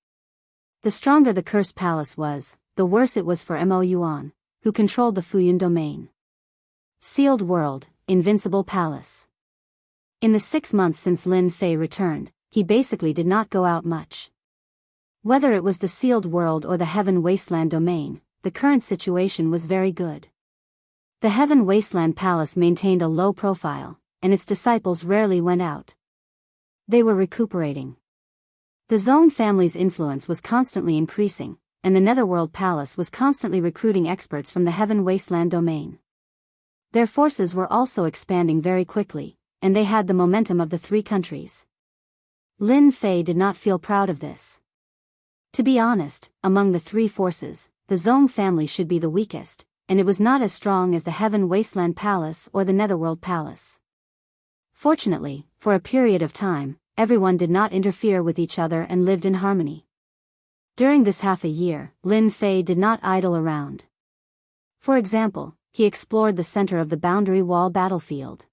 Speaker 1: The stronger the Cursed Palace was, the worse it was for Mo Yuan, who controlled the Fu Yun domain. Sealed World, Invincible Palace. In the 6 months since Lin Fei returned, he basically did not go out much. Whether it was the Sealed World or the Heaven Wasteland domain, the current situation was very good. The Heaven Wasteland Palace maintained a low profile, and its disciples rarely went out. They were recuperating. The Zhong family's influence was constantly increasing, and the Netherworld Palace was constantly recruiting experts from the Heaven Wasteland domain. Their forces were also expanding very quickly, and they had the momentum of the 3 countries. Lin Fei did not feel proud of this. To be honest, among the 3 forces, the Zhong family should be the weakest, and it was not as strong as the Heaven Wasteland Palace or the Netherworld Palace. Fortunately, for a period of time, everyone did not interfere with each other and lived in harmony. During this half a year, Lin Fei did not idle around. For example, he explored the center of the boundary wall battlefield.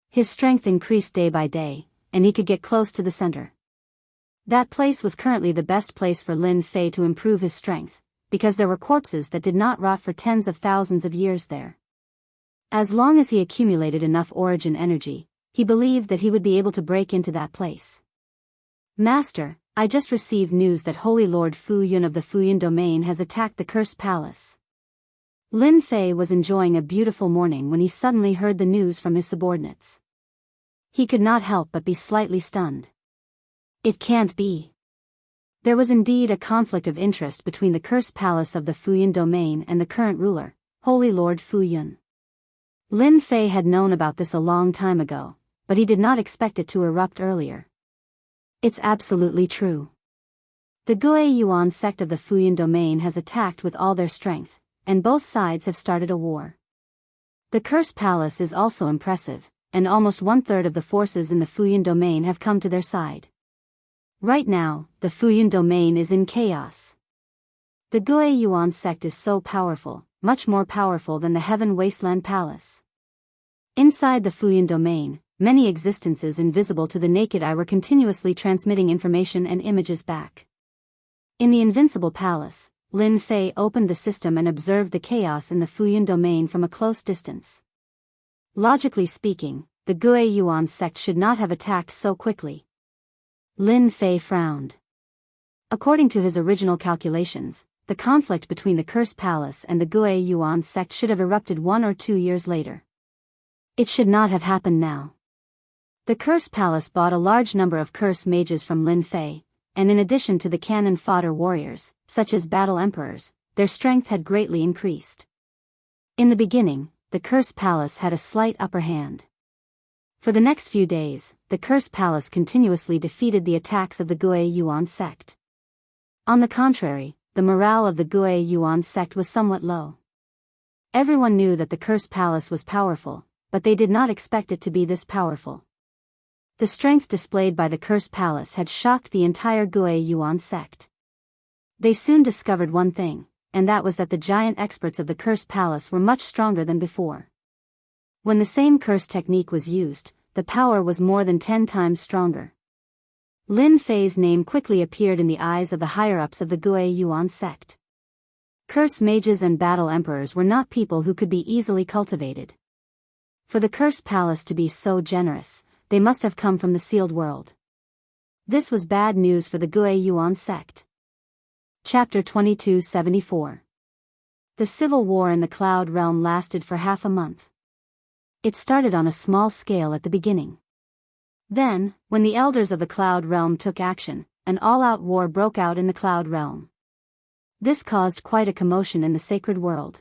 Speaker 1: His strength increased day by day, and he could get close to the center. That place was currently the best place for Lin Fei to improve his strength, because there were corpses that did not rot for tens of thousands of years there. As long as he accumulated enough origin energy, he believed that he would be able to break into that place. Master, I just received news that Holy Lord Fu Yun of the Fu Yun domain has attacked the Cursed Palace. Lin Fei was enjoying a beautiful morning when he suddenly heard the news from his subordinates. He could not help but be slightly stunned. It can't be. There was indeed a conflict of interest between the Cursed Palace of the Fu Yun domain and the current ruler, Holy Lord Fu Yun. Lin Fei had known about this a long time ago, but he did not expect it to erupt earlier. It's absolutely true. The Gue Yuan sect of the Fu Yun domain has attacked with all their strength, and both sides have started a war. The Cursed Palace is also impressive, and almost 1/3 of the forces in the Fu Yun domain have come to their side. Right now, the Fu Yun domain is in chaos. The Gue Yuan sect is so powerful, much more powerful than the Heaven Wasteland Palace. Inside the Fu Yun domain, many existences invisible to the naked eye were continuously transmitting information and images back. In the Invincible Palace, Lin Fei opened the system and observed the chaos in the Fu Yun domain from a close distance. Logically speaking, the Gue Yuan sect should not have attacked so quickly. Lin Fei frowned. According to his original calculations, the conflict between the Cursed Palace and the Gue Yuan sect should have erupted 1 or 2 years later. It should not have happened now. The Curse Palace bought a large number of curse mages from Lin Fei, and in addition to the cannon fodder warriors, such as battle emperors, their strength had greatly increased. In the beginning, the Curse Palace had a slight upper hand. For the next few days, the Curse Palace continuously defeated the attacks of the Gui Yuan sect. On the contrary, the morale of the Gui Yuan sect was somewhat low. Everyone knew that the Curse Palace was powerful, but they did not expect it to be this powerful. The strength displayed by the Curse Palace had shocked the entire Gui Yuan sect. They soon discovered one thing, and that was that the giant experts of the Curse Palace were much stronger than before. When the same curse technique was used, the power was more than 10 times stronger. Lin Fei's name quickly appeared in the eyes of the higher-ups of the Gui Yuan sect. Curse mages and battle emperors were not people who could be easily cultivated. For the Curse Palace to be so generous, they must have come from the sealed world. This was bad news for the Gui Yuan sect. Chapter 2274. The civil war in the Cloud Realm lasted for half a month. It started on a small scale at the beginning. Then, when the elders of the Cloud Realm took action, an all-out war broke out in the Cloud Realm. This caused quite a commotion in the sacred world.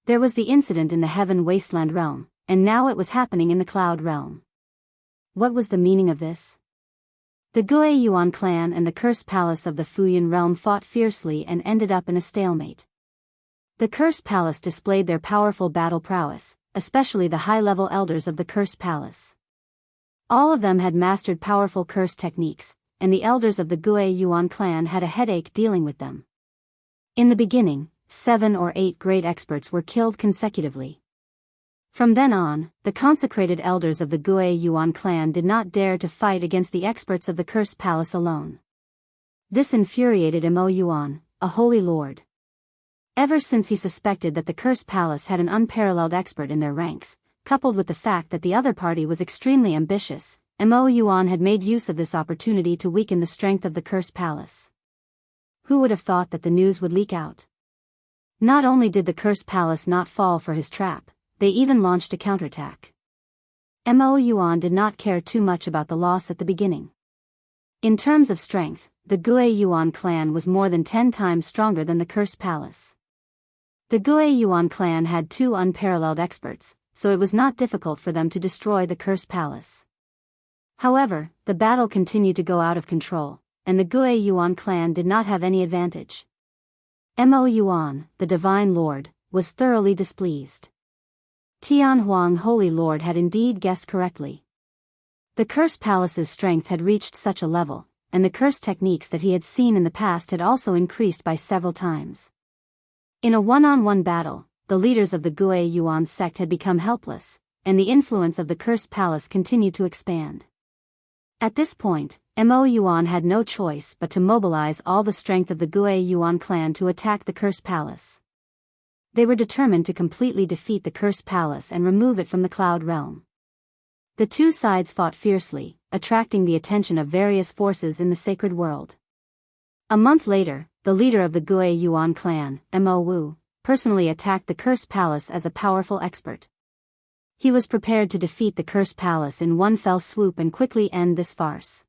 Speaker 1: There was the incident in the Heaven Wasteland Realm, and now it was happening in the Cloud Realm. What was the meaning of this? The Gui Yuan clan and the Curse Palace of the Fuyan Realm fought fiercely and ended up in a stalemate. The Curse Palace displayed their powerful battle prowess, especially the high-level elders of the Curse Palace. All of them had mastered powerful curse techniques, and the elders of the Gui Yuan clan had a headache dealing with them. In the beginning, 7 or 8 great experts were killed consecutively. From then on, the consecrated elders of the Gui Yuan clan did not dare to fight against the experts of the Curse Palace alone. This infuriated Mo Yuan, a holy lord. Ever since he suspected that the Curse Palace had an unparalleled expert in their ranks, coupled with the fact that the other party was extremely ambitious, Mo Yuan had made use of this opportunity to weaken the strength of the Curse Palace. Who would have thought that the news would leak out? Not only did the Curse Palace not fall for his trap, they even launched a counterattack. Mo Yuan did not care too much about the loss at the beginning. In terms of strength, the Gui Yuan clan was more than 10 times stronger than the Curse Palace. The Gui Yuan clan had 2 unparalleled experts, so it was not difficult for them to destroy the Curse Palace. However, the battle continued to go out of control, and the Gui Yuan clan did not have any advantage. Mo Yuan, the Divine Lord, was thoroughly displeased. Tian Huang Holy Lord had indeed guessed correctly. The Curse Palace's strength had reached such a level, and the curse techniques that he had seen in the past had also increased by several times. In a one-on-one battle, the leaders of the Gui Yuan sect had become helpless, and the influence of the Curse Palace continued to expand. At this point, Mo Yuan had no choice but to mobilize all the strength of the Gui Yuan clan to attack the Curse Palace. They were determined to completely defeat the Curse Palace and remove it from the Cloud Realm. The two sides fought fiercely, attracting the attention of various forces in the sacred world. A month later, the leader of the Gui Yuan clan, Mo Wu, personally attacked the Curse Palace as a powerful expert. He was prepared to defeat the Curse Palace in one fell swoop and quickly end this farce.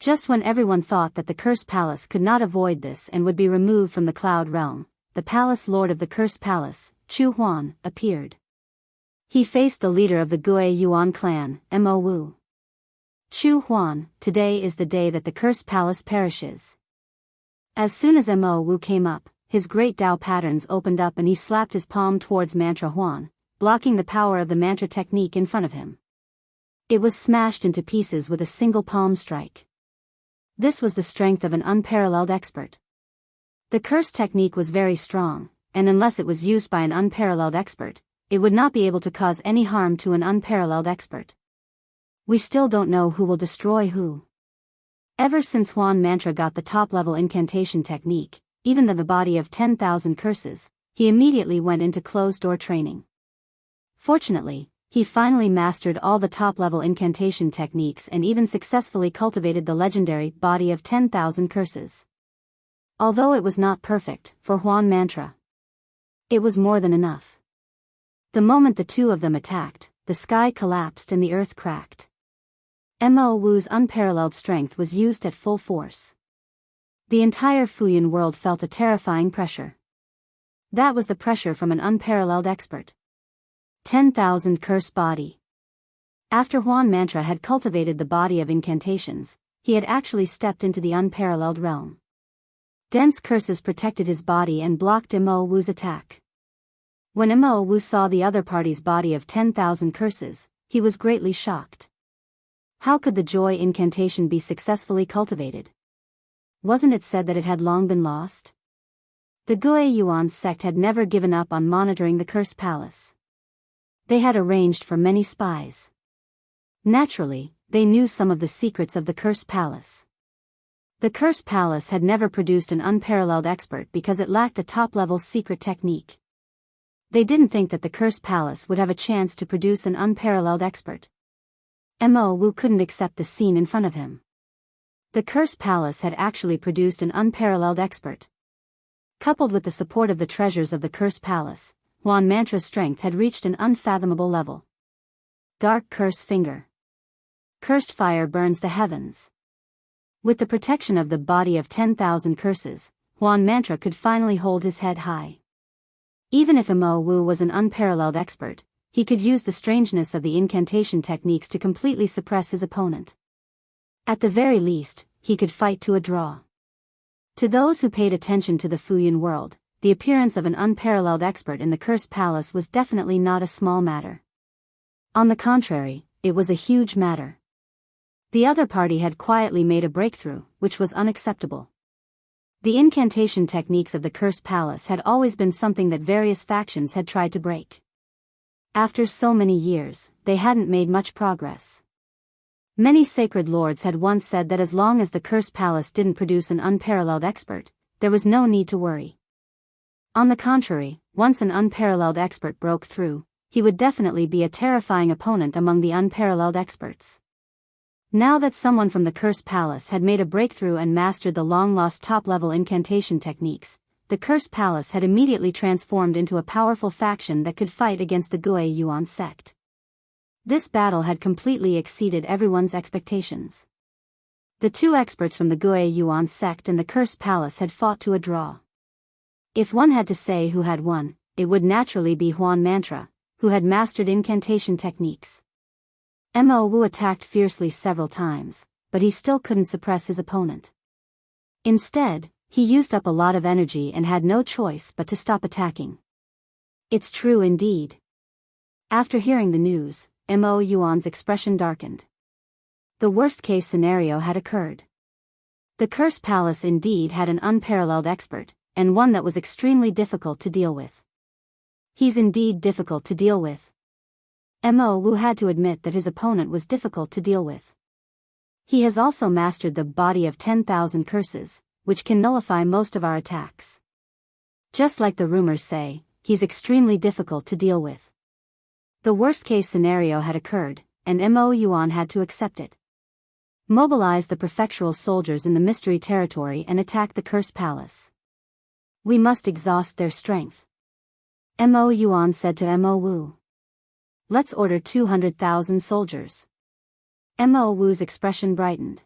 Speaker 1: Just when everyone thought that the Curse Palace could not avoid this and would be removed from the Cloud Realm, the Palace Lord of the Curse Palace, Chu Huan, appeared. He faced the leader of the Gui Yuan clan, Mo Wu. Chu Huan, today is the day that the Curse Palace perishes. As soon as Mo Wu came up, his great Dao patterns opened up and he slapped his palm towards Mantra Huan, blocking the power of the mantra technique in front of him. It was smashed into pieces with a single palm strike. This was the strength of an unparalleled expert. The curse technique was very strong, and unless it was used by an unparalleled expert, it would not be able to cause any harm to an unparalleled expert. We still don't know who will destroy who. Ever since Huan Mantra got the top-level incantation technique, even though the body of 10,000 curses, he immediately went into closed-door training. Fortunately, he finally mastered all the top-level incantation techniques and even successfully cultivated the legendary body of 10,000 curses. Although it was not perfect for Huan Mantra, it was more than enough. The moment the two of them attacked, the sky collapsed and the earth cracked. Mo Wu's unparalleled strength was used at full force. The entire Fuyan world felt a terrifying pressure. That was the pressure from an unparalleled expert. 10,000 curse body. After Huan Mantra had cultivated the body of incantations, he had actually stepped into the unparalleled realm. Dense curses protected his body and blocked Mo Wu's attack. When Mo Wu saw the other party's body of 10,000 curses, he was greatly shocked. How could the joy incantation be successfully cultivated? Wasn't it said that it had long been lost? The Gue Yuan sect had never given up on monitoring the Curse Palace. They had arranged for many spies. Naturally, they knew some of the secrets of the Curse Palace. The Curse Palace had never produced an unparalleled expert because it lacked a top-level secret technique. They didn't think that the Curse Palace would have a chance to produce an unparalleled expert. Mo Wu couldn't accept the scene in front of him. The Curse Palace had actually produced an unparalleled expert. Coupled with the support of the treasures of the Curse Palace, Huan Mantra's strength had reached an unfathomable level. Dark Curse Finger. Cursed fire burns the heavens. With the protection of the body of 10,000 curses, Huan Mantra could finally hold his head high. Even if Mo Wu was an unparalleled expert, he could use the strangeness of the incantation techniques to completely suppress his opponent. At the very least, he could fight to a draw. To those who paid attention to the Fuyan world, the appearance of an unparalleled expert in the Curse Palace was definitely not a small matter. On the contrary, it was a huge matter. The other party had quietly made a breakthrough, which was unacceptable. The incantation techniques of the Curse Palace had always been something that various factions had tried to break. After so many years, they hadn't made much progress. Many sacred lords had once said that as long as the Curse Palace didn't produce an unparalleled expert, there was no need to worry. On the contrary, once an unparalleled expert broke through, he would definitely be a terrifying opponent among the unparalleled experts. Now that someone from the Curse Palace had made a breakthrough and mastered the long-lost top-level incantation techniques, the Curse Palace had immediately transformed into a powerful faction that could fight against the Gue Yuan sect. This battle had completely exceeded everyone's expectations. The two experts from the Gue Yuan sect and the Curse Palace had fought to a draw. If one had to say who had won, it would naturally be Huan Mantra, who had mastered incantation techniques. Mo Wu attacked fiercely several times, but he still couldn't suppress his opponent. Instead, he used up a lot of energy and had no choice but to stop attacking. It's true indeed. After hearing the news, Mo Yuan's expression darkened. The worst-case scenario had occurred. The Curse Palace indeed had an unparalleled expert, and one that was extremely difficult to deal with. He's indeed difficult to deal with. Mo Wu had to admit that his opponent was difficult to deal with. He has also mastered the body of 10,000 curses, which can nullify most of our attacks. Just like the rumors say, he's extremely difficult to deal with. The worst-case scenario had occurred, and Mo Yuan had to accept it. Mobilize the prefectural soldiers in the mystery territory and attack the Curse Palace. We must exhaust their strength. Mo Yuan said to Mo Wu. Let's order 200,000 soldiers. Mo Wu's expression brightened.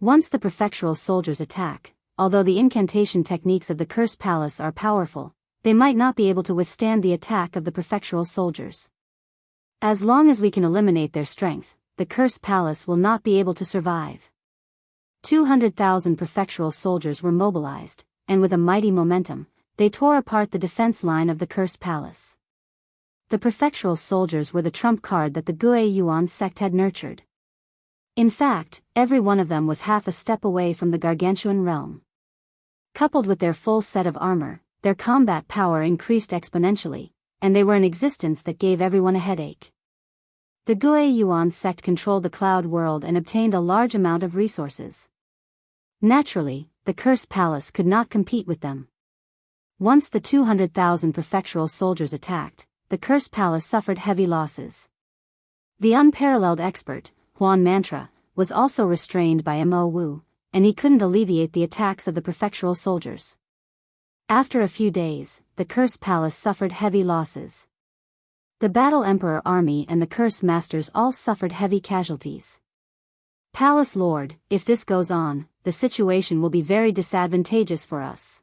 Speaker 1: Once the prefectural soldiers attack, although the incantation techniques of the Curse Palace are powerful, they might not be able to withstand the attack of the prefectural soldiers. As long as we can eliminate their strength, the Curse Palace will not be able to survive. 200,000 prefectural soldiers were mobilized, and with a mighty momentum, they tore apart the defense line of the Curse Palace. The prefectural soldiers were the trump card that the Gue Yuan sect had nurtured. In fact, every one of them was half a step away from the gargantuan realm. Coupled with their full set of armor, their combat power increased exponentially, and they were an existence that gave everyone a headache. The Gue Yuan sect controlled the cloud world and obtained a large amount of resources. Naturally, the Curse Palace could not compete with them. Once the 200,000 prefectural soldiers attacked, the Curse Palace suffered heavy losses. The unparalleled expert, Huan Mantra, was also restrained by Mo Wu, and he couldn't alleviate the attacks of the prefectural soldiers. After a few days, the Curse Palace suffered heavy losses. The Battle Emperor army and the Curse Masters all suffered heavy casualties. Palace Lord, if this goes on, the situation will be very disadvantageous for us.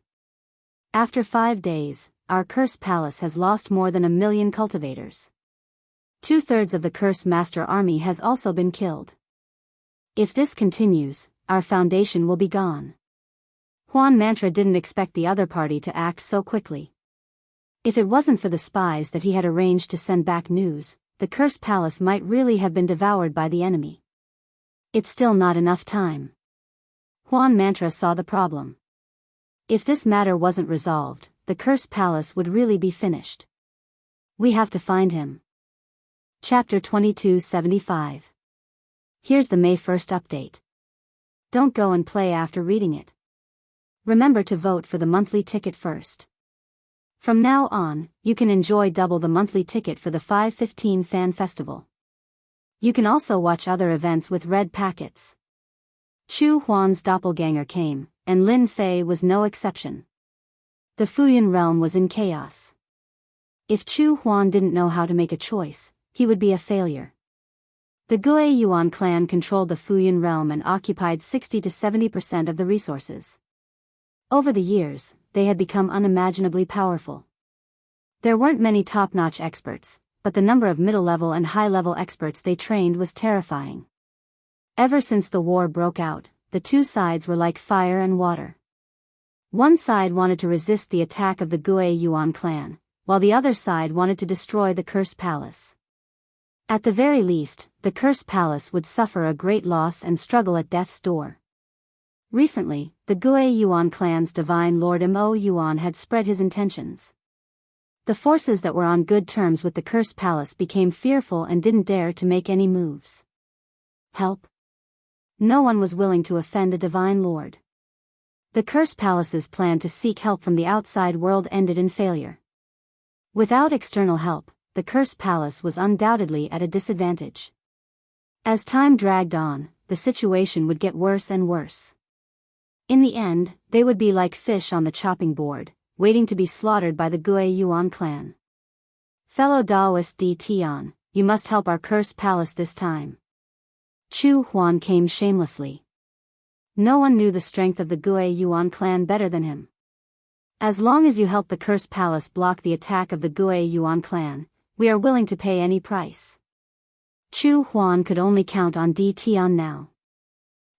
Speaker 1: After 5 days, our cursed palace has lost more than 1 million cultivators. 2/3 of the cursed master army has also been killed. If this continues, our foundation will be gone. Huan Mantra didn't expect the other party to act so quickly. If it wasn't for the spies that he had arranged to send back news, the cursed palace might really have been devoured by the enemy. It's still not enough time. Huan Mantra saw the problem. If this matter wasn't resolved, the cursed palace would really be finished. We have to find him. Chapter 2275. Here's the May 1st update. Don't go and play after reading it. Remember to vote for the monthly ticket first. From now on, you can enjoy double the monthly ticket for the 5/15 Fan Festival. You can also watch other events with red packets. Chu Huan's doppelganger came, and Lin Fei was no exception. The Fuyan realm was in chaos. If Chu Huan didn't know how to make a choice, he would be a failure. The Gue Yuan clan controlled the Fuyan realm and occupied 60 to 70% of the resources. Over the years, they had become unimaginably powerful. There weren't many top-notch experts, but the number of middle-level and high-level experts they trained was terrifying. Ever since the war broke out, the two sides were like fire and water. One side wanted to resist the attack of the Gue Yuan clan, while the other side wanted to destroy the cursed palace. At the very least, the cursed palace would suffer a great loss and struggle at death's door. Recently, the Gue Yuan clan's divine lord Mo Yuan had spread his intentions. The forces that were on good terms with the cursed palace became fearful and didn't dare to make any moves. Help? No one was willing to offend a divine lord. The cursed palace's plan to seek help from the outside world ended in failure. Without external help, the cursed palace was undoubtedly at a disadvantage. As time dragged on, the situation would get worse and worse. In the end, they would be like fish on the chopping board, waiting to be slaughtered by the Gue Yuan clan. Fellow Daoist D. Tian, you must help our cursed palace this time. Chu Huan came shamelessly. No one knew the strength of the Gue Yuan clan better than him. As long as you help the cursed palace block the attack of the Gue Yuan clan, we are willing to pay any price. Chu Huan could only count on D. Tian now.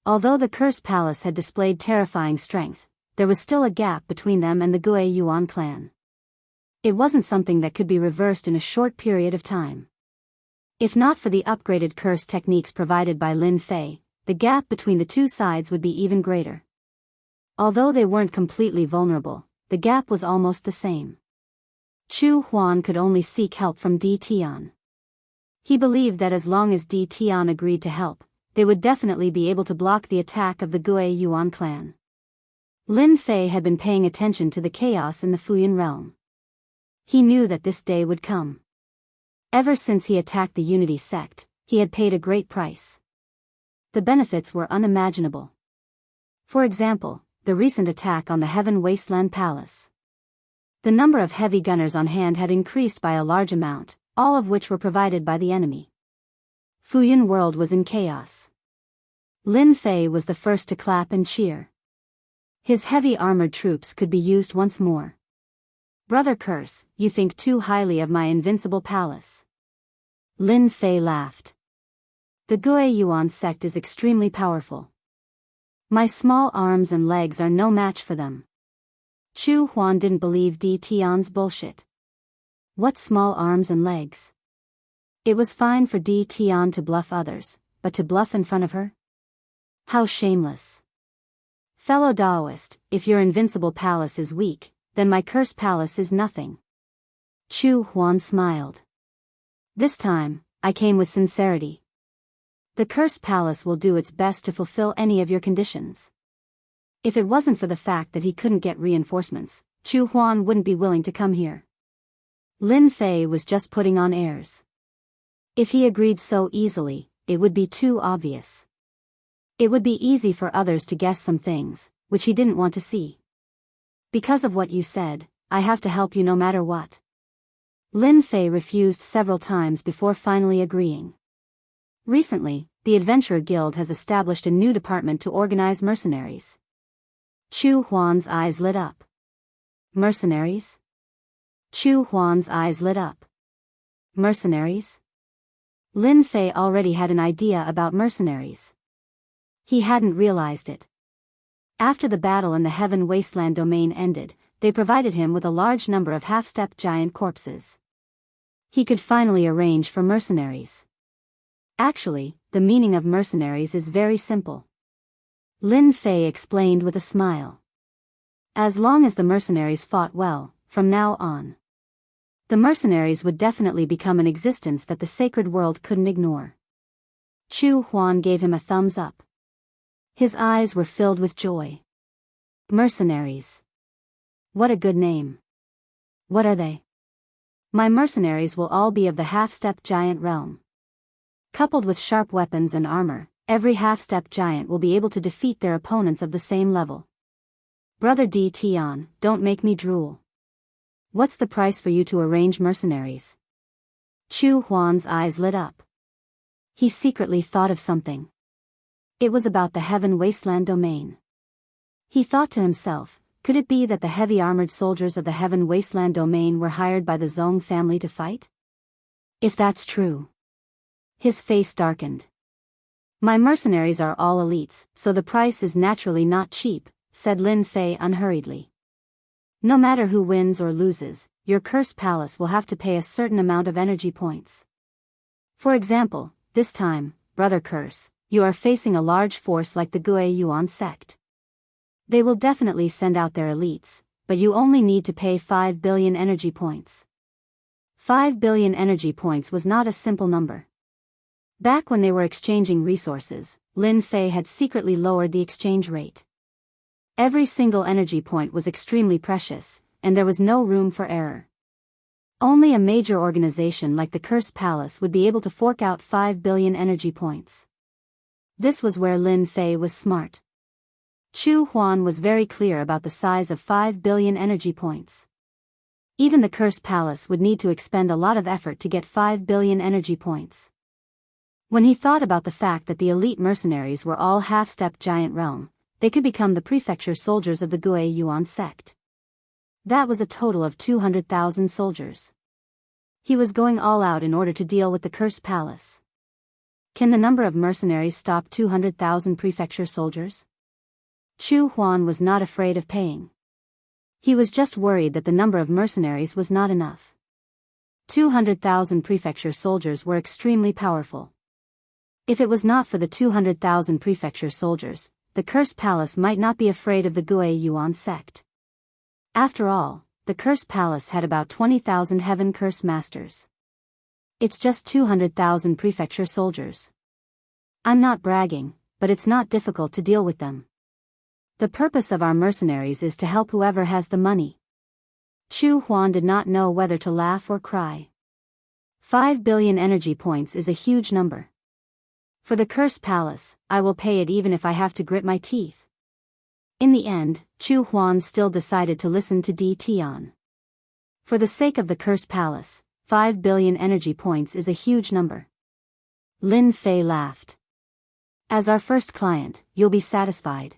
Speaker 1: Although the cursed palace had displayed terrifying strength, there was still a gap between them and the Gue Yuan clan. It wasn't something that could be reversed in a short period of time. If not for the upgraded curse techniques provided by Lin Fei, the gap between the two sides would be even greater. Although they weren't completely vulnerable, the gap was almost the same. Chu Huan could only seek help from D. Tian. He believed that as long as D. Tian agreed to help, they would definitely be able to block the attack of the Gue Yuan clan. Lin Fei had been paying attention to the chaos in the Fuyan realm. He knew that this day would come. Ever since he attacked the Unity sect, he had paid a great price. The benefits were unimaginable. For example, the recent attack on the Heaven Wasteland Palace. The number of heavy gunners on hand had increased by a large amount, all of which were provided by the enemy. Fuyan world was in chaos. Lin Fei was the first to clap and cheer. His heavy armored troops could be used once more. Brother Curse, you think too highly of my invincible palace. Lin Fei laughed. The Gue Yuan sect is extremely powerful. My small arms and legs are no match for them. Chu Huan didn't believe D. Tian's bullshit. What small arms and legs? It was fine for D. Tian to bluff others, but to bluff in front of her? How shameless. Fellow Daoist, if your invincible palace is weak, then my cursed palace is nothing. Chu Huan smiled. This time, I came with sincerity. The cursed palace will do its best to fulfill any of your conditions. If it wasn't for the fact that he couldn't get reinforcements, Chu Huan wouldn't be willing to come here. Lin Fei was just putting on airs. If he agreed so easily, it would be too obvious. It would be easy for others to guess some things, which he didn't want to see. Because of what you said, I have to help you no matter what. Lin Fei refused several times before finally agreeing. Recently, the Adventurer Guild has established a new department to organize mercenaries. Chu Huan's eyes lit up. Mercenaries? Chu Huan's eyes lit up. Mercenaries? Lin Fei already had an idea about mercenaries. He hadn't realized it. After the battle in the Heaven Wasteland domain ended, they provided him with a large number of half-step giant corpses. He could finally arrange for mercenaries. Actually, the meaning of mercenaries is very simple. Lin Fei explained with a smile. As long as the mercenaries fought well, from now on, the mercenaries would definitely become an existence that the sacred world couldn't ignore. Chu Huan gave him a thumbs up. His eyes were filled with joy. Mercenaries. What a good name. What are they? My mercenaries will all be of the half-step giant realm. Coupled with sharp weapons and armor, every half-step giant will be able to defeat their opponents of the same level. Brother D. Tian, don't make me drool. What's the price for you to arrange mercenaries? Chu Huan's eyes lit up. He secretly thought of something. It was about the Heaven Wasteland domain. He thought to himself, could it be that the heavy armored soldiers of the Heaven Wasteland domain were hired by the Zhong family to fight? If that's true. His face darkened. My mercenaries are all elites, so the price is naturally not cheap, said Lin Fei unhurriedly. No matter who wins or loses, your cursed palace will have to pay a certain amount of energy points. For example, this time, Brother Curse, you are facing a large force like the Gue Yuan sect. They will definitely send out their elites, but you only need to pay 5 billion energy points. 5 billion energy points was not a simple number. Back when they were exchanging resources, Lin Fei had secretly lowered the exchange rate. Every single energy point was extremely precious, and there was no room for error. Only a major organization like the Cursed Palace would be able to fork out 5 billion energy points. This was where Lin Fei was smart. Chu Huan was very clear about the size of 5 billion energy points. Even the Cursed Palace would need to expend a lot of effort to get 5 billion energy points. When he thought about the fact that the elite mercenaries were all half-step giant realm, they could become the prefecture soldiers of the Gue Yuan sect. That was a total of 200,000 soldiers. He was going all out in order to deal with the Cursed Palace. Can the number of mercenaries stop 200,000 prefecture soldiers? Chu Huan was not afraid of paying. He was just worried that the number of mercenaries was not enough. 200,000 prefecture soldiers were extremely powerful. If it was not for the 200,000 prefecture soldiers, the Cursed Palace might not be afraid of the Gue Yuan sect. After all, the Cursed Palace had about 20,000 Heaven Curse Masters. It's just 200,000 prefecture soldiers. I'm not bragging, but it's not difficult to deal with them. The purpose of our mercenaries is to help whoever has the money. Chu Huan did not know whether to laugh or cry. 5 billion energy points is a huge number. For the Cursed Palace, I will pay it even if I have to grit my teeth. In the end, Chu Huan still decided to listen to Di Tian. For the sake of the Cursed Palace, 5 billion energy points is a huge number. Lin Fei laughed. As our first client, you'll be satisfied.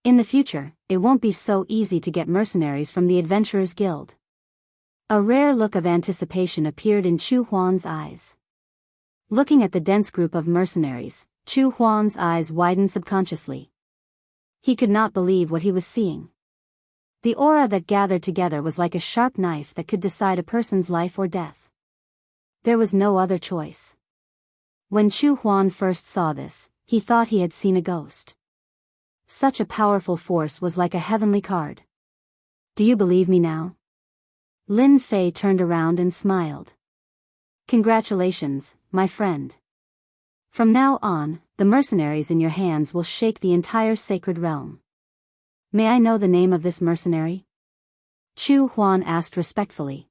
Speaker 1: In the future, it won't be so easy to get mercenaries from the Adventurers Guild. A rare look of anticipation appeared in Chu Huan's eyes. Looking at the dense group of mercenaries, Chu Huan's eyes widened subconsciously. He could not believe what he was seeing. The aura that gathered together was like a sharp knife that could decide a person's life or death. There was no other choice. When Chu Huan first saw this, he thought he had seen a ghost. Such a powerful force was like a heavenly card. Do you believe me now? Lin Fei turned around and smiled. Congratulations, my friend. From now on, the mercenaries in your hands will shake the entire sacred realm. May I know the name of this mercenary? Chu Huan asked respectfully.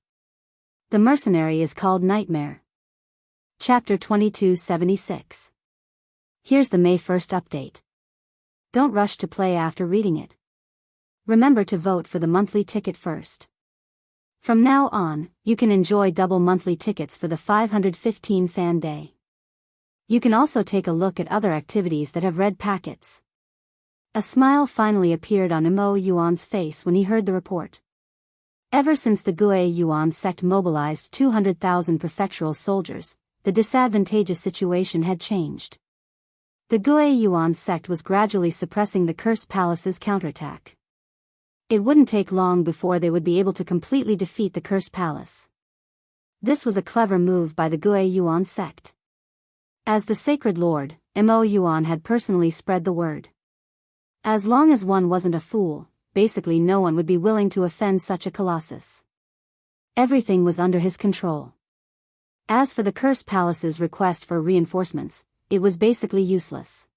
Speaker 1: The mercenary is called Nightmare. Chapter 2276. Here's the May 1st update. Don't rush to play after reading it. Remember to vote for the monthly ticket first. From now on, you can enjoy double monthly tickets for the 515 Fan Day. You can also take a look at other activities that have red packets. A smile finally appeared on Mo Yuan's face when he heard the report. Ever since the Gue Yuan sect mobilized 200,000 prefectural soldiers, the disadvantageous situation had changed. The Gue Yuan sect was gradually suppressing the Cursed Palace's counterattack. It wouldn't take long before they would be able to completely defeat the Cursed Palace. This was a clever move by the Gue Yuan sect. As the Sacred Lord, Mo Yuan had personally spread the word. As long as one wasn't a fool, basically no one would be willing to offend such a colossus. Everything was under his control. As for the Cursed Palace's request for reinforcements, it was basically useless.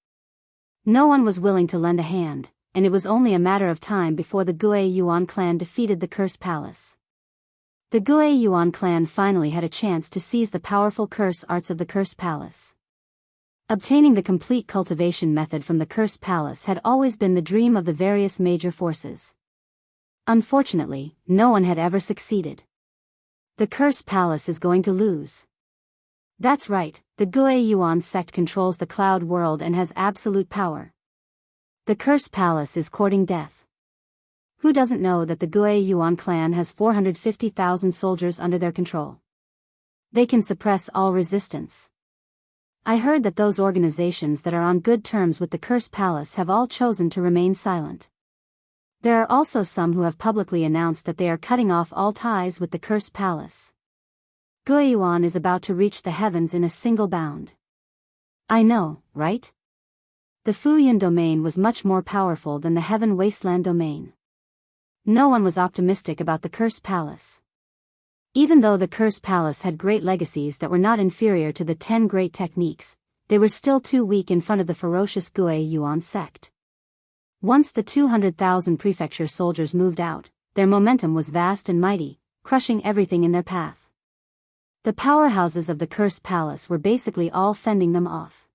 Speaker 1: No one was willing to lend a hand, and it was only a matter of time before the Gue Yuan clan defeated the Cursed Palace. The Gue Yuan clan finally had a chance to seize the powerful curse arts of the Cursed Palace. Obtaining the complete cultivation method from the Cursed Palace had always been the dream of the various major forces. Unfortunately, no one had ever succeeded. The Cursed Palace is going to lose. That's right, the Gue Yuan sect controls the cloud world and has absolute power. The Cursed Palace is courting death. Who doesn't know that the Gue Yuan clan has 450,000 soldiers under their control? They can suppress all resistance. I heard that those organizations that are on good terms with the Cursed Palace have all chosen to remain silent. There are also some who have publicly announced that they are cutting off all ties with the Cursed Palace. Gue Yuan is about to reach the heavens in a single bound. I know, right? The Fuyun domain was much more powerful than the Heaven Wasteland domain. No one was optimistic about the Cursed Palace. Even though the Cursed Palace had great legacies that were not inferior to the 10 great techniques, they were still too weak in front of the ferocious Gue Yuan sect. Once the 200,000 prefecture soldiers moved out, their momentum was vast and mighty, crushing everything in their path. The powerhouses of the Cursed Palace were basically all fending them off.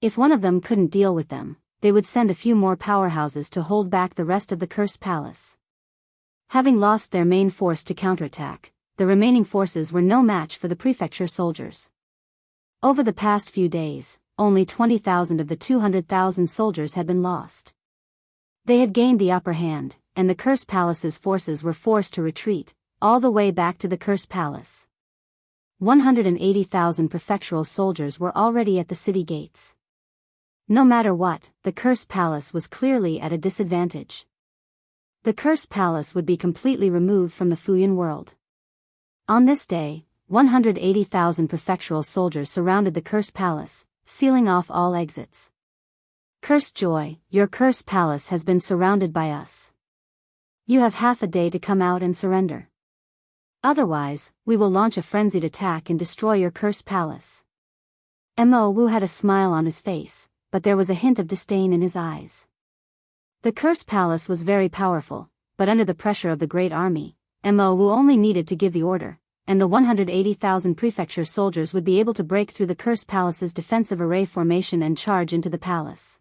Speaker 1: If one of them couldn't deal with them, they would send a few more powerhouses to hold back the rest of the Cursed Palace. Having lost their main force to counterattack, the remaining forces were no match for the prefecture soldiers. Over the past few days, only 20,000 of the 200,000 soldiers had been lost. They had gained the upper hand, and the Cursed Palace's forces were forced to retreat, all the way back to the Cursed Palace. 180,000 prefectural soldiers were already at the city gates. No matter what, the Cursed Palace was clearly at a disadvantage. The Cursed Palace would be completely removed from the Fuyun world. On this day, 180,000 prefectural soldiers surrounded the Cursed Palace, sealing off all exits. Cursed Joy, your Cursed Palace has been surrounded by us. You have half a day to come out and surrender. Otherwise, we will launch a frenzied attack and destroy your Cursed Palace. Mo Wu had a smile on his face, but there was a hint of disdain in his eyes. The Cursed Palace was very powerful, but under the pressure of the great army, Mo Wu only needed to give the order, and the 180,000 prefecture soldiers would be able to break through the Cursed Palace's defensive array formation and charge into the palace.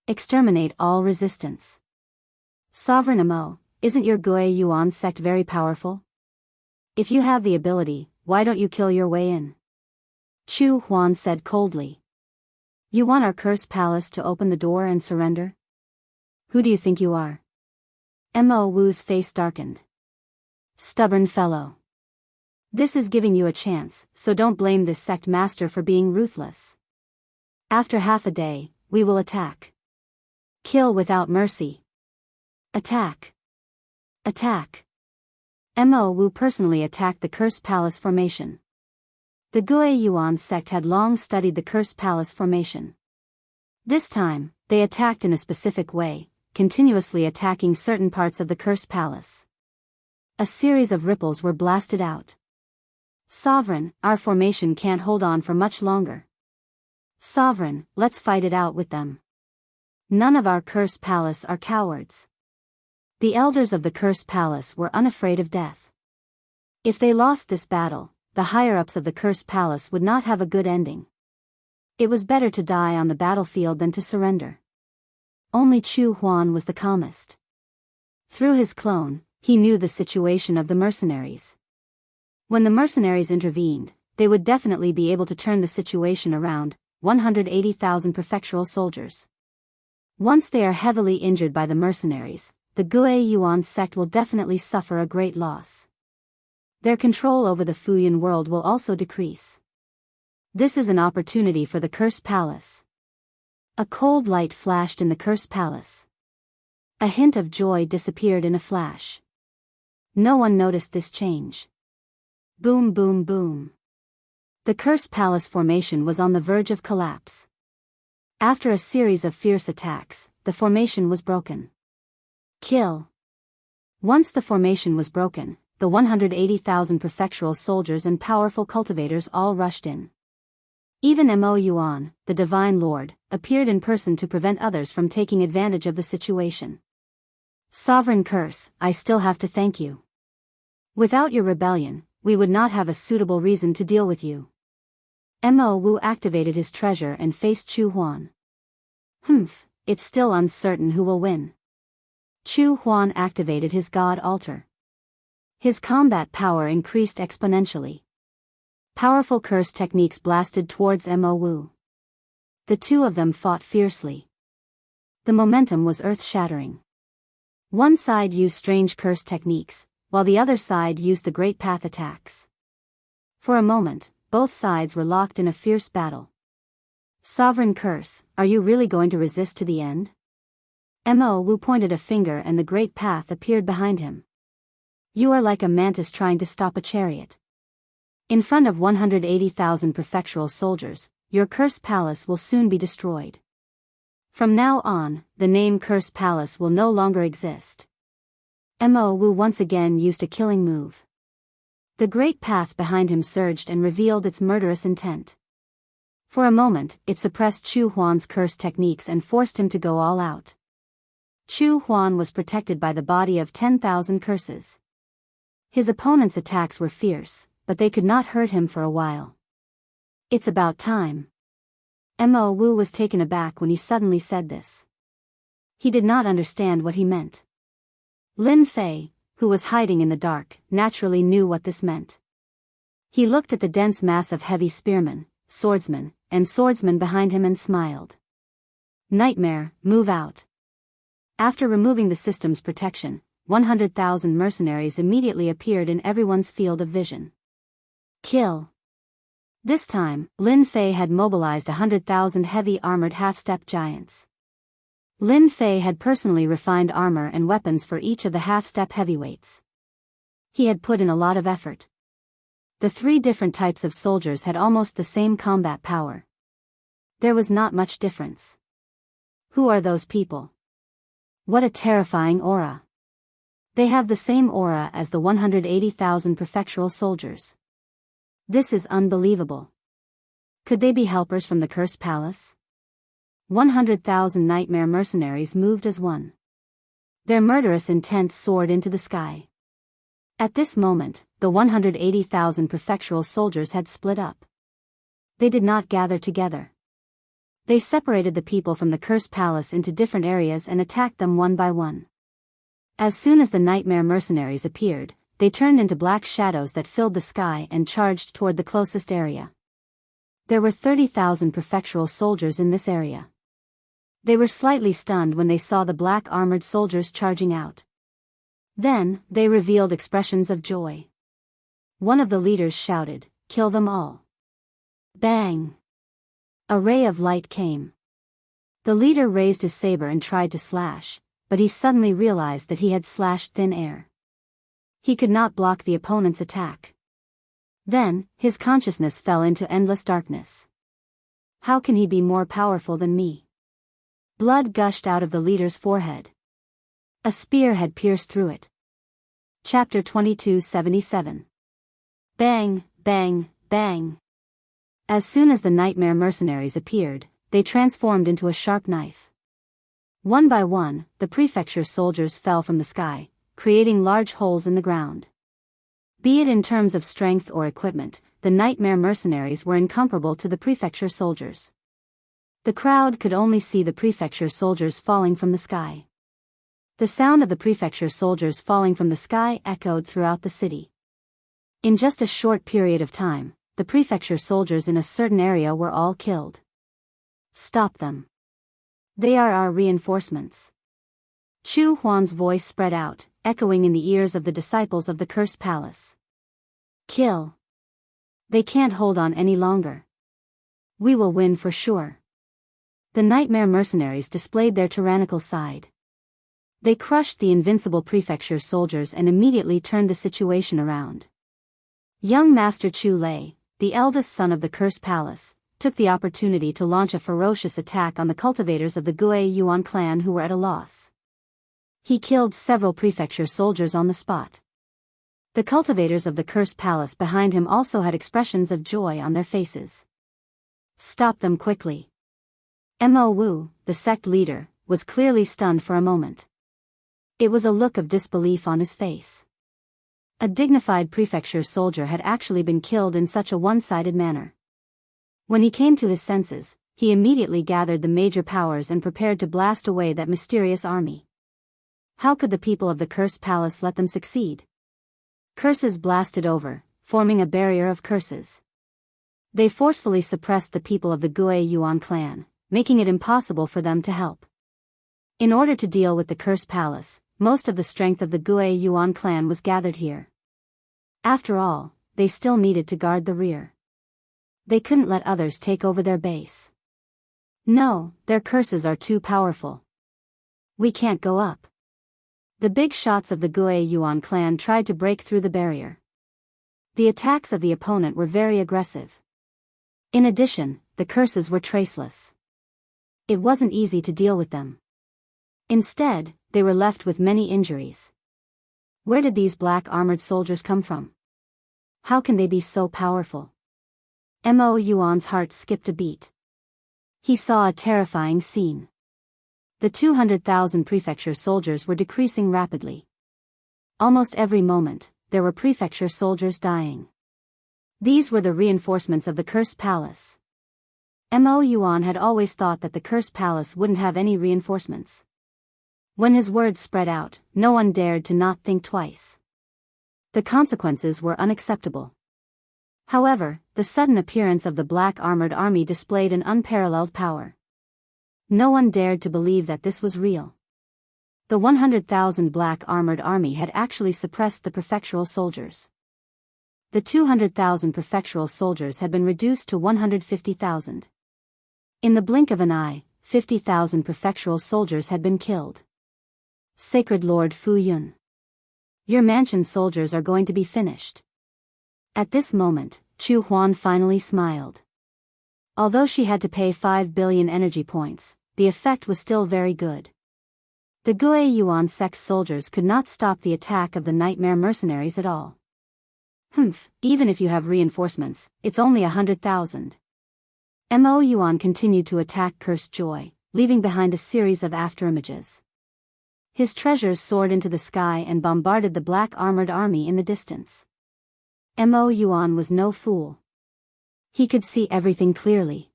Speaker 1: Exterminate all resistance. Sovereign Mo, isn't your Gue Yuan sect very powerful? If you have the ability, why don't you kill your way in? Chu Huan said coldly. You want our Cursed Palace to open the door and surrender? Who do you think you are? Mo Wu's face darkened. Stubborn fellow. This is giving you a chance, so don't blame this sect master for being ruthless. After half a day, we will attack. Kill without mercy. Attack. Attack. Mo Wu personally attacked the Cursed Palace formation. The Gue Yuan sect had long studied the Cursed Palace formation. This time, they attacked in a specific way, continuously attacking certain parts of the Cursed Palace. A series of ripples were blasted out. Sovereign, our formation can't hold on for much longer. Sovereign, let's fight it out with them. None of our Cursed Palace are cowards. The elders of the Cursed Palace were unafraid of death. If they lost this battle, the higher-ups of the Cursed Palace would not have a good ending. It was better to die on the battlefield than to surrender. Only Chu Huan was the calmest. Through his clone, he knew the situation of the mercenaries. When the mercenaries intervened, they would definitely be able to turn the situation around. 180,000 prefectural soldiers. Once they are heavily injured by the mercenaries, the Gue Yuan sect will definitely suffer a great loss. Their control over the Fuyan world will also decrease. This is an opportunity for the Cursed Palace. A cold light flashed in the Cursed Palace. A hint of joy disappeared in a flash. No one noticed this change. Boom, boom, boom. The Cursed Palace formation was on the verge of collapse. After a series of fierce attacks, the formation was broken. Kill. Once the formation was broken, the 180,000 prefectural soldiers and powerful cultivators all rushed in. Even Mo Yuan, the Divine Lord, appeared in person to prevent others from taking advantage of the situation. Sovereign Curse, I still have to thank you. Without your rebellion, we would not have a suitable reason to deal with you. Mo Wu activated his treasure and faced Chu Huan. It's still uncertain who will win. Chu Huan activated his god altar. His combat power increased exponentially. Powerful curse techniques blasted towards Mo Wu. The two of them fought fiercely. The momentum was earth-shattering. One side used strange curse techniques, while the other side used the Great Path attacks. For a moment, both sides were locked in a fierce battle. Sovereign Curse, are you really going to resist to the end? Mo Wu pointed a finger and the Great Path appeared behind him. You are like a mantis trying to stop a chariot. In front of 180,000 prefectural soldiers, your Cursed Palace will soon be destroyed. From now on, the name Cursed Palace will no longer exist. Mo Wu once again used a killing move. The Great Path behind him surged and revealed its murderous intent. For a moment, it suppressed Chu Huan's curse techniques and forced him to go all out. Chu Huan was protected by the body of 10,000 curses. His opponent's attacks were fierce, but they could not hurt him for a while. It's about time. Mo Wu was taken aback when he suddenly said this. He did not understand what he meant. Lin Fei, who was hiding in the dark, naturally knew what this meant. He looked at the dense mass of heavy spearmen, swordsmen, and swordsmen behind him and smiled. Nightmare, move out. After removing the system's protection, 100,000 mercenaries immediately appeared in everyone's field of vision. Kill. This time, Lin Fei had mobilized 100,000 heavy armored half-step giants. Lin Fei had personally refined armor and weapons for each of the half-step heavyweights. He had put in a lot of effort. The three different types of soldiers had almost the same combat power. There was not much difference. Who are those people? What a terrifying aura. They have the same aura as the 180,000 prefectural soldiers. This is unbelievable. Could they be helpers from the Cursed Palace? 100,000 nightmare mercenaries moved as one. Their murderous intent soared into the sky. At this moment, the 180,000 prefectural soldiers had split up. They did not gather together. They separated the people from the Cursed Palace into different areas and attacked them one by one. As soon as the nightmare mercenaries appeared, they turned into black shadows that filled the sky and charged toward the closest area. There were 30,000 prefectural soldiers in this area. They were slightly stunned when they saw the black armored soldiers charging out. Then, they revealed expressions of joy. One of the leaders shouted, "Kill them all." Bang! A ray of light came. The leader raised his saber and tried to slash, but he suddenly realized that he had slashed thin air. He could not block the opponent's attack. Then, his consciousness fell into endless darkness. How can he be more powerful than me? Blood gushed out of the leader's forehead. A spear had pierced through it. Chapter 2277. Bang, bang, bang. As soon as the nightmare mercenaries appeared, they transformed into a sharp knife. One by one, the prefecture soldiers fell from the sky, creating large holes in the ground. Be it in terms of strength or equipment, the nightmare mercenaries were incomparable to the prefecture soldiers. The crowd could only see the prefecture soldiers falling from the sky. The sound of the prefecture soldiers falling from the sky echoed throughout the city. In just a short period of time, the prefecture soldiers in a certain area were all killed. Stop them. They are our reinforcements. Chu Huan's voice spread out, echoing in the ears of the disciples of the Cursed Palace. Kill. They can't hold on any longer. We will win for sure. The nightmare mercenaries displayed their tyrannical side. They crushed the invincible prefecture soldiers and immediately turned the situation around. Young Master Chu Lei, the eldest son of the Cursed Palace, took the opportunity to launch a ferocious attack on the cultivators of the Gui Yuan clan who were at a loss. He killed several prefecture soldiers on the spot. The cultivators of the Cursed Palace behind him also had expressions of joy on their faces. Stop them quickly. Mo Wu, the sect leader, was clearly stunned for a moment. It was a look of disbelief on his face. A dignified prefecture soldier had actually been killed in such a one-sided manner. When he came to his senses, he immediately gathered the major powers and prepared to blast away that mysterious army. How could the people of the Cursed Palace let them succeed? Curses blasted over, forming a barrier of curses. They forcefully suppressed the people of the Gui Yuan clan, making it impossible for them to help. In order to deal with the Cursed Palace, most of the strength of the Gui Yuan clan was gathered here. After all, they still needed to guard the rear. They couldn't let others take over their base. No, their curses are too powerful. We can't go up. The big shots of the Gui Yuan clan tried to break through the barrier. The attacks of the opponent were very aggressive. In addition, the curses were traceless. It wasn't easy to deal with them. Instead, they were left with many injuries. Where did these black armored soldiers come from? How can they be so powerful? Mo Yuan's heart skipped a beat. He saw a terrifying scene. The 200,000 prefecture soldiers were decreasing rapidly. Almost every moment, there were prefecture soldiers dying. These were the reinforcements of the Cursed Palace. Mo Yuan had always thought that the Cursed Palace wouldn't have any reinforcements. When his words spread out, no one dared to not think twice. The consequences were unacceptable. However, the sudden appearance of the black armored army displayed an unparalleled power. No one dared to believe that this was real. The 100,000 black armored army had actually suppressed the prefectural soldiers. The 200,000 prefectural soldiers had been reduced to 150,000. In the blink of an eye, 50,000 prefectural soldiers had been killed. Sacred Lord Fu Yun. Your mansion soldiers are going to be finished. At this moment, Chu Huan finally smiled. Although she had to pay 5 billion energy points, the effect was still very good. The Gui Yuan sect soldiers could not stop the attack of the nightmare mercenaries at all. Even if you have reinforcements, it's only 100,000. Mo Yuan continued to attack Cursed Joy, leaving behind a series of afterimages. His treasures soared into the sky and bombarded the black armored army in the distance. Mo Yuan was no fool. He could see everything clearly.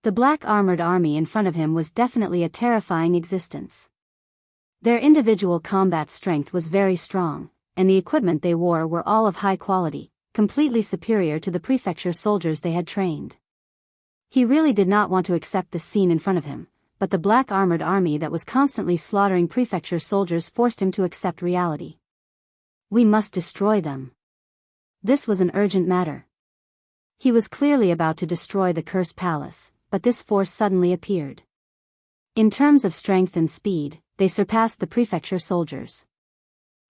Speaker 1: The black armored army in front of him was definitely a terrifying existence. Their individual combat strength was very strong, and the equipment they wore were all of high quality, completely superior to the prefecture soldiers they had trained. He really did not want to accept the scene in front of him, but the black armored army that was constantly slaughtering prefecture soldiers forced him to accept reality. We must destroy them. This was an urgent matter. He was clearly about to destroy the Cursed Palace, but this force suddenly appeared. In terms of strength and speed, they surpassed the prefecture soldiers.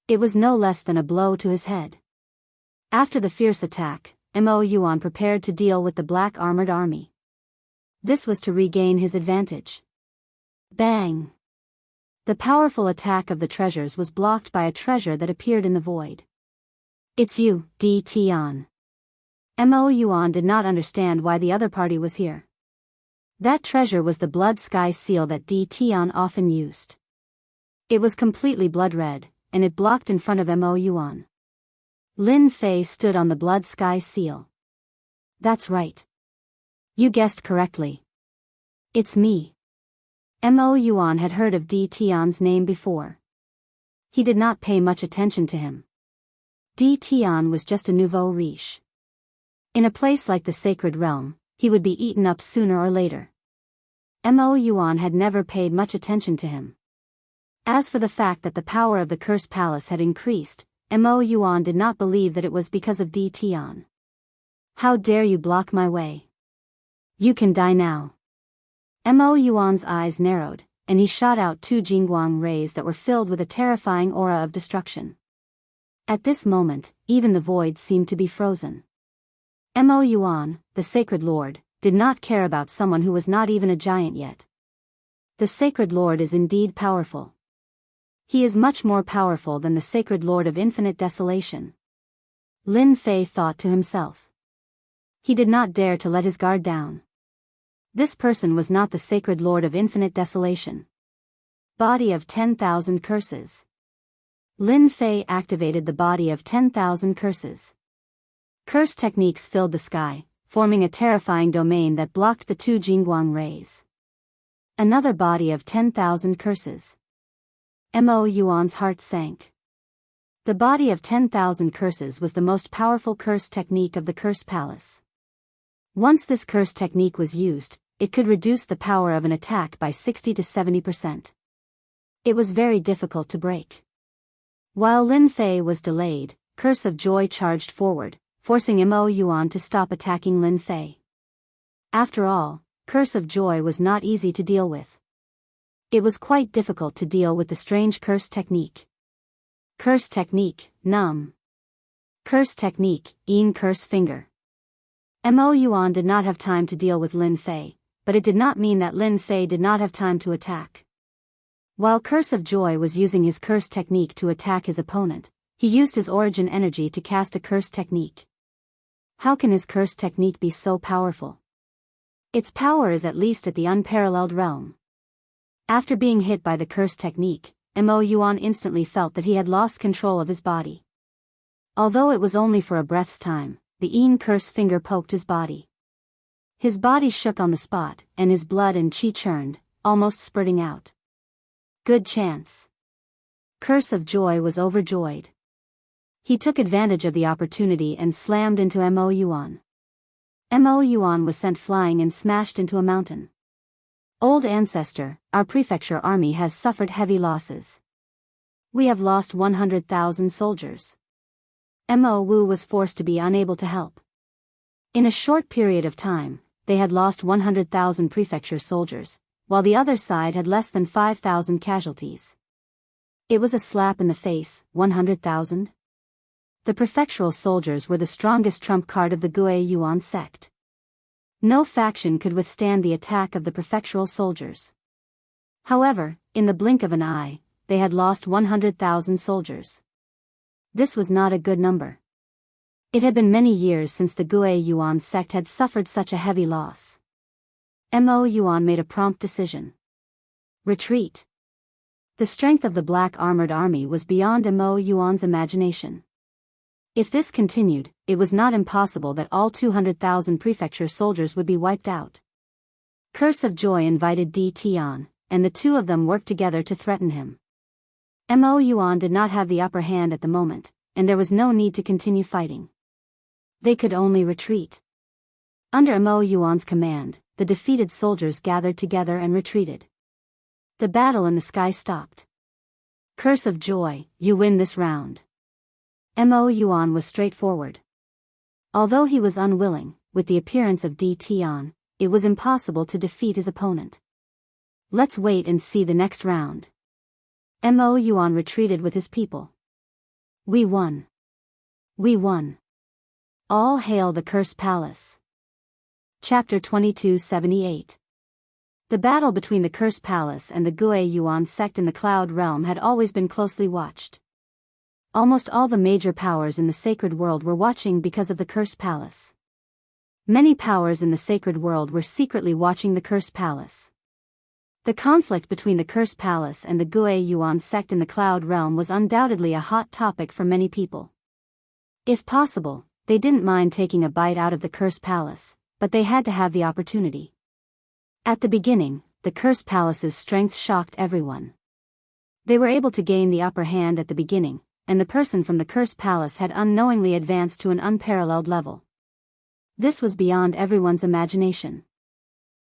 Speaker 1: It was no less than a blow to his head. After the fierce attack, Mo Yuan prepared to deal with the black armored army. This was to regain his advantage. Bang! The powerful attack of the treasures was blocked by a treasure that appeared in the void. It's you, Di Tian. Mo Yuan did not understand why the other party was here. That treasure was the blood sky seal that Di Tian often used. It was completely blood red, and it blocked in front of Mo Yuan. Lin Fei stood on the blood sky seal. That's right. You guessed correctly. It's me. Mo Yuan had heard of Di Tian's name before. He did not pay much attention to him. Di Tian was just a nouveau riche. In a place like the Sacred Realm, he would be eaten up sooner or later. Mo Yuan had never paid much attention to him. As for the fact that the power of the Cursed Palace had increased, Mo Yuan did not believe that it was because of Di Tian. How dare you block my way? You can die now. Mo Yuan's eyes narrowed, and he shot out 2 Jingguang rays that were filled with a terrifying aura of destruction. At this moment, even the void seemed to be frozen. Mo Yuan, the Sacred Lord, did not care about someone who was not even a giant yet. The Sacred Lord is indeed powerful. He is much more powerful than the Sacred Lord of Infinite Desolation. Lin Fei thought to himself. He did not dare to let his guard down. This person was not the Sacred Lord of Infinite Desolation. Body of 10,000 curses. Lin Fei activated the body of 10,000 curses. Curse techniques filled the sky, forming a terrifying domain that blocked the 2 Jingguang rays. Another body of 10,000 curses. Mo Yuan's heart sank. The body of 10,000 curses was the most powerful curse technique of the Curse Palace. Once this curse technique was used, it could reduce the power of an attack by 60 to 70%. It was very difficult to break. While Lin Fei was delayed, Curse of Joy charged forward, forcing Mo Yuan to stop attacking Lin Fei. After all, Curse of Joy was not easy to deal with. It was quite difficult to deal with the strange curse technique. Curse technique, numb. Curse technique, curse finger. Mo Yuan did not have time to deal with Lin Fei, but it did not mean that Lin Fei did not have time to attack. While Curse of Joy was using his curse technique to attack his opponent, he used his origin energy to cast a curse technique. How can his curse technique be so powerful? Its power is at least at the unparalleled realm. After being hit by the curse technique, Mo Yuan instantly felt that he had lost control of his body. Although it was only for a breath's time, the curse finger poked his body. His body shook on the spot, and his blood and qi churned, almost spurting out. Good chance. Curse of Joy was overjoyed. He took advantage of the opportunity and slammed into Mo Yuan. Mo Yuan was sent flying and smashed into a mountain. Old ancestor, our prefecture army has suffered heavy losses. We have lost 100,000 soldiers. Mo Wu was forced to be unable to help. In a short period of time, they had lost 100,000 prefecture soldiers, while the other side had less than 5,000 casualties. It was a slap in the face. 100,000? The prefectural soldiers were the strongest trump card of the Gue Yuan sect. No faction could withstand the attack of the prefectural soldiers. However, in the blink of an eye, they had lost 100,000 soldiers. This was not a good number. It had been many years since the Gue Yuan sect had suffered such a heavy loss. Mo Yuan made a prompt decision. Retreat. The strength of the black armored army was beyond Mo Yuan's imagination. If this continued, it was not impossible that all 200,000 prefecture soldiers would be wiped out. Curse of Joy invited Di Tian, and the two of them worked together to threaten him. Mo Yuan did not have the upper hand at the moment, and there was no need to continue fighting. They could only retreat. Under Mo Yuan's command, the defeated soldiers gathered together and retreated. The battle in the sky stopped. Curse of Joy, you win this round. Mo Yuan was straightforward. Although he was unwilling, with the appearance of Di Tian, it was impossible to defeat his opponent. Let's wait and see the next round. Mo Yuan retreated with his people. We won. We won. All hail the Curse Palace. Chapter 2278. The battle between the Curse Palace and the Gue Yuan sect in the Cloud Realm had always been closely watched. Almost all the major powers in the sacred world were watching because of the Curse Palace. Many powers in the sacred world were secretly watching the Curse Palace. The conflict between the Curse Palace and the Gue Yuan sect in the Cloud Realm was undoubtedly a hot topic for many people. If possible, they didn't mind taking a bite out of the Curse Palace, but they had to have the opportunity. At the beginning, the Curse Palace's strength shocked everyone. They were able to gain the upper hand at the beginning, and the person from the Curse Palace had unknowingly advanced to an unparalleled level. This was beyond everyone's imagination.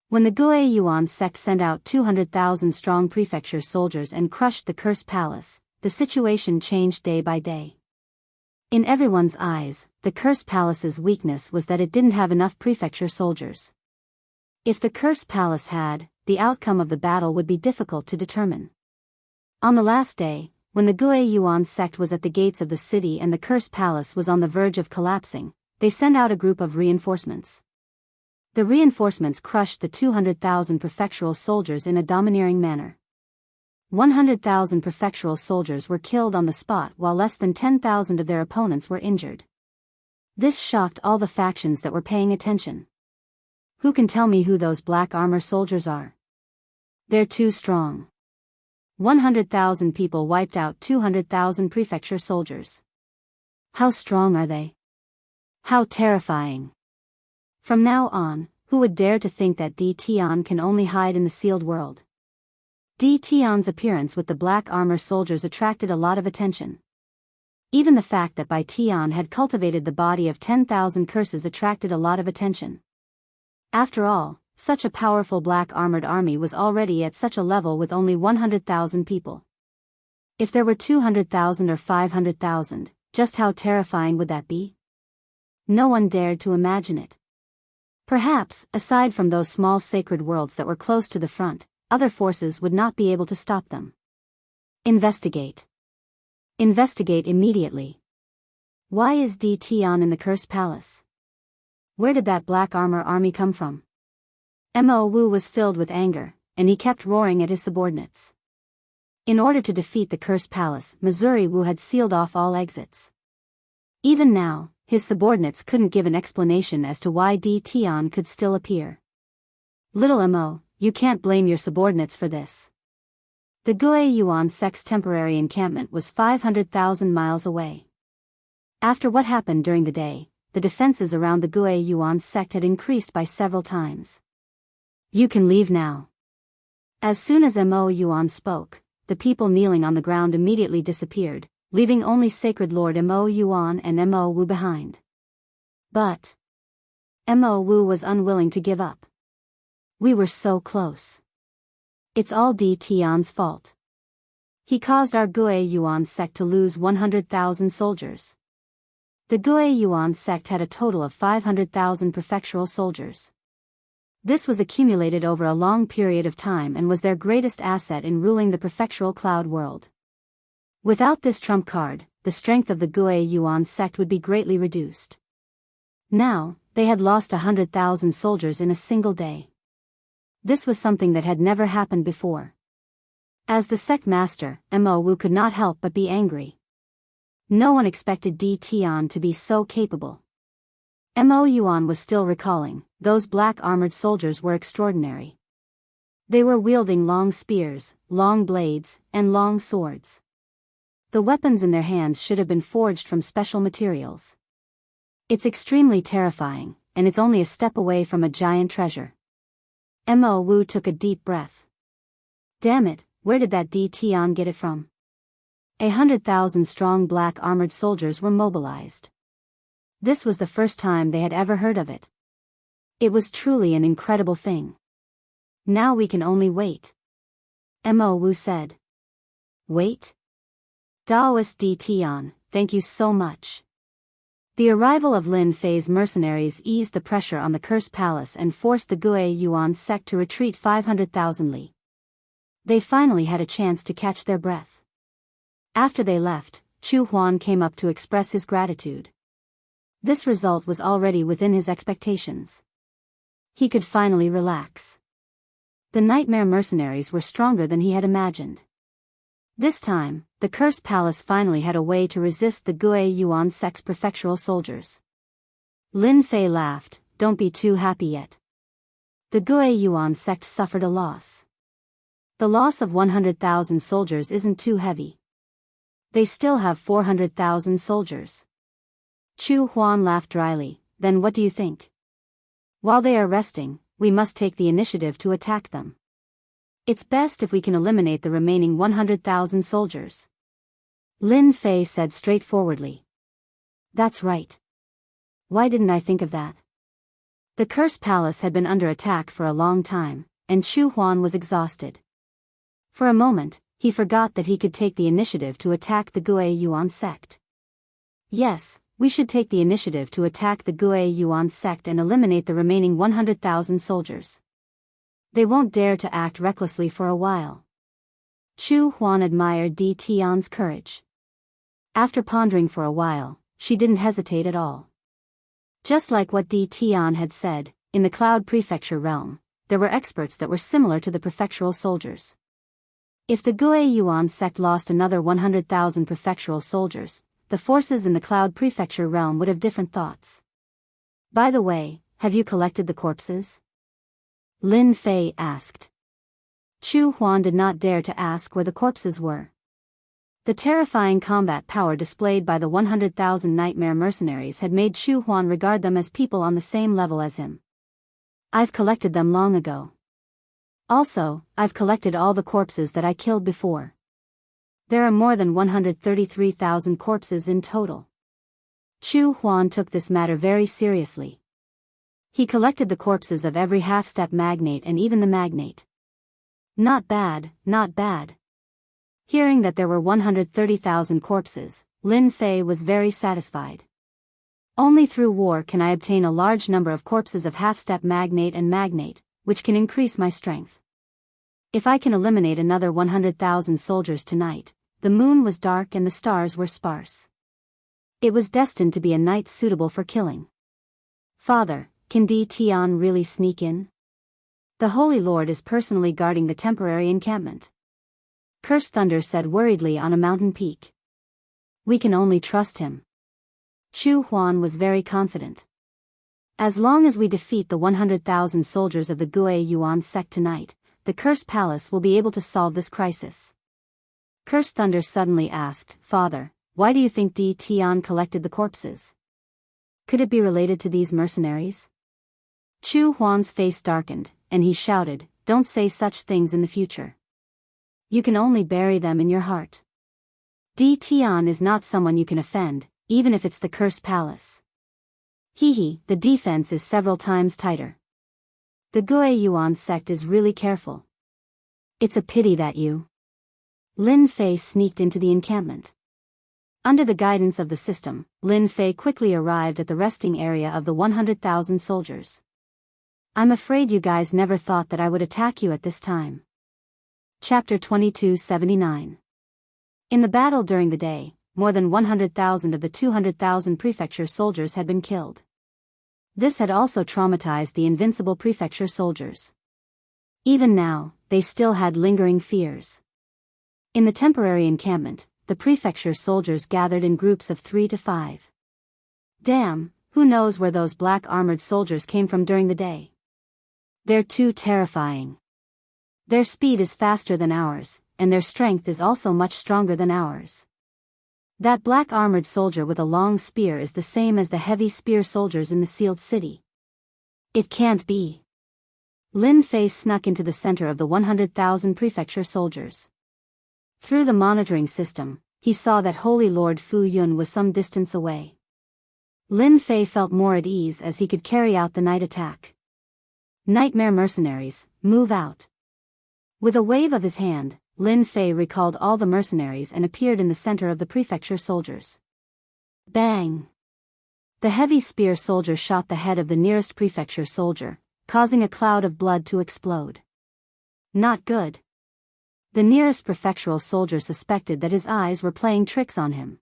Speaker 1: When the Gue Yuan sect sent out 200,000 strong prefecture soldiers and crushed the cursed palace, the situation changed day by day. In everyone's eyes, the cursed palace's weakness was that it didn't have enough prefecture soldiers. If the cursed palace had, the outcome of the battle would be difficult to determine. On the last day, when the Gue Yuan sect was at the gates of the city and the cursed palace was on the verge of collapsing, they sent out a group of reinforcements. The reinforcements crushed the 200,000 prefectural soldiers in a domineering manner. 100,000 prefectural soldiers were killed on the spot while less than 10,000 of their opponents were injured. This shocked all the factions that were paying attention. Who can tell me who those black armor soldiers are? They're too strong. 100,000 people wiped out 200,000 prefecture soldiers. How strong are they? How terrifying. From now on, who would dare to think that Di Tian can only hide in the sealed world? Di Tian's appearance with the black armor soldiers attracted a lot of attention. Even the fact that Bai Tian had cultivated the body of 10,000 curses attracted a lot of attention. After all, such a powerful black armored army was already at such a level with only 100,000 people. If there were 200,000 or 500,000, just how terrifying would that be? No one dared to imagine it. Perhaps, aside from those small sacred worlds that were close to the front, other forces would not be able to stop them. Investigate. Investigate immediately. Why is Di Tian in the cursed palace? Where did that black armor army come from? Mo Wu was filled with anger, and he kept roaring at his subordinates. In order to defeat the cursed palace, Missouri Wu had sealed off all exits. Even now, his subordinates couldn't give an explanation as to why Di Tian could still appear. Little Mo, you can't blame your subordinates for this. The Gue Yuan sect's temporary encampment was 500,000 miles away. After what happened during the day, the defenses around the Gue Yuan sect had increased by several times. You can leave now. As soon as Mo Yuan spoke, the people kneeling on the ground immediately disappeared, leaving only Sacred Lord Mo Yuan and Mo Wu behind. But Mo Wu was unwilling to give up. We were so close. It's all Di Tian's fault. He caused our Gue Yuan sect to lose 100,000 soldiers. The Gue Yuan sect had a total of 500,000 prefectural soldiers. This was accumulated over a long period of time and was their greatest asset in ruling the prefectural cloud world. Without this trump card, the strength of the Gue Yuan sect would be greatly reduced. Now, they had lost 100,000 soldiers in a single day. This was something that had never happened before. As the sect master, Mo Wu could not help but be angry. No one expected Di Tian to be so capable. Mo Yuan was still recalling, those black armored soldiers were extraordinary. They were wielding long spears, long blades, and long swords. The weapons in their hands should have been forged from special materials. It's extremely terrifying, and it's only a step away from a giant treasure. Mo Wu took a deep breath. Damn it, where did that Di Tian get it from? 100,000 strong black armored soldiers were mobilized. This was the first time they had ever heard of it. It was truly an incredible thing. Now we can only wait. Mo Wu said. Wait? Daoist Di Tian, thank you so much. The arrival of Lin Fei's mercenaries eased the pressure on the cursed palace and forced the Gue Yuan sect to retreat 500,000 li. They finally had a chance to catch their breath. After they left, Chu Huan came up to express his gratitude. This result was already within his expectations. He could finally relax. The nightmare mercenaries were stronger than he had imagined. This time, the cursed palace finally had a way to resist the Gue Yuan sect's prefectural soldiers. Lin Fei laughed, don't be too happy yet. The Gue Yuan sect suffered a loss. The loss of 100,000 soldiers isn't too heavy. They still have 400,000 soldiers. Chu Huan laughed dryly, then what do you think? While they are resting, we must take the initiative to attack them. It's best if we can eliminate the remaining 100,000 soldiers. Lin Fei said straightforwardly. That's right. Why didn't I think of that? The cursed palace had been under attack for a long time, and Chu Huan was exhausted. For a moment, he forgot that he could take the initiative to attack the Gui Yuan sect. Yes, we should take the initiative to attack the Gui Yuan sect and eliminate the remaining 100,000 soldiers. They won't dare to act recklessly for a while. Chu Huan admired Di Tian's courage. After pondering for a while, she didn't hesitate at all. Just like what Di Tian had said, in the Cloud Prefecture realm, there were experts that were similar to the prefectural soldiers. If the Gui Yuan sect lost another 100,000 prefectural soldiers, the forces in the Cloud Prefecture realm would have different thoughts. By the way, have you collected the corpses? Lin Fei asked. Chu Huan did not dare to ask where the corpses were. The terrifying combat power displayed by the 100,000 nightmare mercenaries had made Chu Huan regard them as people on the same level as him. I've collected them long ago. Also, I've collected all the corpses that I killed before. There are more than 133,000 corpses in total. Chu Huan took this matter very seriously. He collected the corpses of every half-step magnate and even the magnate. Not bad, not bad. Hearing that there were 130,000 corpses, Lin Fei was very satisfied. Only through war can I obtain a large number of corpses of half-step magnate and magnate, which can increase my strength. If I can eliminate another 100,000 soldiers tonight, the moon was dark and the stars were sparse. It was destined to be a night suitable for killing. Father, can Di Tian really sneak in? The Holy Lord is personally guarding the temporary encampment. Cursed Thunder said worriedly on a mountain peak. We can only trust him. Chu Huan was very confident. As long as we defeat the 100,000 soldiers of the Gui Yuan sect tonight, the Cursed Palace will be able to solve this crisis. Cursed Thunder suddenly asked, Father, why do you think Di Tian collected the corpses? Could it be related to these mercenaries? Chu Huan's face darkened, and he shouted, Don't say such things in the future. You can only bury them in your heart. Di Tian is not someone you can offend, even if it's the Cursed Palace. The defense is several times tighter. The Gui Yuan sect is really careful. It's a pity that you. Lin Fei sneaked into the encampment. Under the guidance of the system, Lin Fei quickly arrived at the resting area of the 100,000 soldiers. I'm afraid you guys never thought that I would attack you at this time. Chapter 2279. In the battle during the day, more than 100,000 of the 200,000 prefecture soldiers had been killed. This had also traumatized the invincible prefecture soldiers. Even now, they still had lingering fears. In the temporary encampment, the prefecture soldiers gathered in groups of 3 to 5. Damn, who knows where those black armored soldiers came from during the day? They're too terrifying. Their speed is faster than ours, and their strength is also much stronger than ours. That black armored soldier with a long spear is the same as the heavy spear soldiers in the sealed city. It can't be. Lin Fei snuck into the center of the 100,000 prefecture soldiers. Through the monitoring system, he saw that Holy Lord Fu Yun was some distance away. Lin Fei felt more at ease as he could carry out the night attack. Nightmare mercenaries, move out. With a wave of his hand, Lin Fei recalled all the mercenaries and appeared in the center of the prefecture soldiers. Bang! The heavy spear soldier shot the head of the nearest prefecture soldier, causing a cloud of blood to explode. Not good. The nearest prefectural soldier suspected that his eyes were playing tricks on him.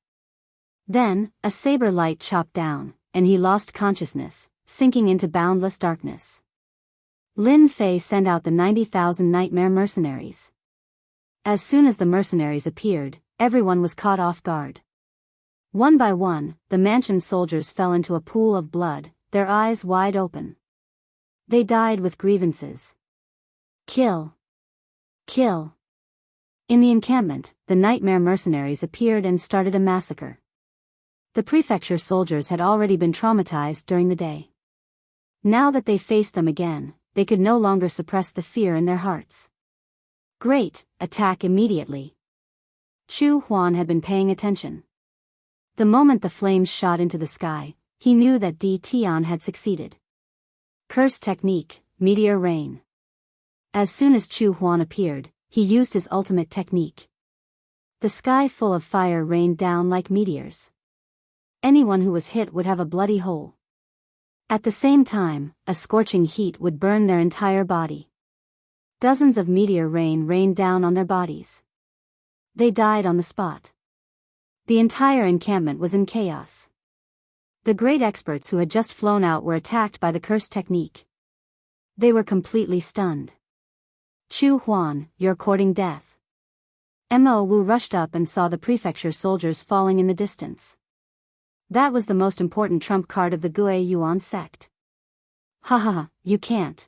Speaker 1: Then, a saber light chopped down, and he lost consciousness, sinking into boundless darkness. Lin Fei sent out the 90,000 nightmare mercenaries. As soon as the mercenaries appeared, everyone was caught off guard. One by one, the mansion soldiers fell into a pool of blood, their eyes wide open. They died with grievances. Kill. Kill. In the encampment, the nightmare mercenaries appeared and started a massacre. The prefecture soldiers had already been traumatized during the day. Now that they faced them again, they could no longer suppress the fear in their hearts. Great, attack immediately. Chu Huan had been paying attention. The moment the flames shot into the sky, he knew that Di Tian had succeeded. Curse technique, meteor rain. As soon as Chu Huan appeared, he used his ultimate technique. The sky full of fire rained down like meteors. Anyone who was hit would have a bloody hole. At the same time, a scorching heat would burn their entire body. Dozens of meteor rain rained down on their bodies. They died on the spot. The entire encampment was in chaos. The great experts who had just flown out were attacked by the curse technique. They were completely stunned. Chu Huan, you're courting death. Mo Wu rushed up and saw the prefecture soldiers falling in the distance. That was the most important trump card of the Gue Yuan sect. Haha, you can't.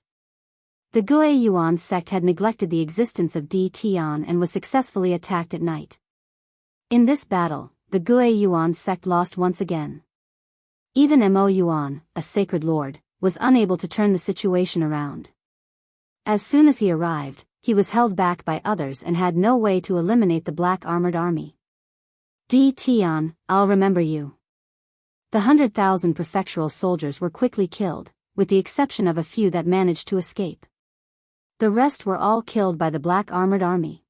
Speaker 1: The Gue Yuan sect had neglected the existence of Di Tian and was successfully attacked at night. In this battle, the Gue Yuan sect lost once again. Even Mo Yuan, a sacred lord, was unable to turn the situation around. As soon as he arrived, he was held back by others and had no way to eliminate the black armored army. Di Tian, I'll remember you. The 100,000 prefectural soldiers were quickly killed, with the exception of a few that managed to escape. The rest were all killed by the black armored army.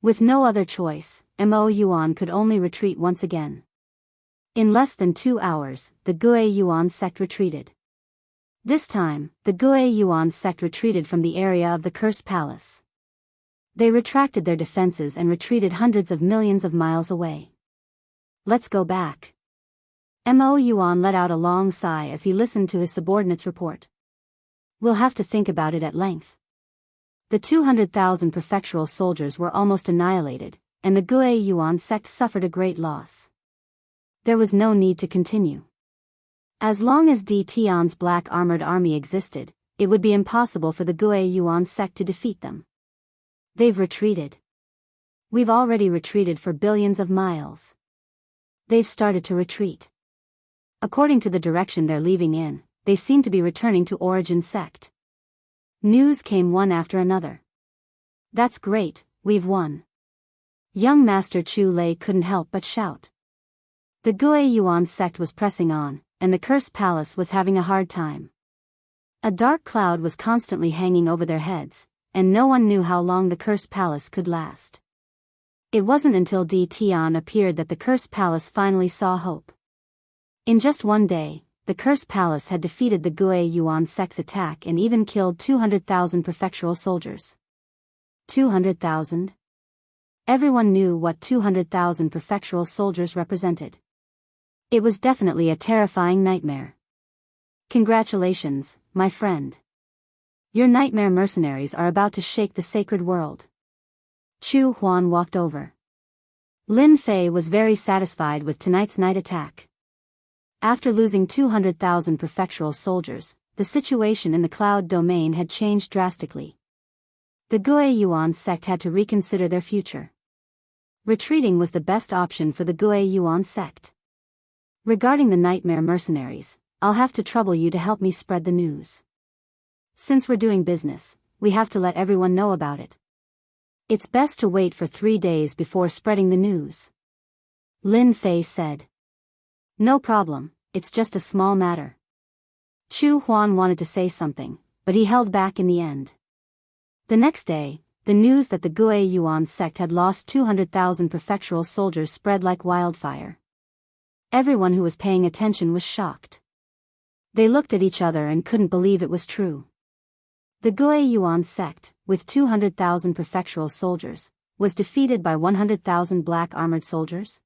Speaker 1: With no other choice, Mo Yuan could only retreat once again. In less than 2 hours, the Gue Yuan sect retreated. This time, the Gue Yuan sect retreated from the area of the Cursed Palace. They retracted their defenses and retreated hundreds of millions of miles away. Let's go back. Mo Yuan let out a long sigh as he listened to his subordinate's report. We'll have to think about it at length. The 200,000 prefectural soldiers were almost annihilated, and the Gue Yuan sect suffered a great loss. There was no need to continue. As long as Di Tian's black armored army existed, it would be impossible for the Gue Yuan sect to defeat them. They've retreated. We've already retreated for billions of miles. They've started to retreat. According to the direction they're leaving in, they seem to be returning to Origin sect. News came one after another. That's great, we've won. Young Master Chu Lei couldn't help but shout. The Gue Yuan sect was pressing on, and the Cursed Palace was having a hard time. A dark cloud was constantly hanging over their heads, and no one knew how long the Cursed Palace could last. It wasn't until Di Tian appeared that the Cursed Palace finally saw hope. In just one day, the Cursed Palace had defeated the Gue Yuan sect's attack and even killed 200,000 prefectural soldiers. 200,000? Everyone knew what 200,000 prefectural soldiers represented. It was definitely a terrifying nightmare. Congratulations, my friend. Your nightmare mercenaries are about to shake the sacred world. Chu Huan walked over. Lin Fei was very satisfied with tonight's night attack. After losing 200,000 prefectural soldiers, the situation in the cloud domain had changed drastically. The Gue Yuan sect had to reconsider their future. Retreating was the best option for the Gue Yuan sect. Regarding the nightmare mercenaries, I'll have to trouble you to help me spread the news. Since we're doing business, we have to let everyone know about it. It's best to wait for 3 days before spreading the news. Lin Fei said. No problem, it's just a small matter. Chu Huan wanted to say something, but he held back in the end. The next day, the news that the Gue Yuan sect had lost 200,000 prefectural soldiers spread like wildfire. Everyone who was paying attention was shocked. They looked at each other and couldn't believe it was true. The Gue Yuan sect, with 200,000 prefectural soldiers, was defeated by 100,000 black armored soldiers?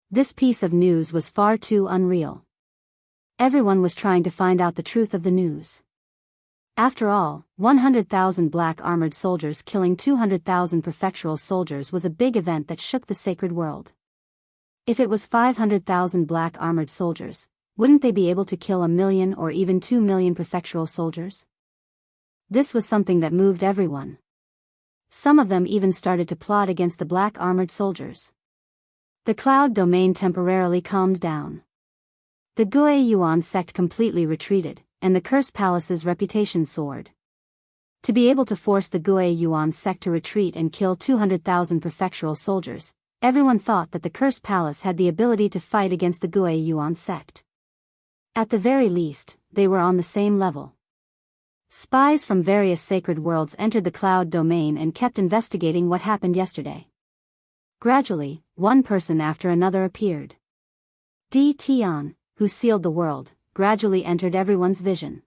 Speaker 1: This piece of news was far too unreal. Everyone was trying to find out the truth of the news. After all, 100,000 black armored soldiers killing 200,000 prefectural soldiers was a big event that shook the sacred world. If it was 500,000 black armored soldiers, wouldn't they be able to kill 1 million or even 2 million prefectural soldiers? This was something that moved everyone. Some of them even started to plot against the black armored soldiers. The cloud domain temporarily calmed down. The Gue Yuan sect completely retreated, and the Cursed Palace's reputation soared. To be able to force the Gue Yuan sect to retreat and kill 200,000 prefectural soldiers, everyone thought that the Cursed Palace had the ability to fight against the Gue Yuan sect. At the very least, they were on the same level. Spies from various sacred worlds entered the cloud domain and kept investigating what happened yesterday. Gradually, one person after another appeared. Tian, who sealed the world, gradually entered everyone's vision.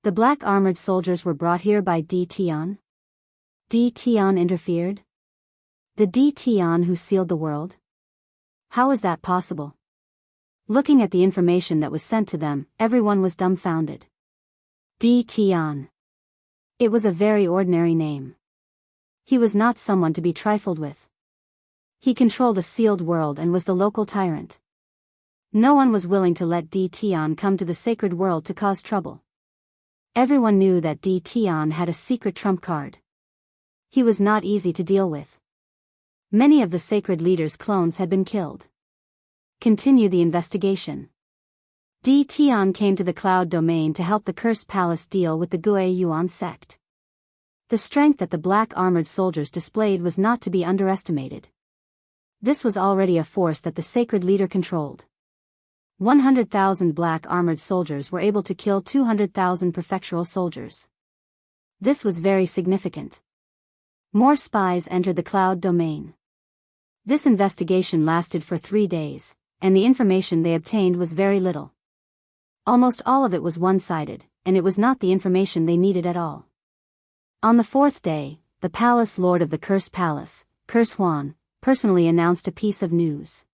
Speaker 1: The black armored soldiers were brought here by Tian. Tian interfered? The Tian who sealed the world? How is that possible? Looking at the information that was sent to them, everyone was dumbfounded. Tian. It was a very ordinary name. He was not someone to be trifled with. He controlled a sealed world and was the local tyrant. No one was willing to let Tian come to the sacred world to cause trouble. Everyone knew that Tian had a secret trump card. He was not easy to deal with. Many of the sacred leaders' clones had been killed. Continue the investigation. Tian came to the cloud domain to help the Cursed Palace deal with the Gue Yuan sect. The strength that the black armored soldiers displayed was not to be underestimated. This was already a force that the sacred leader controlled. 100,000 black armored soldiers were able to kill 200,000 prefectural soldiers. This was very significant. More spies entered the cloud domain. This investigation lasted for 3 days, and the information they obtained was very little. Almost all of it was one-sided, and it was not the information they needed at all. On the 4th day, the palace lord of the Cursed Palace, Curse Huan, personally announced a piece of news.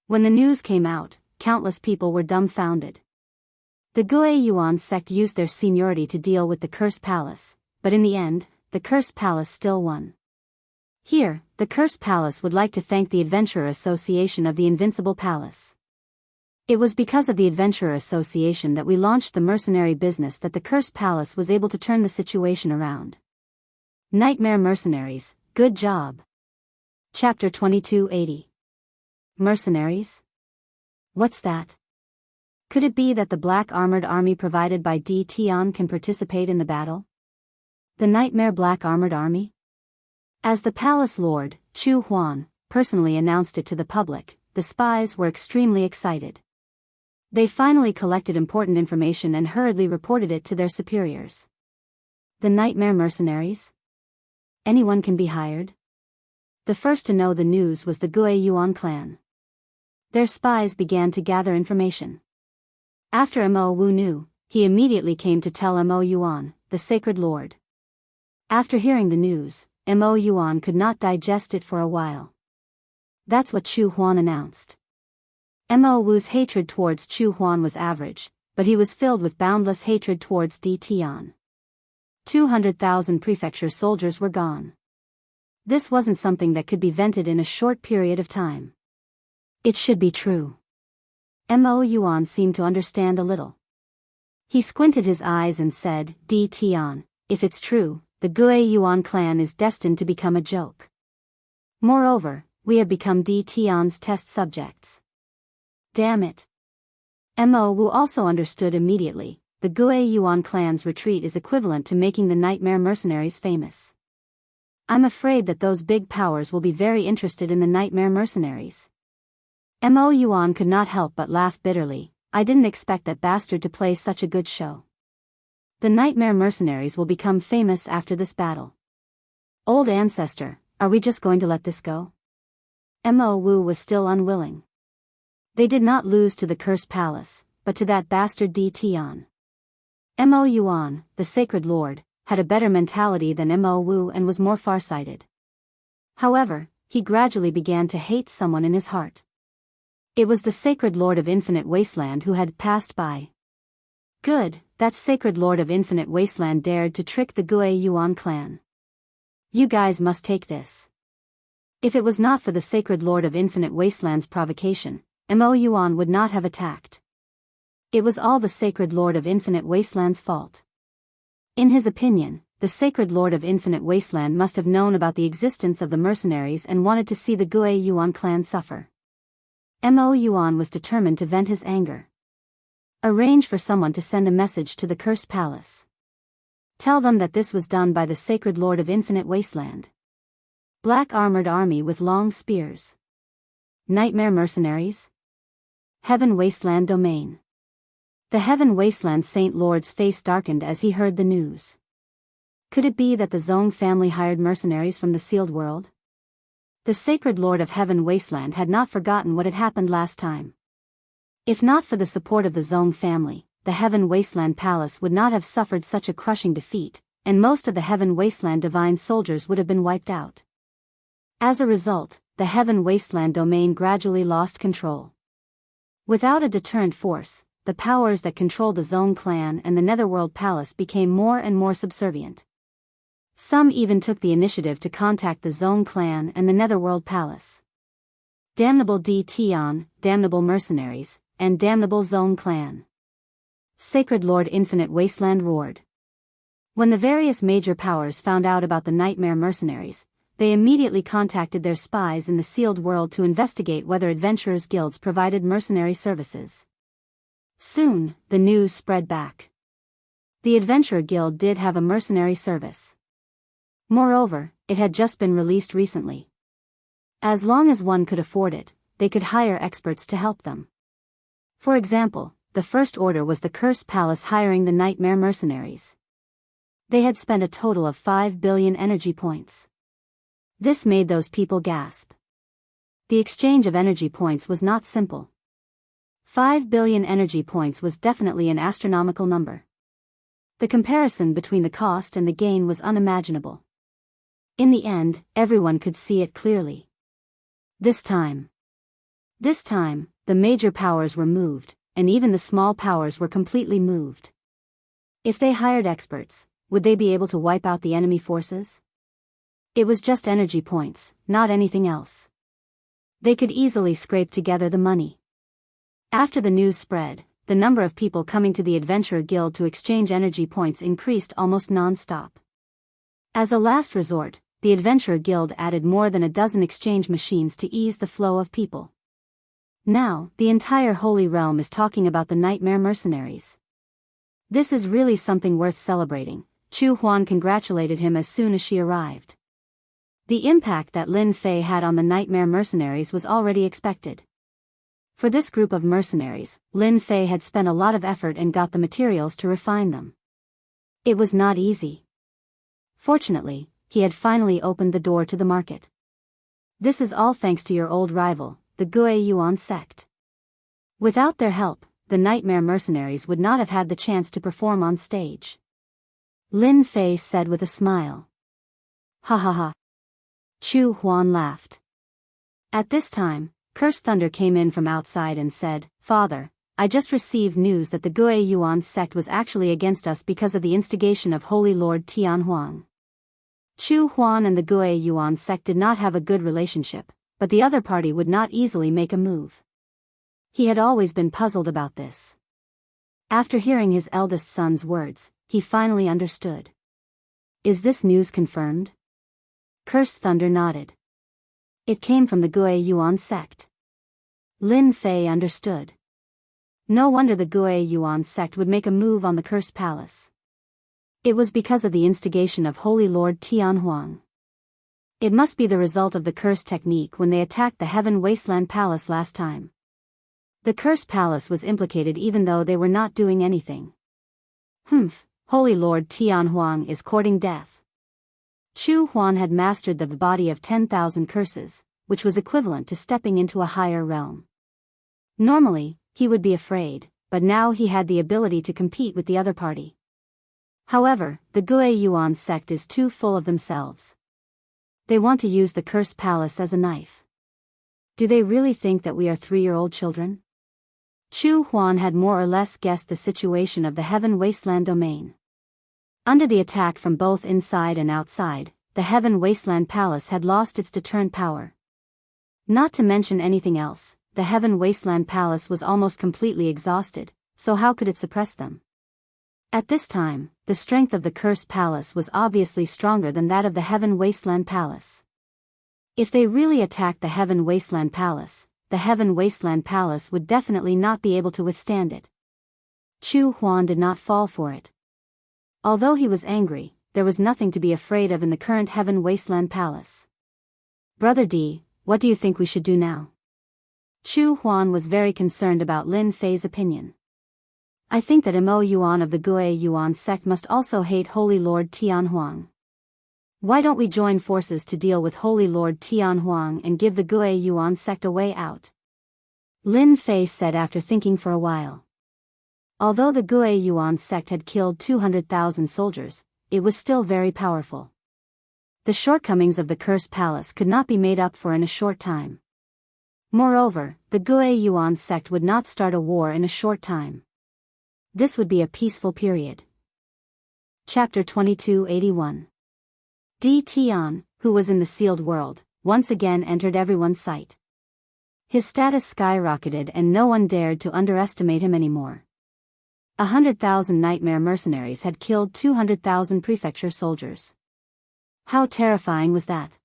Speaker 1: When the news came out, countless people were dumbfounded. The Gue Yuan sect used their seniority to deal with the Cursed Palace, but in the end, the Cursed Palace still won. Here, the Cursed Palace would like to thank the Adventurer Association of the Invincible Palace. It was because of the Adventurer Association that we launched the mercenary business that the Cursed Palace was able to turn the situation around. Nightmare Mercenaries, good job. Chapter 2280. Mercenaries? What's that? Could it be that the black armored army provided by Tian can participate in the battle? The Nightmare Black Armored Army? As the palace lord, Chu Huan, personally announced it to the public, the spies were extremely excited. They finally collected important information and hurriedly reported it to their superiors. The Nightmare Mercenaries? Anyone can be hired? The first to know the news was the Gue Yuan clan. Their spies began to gather information. After Mo Wu knew, he immediately came to tell Mo Yuan, the sacred lord. After hearing the news, Mo Yuan could not digest it for a while. That's what Chu Huan announced. Mo Wu's hatred towards Chu Huan was average, but he was filled with boundless hatred towards Tian. 200,000 prefecture soldiers were gone. This wasn't something that could be vented in a short period of time. It should be true. Mo Yuan seemed to understand a little. He squinted his eyes and said, Tian, if it's true, the Gue Yuan clan is destined to become a joke. Moreover, we have become Tian's test subjects. Damn it. Mo Wu also understood immediately, the Gue Yuan clan's retreat is equivalent to making the Nightmare Mercenaries famous. I'm afraid that those big powers will be very interested in the Nightmare Mercenaries. Mo Yuan could not help but laugh bitterly. I didn't expect that bastard to play such a good show. The Nightmare Mercenaries will become famous after this battle. Old ancestor, are we just going to let this go? Mo Wu was still unwilling. They did not lose to the Cursed Palace, but to that bastard Tian. Mo Yuan, the Sacred Lord, had a better mentality than Mo Wu and was more farsighted. However, he gradually began to hate someone in his heart. It was the Sacred Lord of Infinite Wasteland who had passed by. Good, that Sacred Lord of Infinite Wasteland dared to trick the Gue Yuan clan. You guys must take this. If it was not for the Sacred Lord of Infinite Wasteland's provocation, Mo Yuan would not have attacked. It was all the Sacred Lord of Infinite Wasteland's fault. In his opinion, the Sacred Lord of Infinite Wasteland must have known about the existence of the mercenaries and wanted to see the Gue Yuan clan suffer. Mo Yuan was determined to vent his anger. Arrange for someone to send a message to the Cursed Palace. Tell them that this was done by the Sacred Lord of Infinite Wasteland. Black armored army with long spears. Nightmare mercenaries. Heaven Wasteland domain. The Heaven Wasteland Saint Lord's face darkened as he heard the news. Could it be that the Zong family hired mercenaries from the sealed world? The sacred Lord of Heaven Wasteland had not forgotten what had happened last time. If not for the support of the Zong family, the Heaven Wasteland Palace would not have suffered such a crushing defeat, and most of the Heaven Wasteland divine soldiers would have been wiped out. As a result, the Heaven Wasteland domain gradually lost control. Without a deterrent force, the powers that controlled the Zong clan and the Netherworld Palace became more and more subservient. Some even took the initiative to contact the Zong clan and the Netherworld Palace. Damnable Tian, damnable mercenaries, and damnable Zong clan. Sacred Lord Infinite Wasteland roared. When the various major powers found out about the nightmare mercenaries, they immediately contacted their spies in the sealed world to investigate whether adventurers' guilds provided mercenary services. Soon, the news spread back. The Adventurer Guild did have a mercenary service. Moreover, it had just been released recently. As long as one could afford it, they could hire experts to help them. For example, the first order was the Cursed Palace hiring the Nightmare Mercenaries. They had spent a total of 5 billion energy points. This made those people gasp. The exchange of energy points was not simple. 5 billion energy points was definitely an astronomical number. The comparison between the cost and the gain was unimaginable. In the end, everyone could see it clearly. This time, the major powers were moved, and even the small powers were completely moved. If they hired experts, would they be able to wipe out the enemy forces? It was just energy points, not anything else. They could easily scrape together the money. After the news spread, the number of people coming to the Adventurer Guild to exchange energy points increased almost non-stop. As a last resort, the Adventurer Guild added more than a dozen exchange machines to ease the flow of people. Now, the entire Holy Realm is talking about the Nightmare Mercenaries. This is really something worth celebrating. Chu Huan congratulated him as soon as she arrived. The impact that Lin Fei had on the Nightmare Mercenaries was already expected. For this group of mercenaries, Lin Fei had spent a lot of effort and got the materials to refine them. It was not easy. Fortunately, he had finally opened the door to the market. This is all thanks to your old rival, the Gue Yuan sect. Without their help, the Nightmare Mercenaries would not have had the chance to perform on stage. Lin Fei said with a smile. Ha ha ha. Chu Huan laughed. At this time, Cursed Thunder came in from outside and said, "Father, I just received news that the Gue Yuan sect was actually against us because of the instigation of Holy Lord Tian Huang." Chu Huan and the Gue Yuan sect did not have a good relationship, but the other party would not easily make a move. He had always been puzzled about this. After hearing his eldest son's words, he finally understood. Is this news confirmed? Cursed Thunder nodded. It came from the Gue Yuan sect. Lin Fei understood. No wonder the Gue Yuan sect would make a move on the Cursed Palace. It was because of the instigation of Holy Lord Tian Huang. It must be the result of the curse technique when they attacked the Heaven Wasteland Palace last time. The Cursed Palace was implicated even though they were not doing anything. Holy Lord Tian Huang is courting death. Chu Huan had mastered the body of 10,000 curses, which was equivalent to stepping into a higher realm. Normally, he would be afraid, but now he had the ability to compete with the other party. However, the Gue Yuan sect is too full of themselves. They want to use the Cursed Palace as a knife. Do they really think that we are 3-year-old children? Chu Huan had more or less guessed the situation of the Heaven Wasteland domain. Under the attack from both inside and outside, the Heaven Wasteland Palace had lost its deterrent power. Not to mention anything else, the Heaven Wasteland Palace was almost completely exhausted, so how could it suppress them? At this time, the strength of the Cursed Palace was obviously stronger than that of the Heaven Wasteland Palace. If they really attacked the Heaven Wasteland Palace, the Heaven Wasteland Palace would definitely not be able to withstand it. Chu Huan did not fall for it. Although he was angry, there was nothing to be afraid of in the current Heaven Wasteland Palace. Brother D, what do you think we should do now? Chu Huan was very concerned about Lin Fei's opinion. I think that Mo Yuan of the Gue Yuan sect must also hate Holy Lord Tian Huang. Why don't we join forces to deal with Holy Lord Tian Huang and give the Gue Yuan sect a way out? Lin Fei said after thinking for a while. Although the Gue Yuan sect had killed 200,000 soldiers, it was still very powerful. The shortcomings of the Cursed Palace could not be made up for in a short time. Moreover, the Gue Yuan sect would not start a war in a short time. This would be a peaceful period. Chapter 2281. Di Tian, who was in the sealed world, once again entered everyone's sight. His status skyrocketed and no one dared to underestimate him anymore. 100,000 nightmare mercenaries had killed 200,000 prefecture soldiers. How terrifying was that?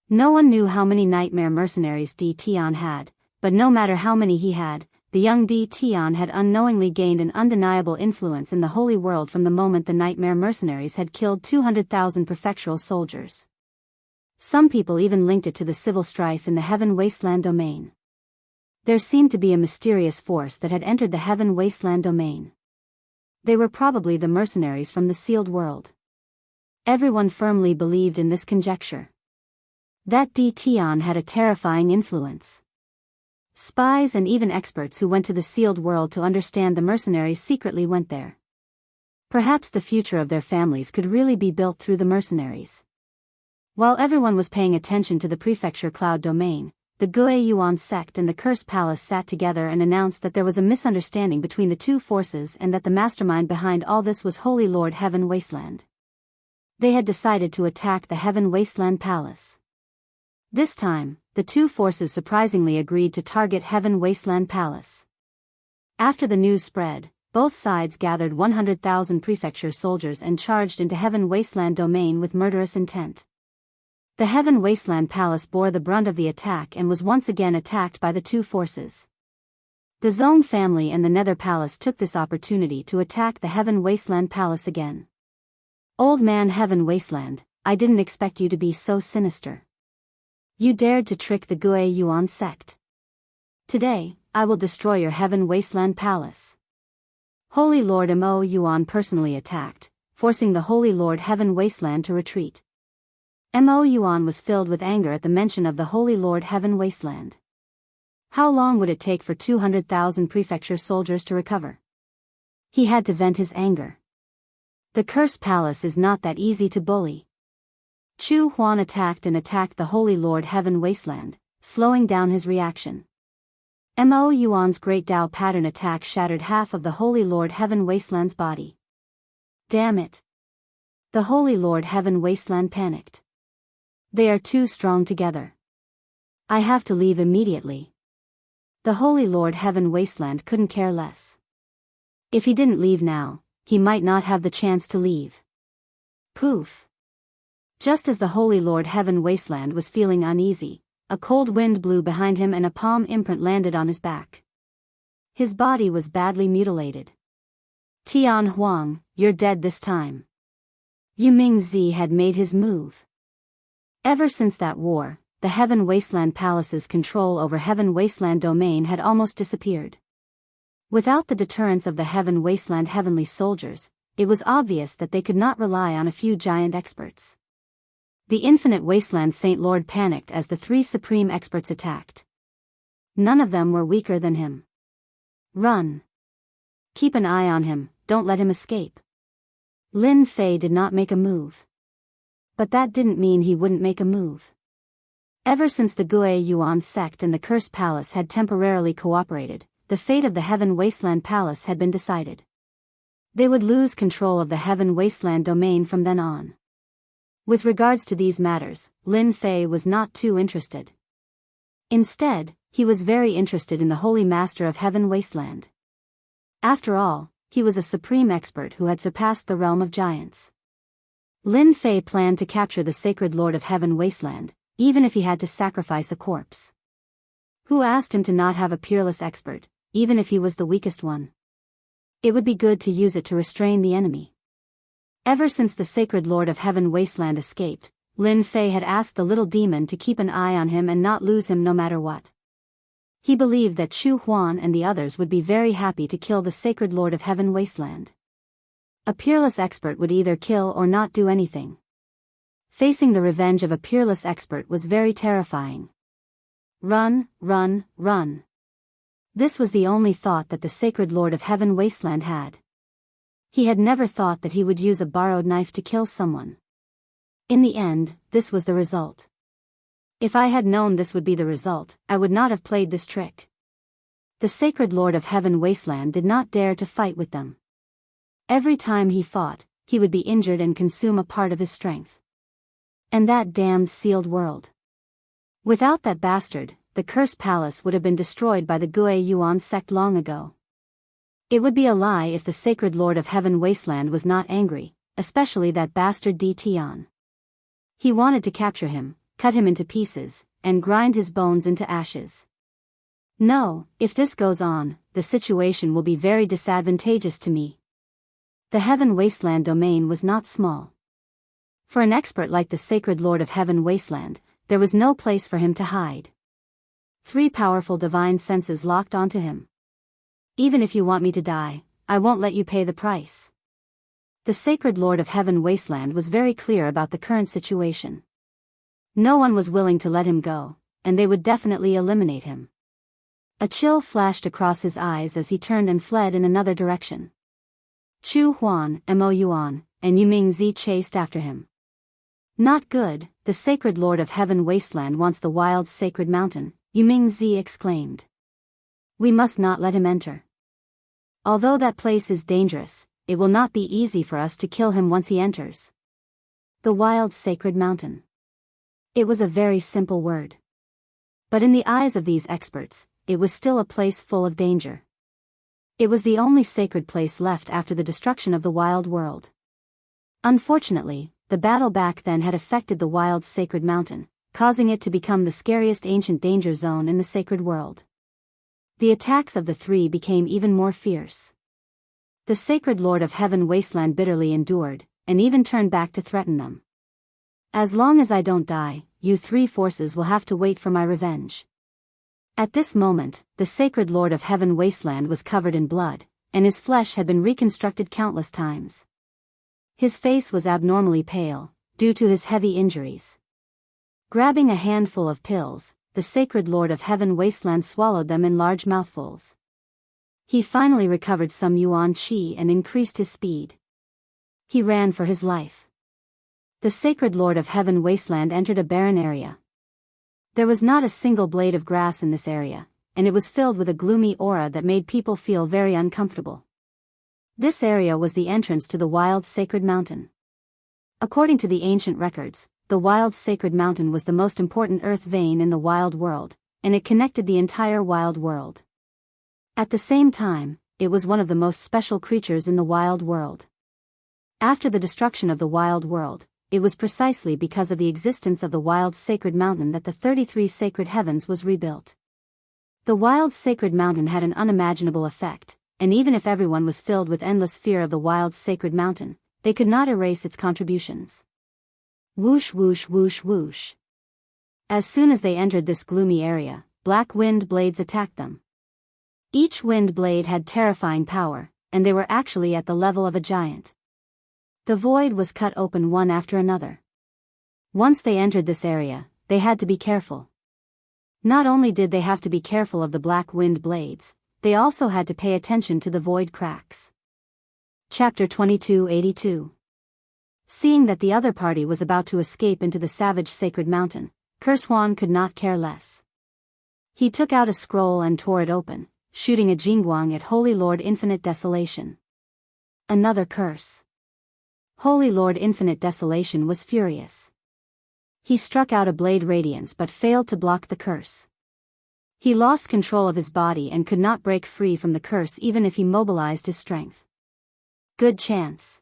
Speaker 1: No one knew how many nightmare mercenaries Di Tian had, but no matter how many he had, the young Di Tian had unknowingly gained an undeniable influence in the holy world from the moment the nightmare mercenaries had killed 200,000 prefectural soldiers. Some people even linked it to the civil strife in the Heaven Wasteland domain. There seemed to be a mysterious force that had entered the Heaven Wasteland domain. They were probably the mercenaries from the sealed world. Everyone firmly believed in this conjecture. That Di Tian had a terrifying influence. Spies and even experts who went to the sealed world to understand the mercenaries secretly went there. Perhaps the future of their families could really be built through the mercenaries. While everyone was paying attention to the prefecture cloud domain, the Gue Yuan sect and the Cursed Palace sat together and announced that there was a misunderstanding between the two forces and that the mastermind behind all this was Holy Lord Heaven Wasteland. They had decided to attack the Heaven Wasteland Palace. This time, the two forces surprisingly agreed to target Heaven Wasteland Palace. After the news spread, both sides gathered 100,000 prefecture soldiers and charged into Heaven Wasteland domain with murderous intent. The Heaven Wasteland Palace bore the brunt of the attack and was once again attacked by the two forces. The Zong family and the Nether Palace took this opportunity to attack the Heaven Wasteland Palace again. Old man Heaven Wasteland, I didn't expect you to be so sinister. You dared to trick the Gue Yuan sect. Today, I will destroy your Heaven Wasteland Palace. Holy Lord Mo Yuan personally attacked, forcing the Holy Lord Heaven Wasteland to retreat. Mo Yuan was filled with anger at the mention of the Holy Lord Heaven Wasteland. How long would it take for 200,000 prefecture soldiers to recover? He had to vent his anger. The Cursed Palace is not that easy to bully. Chu Huan attacked the Holy Lord Heaven Wasteland, slowing down his reaction. Mo Yuan's Great Tao pattern attack shattered half of the Holy Lord Heaven Wasteland's body. Damn it! The Holy Lord Heaven Wasteland panicked. They are too strong together. I have to leave immediately. The Holy Lord Heaven Wasteland couldn't care less. If he didn't leave now, he might not have the chance to leave. Poof! Just as the Holy Lord Heaven Wasteland was feeling uneasy, a cold wind blew behind him and a palm imprint landed on his back. His body was badly mutilated. Tian Huang, you're dead this time. Yu Mingzi had made his move. Ever since that war, the Heaven Wasteland Palace's control over Heaven Wasteland domain had almost disappeared. Without the deterrence of the Heaven Wasteland heavenly soldiers, it was obvious that they could not rely on a few giant experts. The Infinite Wasteland Saint Lord panicked as the three supreme experts attacked. None of them were weaker than him. Run. Keep an eye on him, don't let him escape. Lin Fei did not make a move. But that didn't mean he wouldn't make a move. Ever since the Gue Yuan sect and the Cursed Palace had temporarily cooperated, the fate of the Heaven Wasteland Palace had been decided. They would lose control of the Heaven Wasteland domain from then on. With regards to these matters, Lin Fei was not too interested. Instead, he was very interested in the Holy Master of Heaven Wasteland. After all, he was a supreme expert who had surpassed the realm of giants. Lin Fei planned to capture the Sacred Lord of Heaven Wasteland, even if he had to sacrifice a corpse. Who asked him to not have a peerless expert, even if he was the weakest one? It would be good to use it to restrain the enemy. Ever since the Sacred Lord of Heaven Wasteland escaped, Lin Fei had asked the little demon to keep an eye on him and not lose him no matter what. He believed that Chu Huan and the others would be very happy to kill the sacred Lord of Heaven Wasteland. A peerless expert would either kill or not do anything. Facing the revenge of a peerless expert was very terrifying. Run, run, run. This was the only thought that the sacred Lord of Heaven Wasteland had. He had never thought that he would use a borrowed knife to kill someone. In the end, this was the result. If I had known this would be the result, I would not have played this trick. The sacred Lord of Heaven Wasteland did not dare to fight with them. Every time he fought, he would be injured and consume a part of his strength. And that damned sealed world. Without that bastard, the cursed palace would have been destroyed by the Gui Yuan sect long ago. It would be a lie if the sacred Lord of Heaven Wasteland was not angry, especially that bastard Di Tian. He wanted to capture him, cut him into pieces, and grind his bones into ashes. No, if this goes on, the situation will be very disadvantageous to me. The Heaven Wasteland domain was not small. For an expert like the sacred Lord of Heaven Wasteland, there was no place for him to hide. 3 powerful divine senses locked onto him. Even if you want me to die, I won't let you pay the price. The sacred Lord of Heaven Wasteland was very clear about the current situation. No one was willing to let him go, and they would definitely eliminate him. A chill flashed across his eyes as he turned and fled in another direction. Chu Huan, Mo Yuan, and Yuming Zi chased after him. Not good, the sacred Lord of Heaven Wasteland wants the wild sacred mountain, Yuming Zi exclaimed. We must not let him enter. Although that place is dangerous, it will not be easy for us to kill him once he enters. The wild sacred mountain. It was a very simple word. But in the eyes of these experts, it was still a place full of danger. It was the only sacred place left after the destruction of the wild world. Unfortunately, the battle back then had affected the wild sacred mountain, causing it to become the scariest ancient danger zone in the sacred world. The attacks of the 3 became even more fierce. The sacred Lord of Heaven Wasteland bitterly endured, and even turned back to threaten them. As long as I don't die, you 3 forces will have to wait for my revenge. At this moment, the sacred Lord of Heaven Wasteland was covered in blood, and his flesh had been reconstructed countless times. His face was abnormally pale, due to his heavy injuries. Grabbing a handful of pills, the sacred Lord of Heaven Wasteland swallowed them in large mouthfuls. He finally recovered some yuan qi and increased his speed. He ran for his life. The sacred Lord of Heaven Wasteland entered a barren area. There was not a single blade of grass in this area, and it was filled with a gloomy aura that made people feel very uncomfortable. This area was the entrance to the wild sacred mountain. According to the ancient records, the wild sacred mountain was the most important earth vein in the wild world, and it connected the entire wild world. At the same time, it was one of the most special creatures in the wild world. After the destruction of the wild world, it was precisely because of the existence of the wild sacred mountain that the 33 sacred heavens was rebuilt. The wild sacred mountain had an unimaginable effect, and even if everyone was filled with endless fear of the wild sacred mountain, they could not erase its contributions. Whoosh whoosh whoosh whoosh. As soon as they entered this gloomy area, black wind blades attacked them. Each wind blade had terrifying power, and they were actually at the level of a giant. The void was cut open one after another. Once they entered this area, they had to be careful. Not only did they have to be careful of the black wind blades, they also had to pay attention to the void cracks. Chapter 2282. Seeing that the other party was about to escape into the savage sacred mountain, Kurswan could not care less. He took out a scroll and tore it open, shooting a jingguang at Holy Lord Infinite Desolation. Another curse. Holy Lord Infinite Desolation was furious. He struck out a blade radiance but failed to block the curse. He lost control of his body and could not break free from the curse even if he mobilized his strength. Good chance.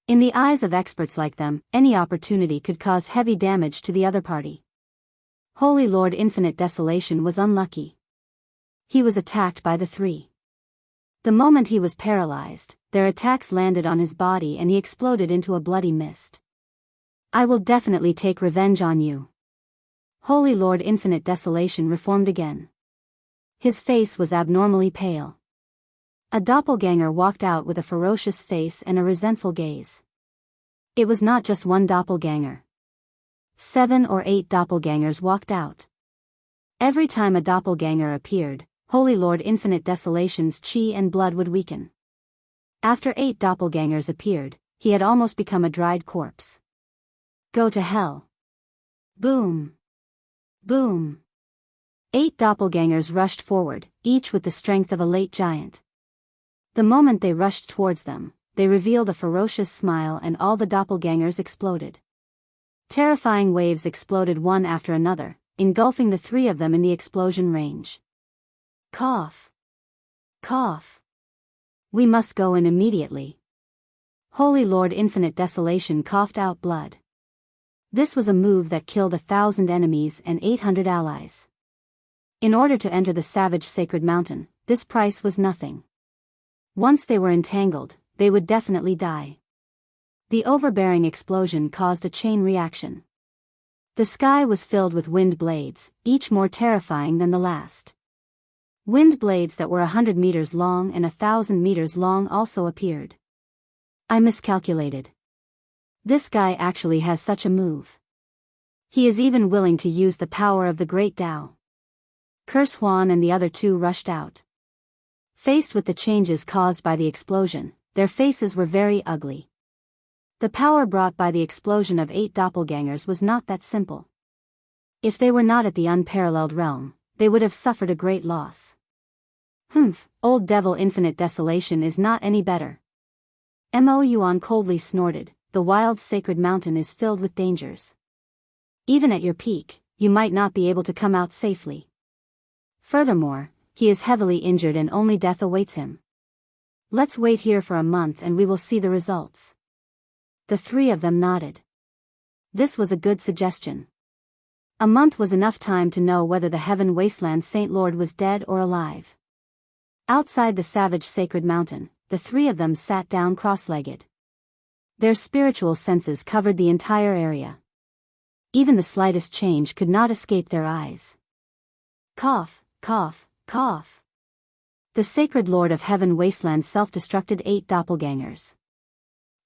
Speaker 1: In the eyes of experts like them, any opportunity could cause heavy damage to the other party. Holy Lord Infinite Desolation was unlucky. He was attacked by the 3. The moment he was paralyzed, their attacks landed on his body and he exploded into a bloody mist. I will definitely take revenge on you. Holy Lord Infinite Desolation reformed again. His face was abnormally pale. A doppelganger walked out with a ferocious face and a resentful gaze. It was not just one doppelganger. 7 or 8 doppelgangers walked out. Every time a doppelganger appeared, Holy Lord Infinite Desolation's chi and blood would weaken. After 8 doppelgangers appeared, he had almost become a dried corpse. Go to hell. Boom. Boom. 8 doppelgangers rushed forward, each with the strength of a late giant. The moment they rushed towards them, they revealed a ferocious smile and all the doppelgangers exploded. Terrifying waves exploded one after another, engulfing the 3 of them in the explosion range. Cough. Cough. We must go in immediately. Holy Lord Infinite Desolation coughed out blood. This was a move that killed 1,000 enemies and 800 allies. In order to enter the savage sacred mountain, this price was nothing. Once they were entangled, they would definitely die. The overbearing explosion caused a chain reaction. The sky was filled with wind blades, each more terrifying than the last. Wind blades that were 100 meters long and 1,000 meters long also appeared. I miscalculated. This guy actually has such a move. He is even willing to use the power of the Great Tao. Curse Huan and the other 2 rushed out. Faced with the changes caused by the explosion, their faces were very ugly. The power brought by the explosion of 8 doppelgangers was not that simple. If they were not at the unparalleled realm, they would have suffered a great loss. Old Devil Infinite Desolation is not any better. Mo Yuan coldly snorted, the wild sacred mountain is filled with dangers. Even at your peak, you might not be able to come out safely. Furthermore, he is heavily injured and only death awaits him. Let's wait here for a month and we will see the results. The 3 of them nodded. This was a good suggestion. A month was enough time to know whether the Heaven Wasteland Saint Lord was dead or alive. Outside the savage sacred mountain, the 3 of them sat down cross-legged. Their spiritual senses covered the entire area. Even the slightest change could not escape their eyes. Cough, cough, cough. The sacred Lord of Heaven Wasteland self-destructed 8 doppelgangers.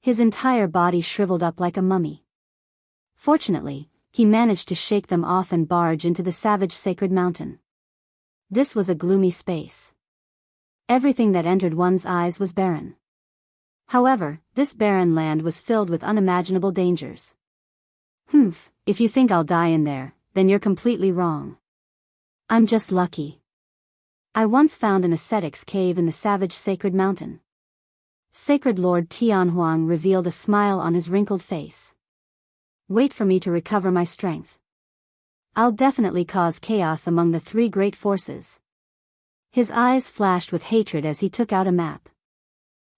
Speaker 1: His entire body shriveled up like a mummy. Fortunately, he managed to shake them off and barge into the savage sacred mountain. This was a gloomy space. Everything that entered one's eyes was barren. However, this barren land was filled with unimaginable dangers. If you think I'll die in there, then you're completely wrong. I'm just lucky. I once found an ascetic's cave in the savage sacred mountain. Sacred Lord Tianhuang revealed a smile on his wrinkled face. Wait for me to recover my strength. I'll definitely cause chaos among the 3 great forces. His eyes flashed with hatred as he took out a map.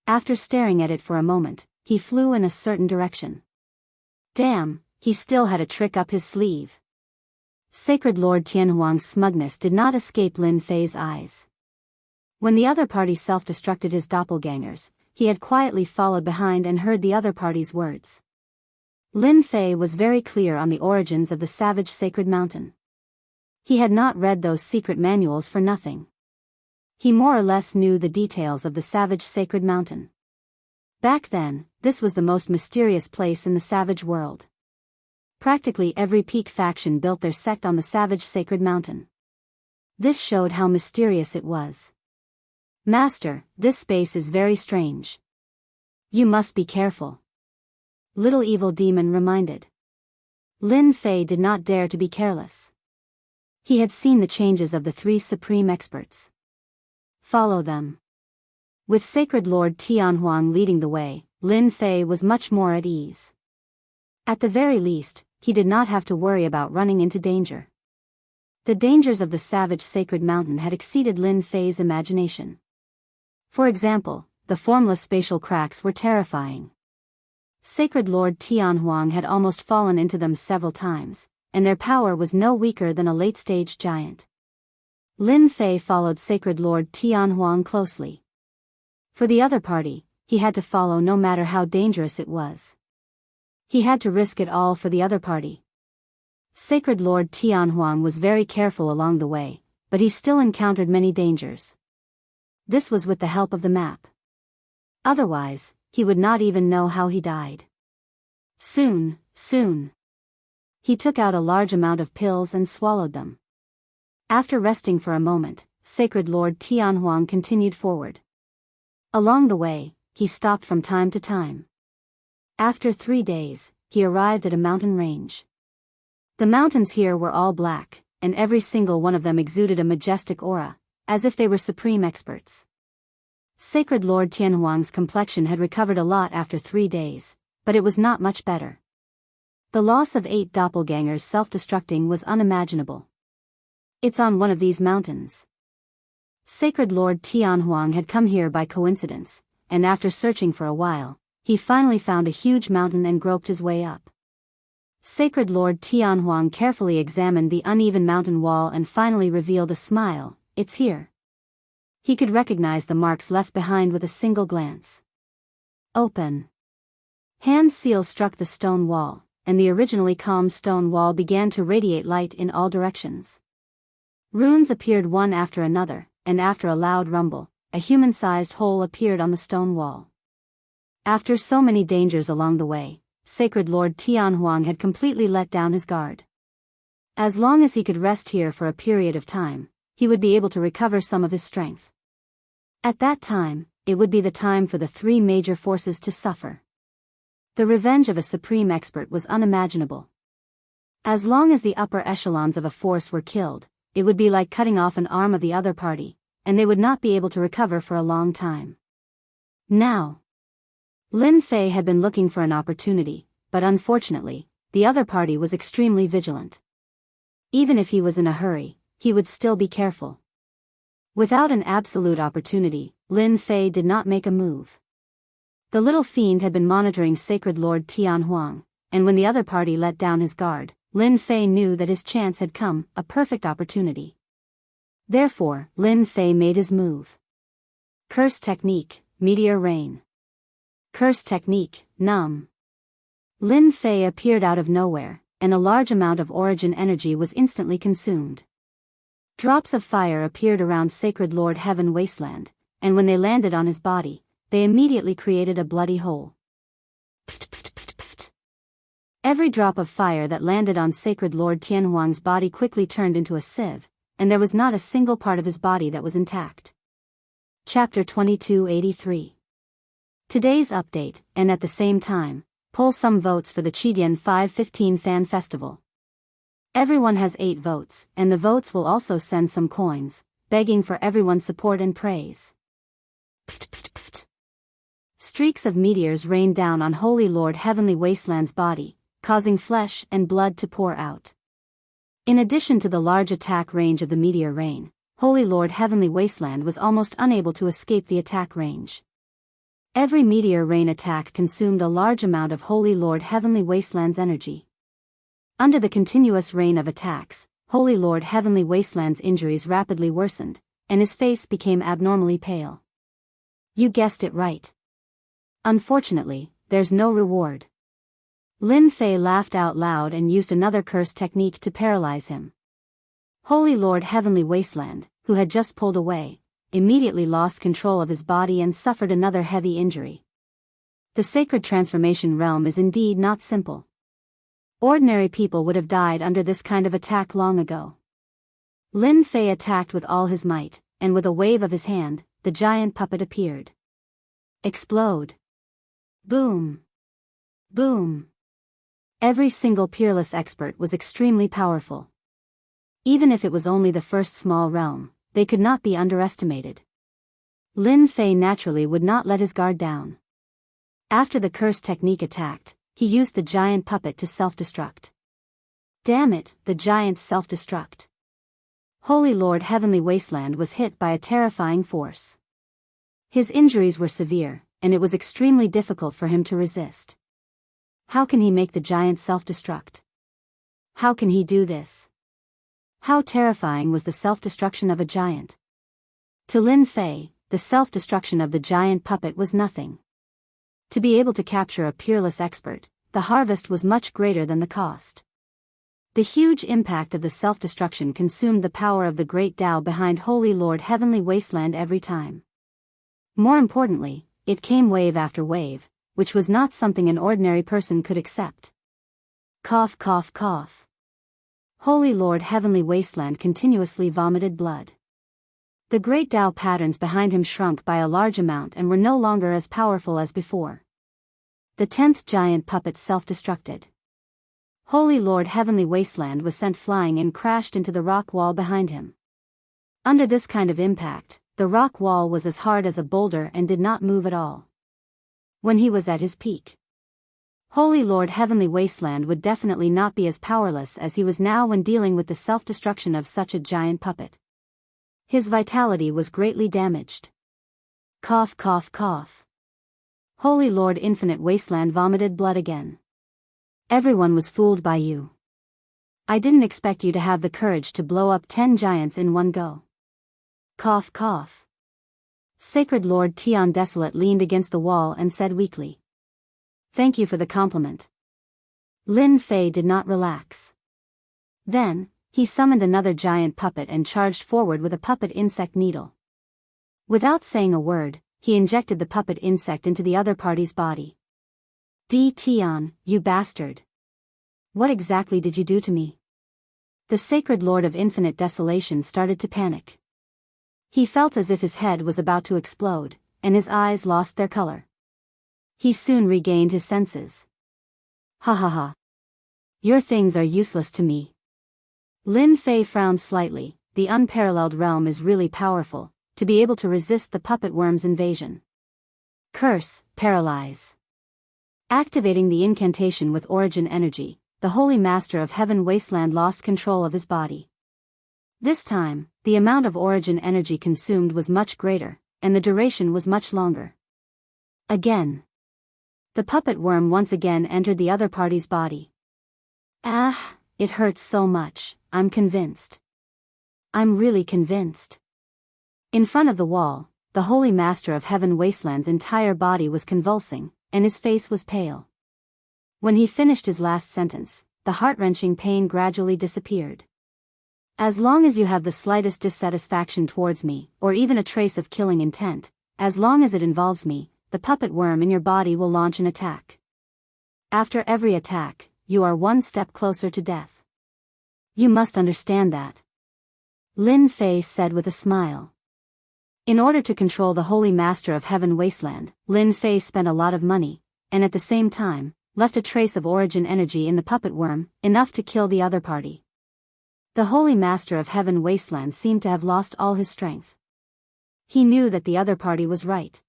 Speaker 1: After staring at it for a moment, he flew in a certain direction. Damn, he still had a trick up his sleeve. Sacred Lord Tianhuang's smugness did not escape Lin Fei's eyes. When the other party self-destructed his doppelgangers, he had quietly followed behind and heard the other party's words. Lin Fei was very clear on the origins of the savage sacred mountain. He had not read those secret manuals for nothing. He more or less knew the details of the savage sacred mountain. Back then, this was the most mysterious place in the savage world. Practically every peak faction built their sect on the savage sacred mountain. This showed how mysterious it was. Master, this space is very strange. You must be careful. Little Evil Demon reminded. Lin Fei did not dare to be careless. He had seen the changes of the 3 supreme experts. Follow them. With Sacred Lord Tianhuang leading the way, Lin Fei was much more at ease. At the very least, he did not have to worry about running into danger. The dangers of the savage sacred mountain had exceeded Lin Fei's imagination. For example, the formless spatial cracks were terrifying. Sacred Lord Tianhuang had almost fallen into them several times, and their power was no weaker than a late-stage giant. Lin Fei followed Sacred Lord Tianhuang closely. For the other party, he had to follow no matter how dangerous it was. He had to risk it all for the other party. Sacred Lord Tianhuang was very careful along the way, but he still encountered many dangers. This was with the help of the map. Otherwise, he would not even know how he died. Soon. He took out a large amount of pills and swallowed them. After resting for a moment, Sacred Lord Tianhuang continued forward. Along the way, he stopped from time to time. After 3 days, he arrived at a mountain range. The mountains here were all black, and every single one of them exuded a majestic aura, as if they were supreme experts. Sacred Lord Tianhuang's complexion had recovered a lot after 3 days, but it was not much better. The loss of 8 doppelgangers self-destructing was unimaginable. It's on one of these mountains. Sacred Lord Tianhuang had come here by coincidence, and after searching for a while, he finally found a huge mountain and groped his way up. Sacred Lord Tianhuang carefully examined the uneven mountain wall and finally revealed a smile. It's here. He could recognize the marks left behind with a single glance. Open. Hand seal struck the stone wall, and the originally calm stone wall began to radiate light in all directions. Runes appeared one after another, and after a loud rumble, a human-sized hole appeared on the stone wall. After so many dangers along the way, Sacred Lord Tianhuang had completely let down his guard. As long as he could rest here for a period of time, he would be able to recover some of his strength. At that time, it would be the time for the 3 major forces to suffer. The revenge of a supreme expert was unimaginable. As long as the upper echelons of a force were killed, it would be like cutting off an arm of the other party, and they would not be able to recover for a long time. Now, Lin Fei had been looking for an opportunity, but unfortunately, the other party was extremely vigilant. Even if he was in a hurry, he would still be careful. Without an absolute opportunity, Lin Fei did not make a move. The little fiend had been monitoring Sacred Lord Tianhuang, and when the other party let down his guard, Lin Fei knew that his chance had come, a perfect opportunity. Therefore, Lin Fei made his move. Curse technique, Meteor Rain. Curse technique, Numb. Lin Fei appeared out of nowhere, and a large amount of origin energy was instantly consumed. Drops of fire appeared around Sacred Lord Heaven Wasteland, and when they landed on his body, they immediately created a bloody hole. Pft, pft, pft, pft. Every drop of fire that landed on Sacred Lord Tianhuang's body quickly turned into a sieve, and there was not a single part of his body that was intact. Chapter 2283. Today's update, and at the same time, poll some votes for the Qidian 515 Fan Festival. Everyone has 8 votes, and the votes will also send some coins, begging for everyone's support and praise. Pft, pft, pft. Streaks of meteors rained down on Holy Lord Heavenly Wasteland's body, causing flesh and blood to pour out. In addition to the large attack range of the meteor rain, Holy Lord Heavenly Wasteland was almost unable to escape the attack range. Every meteor rain attack consumed a large amount of Holy Lord Heavenly Wasteland's energy. Under the continuous rain of attacks, Holy Lord Heavenly Wasteland's injuries rapidly worsened, and his face became abnormally pale. You guessed it right. Unfortunately, there's no reward. Lin Fei laughed out loud and used another curse technique to paralyze him. Holy Lord Heavenly Wasteland, who had just pulled away, immediately lost control of his body and suffered another heavy injury. The sacred transformation realm is indeed not simple. Ordinary people would have died under this kind of attack long ago. Lin Fei attacked with all his might, and with a wave of his hand, the giant puppet appeared. Explode. Boom. Boom. Every single peerless expert was extremely powerful. Even if it was only the first small realm, they could not be underestimated. Lin Fei naturally would not let his guard down. After the curse technique attacked, he used the giant puppet to self-destruct. Damn it, the giant self-destruct. Holy Lord Heavenly Wasteland was hit by a terrifying force. His injuries were severe, and it was extremely difficult for him to resist. How can he make the giant self-destruct? How can he do this? How terrifying was the self-destruction of a giant? To Lin Fei, the self-destruction of the giant puppet was nothing. To be able to capture a peerless expert, the harvest was much greater than the cost. The huge impact of the self-destruction consumed the power of the great Tao behind Holy Lord Heavenly Wasteland every time. More importantly, it came wave after wave, which was not something an ordinary person could accept. Cough, cough, cough. Holy Lord Heavenly Wasteland continuously vomited blood. The great Tao patterns behind him shrunk by a large amount and were no longer as powerful as before. The 10th giant puppet self-destructed. Holy Lord Heavenly Wasteland was sent flying and crashed into the rock wall behind him. Under this kind of impact, the rock wall was as hard as a boulder and did not move at all. When he was at his peak, Holy Lord Heavenly Wasteland would definitely not be as powerless as he was now when dealing with the self-destruction of such a giant puppet. His vitality was greatly damaged. Cough, cough, cough. Holy Lord Infinite Wasteland vomited blood again. Everyone was fooled by you. I didn't expect you to have the courage to blow up 10 giants in one go. Cough, cough. Sacred Lord Tian Desolate leaned against the wall and said weakly, "Thank you for the compliment." Lin Fei did not relax. Then, he summoned another giant puppet and charged forward with a puppet insect needle. Without saying a word, he injected the puppet insect into the other party's body. Di Tian, you bastard. What exactly did you do to me? The Sacred Lord of Infinite Desolation started to panic. He felt as if his head was about to explode, and his eyes lost their color. He soon regained his senses. Ha ha ha. Your things are useless to me. Lin Fei frowned slightly. The unparalleled realm is really powerful, to be able to resist the puppet worm's invasion. Curse, paralyze. Activating the incantation with origin energy, the Holy Master of Heaven Wasteland lost control of his body. This time, the amount of origin energy consumed was much greater, and the duration was much longer. Again. The puppet worm once again entered the other party's body. Ah, it hurts so much, I'm convinced. I'm really convinced. In front of the wall, the Holy Master of Heaven Wasteland's entire body was convulsing, and his face was pale. When he finished his last sentence, the heart-wrenching pain gradually disappeared. As long as you have the slightest dissatisfaction towards me, or even a trace of killing intent, as long as it involves me, the puppet worm in your body will launch an attack. After every attack, you are one step closer to death. You must understand that. Lin Fei said with a smile. In order to control the Holy Master of Heaven Wasteland, Lin Fei spent a lot of money, and at the same time, left a trace of origin energy in the puppet worm, enough to kill the other party. The Holy Master of Heaven Wasteland seemed to have lost all his strength. He knew that the other party was right.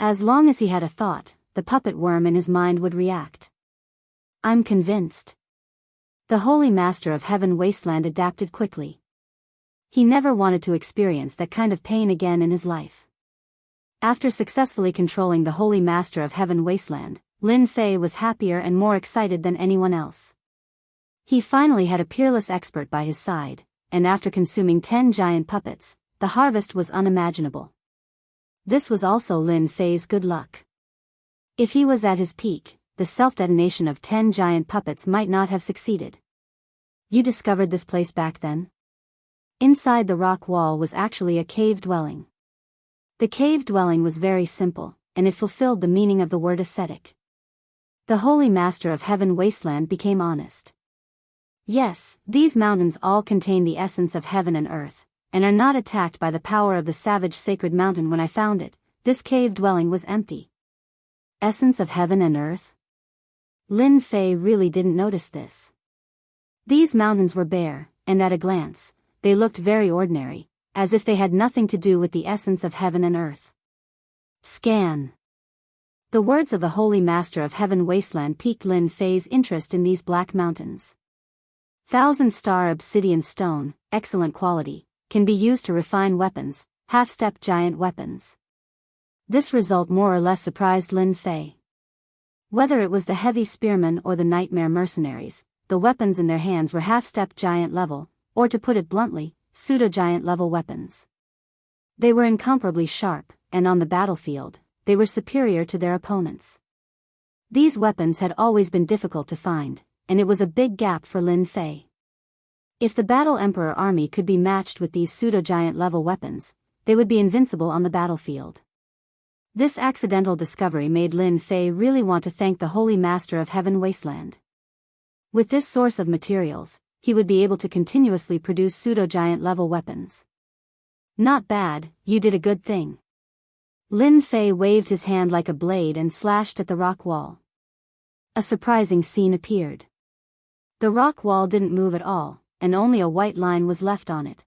Speaker 1: As long as he had a thought, the puppet worm in his mind would react. I'm convinced. The Holy Master of Heaven Wasteland adapted quickly. He never wanted to experience that kind of pain again in his life. After successfully controlling the Holy Master of Heaven Wasteland, Lin Fei was happier and more excited than anyone else. He finally had a peerless expert by his side, and after consuming 10 giant puppets, the harvest was unimaginable. This was also Lin Fei's good luck. If he was at his peak, the self-detonation of 10 giant puppets might not have succeeded. You discovered this place back then? Inside the rock wall was actually a cave dwelling. The cave dwelling was very simple, and it fulfilled the meaning of the word ascetic. The Holy Master of Heaven Wasteland became honest. Yes, these mountains all contain the essence of heaven and earth, and are not attacked by the power of the savage sacred mountain. When I found it, this cave dwelling was empty. Essence of heaven and earth? Lin Fei really didn't notice this. These mountains were bare, and at a glance, they looked very ordinary, as if they had nothing to do with the essence of heaven and earth. Scan. The words of the Holy Master of Heaven Wasteland piqued Lin Fei's interest in these black mountains. 1,000-star obsidian stone, excellent quality, can be used to refine weapons, half-step giant weapons. This result more or less surprised Lin Fei. Whether it was the heavy spearmen or the nightmare mercenaries, the weapons in their hands were half-step giant level, or to put it bluntly, pseudo-giant level weapons. They were incomparably sharp, and on the battlefield, they were superior to their opponents. These weapons had always been difficult to find, and it was a big gap for Lin Fei. If the Battle Emperor army could be matched with these pseudo-giant level weapons, they would be invincible on the battlefield. This accidental discovery made Lin Fei really want to thank the Holy Master of Heaven Wasteland. With this source of materials, he would be able to continuously produce pseudo-giant level weapons. Not bad, you did a good thing. Lin Fei waved his hand like a blade and slashed at the rock wall. A surprising scene appeared. The rock wall didn't move at all, and only a white line was left on it.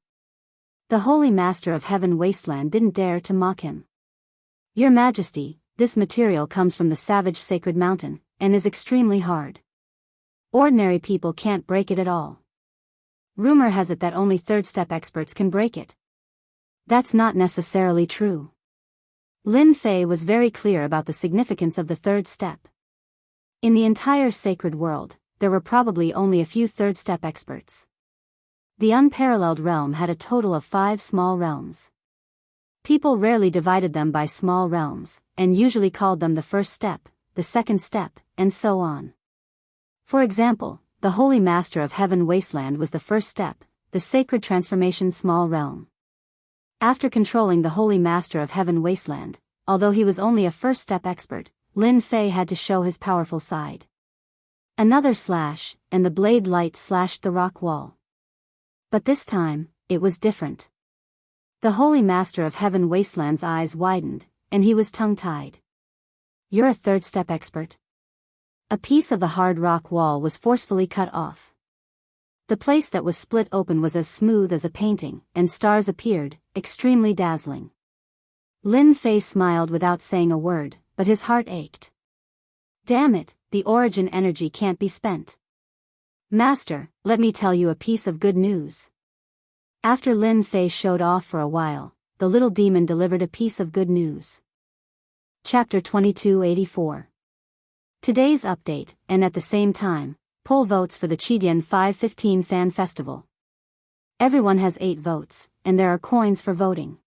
Speaker 1: The Holy Master of Heaven Wasteland didn't dare to mock him. Your Majesty, this material comes from the savage sacred mountain, and is extremely hard. Ordinary people can't break it at all. Rumor has it that only third-step experts can break it. That's not necessarily true. Lin Fei was very clear about the significance of the third step. In the entire sacred world, there were probably only a few third-step experts. The unparalleled realm had a total of 5 small realms. People rarely divided them by small realms, and usually called them the first step, the second step, and so on. For example, the Holy Master of Heaven Wasteland was the first step, the Sacred Transformation small realm. After controlling the Holy Master of Heaven Wasteland, although he was only a first-step expert, Lin Fei had to show his powerful side. Another slash, and the blade light slashed the rock wall. But this time, it was different. The Holy Master of Heaven Wasteland's eyes widened, and he was tongue-tied. You're a third-step expert? A piece of the hard rock wall was forcefully cut off. The place that was split open was as smooth as a painting, and stars appeared, extremely dazzling. Lin Fei smiled without saying a word, but his heart ached. Damn it, the origin energy can't be spent. Master, let me tell you a piece of good news. After Lin Fei showed off for a while, the little demon delivered a piece of good news. Chapter 2284. Today's update, and at the same time, poll votes for the Qidian 515 Fan Festival. Everyone has 8 votes, and there are coins for voting.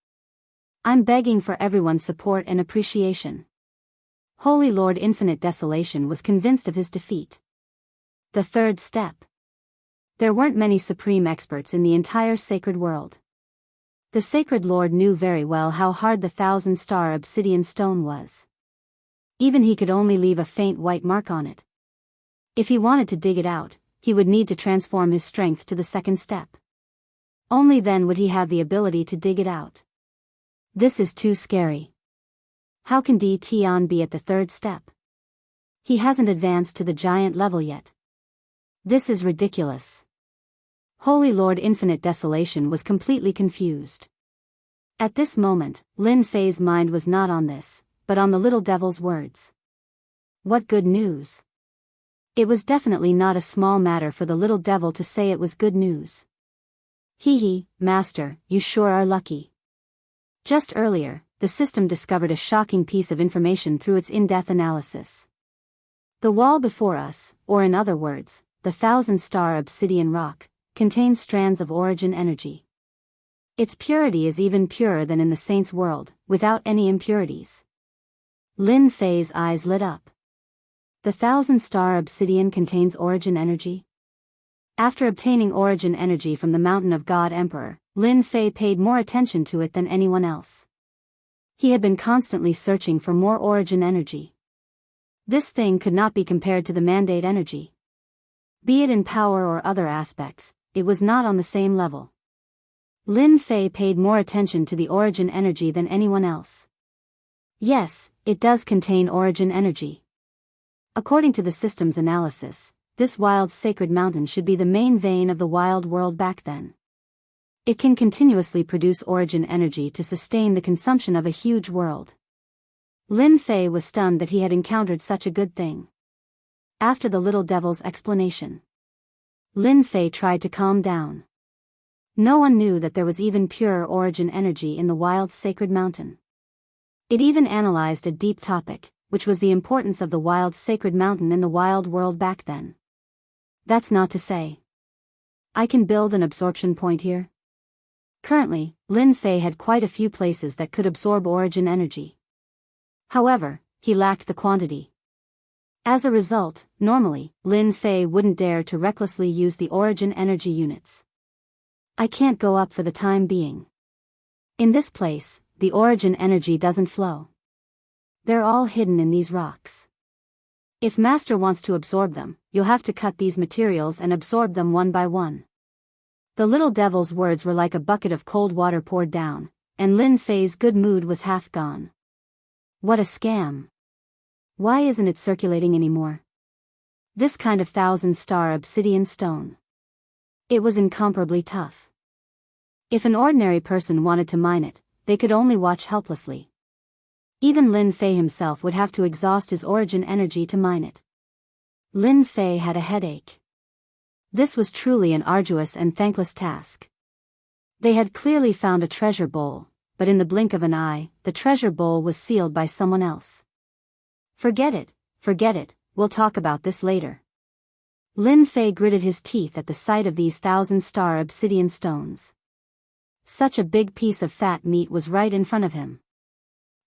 Speaker 1: I'm begging for everyone's support and appreciation. Holy Lord Infinite Desolation was convinced of his defeat. The third step. There weren't many supreme experts in the entire sacred world. The Sacred Lord knew very well how hard the 1,000-star obsidian stone was. Even he could only leave a faint white mark on it. If he wanted to dig it out, he would need to transform his strength to the second step. Only then would he have the ability to dig it out. This is too scary. How can Di Tian be at the third step? He hasn't advanced to the giant level yet. This is ridiculous. Holy Lord Infinite Desolation was completely confused. At this moment, Lin Fei's mind was not on this, but on the little devil's words. What good news! It was definitely not a small matter for the little devil to say it was good news. Hee, Master, you sure are lucky. Just earlier, the system discovered a shocking piece of information through its in-depth analysis. The wall before us, or in other words, the 1,000-star obsidian rock, contains strands of origin energy. Its purity is even purer than in the saint's world, without any impurities. Lin Fei's eyes lit up. The 1,000-star obsidian contains origin energy? After obtaining origin energy from the Mountain of God Emperor, Lin Fei paid more attention to it than anyone else. He had been constantly searching for more origin energy. This thing could not be compared to the mandate energy. Be it in power or other aspects, it was not on the same level. Lin Fei paid more attention to the origin energy than anyone else. Yes, it does contain origin energy. According to the system's analysis, this wild sacred mountain should be the main vein of the wild world back then. It can continuously produce origin energy to sustain the consumption of a huge world. Lin Fei was stunned that he had encountered such a good thing. After the little devil's explanation, Lin Fei tried to calm down. No one knew that there was even pure origin energy in the wild sacred mountain. It even analyzed a deep topic, which was the importance of the wild sacred mountain in the wild world back then. That's not to say I can build an absorption point here. Currently, Lin Fei had quite a few places that could absorb origin energy. However, he lacked the quantity. As a result, normally, Lin Fei wouldn't dare to recklessly use the origin energy units. I can't go up for the time being. In this place, the origin energy doesn't flow. They're all hidden in these rocks. If Master wants to absorb them, you'll have to cut these materials and absorb them one by one. The little devil's words were like a bucket of cold water poured down, and Lin Fei's good mood was half gone. What a scam. Why isn't it circulating anymore? This kind of 1,000-star obsidian stone. It was incomparably tough. If an ordinary person wanted to mine it, they could only watch helplessly. Even Lin Fei himself would have to exhaust his origin energy to mine it. Lin Fei had a headache. This was truly an arduous and thankless task. They had clearly found a treasure bowl, but in the blink of an eye, the treasure bowl was sealed by someone else. Forget it, we'll talk about this later. Lin Fei gritted his teeth at the sight of these 1,000-star obsidian stones. Such a big piece of fat meat was right in front of him.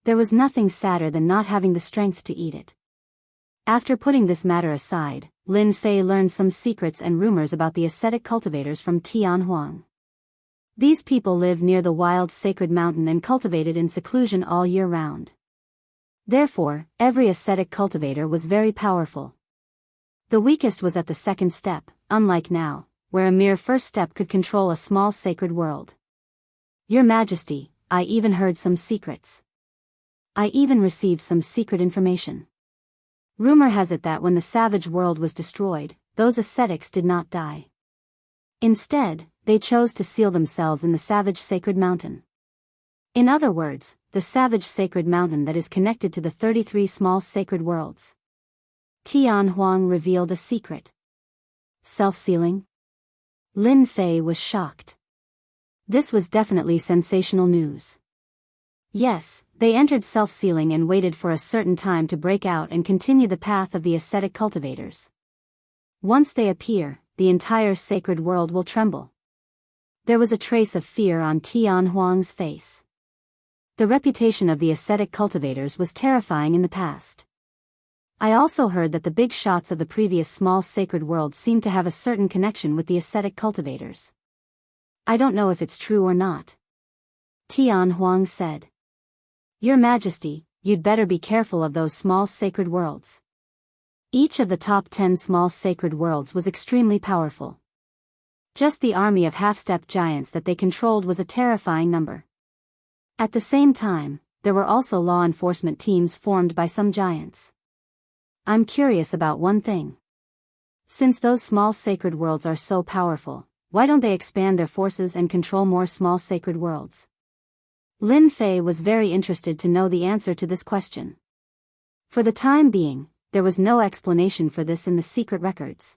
Speaker 1: There was nothing sadder than not having the strength to eat it. After putting this matter aside, Lin Fei learned some secrets and rumors about the ascetic cultivators from Tianhuang. These people live near the wild sacred mountain and cultivated in seclusion all year round. Therefore, every ascetic cultivator was very powerful. The weakest was at the second step, unlike now, where a mere first step could control a small sacred world. Your Majesty, I even heard some secrets. I even received some secret information. Rumor has it that when the savage world was destroyed, those ascetics did not die. Instead, they chose to seal themselves in the savage sacred mountain. In other words, the savage sacred mountain that is connected to the 33 small sacred worlds. Tianhuang revealed a secret. Self-sealing? Lin Fei was shocked. This was definitely sensational news. Yes, they entered self-sealing and waited for a certain time to break out and continue the path of the ascetic cultivators. Once they appear, the entire sacred world will tremble. There was a trace of fear on Tianhuang's face. The reputation of the ascetic cultivators was terrifying in the past. I also heard that the big shots of the previous small sacred world seemed to have a certain connection with the ascetic cultivators. I don't know if it's true or not. Tianhuang said. Your Majesty, you'd better be careful of those small sacred worlds. Each of the top 10 small sacred worlds was extremely powerful. Just the army of half-step giants that they controlled was a terrifying number. At the same time, there were also law enforcement teams formed by some giants. I'm curious about one thing. Since those small sacred worlds are so powerful, why don't they expand their forces and control more small sacred worlds? Lin Fei was very interested to know the answer to this question. For the time being, there was no explanation for this in the secret records.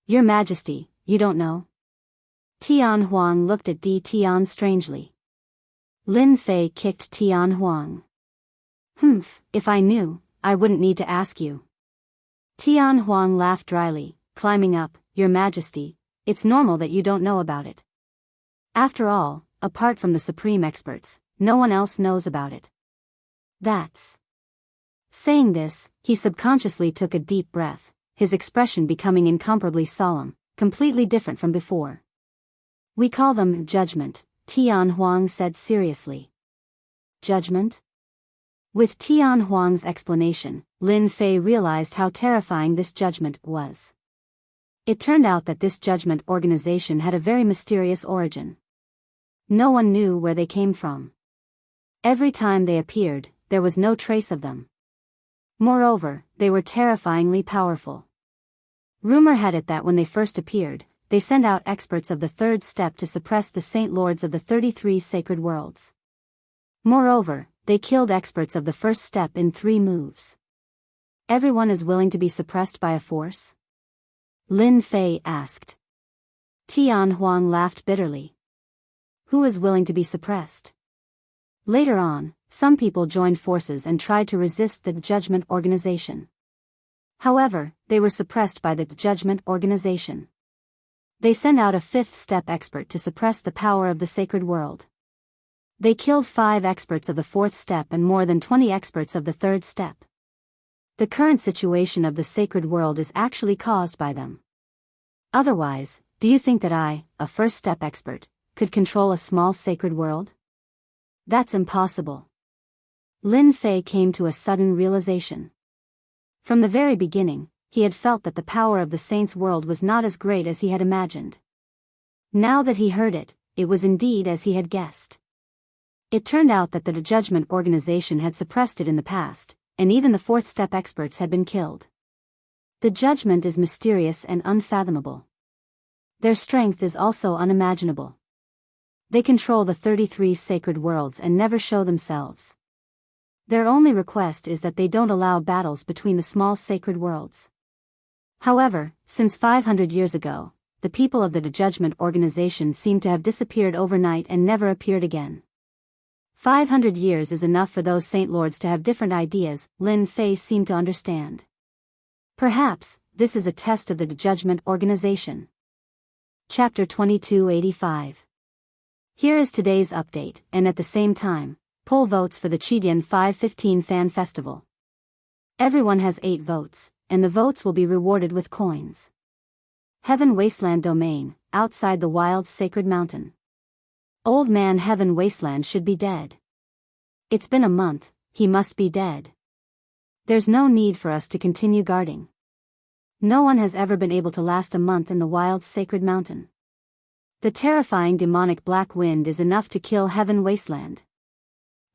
Speaker 1: Your Majesty, you don't know? Tianhuang looked at Di Tian strangely. Lin Fei kicked Tianhuang. If I knew, I wouldn't need to ask you. Tianhuang laughed dryly, climbing up. Your Majesty, it's normal that you don't know about it. After all, apart from the supreme experts, no one else knows about it. That's... Saying this, he subconsciously took a deep breath, his expression becoming incomparably solemn, completely different from before. We call them judgment, Tianhuang said seriously. Judgment? With Tianhuang's explanation, Lin Fei realized how terrifying this judgment was. It turned out that this judgment organization had a very mysterious origin. No one knew where they came from. Every time they appeared, there was no trace of them. Moreover, they were terrifyingly powerful. Rumor had it that when they first appeared, they sent out experts of the third step to suppress the Saint Lords of the 33 sacred worlds. Moreover, they killed experts of the first step in 3 moves. Everyone is willing to be suppressed by a force? Lin Fei asked. Tianhuang laughed bitterly. Who is willing to be suppressed? Later on, some people joined forces and tried to resist the Judgment Organization. However, they were suppressed by the Judgment Organization. They sent out a 5th step expert to suppress the power of the sacred world. They killed 5 experts of the 4th step and more than 20 experts of the 3rd step. The current situation of the sacred world is actually caused by them. Otherwise, do you think that I, a first step expert, could control a small sacred world? That's impossible. Lin Fei came to a sudden realization. From the very beginning, he had felt that the power of the saints' world was not as great as he had imagined. Now that he heard it, it was indeed as he had guessed. It turned out that the Judgment Organization had suppressed it in the past, and even the fourth step experts had been killed. The judgment is mysterious and unfathomable. Their strength is also unimaginable. They control the 33 sacred worlds and never show themselves. Their only request is that they don't allow battles between the small sacred worlds. However, since 500 years ago, the people of the Judgment Organization seem to have disappeared overnight and never appeared again. 500 years is enough for those Saint Lords to have different ideas, Lin Fei seemed to understand. Perhaps, this is a test of the Judgment Organization. Chapter 2285. Here is today's update, and at the same time, poll votes for the Chidian 515 Fan Festival. Everyone has 8 votes, and the votes will be rewarded with coins. Heaven Wasteland Domain, outside the wild sacred mountain. Old man Heaven Wasteland should be dead. It's been a month, he must be dead. There's no need for us to continue guarding. No one has ever been able to last a month in the wild sacred mountain. The terrifying demonic black wind is enough to kill Heaven Wasteland.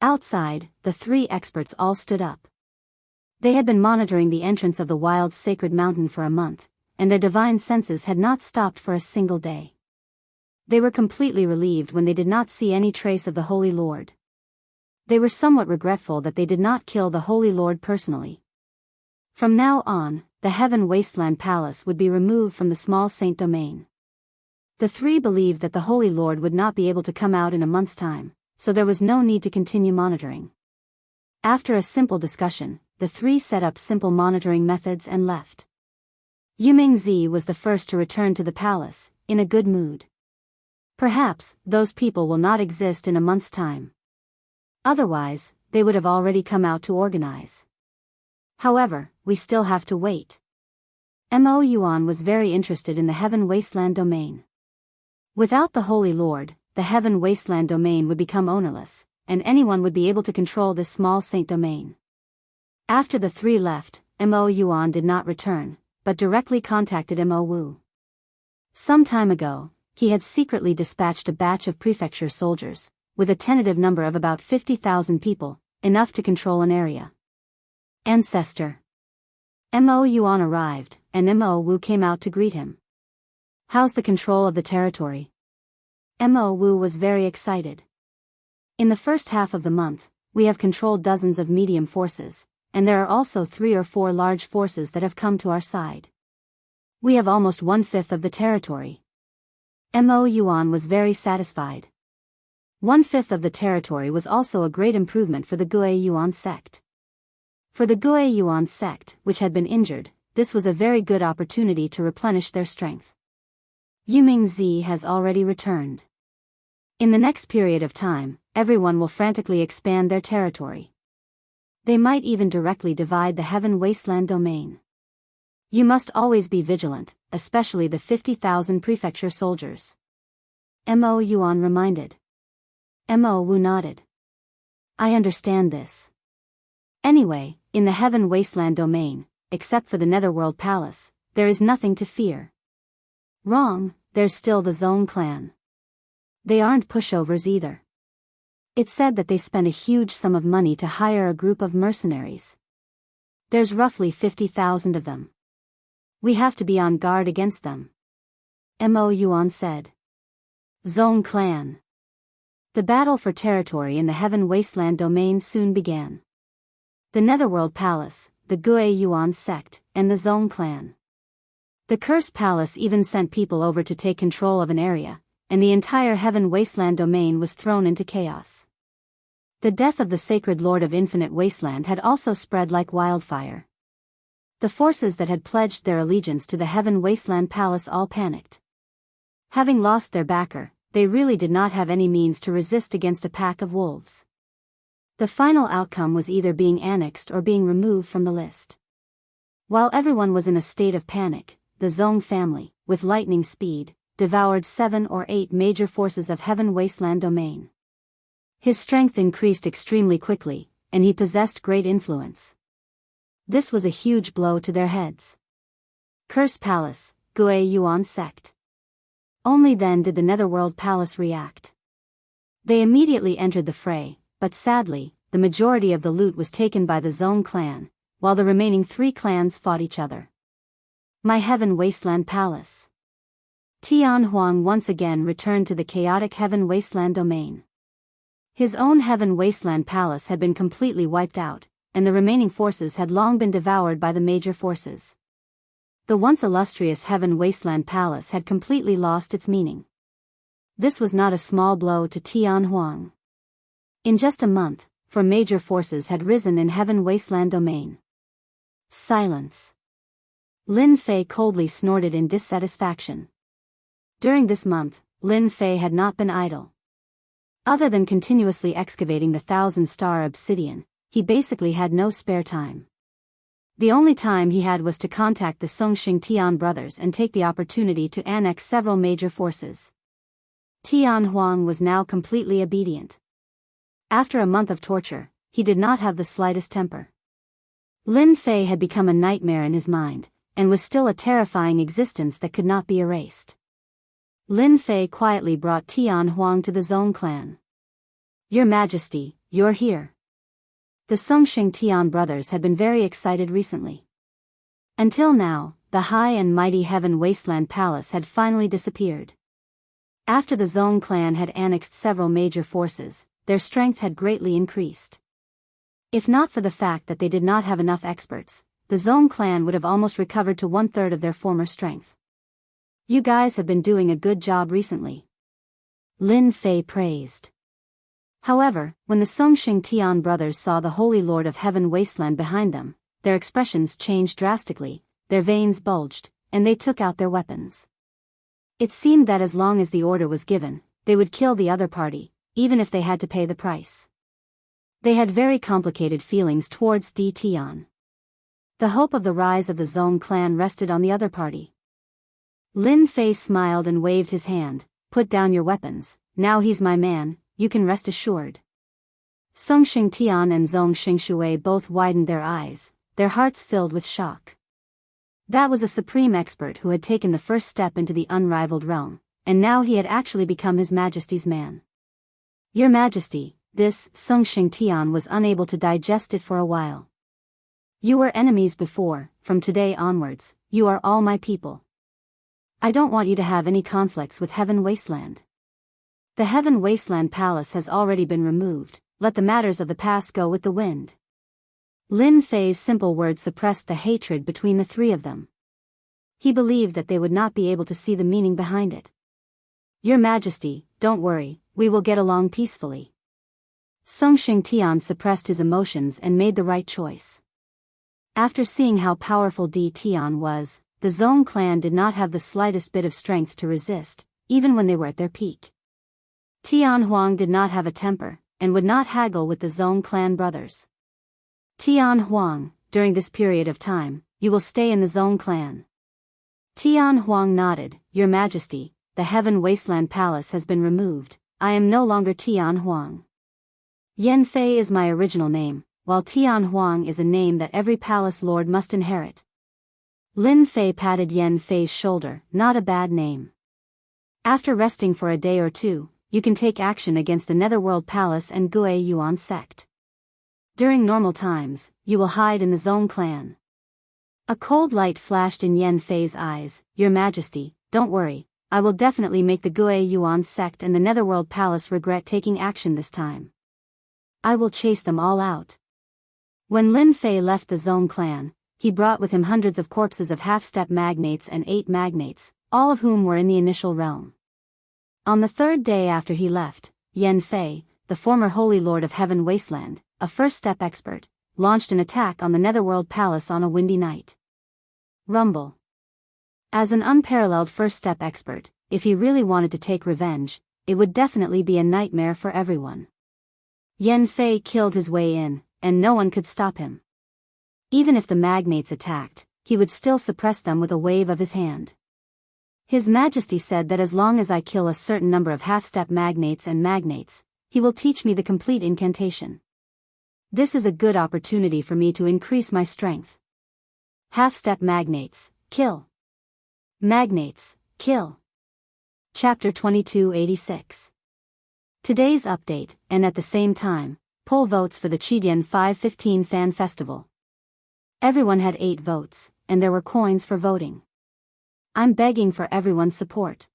Speaker 1: Outside, the 3 experts all stood up. They had been monitoring the entrance of the wild sacred mountain for a month, and their divine senses had not stopped for a single day. They were completely relieved when they did not see any trace of the Holy Lord. They were somewhat regretful that they did not kill the Holy Lord personally. From now on, the Heaven Wasteland Palace would be removed from the small saint domain. The 3 believed that the Holy Lord would not be able to come out in a month's time, so there was no need to continue monitoring. After a simple discussion, the 3 set up simple monitoring methods and left. Yuming Zi was the first to return to the palace, in a good mood. Perhaps, those people will not exist in a month's time. Otherwise, they would have already come out to organize. However, we still have to wait. Mo Yuan was very interested in the Heaven Wasteland Domain. Without the Holy Lord, the Heaven Wasteland Domain would become ownerless, and anyone would be able to control this small saint domain. After the 3 left, Mo Yuan did not return, but directly contacted Mo Wu. Some time ago, he had secretly dispatched a batch of prefecture soldiers, with a tentative number of about 50,000 people, enough to control an area. Ancestor. Mo Yuan arrived, and Mo Wu came out to greet him. How's the control of the territory? Mo Wu was very excited. In the first half of the month, we have controlled dozens of medium forces, and there are also 3 or 4 large forces that have come to our side. We have almost 1/5 of the territory. Mo Yuan was very satisfied. 1/5 of the territory was also a great improvement for the Gue Yuan sect. For the Gue Yuan sect, which had been injured, this was a very good opportunity to replenish their strength. Yuming Zi has already returned. In the next period of time, everyone will frantically expand their territory. They might even directly divide the Heaven Wasteland Domain. You must always be vigilant, especially the 50,000 prefecture soldiers. Mo Yuan reminded. Mo Wu nodded. I understand this. Anyway, in the Heaven Wasteland Domain, except for the Netherworld Palace, there is nothing to fear. Wrong, there's still the Zone clan. They aren't pushovers either. It's said that they spent a huge sum of money to hire a group of mercenaries. There's roughly 50,000 of them. We have to be on guard against them. Mo Yuan said. Zone clan. The battle for territory in the Heaven Wasteland Domain soon began. The Netherworld Palace, the Gue Yuan sect, and the Zone clan. The Cursed Palace even sent people over to take control of an area, and the entire Heaven Wasteland Domain was thrown into chaos. The death of the Sacred Lord of Infinite Wasteland had also spread like wildfire. The forces that had pledged their allegiance to the Heaven Wasteland Palace all panicked. Having lost their backer, they really did not have any means to resist against a pack of wolves. The final outcome was either being annexed or being removed from the list. While everyone was in a state of panic, the Zong family, with lightning speed, devoured 7 or 8 major forces of Heaven Wasteland domain. His strength increased extremely quickly, and he possessed great influence. This was a huge blow to their heads. Curse Palace, Gue Yuan Sect. Only then did the Netherworld Palace react. They immediately entered the fray, but sadly, the majority of the loot was taken by the Zong clan, while the remaining 3 clans fought each other. My Heaven Wasteland Palace. Tian Huang once again returned to the chaotic Heaven Wasteland domain. His own Heaven Wasteland Palace had been completely wiped out, and the remaining forces had long been devoured by the major forces. The once illustrious Heaven Wasteland Palace had completely lost its meaning. This was not a small blow to Tian Huang. In just a month, 4 major forces had risen in Heaven Wasteland domain. Silence. Lin Fei coldly snorted in dissatisfaction. During this month, Lin Fei had not been idle. Other than continuously excavating the 1,000-star obsidian, he basically had no spare time. The only time he had was to contact the Songxing Tian brothers and take the opportunity to annex several major forces. Tian Huang was now completely obedient. After a month of torture, he did not have the slightest temper. Lin Fei had become a nightmare in his mind, and was still a terrifying existence that could not be erased. Lin Fei quietly brought Tian Huang to the Zong clan. Your Majesty, you're here. The Songxing Tian brothers had been very excited recently. Until now, the high and mighty Heaven Wasteland Palace had finally disappeared. After the Zong clan had annexed several major forces, their strength had greatly increased. If not for the fact that they did not have enough experts, the Zong clan would have almost recovered to 1/3 of their former strength. You guys have been doing a good job recently. Lin Fei praised. However, when the Songxing Tian brothers saw the Holy Lord of Heaven Wasteland behind them, their expressions changed drastically, their veins bulged, and they took out their weapons. It seemed that as long as the order was given, they would kill the other party, even if they had to pay the price. They had very complicated feelings towards Di Tian. The hope of the rise of the Zong clan rested on the other party. Lin Fei smiled and waved his hand. Put down your weapons, now he's my man, you can rest assured. Songxing Tian and Zong Xingshui both widened their eyes, their hearts filled with shock. That was a supreme expert who had taken the first step into the unrivaled realm, and now he had actually become His Majesty's man. Your Majesty, this, Songxing Tian was unable to digest it for a while. You were enemies before, from today onwards, you are all my people. I don't want you to have any conflicts with Heaven Wasteland. The Heaven Wasteland Palace has already been removed, let the matters of the past go with the wind. Lin Fei's simple words suppressed the hatred between the 3 of them. He believed that they would not be able to see the meaning behind it. Your Majesty, don't worry, we will get along peacefully. Songxing Tian suppressed his emotions and made the right choice. After seeing how powerful Di Tian was, the Zong clan did not have the slightest bit of strength to resist, even when they were at their peak. Tian Huang did not have a temper, and would not haggle with the Zong clan brothers. Tian Huang, during this period of time, you will stay in the Zong clan. Tian Huang nodded. Your Majesty, the Heaven Wasteland Palace has been removed, I am no longer Tian Huang. Yan Fei is my original name, while Tian Huang is a name that every palace lord must inherit. Lin Fei patted Yan Fei's shoulder. Not a bad name. After resting for a day or 2, you can take action against the Netherworld Palace and Gue Yuan sect. During normal times, you will hide in the Zong clan. A cold light flashed in Yan Fei's eyes. Your Majesty, don't worry, I will definitely make the Gue Yuan sect and the Netherworld Palace regret taking action this time. I will chase them all out. When Lin Fei left the Zong clan, he brought with him hundreds of corpses of half-step magnates and 8 magnates, all of whom were in the initial realm. On the 3rd day after he left, Yan Fei, the former Holy Lord of Heaven Wasteland, a first-step expert, launched an attack on the Netherworld Palace on a windy night. Rumble. As an unparalleled first-step expert, if he really wanted to take revenge, it would definitely be a nightmare for everyone. Yan Fei killed his way in, and no one could stop him. Even if the magnates attacked, he would still suppress them with a wave of his hand. His Majesty said that as long as I kill a certain number of half-step magnates and magnates, he will teach me the complete incantation. This is a good opportunity for me to increase my strength. Half-step magnates, kill. Magnates, kill. Chapter 2286. Today's update, and at the same time, poll votes for the Chidian 515 Fan Festival. Everyone had 8 votes, and there were coins for voting. I'm begging for everyone's support.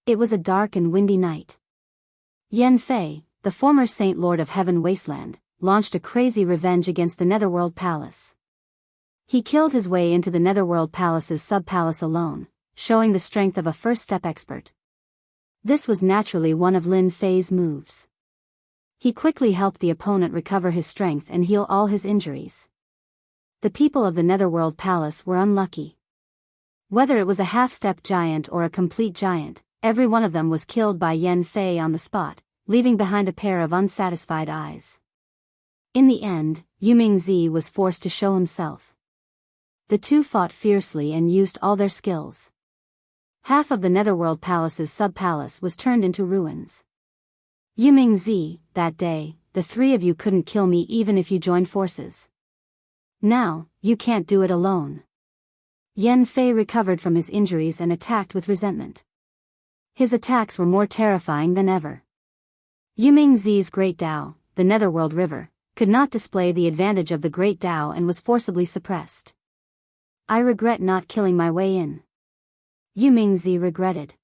Speaker 1: It was a dark and windy night. Yen Fei, the former Saint Lord of Heaven Wasteland, launched a crazy revenge against the Netherworld Palace. He killed his way into the Netherworld Palace's sub-palace alone, showing the strength of a first-step expert. This was naturally one of Lin Fei's moves. He quickly helped the opponent recover his strength and heal all his injuries. The people of the Netherworld Palace were unlucky. Whether it was a half-step giant or a complete giant, every one of them was killed by Yen Fei on the spot, leaving behind a pair of unsatisfied eyes. In the end, Yumingzi was forced to show himself. The two fought fiercely and used all their skills. Half of the Netherworld Palace's sub-palace was turned into ruins. Yumingzi, that day, the 3 of you couldn't kill me even if you joined forces. Now, you can't do it alone. Yen Fei recovered from his injuries and attacked with resentment. His attacks were more terrifying than ever. Yumingzi's Great Tao, the Netherworld River, could not display the advantage of the Great Tao and was forcibly suppressed. I regret not killing my way in. Yumingzi regretted.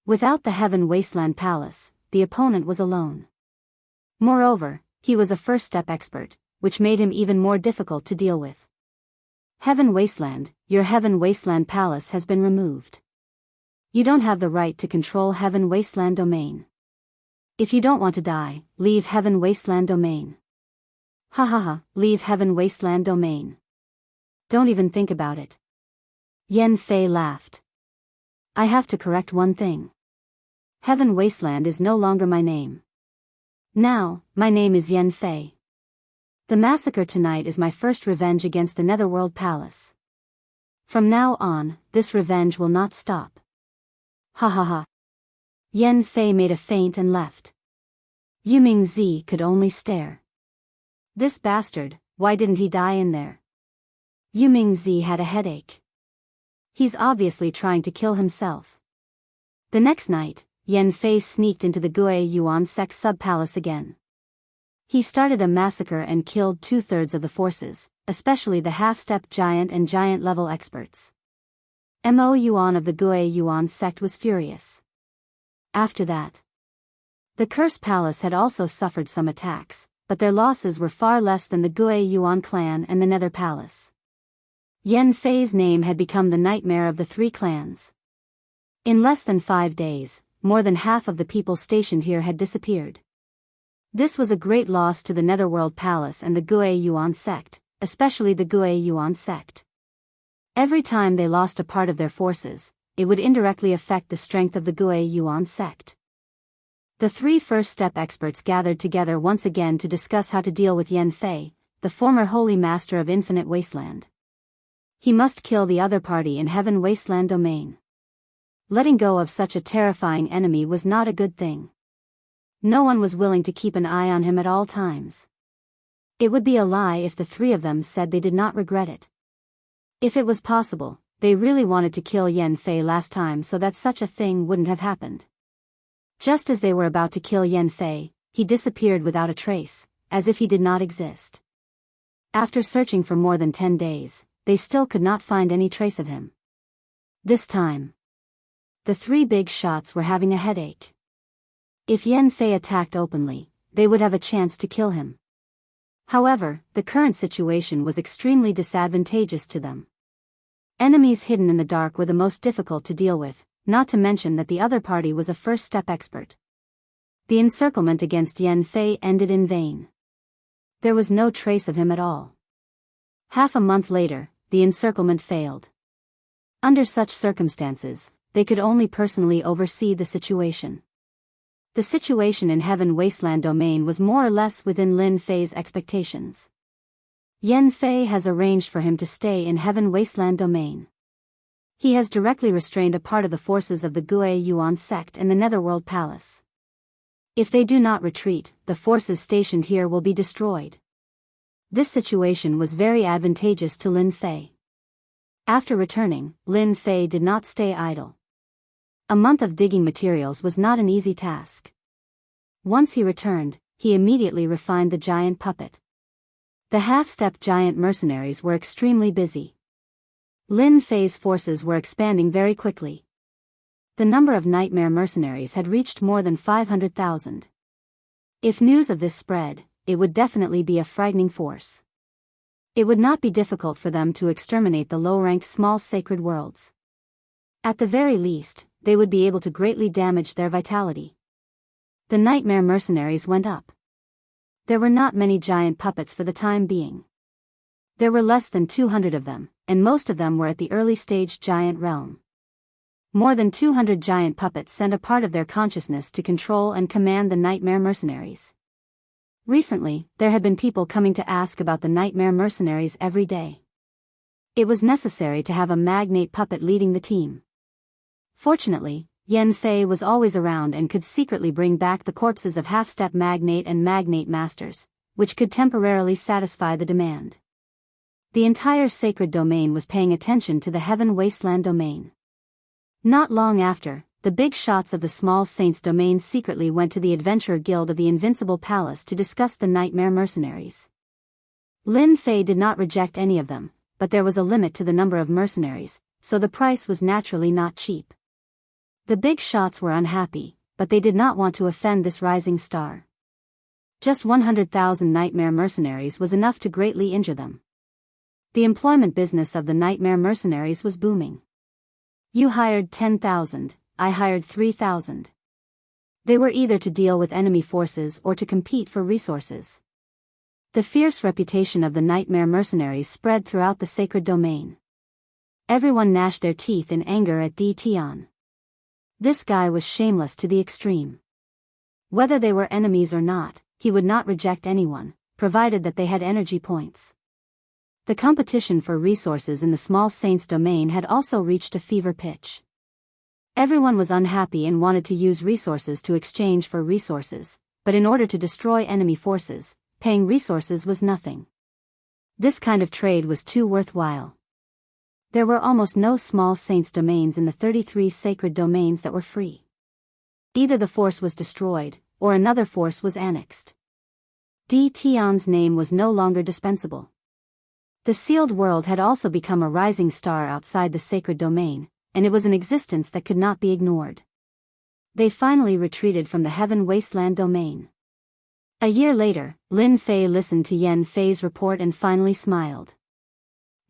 Speaker 1: Without the Heaven Wasteland Palace, the opponent was alone. Moreover, he was a first-step expert, which made him even more difficult to deal with. Heaven Wasteland, your Heaven Wasteland Palace has been removed. You don't have the right to control Heaven Wasteland domain. If you don't want to die, leave Heaven Wasteland domain. Ha ha ha, leave Heaven Wasteland domain. Don't even think about it. Yen Fei laughed. I have to correct one thing. Heaven Wasteland is no longer my name. Now, my name is Yen Fei. The massacre tonight is my first revenge against the Netherworld Palace. From now on, this revenge will not stop. Ha ha ha. Yen Fei made a feint and left. Yumingzi could only stare. This bastard, why didn't he die in there? Yumingzi had a headache. He's obviously trying to kill himself. The next night, Yen Fei sneaked into the Gue Yuan sect sub-palace again. He started a massacre and killed 2/3 of the forces, especially the half-step giant and giant-level experts. Mo Yuan of the Gue Yuan sect was furious. After that, the Curse Palace had also suffered some attacks, but their losses were far less than the Gue Yuan clan and the Nether Palace. Yen Fei's name had become the nightmare of the 3 clans. In less than 5 days, more than half of the people stationed here had disappeared. This was a great loss to the Netherworld Palace and the Gue Yuan sect, especially the Gue Yuan sect. Every time they lost a part of their forces, it would indirectly affect the strength of the Gue Yuan sect. The 3 first-step experts gathered together once again to discuss how to deal with Yen Fei, the former Holy Master of Infinite Wasteland. He must kill the other party in Heaven Wasteland domain. Letting go of such a terrifying enemy was not a good thing. No one was willing to keep an eye on him at all times. It would be a lie if the 3 of them said they did not regret it. If it was possible, they really wanted to kill Yen Fei last time so that such a thing wouldn't have happened. Just as they were about to kill Yen Fei, he disappeared without a trace, as if he did not exist. After searching for more than 10 days, they still could not find any trace of him. This time, the 3 big shots were having a headache. If Yen Fei attacked openly, they would have a chance to kill him. However, the current situation was extremely disadvantageous to them. Enemies hidden in the dark were the most difficult to deal with, not to mention that the other party was a first-step expert. The encirclement against Yen Fei ended in vain. There was no trace of him at all. Half a month later, the encirclement failed. Under such circumstances, they could only personally oversee the situation. The situation in Heaven Wasteland domain was more or less within Lin Fei's expectations. Yan Fei has arranged for him to stay in Heaven Wasteland Domain. He has directly restrained a part of the forces of the Gue Yuan sect and the Netherworld Palace. If they do not retreat, the forces stationed here will be destroyed. This situation was very advantageous to Lin Fei. After returning, Lin Fei did not stay idle. A month of digging materials was not an easy task. Once he returned, he immediately refined the giant puppet. The half-step giant mercenaries were extremely busy. Lin Fei's forces were expanding very quickly. The number of nightmare mercenaries had reached more than 500,000. If news of this spread, it would definitely be a frightening force. It would not be difficult for them to exterminate the low-ranked small sacred worlds. At the very least, they would be able to greatly damage their vitality. The nightmare mercenaries went up. There were not many giant puppets for the time being. There were less than 200 of them, and most of them were at the early stage giant realm. More than 200 giant puppets sent a part of their consciousness to control and command the nightmare mercenaries. Recently, there had been people coming to ask about the nightmare mercenaries every day. It was necessary to have a magnate puppet leading the team. Fortunately, Yan Fei was always around and could secretly bring back the corpses of half-step magnate and magnate masters, which could temporarily satisfy the demand. The entire sacred domain was paying attention to the Heaven Wasteland domain. Not long after, the big shots of the small saints domain secretly went to the Adventurer Guild of the Invincible Palace to discuss the nightmare mercenaries. Lin Fei did not reject any of them, but there was a limit to the number of mercenaries, so the price was naturally not cheap. The big shots were unhappy, but they did not want to offend this rising star. Just 100,000 nightmare mercenaries was enough to greatly injure them. The employment business of the nightmare mercenaries was booming. You hired 10,000, I hired 3,000. They were either to deal with enemy forces or to compete for resources. The fierce reputation of the nightmare mercenaries spread throughout the sacred domain. Everyone gnashed their teeth in anger at Di Tian. This guy was shameless to the extreme. Whether they were enemies or not, he would not reject anyone, provided that they had energy points. The competition for resources in the small saints domain had also reached a fever pitch. Everyone was unhappy and wanted to use resources to exchange for resources, but in order to destroy enemy forces, paying resources was nothing. This kind of trade was too worthwhile. There were almost no small saints domains in the 33 sacred domains that were free. Either the force was destroyed, or another force was annexed. Di Tian's name was no longer dispensable. The sealed world had also become a rising star outside the sacred domain, and it was an existence that could not be ignored. They finally retreated from the Heaven Wasteland domain. A year later, Lin Fei listened to Yan Fei's report and finally smiled.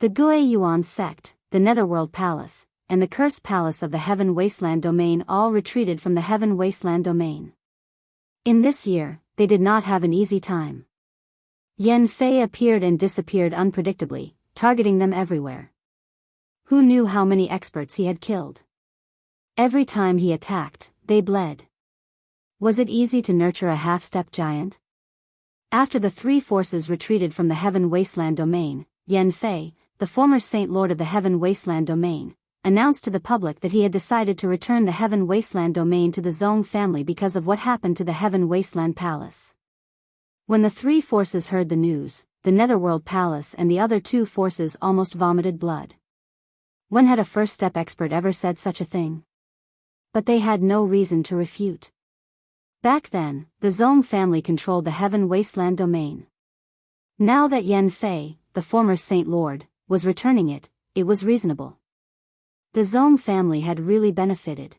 Speaker 1: The Gue Yuan sect, the Netherworld Palace, and the Cursed Palace of the Heaven Wasteland domain all retreated from the Heaven Wasteland domain. In this year, they did not have an easy time. Yan Fei appeared and disappeared unpredictably, targeting them everywhere. Who knew how many experts he had killed? Every time he attacked, they bled. Was it easy to nurture a half-step giant? After the three forces retreated from the Heaven Wasteland domain, Yan Fei, the former Saint Lord of the Heaven Wasteland domain, announced to the public that he had decided to return the Heaven Wasteland domain to the Zhong family because of what happened to the Heaven Wasteland Palace. When the three forces heard the news, the Netherworld Palace and the other two forces almost vomited blood. When had a first-step expert ever said such a thing? But they had no reason to refute. Back then, the Zhong family controlled the Heaven Wasteland domain. Now that Yan Fei, the former Saint Lord, was returning it, it was reasonable. The Zhong family had really benefited.